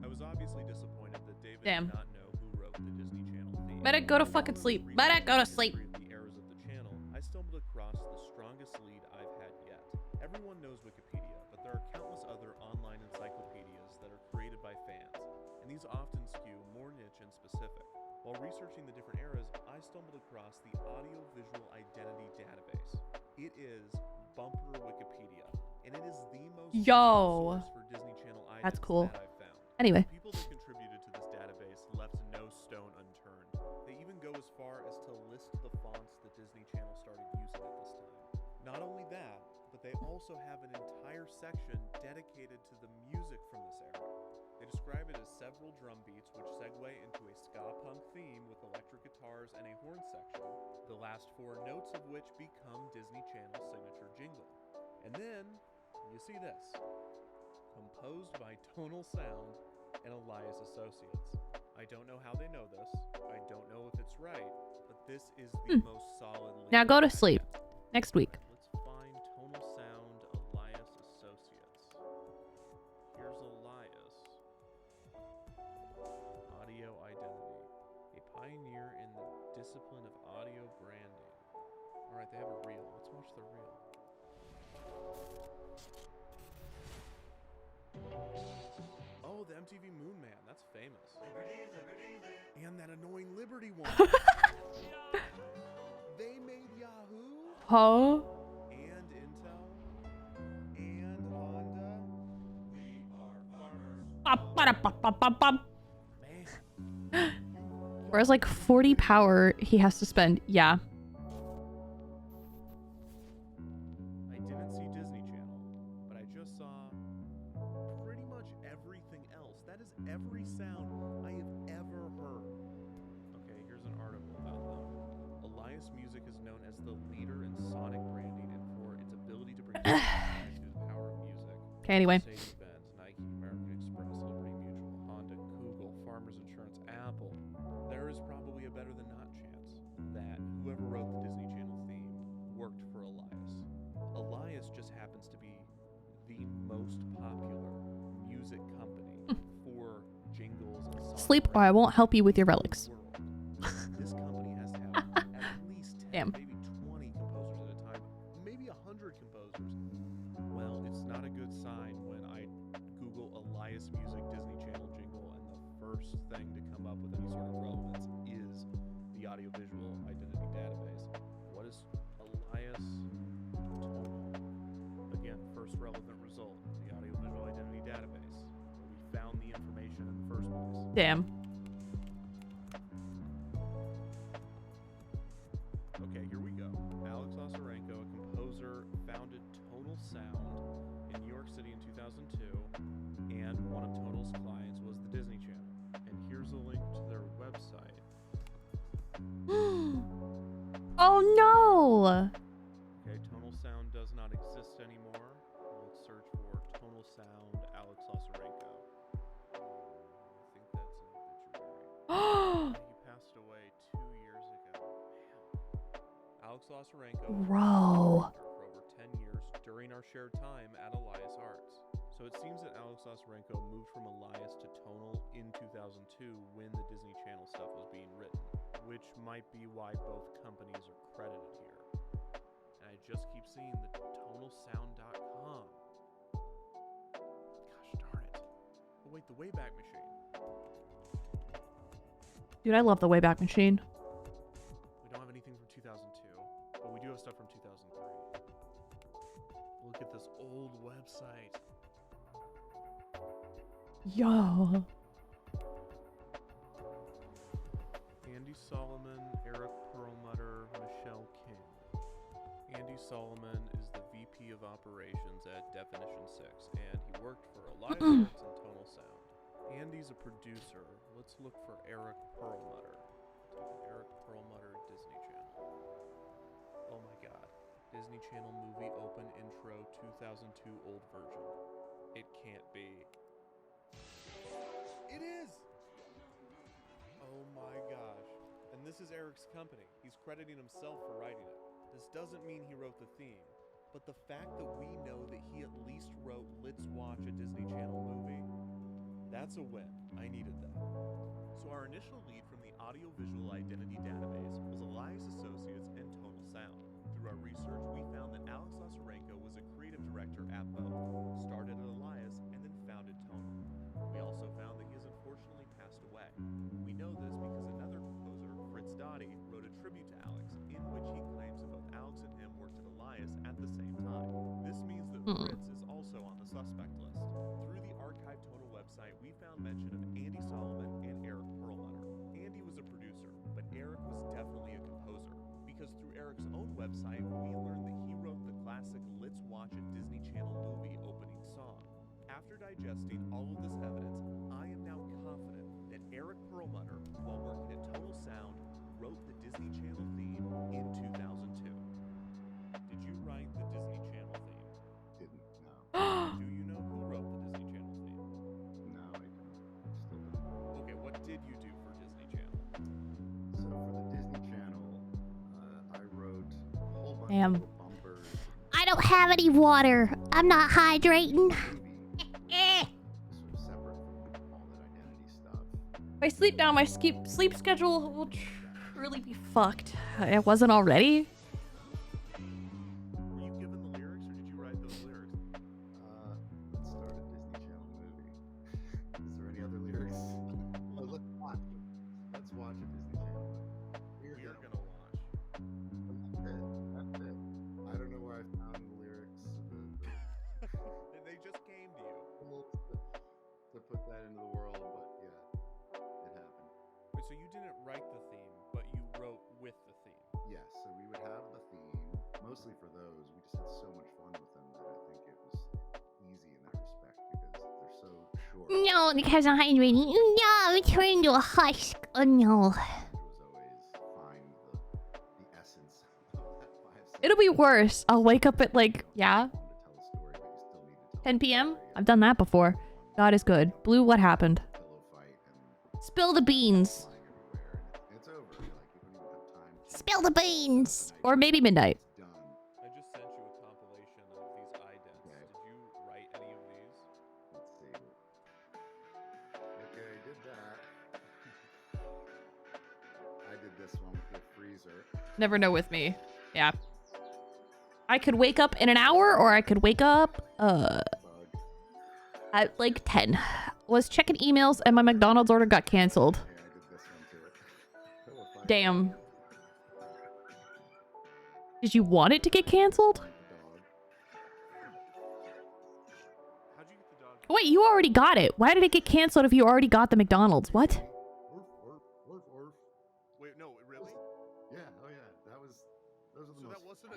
I was obviously disappointed that David Damn. did not know who wrote the Disney Channel theme. Better go to fucking sleep. Better go to sleep. The errors of the channel, I stumbled across the strongest lead I've had yet. Everyone knows Wikipedia, but there are countless other online encyclopedias that are created by fans, and these often skew more niche and specific. While researching the different eras, I stumbled across the Audio-Visual Identity Database. It is bumper Wikipedia, and it is the most Yo. source for Disney Channel items That's cool. that I've found. Anyway. People that contributed to this database left no stone unturned. They even go as far as to list the fonts that Disney Channel started using at this time. Not only that, but they also have an entire section dedicated to the music from this era. They describe it as several drum beats which segue into a ska punk theme with electric guitars and a horn section, the last 4 notes of which become Disney Channel's signature jingle. And then, you see this. Composed by Tonal Sound and Elias Associates. I don't know how they know this. I don't know if it's right, but this is the most solid lead. Now go to sleep. Next week. Let's find Tonal Sound Elias Associates. Here's Elias. Audio Identity. A pioneer in the discipline of audio branding. Alright, they have a reel. Let's watch the reel. Oh, the MTV Moon Man. That's famous. And that annoying Liberty one. They made Yahoo. Huh? And Intel. And Honda. We are farmers. Whereas like 40 power he has to spend. Yeah. I didn't see Disney Channel, but I just saw pretty much everything else. That is every sound I have ever heard. Okay, here's an article about them. Elias Music is known as the leader in sonic branding and for its ability to bring to the power of music. Okay, anyway. Mercedes-Benz, Nike, American Express, Liberty Mutual, Honda, Google, Farmers Insurance, Apple. There is probably a better than not chance that whoever wrote the Disney Channel theme worked for Elias. Elias just happens to be the most popular music company for jingles and songs. Sleep or I won't help you with your relics. This company has to have at least 10, Damn. maybe 20 composers at a time, maybe 100 composers. Well, it's not a good sign when I Google Elias Music Disney Channel jingle and the first thing to come up with any sort of relevance is the Audio-Visual Identity Database. What is Elias Total? Again, first relevant result, the Audio-Visual Identity Database, where we found the information in the first place. Damn. Oh no! Okay, tonal sound does not exist anymore. Let's search for tonal sound Alex Lazarenko. I think that's an obituary. He passed away 2 years ago. Man. Alex Lazarenko Bro. for over 10 years during our shared time at Elias Arts. So it seems that Alex Lazarenko moved from Elias to Tonal in 2002 when the Disney Channel stuff was being written, which might be why both companies are credited here. And I just keep seeing the tonalsound.com. Gosh darn it. Oh wait, the Wayback Machine. Dude, I love the Wayback Machine. We don't have anything from 2002, but we do have stuff from 2003. Look at this old website. Yo. Andy Solomon, Eric Perlmutter, Michelle King. Andy Solomon is the VP of Operations at Definition 6, and he worked for Elias Arts and Tonal Sound. Andy's a producer. Let's look for Eric Perlmutter. Eric Perlmutter, Disney Channel. Oh my god. Disney Channel movie open intro 2002 old version. It can't be. It is! Oh my gosh. And this is Eric's company. He's crediting himself for writing it. This doesn't mean he wrote the theme, but the fact that we know that he at least wrote Let's Watch a Disney Channel movie, that's a win. I needed that. So our initial lead from the audiovisual identity database was Elias Associates and Tonal Sound. Through our research, we found that Alex Lazarenko was a creative director at both, started at Elias, and then founded Tonal. We also found that he has unfortunately passed away. We know this because another composer, Fritz Dottie, wrote a tribute to Alex, in which he claims that both Alex and him worked at Elias at the same time. This means that Fritz is also on the suspect list. Through the Archive Tonal website, we found mention of Andy Solomon and Eric Perlmutter. Andy was a producer, but Eric was definitely a composer, because through Eric's own website, we learned that he wrote the classic Let's Watch a Disney Channel movie opening song. After digesting all of this evidence, I am now confident that Eric Perlmutter, while working at Tonal Sound, wrote the Disney Channel theme in 2002. Did you write the Disney Channel theme? Didn't, no. Do you know who wrote the Disney Channel theme? No, I don't. Still don't. Okay, what did you do for Disney Channel? So for the Disney Channel, I wrote a whole bunch Damn. of bumpers. I don't have any water. I'm not hydrating. Sort of separate from all that identity stuff. If I sleep now, my sleep schedule will really be fucked. It wasn't already. Were you given the lyrics, or did you write those lyrics? Let's start a Disney Channel movie. Is there any other lyrics? Oh, let's watch a Disney Channel movie. We're gonna watch. That's it. I don't know where I found the lyrics. They just came to you. To put that into the world, but yeah, it happened. Wait, so you didn't write the theme, but you wrote with the theme. Yes, so we would have the theme, mostly for those. We just had so much fun with them that I think it was easy in that respect because they're so short. No, because I'm hydrating. No, I'm turning into a husk. Oh no. It was always find the essence of that 5 It'll be worse. I'll wake up at like, yeah, 10 p.m. I've done that before. God is good. Blue, what happened? Spill the beans. It's over. Like, you don't even have time. Spill the beans. Or maybe midnight. I just sent you a compilation of these idents. Did you write any of these? Let's see. Okay, I did that. I did this one with the freezer. Never know with me. Yeah. I could wake up in an hour or I could wake up at like 10. Was checking emails and my McDonald's order got canceled. Yeah, I did this one too. Damn. Did you want it to get canceled? How'd you get the dog? Wait, you already got it. Why did it get canceled if you already got the McDonald's? What? Wait, no, really? Yeah, oh yeah, those are the So most. that wasn't I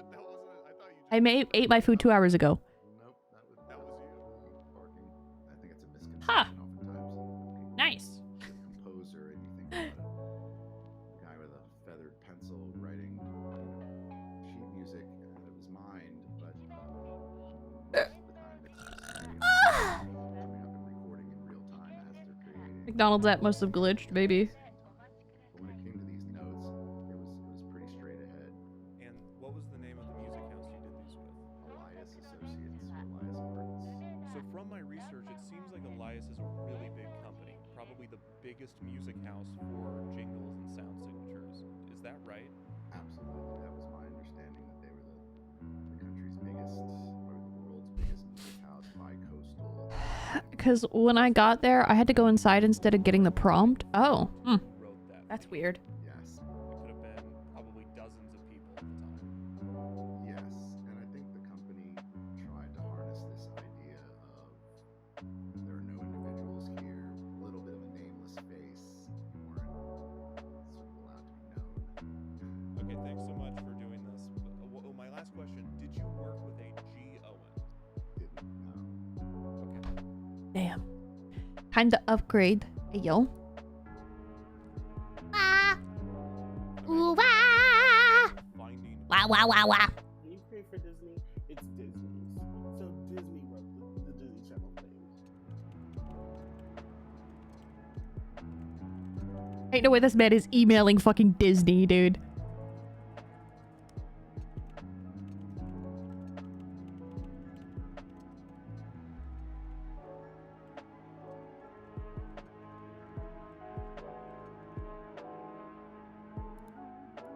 thought you I ate my food 2 hours ago. Nope, that was you. Barking. I think it's a misconception Huh. oftentimes. Nice. Composer and you think about it. The guy with a feathered pencil writing McDonald's app must have glitched, maybe. But when it came to these notes, it was pretty straight ahead. And what was the name of the music house you did these with? Elias Associates, Elias Arts. So from my research, it seems like Elias is a really big company, probably the biggest music house for jingles and sound signatures. Is that right? Absolutely, that was my understanding that they were the country's biggest, or the world's biggest music house by coastal. Because when I got there, I had to go inside instead of getting the prompt. Oh, that's weird. Yes. It could have been probably dozens of people at the time. Yes, and I think the company tried to harness this idea of there are no individuals here, a little bit of a nameless face, weren't sort of allowed to be known. Okay, thanks so much for doing this. My last question, did you work with a G. Owen? Didn't know. Okay. Damn. Time to upgrade. Hey, yo. Ooh, wah! Finding Wow, wow, wow, wow. When you create for Disney, it's Disney's. So Disney wrote the Disney Channel thing. Ain't no way this man is emailing fucking Disney, dude.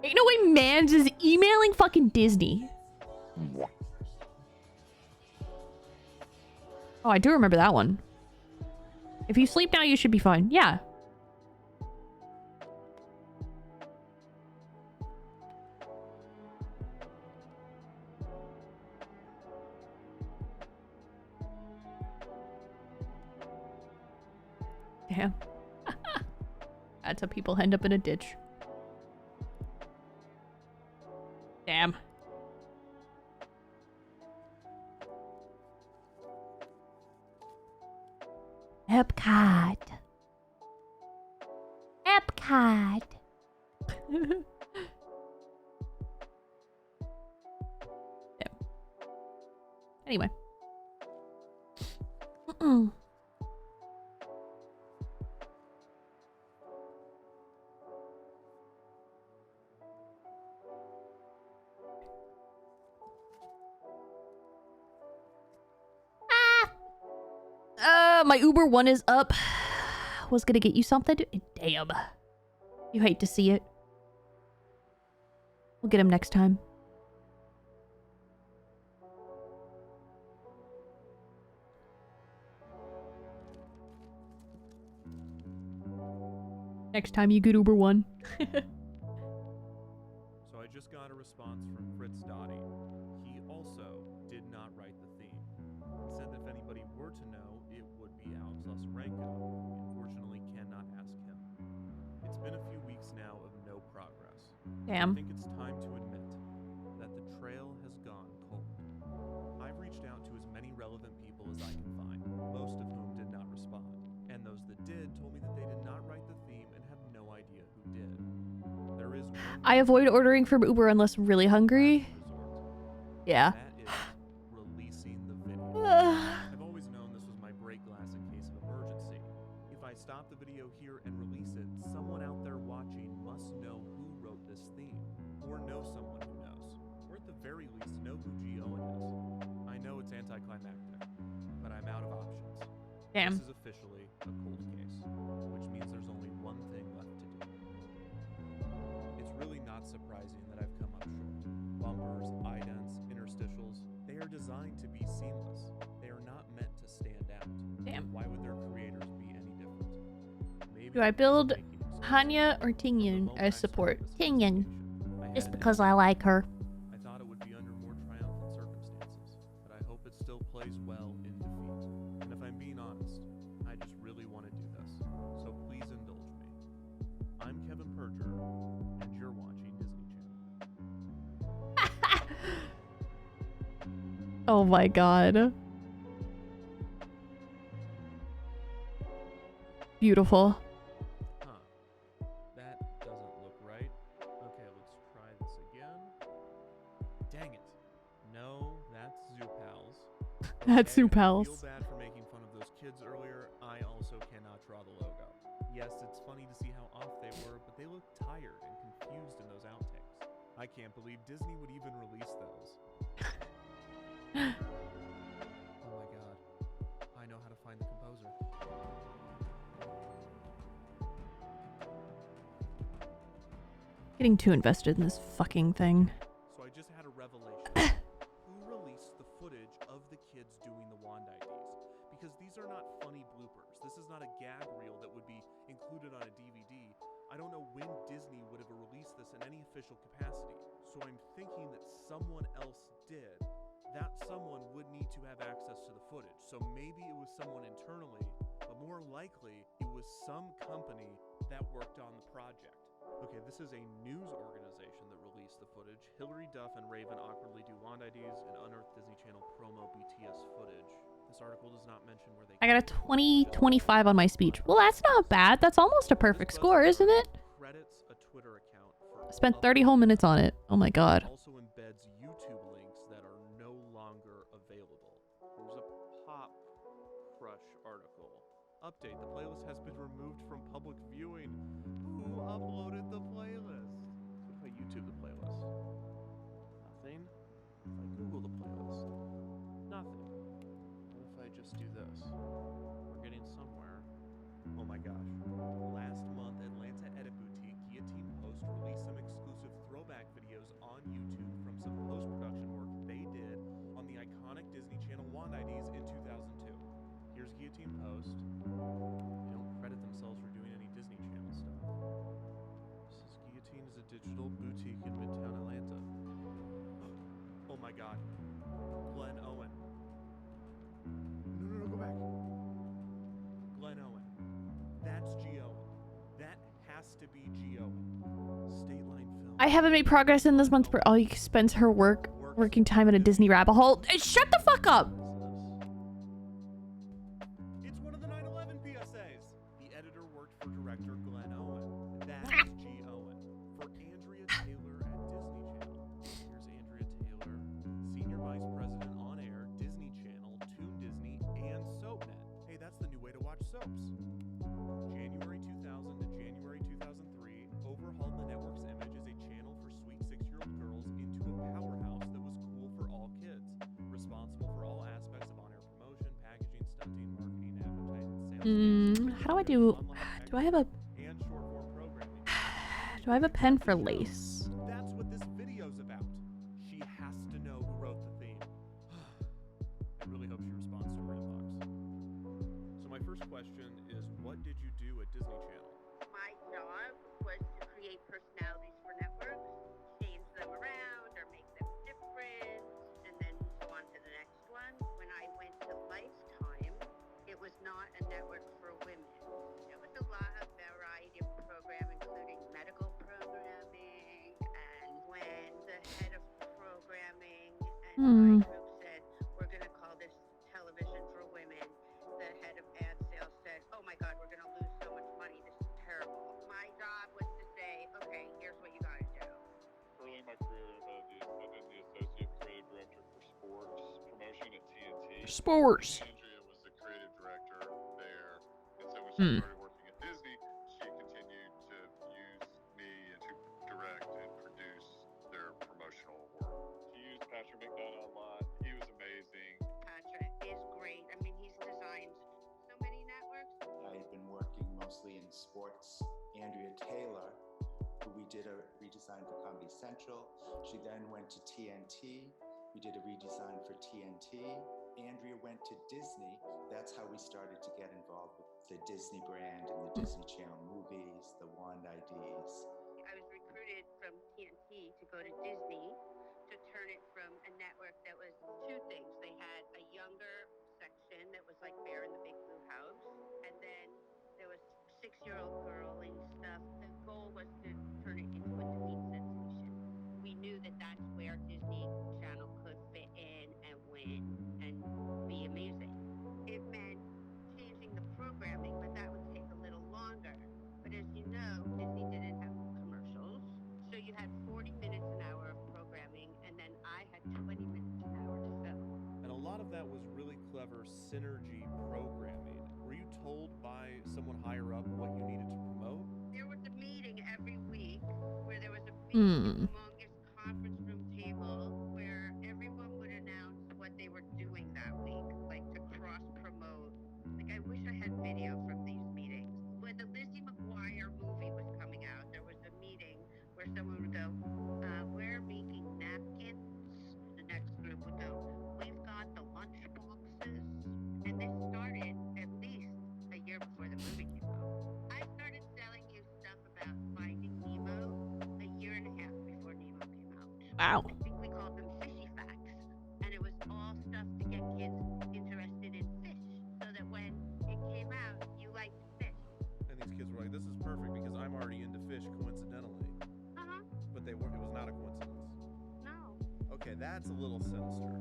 Ain't no way Mans is emailing fucking Disney. Oh, I do remember that one. If you sleep now, you should be fine. Yeah. Damn. That's how people end up in a ditch. Damn. Epcot. Epcot. Anyway. My Uber One is up. Was gonna get you something. Damn. You hate to see it. We'll get him next time. Next time you get Uber One. So I just got a response from Fritz Dottie. He also did not write the theme. He said that if anybody were to know, it would be Alex Lasarenko. Unfortunately, cannot ask him. It's been a few weeks now of no progress. Damn. I think it's time to admit that the trail has gone cold. I've reached out to as many relevant people as I can find, most of whom did not respond. And those that did told me that they did not write the theme and have no idea who did. There is one I avoid ordering from Uber unless really hungry. Yeah. That is releasing the video. I've always known this was my break glass in case of emergency. If I stop the video here and release it, someone out there watching must know who wrote this theme, or know someone who knows, or at the very least know who G. Owen is. I know it's anticlimactic, but I'm out of options. Damn. This is officially a cold case, which means there's only one thing left to do. It's really not surprising that I've come up short. Bumpers, idents, interstitials, they are designed to be seamless. They are not meant to stand out. Damn. Why would their creators be any different? Maybe Do I build Hanya or Tingyun as support? Tingyun. Just because I like her. I thought it would be under more triumphant circumstances, but I hope it still plays well in defeat. And if I'm being honest, I just really want to do this, so please indulge me. I'm Kevin Perger, and you're watching Disney Channel. Oh my god. Beautiful. Huh. That doesn't look right. Okay, let's try this again. Dang it. No, that's Zoo Pals. That's Zoo Okay, I Pals. feel bad for making fun of those kids earlier. I also cannot draw the logo. They look tired and confused in those outtakes. I can't believe Disney would even release those. Oh my god. I know how to find the composer. Getting too invested in this fucking thing. So I just had a revelation. Who released the footage of the kids doing the wand IDs? Because these are not funny bloopers. This is not a gag reel that would be included on a DVD. I don't know when Disney would have released this in any official capacity. So I'm thinking that someone else did. That someone would need to have access to the footage. So maybe it was someone internally, but more likely it was some company that worked on the project. Okay, this is a news organization that released the footage. Hillary Duff and Raven awkwardly do wand IDs and unearth Disney Channel promo BTS footage. This article does not mention where they... I got a 20/25 on my speech. Well, that's not bad. That's almost a perfect score, isn't it? Credits a Twitter account for... I spent 30 whole minutes on it. Oh my god. Also embeds YouTube links that are no longer available. There's a Pop Crush article. Update, the playlist has been removed from public viewing. Who uploaded the playlist? What if I YouTube the playlist? Nothing. If I Google the playlist? Nothing. What if I just do this? We're getting somewhere. Oh my gosh. Last month, Atlanta Edit Boutique Guillotine Post released some exclusive throwback videos on YouTube from some post-production work they did on the iconic Disney Channel wand IDs in 2002. Here's Guillotine Post. They don't credit themselves for doing any Disney Channel stuff. This is Guillotine is a digital boutique in Midtown Atlanta. Oh my god. Glenn Owen. No, go back. Glenn Owen. That's G. Owen. That has to be G. Owen. State Line Film. I haven't made progress in this month for all you spends her working time in a Disney rabbit hole. Shut the fuck up! It's one of the 9/11 PSAs. The editor worked for director Glenn Owen. That's G. Owen. For Andrea Taylor at Disney Channel. Here's Andrea Taylor, Senior Vice President on Air, Disney Channel, Toon Disney, and SoapNet. Hey, that's the new way to watch soaps. January 2000 to January 2003, overhauled the network's image as a channel for sweet 6-year-old girls into a powerhouse that was cool for all kids. Responsible for all aspects of on-air promotion, packaging, stunting, marketing, advertising, sales. How do I do... Do I have a... And short-form programming. Do I have a pen for lace? That's what this video's about. She has to know who wrote the theme. I really hope she responds to her inbox. So my first question is, what did you do at Disney Channel? My job was to create personalities for networks, change them around or make them different, and then go on to the next one. When I went to Lifetime, it was not a network for women. There was a lot of variety of programming, including medical programming, and when the head of programming and my group said, we're going to call this television for women, the head of ad sales said, oh my god, we're going to lose so much money, this is terrible. My job was to say, okay, here's what you got to do. Early in my career, I've been the associate creative director for sports promotion at TNT. Sports. Andrea was the creative director there, and so when she started working at Disney, she continued to use me and to direct and produce their promotional work. She used Patrick McDonough a lot. He was amazing. Patrick is great. I mean, he's designed so many networks. I've been working mostly in sports. Andrea Taylor, who we did a redesign for Comedy Central. She then went to TNT. We did a redesign for TNT. Andrea went to Disney. That's how we started to get involved with the Disney brand and the Disney Channel movies, the wand IDs. I was recruited from TNT to go to Disney to turn it from a network that was two things. They had a younger section that was like Bear in the Big Blue House, and then there was 6-year-old girling stuff. The goal was to turn it into a tween sensation. We knew that that's where Disney Channel could fit in and win and be amazing. It meant changing the programming, but that would take a little longer. But as you know, Disney didn't have commercials, so you had 40 minutes an hour of programming, and then I had 20 minutes an hour to film. And a lot of that was really clever synergy programming. Were you told by someone higher up what you needed to promote? There was a meeting every Hmm. humongous conference room table where everyone would announce what they were doing that week, like to cross promote. Like I wish I had video from these meetings. When the Lizzie McGuire movie was coming out, there was a meeting where someone would go, we're making napkins. The next group would go, we've got the lunch boxes. And this started at least a year before the movie came out. I started selling you stuff about Finding Nemo a year and a half before Nemo came out. Wow. I think we called them fishy facts. And it was all stuff to get kids interested in fish so that when it came out, you liked fish. And these kids were like, this is perfect because I'm already into fish coincidentally. Uh-huh. But they weren't, it was not a coincidence. No. Okay, that's a little sinister.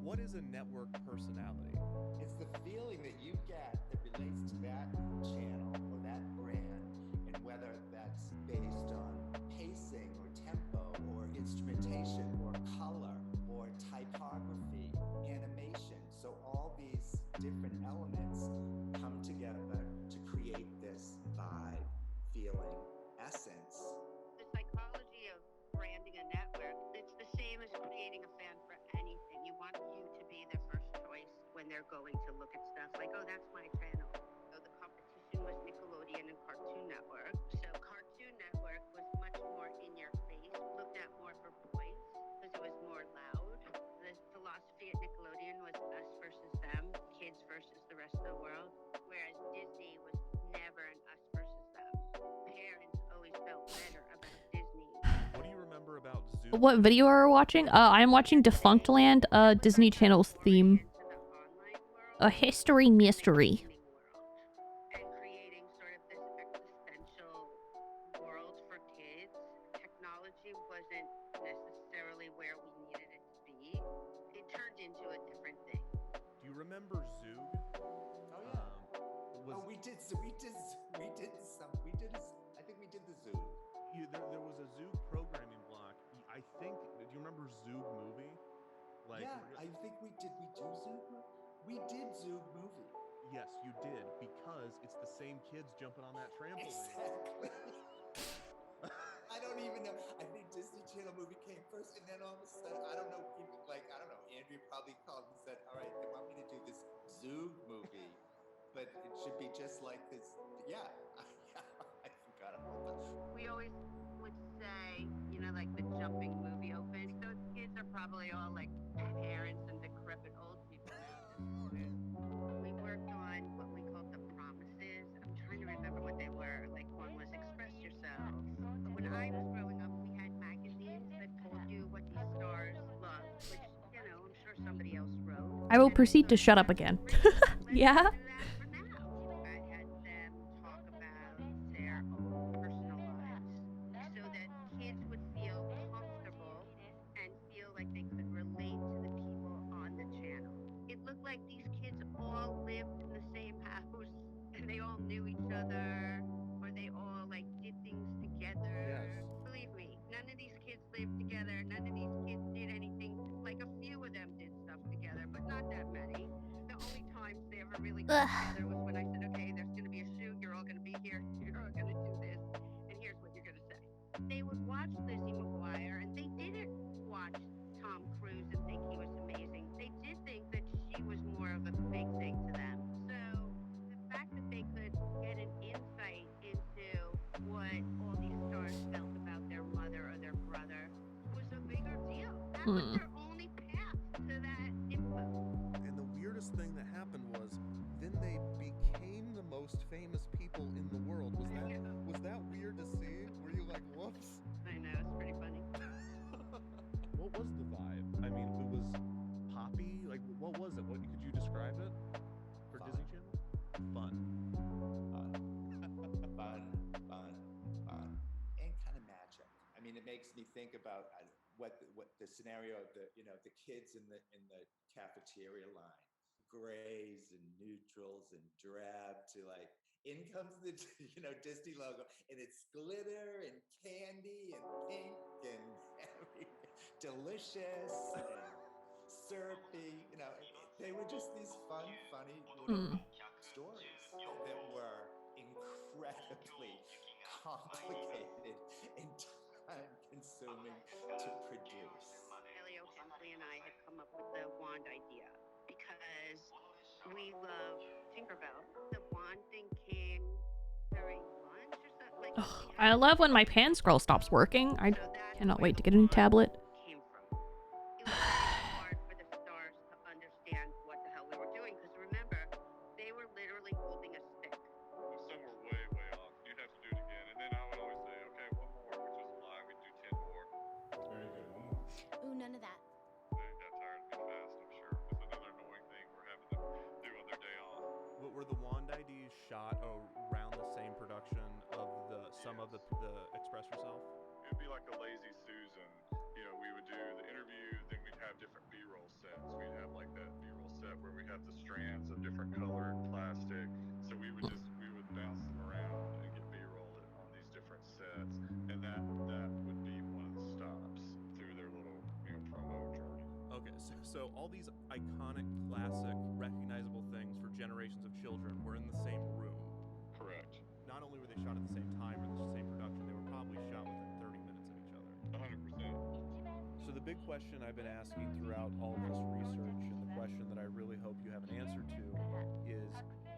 What is a network personality? It's the feeling that you get that relates to that channel or that brand, and whether that's based on pacing or tempo or instrumentation or color or typography, animation. So all these different elements come together to create this vibe, feeling, essence. The psychology of branding a network, it's the same as creating a fan for anything. You want you to be their first choice when they're going to look at stuff like, oh, that's my channel. So the competition was Nickelodeon and Cartoon Network. So Cartoon Network was much more in your face, looked at more for boys because it was more loud. The philosophy at Nickelodeon was us versus them, kids versus the rest of the world. Whereas Disney was never an us versus them. Parents always felt better about Disney. What do you remember about Zoo? What video are we watching? I'm watching Defunctland, Disney Channel's theme. A history mystery. And creating sort of this existential world for kids. Technology wasn't necessarily where we needed it to be. It turned into a different thing. Do you remember Zoog? Oh yeah. I think we did the zoo. There was a Zoog programming block. I think. Do you remember Zoog movie? Like, yeah, I think we did. We do Zoog. We did Zoog movie. Yes, you did, because it's the same kids jumping on that trampoline. Exactly. I don't even know. I think Disney Channel movie came first, and then all of a sudden, I don't know. People I don't know. Andrew probably called and said, "All right, they want me to do this Zoog movie, but it should be just like this." Yeah, I forgot about that. We always would say, you know, like the jumping movie opened. Those kids are probably all like parents and decrepit old people now. We worked on what we called the promises. I'm trying to remember what they were. Like one was express yourself. But when I was growing up, we had magazines that told you what these stars loved, which, you know, I'm sure somebody else wrote. I will proceed to shut up again. Yeah? I had them talk about their own personal lives so that kids would feel comfortable and feel like they could relate to the people on the channel. It looked like these kids all lived in the same house and they all knew each other, or they all like did things together. Yes. Believe me, none of these kids lived together. None of these kids did anything. Like a few of them did stuff together, but not that many. The only times they ever really got together was when I said, okay, there's going to be a shoot. You're all going to be here. You're all going to do this. And here's what you're going to say. They would watch Lizzie McGuire, and they didn't watch Tom Cruise and think he was amazing. They did think that she was more of a big thing to them. So the fact that they could get an insight into what all these stars felt about their mother or their brother was a bigger deal. That was their only path to that info. And the weirdest thing that happened was, then they became the most famous people in the world. Was that weird to see? Were you like, whoops? I know, it's pretty funny. What was the vibe? I mean, it was poppy. Like, what was it? What could you describe it for Disney Channel? Fun. And kind of magic. I mean, it makes me think about what the scenario of the kids in the cafeteria line, grays and neutrals and drab, to like in comes the Disney logo, and it's glitter and candy and pink and delicious and syrupy. They were just these fun, funny little stories that were incredibly complicated and time consuming to produce. Elio Hensley and I had come up with the wand idea because we love Tinkerbell. The wand thing came during lunch or something. Like Ugh, I love when my pan scroll stops working. I cannot wait to get a new tablet. came from. It was really hard for the stars to understand what the hell we were doing because remember, they were literally holding a stick. Some were way, way off. You'd have to do it again. And then I would always say, okay, one more, which is a lie. We'd do 10 more. Very good. One more. Ooh, none of that. They got tired of me fast, I'm sure. It's another annoying thing we're having to do on their day off. Were the wand IDs shot around the same production of some of the Express Yourself? It'd be like a Lazy Susan. You know, we would do the interview, then we'd have different B-roll sets. We'd have like that B-roll set where we have the strands of different colored plastic. So we would bounce them around and get B-roll on these different sets, and that would be one of the stops through their little promo journey. Okay, so all these iconic, classic, recognizable things for generations of children were in the same room. Correct. Not only were they shot at the same time or the same production, they were probably shot within 30 minutes of each other. 100%. So the big question I've been asking throughout all this research, and the question that I really hope you have an answer to, is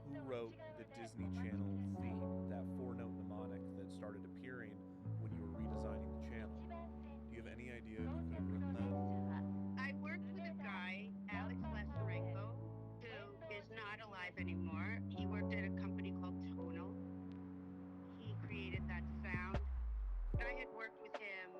who wrote the Disney Channel theme, that 4-note mnemonic that started appearing when you were redesigning the channel? Do you have any idea who could have written that? I worked with a guy, Alex Lazarenko, who is not alive anymore. He worked at a company called Tonal. He created that sound. I had worked with him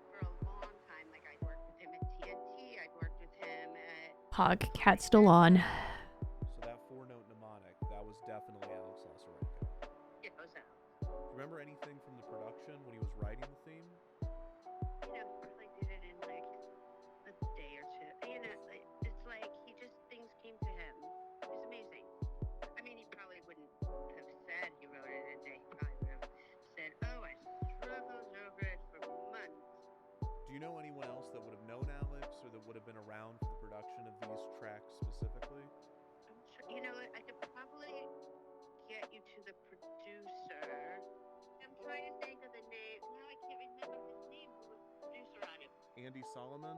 for a long time. Like I'd worked with him at TNT. I'd worked with him at... Pog, cat still on. So that 4-note mnemonic, that was definitely Alex Lazarenko. It was Alex. Remember anything from the production when he was writing the theme? You know, really did it in like a day or two. You know, it's like things came to him. It was amazing. I mean, he probably wouldn't have said he wrote it in a day. He probably would have said, oh, I struggled over it for months. Do you know anyone else that would have known Alex or that would have been around for the production of these tracks specifically? I'm sure, you know what, I could probably get you to the producer. I'm trying to think of the name. Now I can't remember his name. Who was the producer on it? Andy Solomon?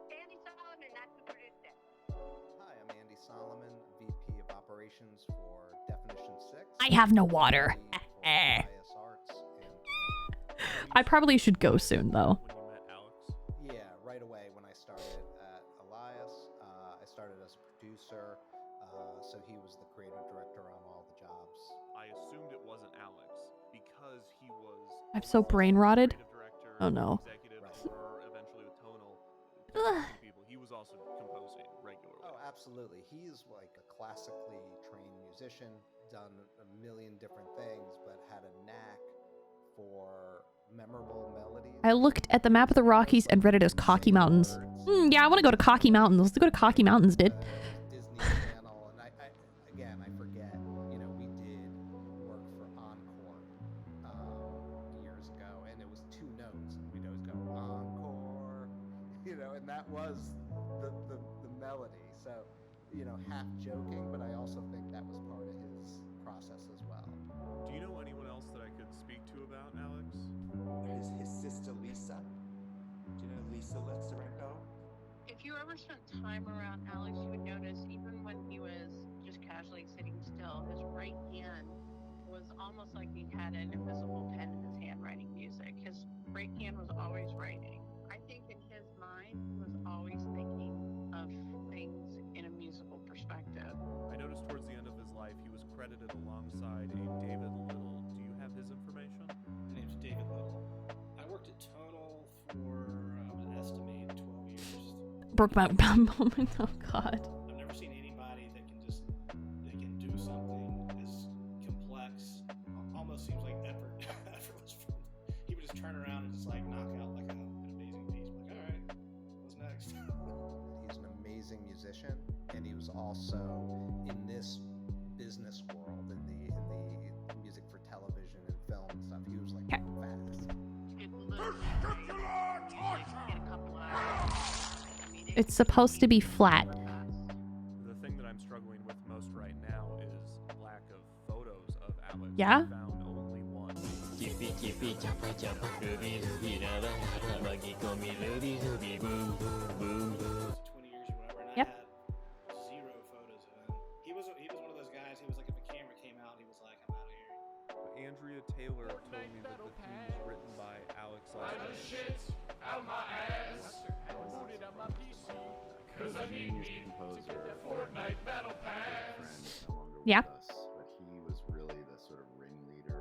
Andy Solomon, that's who produced it. Hi, I'm Andy Solomon, VP of Operations for Definition 6. I have no water. I probably should go soon, though. When you met Alex? Yeah, right away when I started at Elias, I started as a producer, so he was the creative director on all the jobs. I assumed it wasn't Alex because he was... I'm so brain rotted. Oh no. Executive or eventually with Tonal. People. He was also composing regularly. Oh, absolutely. He's like a classically trained musician, done a million different things, but had a knack for memorable melodies. I looked at the map of the Rockies and read it as Cocky Mountains. Yeah, I want to go to Cocky Mountains. Let's go to Cocky Mountains, dude. Disney Channel, and I forget, we did work for Encore years ago, and it was 2 notes. We'd always go, Encore, and that was the melody. So, half joking, but I also think that was part of his process as well. Do you know anyone else that I could speak to about Alex? There's his sister Lisa. Do you know Lisa Lazarenko? If you ever spent time around Alex, you would notice even when he was just casually sitting still, his right hand was almost like he had an invisible pen in his hand writing music. His right hand was always writing. I think in his mind, he was always thinking of things in a musical perspective. I noticed towards the end of his life, he was credited alongside a David Little. Do you have his information? My name's David Little. I worked at Tonal for, I would estimate, 12 years. Brokeback Mountain. Oh god. I've never seen anybody that can do something as complex. Almost seems like effortless. He would just turn around and just like knock out like an amazing piece. I'm like, all right, what's next? He's an amazing musician, and he was also in this business world, in the music for television and film and stuff. He was like fast. It's supposed to be flat. The thing that I'm struggling with most right now is lack of photos of Alex. Yeah? I found only one. Keep Yep. Zero photos of him. He was one of those guys. He was like, if a camera came out, he was like, I'm out of here. Andrea Taylor told me that the theme was written by Alex out my ass. Booted up my PC. Cause I need me to get that Fortnite battle pass. Yeah. Us, but he was really the sort of ringleader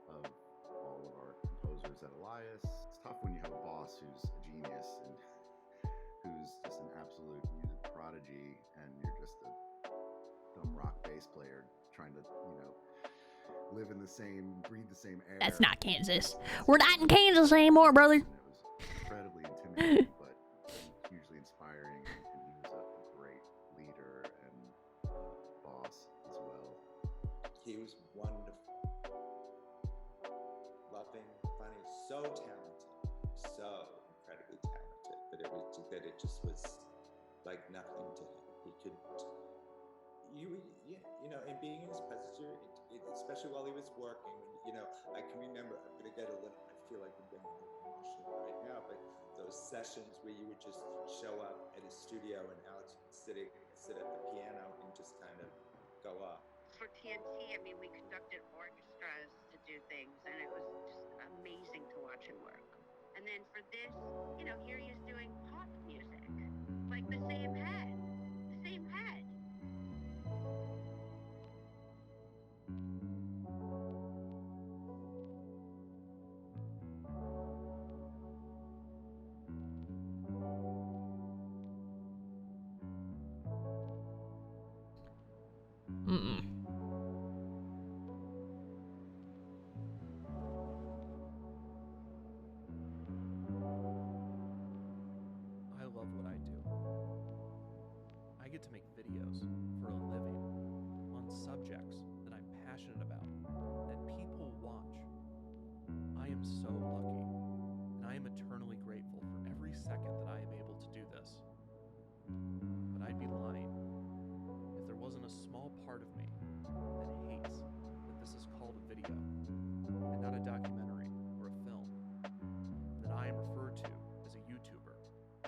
of all of our composers at Elias. It's tough when you have a boss who's a genius and who's just an absolute music prodigy, and you're just a dumb rock bass player trying to, live in the same, breathe the same air. That's not Kansas. We're not in Kansas anymore, brother. Incredibly intimidating, but hugely inspiring, and he was a great leader and boss as well. He was wonderful, loving, funny, so talented, so incredibly talented. But it just was like nothing to him. He could, and being in his presence, especially while he was working, I can remember. I'm gonna get a little. I feel like I'm getting a little emotional right now, but those sessions where you would just show up at his studio and Alex would sit at the piano and just kind of go up. For TNT, I mean, we conducted orchestras to do things, and it was just amazing to watch him work. And then for this, here he is doing pop music, like the same head. I love what I do. I get to make videos for a living on subjects that I'm passionate about, that people watch. I am so lucky, and I am eternally grateful for every second that I am able to do this. But I'd be lying if there wasn't a small part of me that hates that this is called a video and not a documentary or a film, that I am referred to as a YouTuber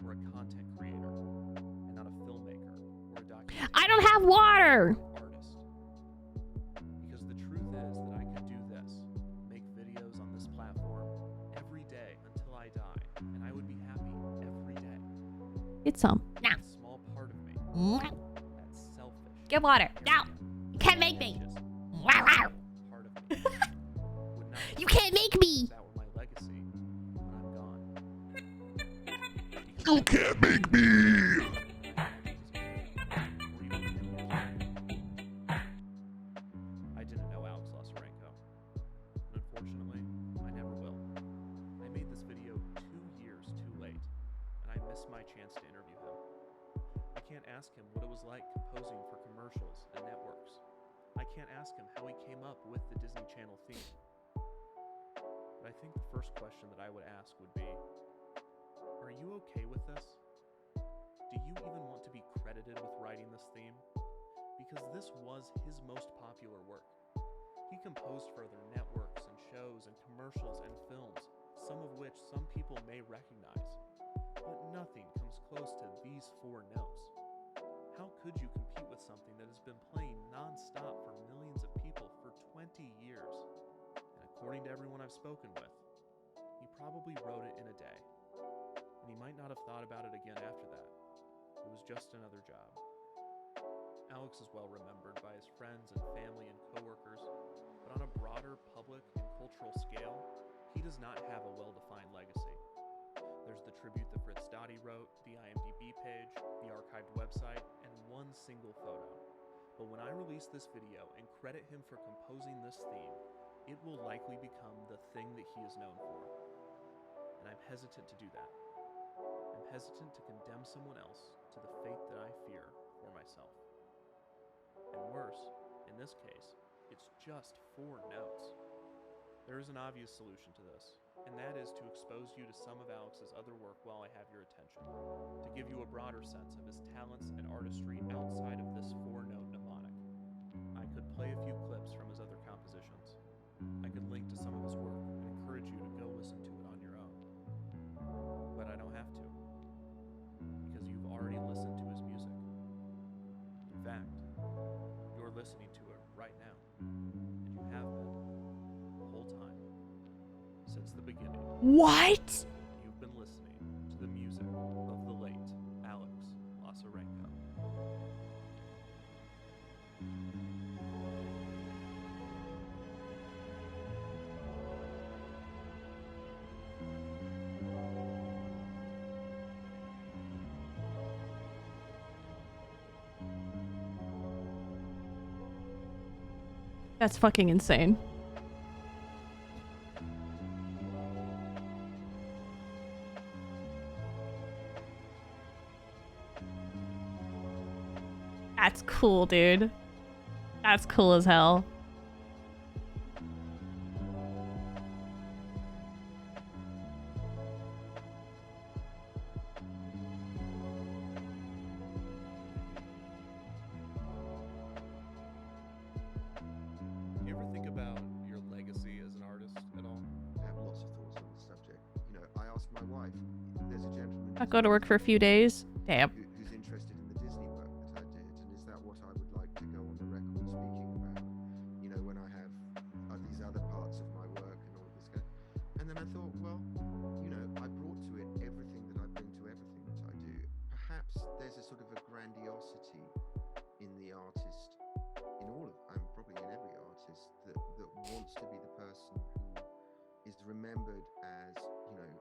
or a content creator and not a filmmaker or a documentary. I don't have water. Artist. Because the truth is that I could do this, make videos on this platform every day until I die, and I would be happy every day. Get some. Now. A small part of me that's selfish. Get water. Now. You can't make me. Wow, wow. Part of me would not You can't make me. that were my legacy when I'm gone. You can't make me. I didn't know Alex Lasarenko, and unfortunately, I never will. I made this video 2 years too late, and I missed my chance to interview him. I can't ask him what it was like composing for commercials and networks. I can't ask him how he came up with the Disney Channel theme. But I think the first question that I would ask would be, are you okay with this? Do you even want to be credited with writing this theme? Because this was his most popular work. He composed for other networks and shows and commercials and films, some of which some people may recognize. But nothing comes close to these 4 notes. How could you compete with something that has been playing non-stop for millions of people for 20 years? And according to everyone I've spoken with, he probably wrote it in a day. And he might not have thought about it again after that. It was just another job. Alex is well remembered by his friends and family and coworkers, but on a broader public and cultural scale, he does not have a well-defined legacy. There's the tribute that Fritz Dottie wrote, the IMDb page, the archived website, and one single photo. But when I release this video and credit him for composing this theme, it will likely become the thing that he is known for. And I'm hesitant to do that. I'm hesitant to condemn someone else to the fate that I fear for myself. And worse, in this case, it's just 4 notes. There is an obvious solution to this, and that is to expose you to some of Alex's other work while I have your attention, to give you a broader sense of his talents and artistry outside of this 4-note mnemonic. I could play a few clips from his other compositions. I could link to some of his work and encourage you to since the beginning. What? You've been listening to the music of the late Alex Lazarenko. That's fucking insane. That's cool, dude. That's cool as hell. Do you ever think about your legacy as an artist at all? I have lots of thoughts on the subject. You know, I asked my wife, there's a gentleman Not go to work for a few days. Damn. who's interested in the Disney work that I did, and is that what I would like to go on the record speaking about? You know, when I have these other parts of my work and all this kind. And then I thought, well, you know, I brought to it everything that I bring to everything that I do. Perhaps there's a sort of a grandiosity in the artist, in all of, probably in every artist, that wants to be the person who is remembered as, you know,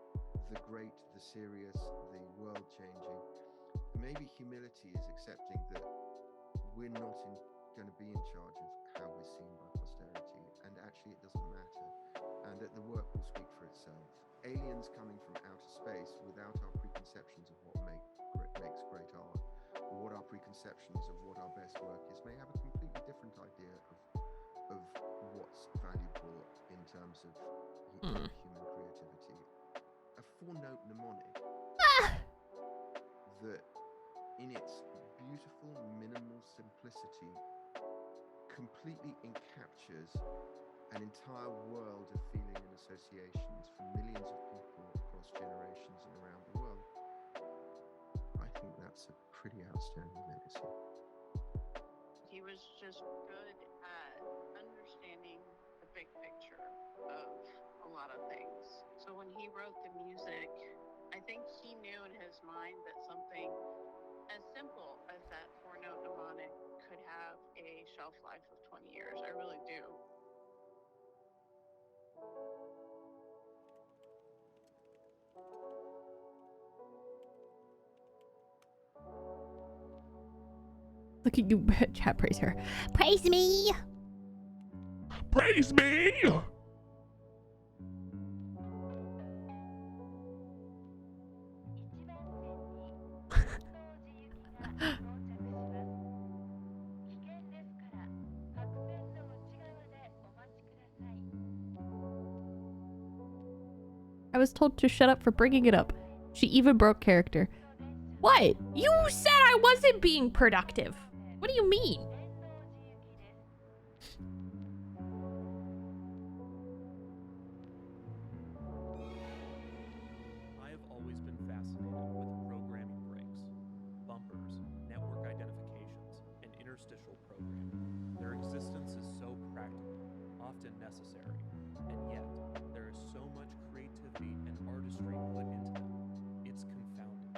the great, the serious, the world-changing. Maybe humility is accepting that we're not going to be in charge of how we're seen by posterity, and actually it doesn't matter, and that the work will speak for itself. Aliens coming from outer space without our preconceptions of what makes great art, or what our preconceptions of what our best work is, may have a completely different idea of what's valuable in terms of human creativity. A four-note mnemonic that, in its beautiful, minimal simplicity, completely encaptures an entire world of feeling and associations for millions of people across generations and around the world. I think that's a pretty outstanding legacy. He was just good at understanding the big picture of a lot of things. So when he wrote the music, I think he knew in his mind that something as simple as that four-note mnemonic could have a shelf life of 20 years. I really do. Look at you, chat, praise her. Praise me! Praise me! I was told to shut up for bringing it up. She even broke character. What? You said I wasn't being productive. What do you mean? I have always been fascinated with programming breaks, bumpers, network identifications, and interstitial programming. Their existence is so practical, often necessary, and yet there is so much creativity and artistry put into them. It's confounding.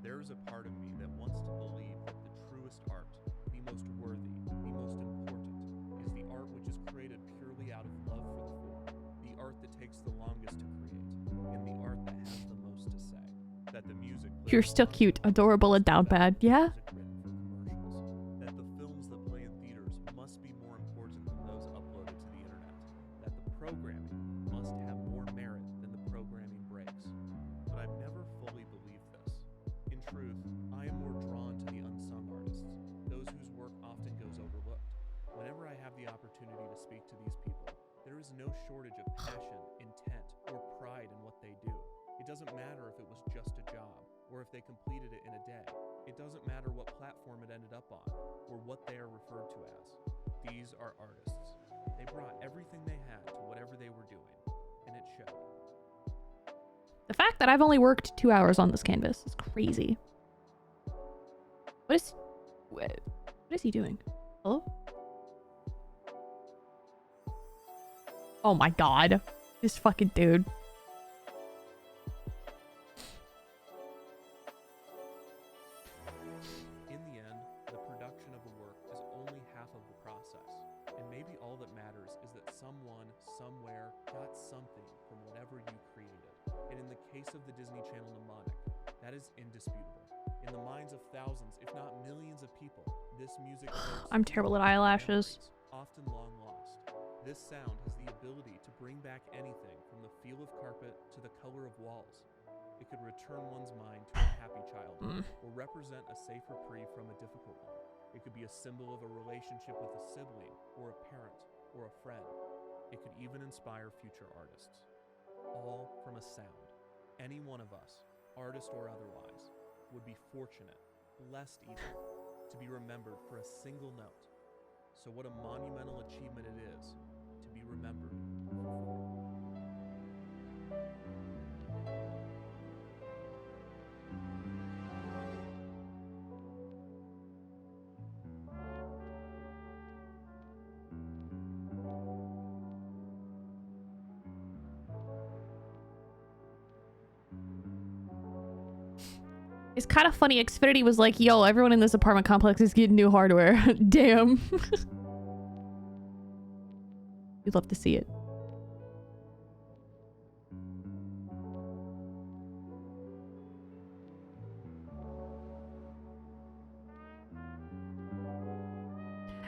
There is a part of me that wants to believe that the truest art, the most worthy, the most important, is the art which is created purely out of love for the form, the art that takes the longest to create, and the art that has the most to say. That the music You're still cute, adorable, and down bad. Yeah? that the films that play in theaters must be more important than those uploaded to the internet, that the programming must have more merit than the programming breaks. But I've never fully believed this. In truth, I am more drawn to the unsung artists, those whose work often goes overlooked. Whenever I have the opportunity to speak to these people, there is no shortage of passion, intent, or pride in what they do. It doesn't matter if it was just a job, or if they completed it in a day. It doesn't matter what platform it ended up on, or what they are referred to as. These are artists. They brought everything they had to whatever they were doing, and it showed. The fact that I've only worked 2 hours on this canvas is crazy. What is he doing? Hello? Oh my god. This fucking dude. In the end, the production of a work is only half of the process. And maybe all that matters is that someone, somewhere, got something from whatever you created. And in the case of the Disney Channel mnemonic, that is indisputable. In the minds of thousands, if not millions of people, this music I'm terrible at eyelashes. often long lost. This sound has the ability to bring back anything from the feel of carpet to the color of walls. It could return one's mind to a happy childhood or represent a safe reprieve from a difficult one. It could be a symbol of a relationship with a sibling or a parent or a friend. It could even inspire future artists. All from a sound. Any one of us, artist or otherwise, would be fortunate, blessed even, to be remembered for a single note. So what a monumental achievement it is to be remembered for. It's kind of funny. Xfinity was like, yo, everyone in this apartment complex is getting new hardware. Damn. You'd love to see it.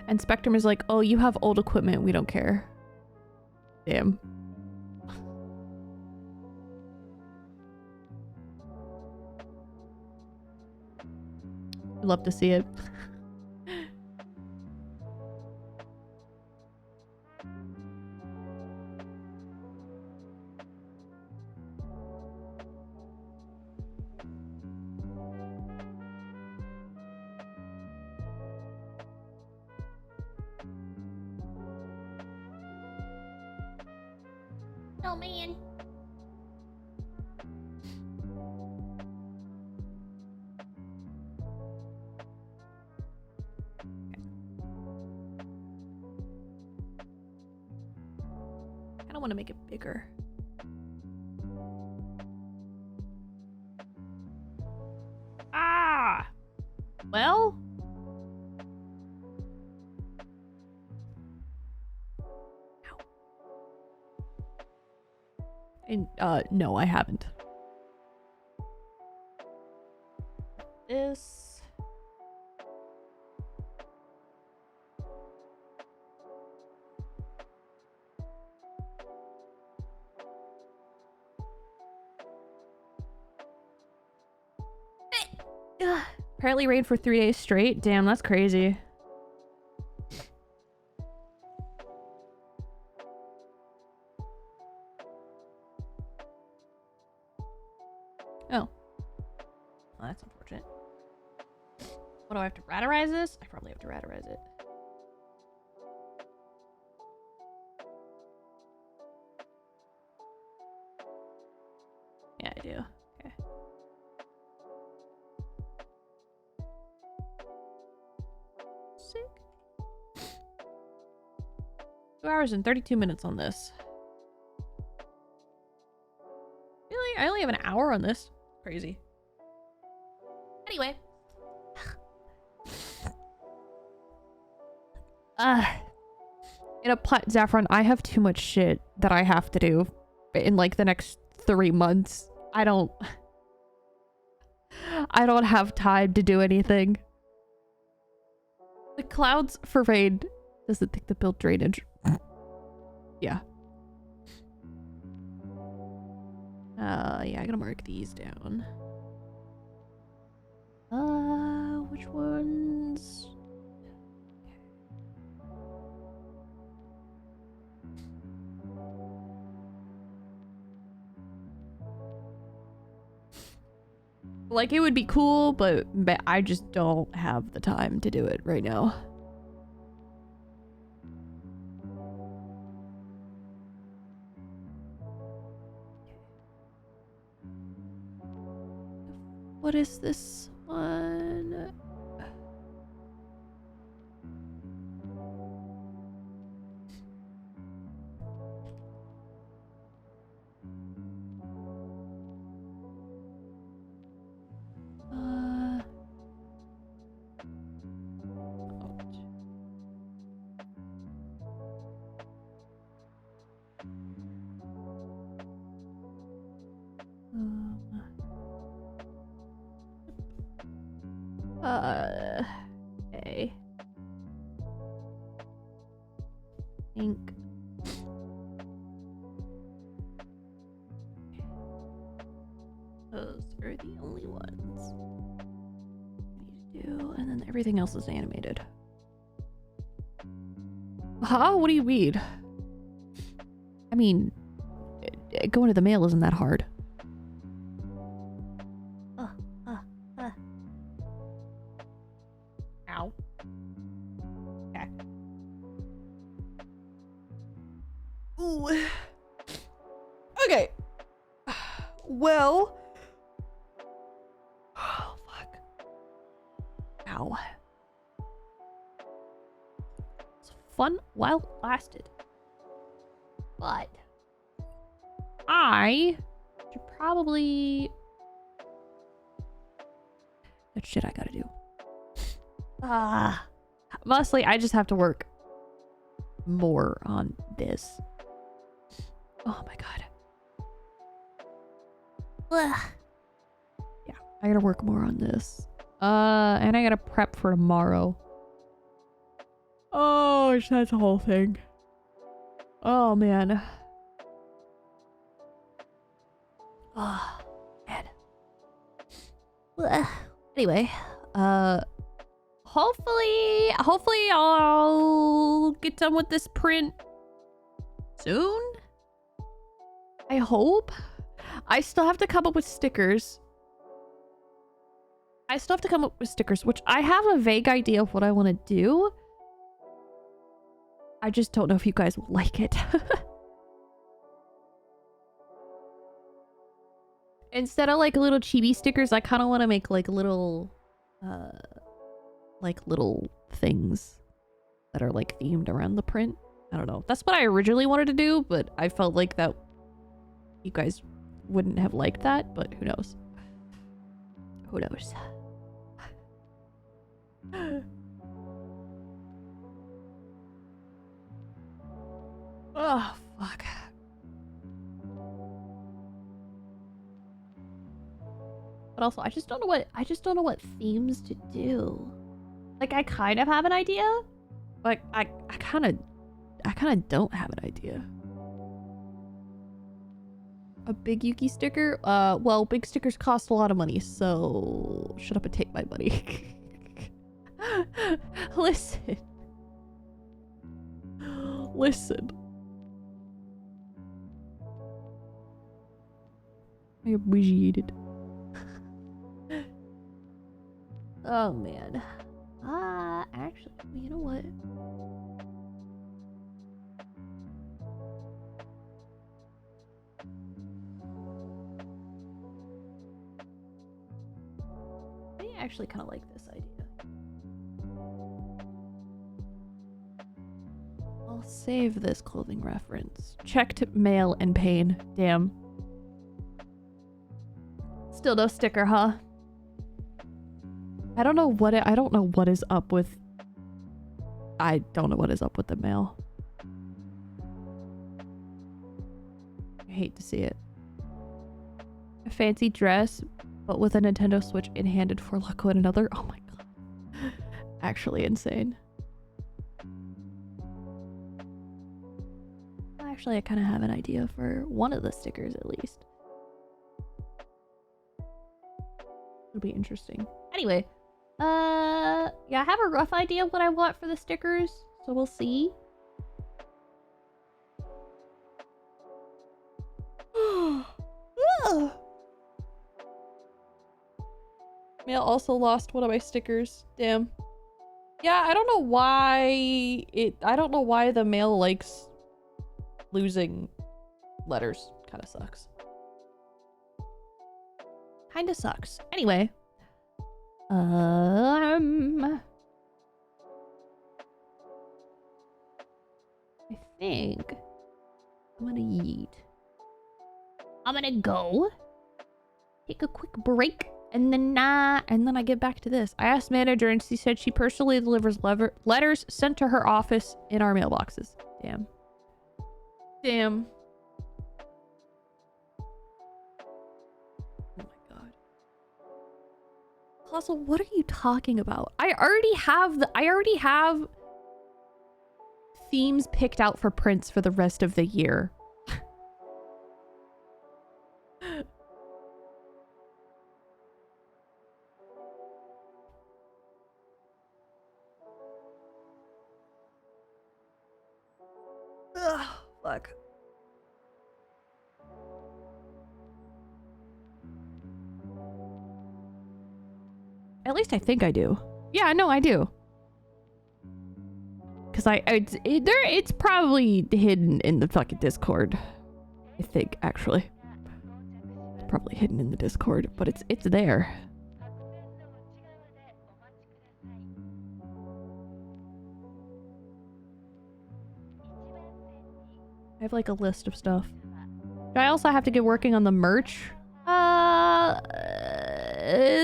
And Spectrum is like, oh, you have old equipment. We don't care. Damn. Love to see it. Oh man. I don't want to make it bigger. Ah! Well? Ow. And, no, I haven't. This... Apparently rained for 3 days straight. Damn, that's crazy. Oh. Well, that's unfortunate. What do I have to radarize this? I probably have to radarize it. Yeah, I do. Okay. Sick. 2 hours and 32 minutes on this. Really? I only have an hour on this. Crazy. Anyway. Zaffron, I have too much shit that I have to do in like the next 3 months. I don't have time to do anything. The clouds for rain doesn't think the build drainage. Yeah. Yeah, I gotta mark these down. Which ones? Like, it would be cool, but I just don't have the time to do it right now. What is this one? Okay. Think. Those are the only ones I need to do, and then everything else is animated. Huh? What do you mean? I mean, going to the mail isn't that hard. Ow. Okay. Ooh. Okay. Well. Oh, fuck. Ow. It's fun while it lasted. But I should probably... That shit I gotta do. Mostly, I just have to work more on this. Oh my god. Yeah, I gotta work more on this. And I gotta prep for tomorrow. Oh, that's a whole thing. Oh man. Oh, man. Anyway, hopefully I'll get done with this print soon. I hope. I still have to come up with stickers. Which I have a vague idea of what I want to do. I just don't know if you guys will like it. Instead of like little chibi stickers, I kind of want to make like little things that are like themed around the print. I don't know. That's what I originally wanted to do, but I felt like that you guys wouldn't have liked that, but who knows? Who knows? Oh, fuck. But also, I just don't know what themes to do. Like, I kind of have an idea, but I kind of don't have an idea. A big Yuki sticker? Well, big stickers cost a lot of money, so shut up and take my money. Listen. I appreciate it. Oh man. Actually, you know what? I actually kind of like this idea. I'll save this clothing reference. Checked mail and pain. Damn. Still no sticker, huh? I don't know what is up with the mail. I hate to see it. A fancy dress, but with a Nintendo Switch in handed for Luck and another. Oh my god. Actually insane. Actually, I kind of have an idea for one of the stickers at least. It'll be interesting. Anyway, yeah, I have a rough idea of what I want for the stickers, so we'll see. Mail also lost one of my stickers. Damn. Yeah, I don't know why the mail likes losing letters. Kind of sucks. Kinda sucks. Anyway. I think I'm gonna yeet. I'm gonna go take a quick break and then I get back to this. I asked manager and she said she personally delivers letters sent to her office in our mailboxes. Damn. Damn. Oh my god. Colossal, what are you talking about? I already have themes picked out for Prince for the rest of the year. Ugh, fuck. At least I think I do. Yeah, no, I do. Cause it's probably hidden in the fucking Discord. I think actually, it's probably hidden in the Discord, but it's there. I have like a list of stuff. I also have to get working on the merch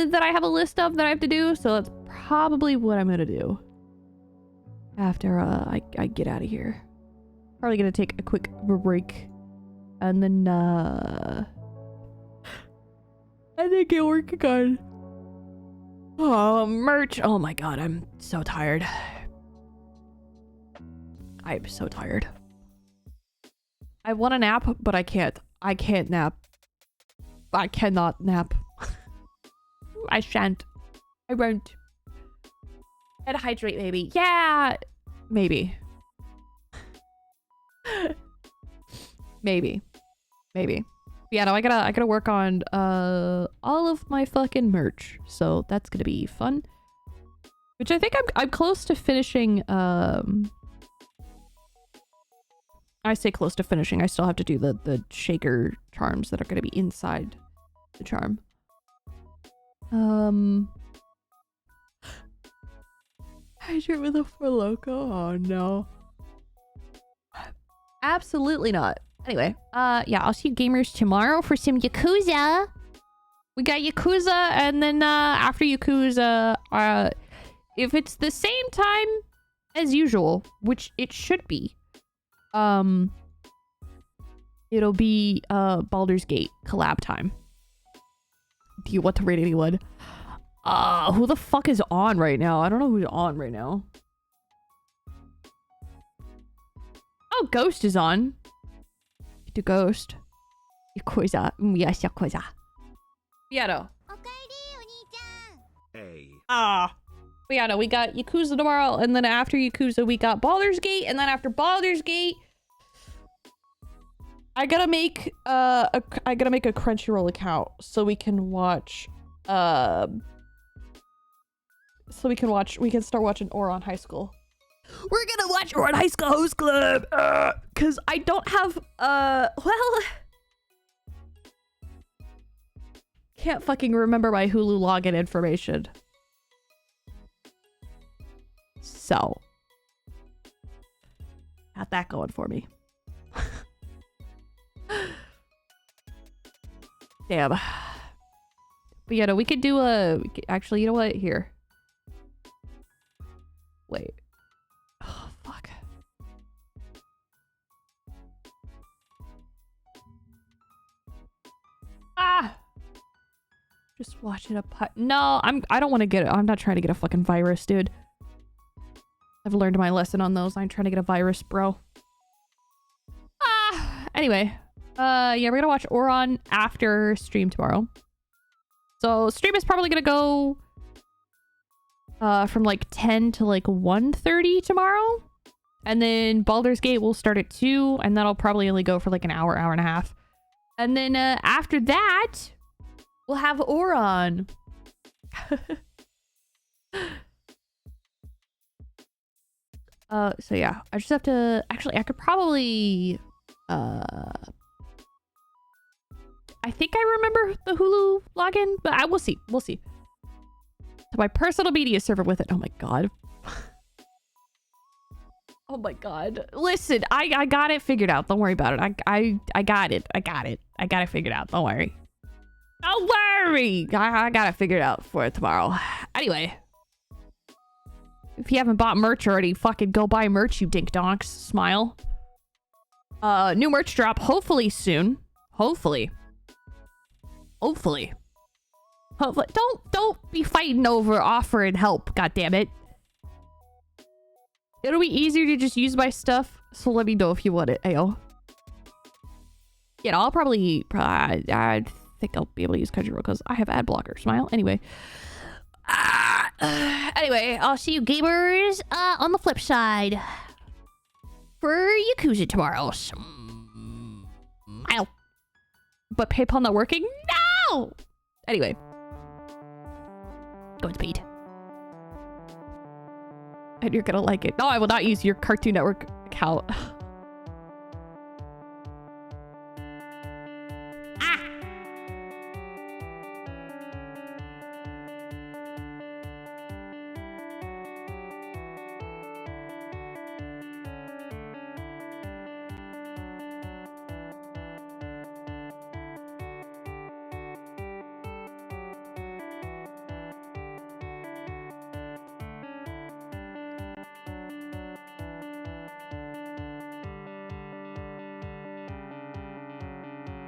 that I have a list of that I have to do, so that's probably what I'm gonna do after I get out of here. Probably gonna take a quick break and then get working on merch. Oh my god, I'm so tired. I'm so tired. I want to nap, but I can't. I can't nap. I cannot nap. I shan't. I won't. And hydrate, maybe. Yeah, maybe. Maybe. Yeah, no, I gotta work on all of my fucking merch, so that's gonna be fun. Which I think I'm close to finishing. I say close to finishing. I still have to do the shaker charms that are gonna be inside the charm. Hydrate with a Four Loko? Oh no. Absolutely not. Anyway, yeah, I'll see you gamers tomorrow for some Yakuza. We got Yakuza, and then after Yakuza, if it's the same time as usual, which it should be, it'll be Baldur's Gate collab time. Do you want to rate anyone? Who the fuck is on right now? I don't know who's on right now. Oh, Ghost is on. To Ghost. Yakuza. Yes, Yakuza. Yeah, no. Hey. But yeah, no, we got Yakuza tomorrow, and then after Yakuza, we got Baldur's Gate, and then after Baldur's Gate, I gotta make a Crunchyroll account so we can watch we can start watching Ouran High School. We're gonna watch Ouran High School Host Club cuz I don't have well, can't fucking remember my Hulu login information. So, got that going for me. Damn. But yeah, no, we could do actually, you know what? Here. Wait. Oh, fuck. Just watching a No, I don't want to get it. I'm not trying to get a fucking virus, dude. I've learned my lesson on those. I'm trying to get a virus, bro. Anyway. Yeah, we're gonna watch Ouran after stream tomorrow. So stream is probably gonna go from like 10 to like 1:30 tomorrow. And then Baldur's Gate will start at 2, and that'll probably only go for like an hour and a half. And then after that, we'll have Ouran. So yeah, I just have to actually I could probably I think I remember the Hulu login, but I will see. We'll see. To my personal media server with it. Oh my god. Oh my god. Listen, I got it figured out. Don't worry about it. I got it. I got it figured out. Don't worry. Don't worry. I got it figured out for tomorrow. Anyway. If you haven't bought merch already, fucking go buy merch, you dink donks. Smile. New merch drop hopefully soon. Hopefully. Don't be fighting over offering help, goddammit. It'll be easier to just use my stuff, so let me know if you want it, Ayo. Yeah, I'll probably I think I'll be able to use Crunchyroll because I have ad blocker. Smile. Anyway. Anyway, I'll see you gamers on the flip side. For Yakuza tomorrow. Smile. But PayPal not working? No! Anyway. Go into paid. And you're gonna like it. No, I will not use your Cartoon Network account.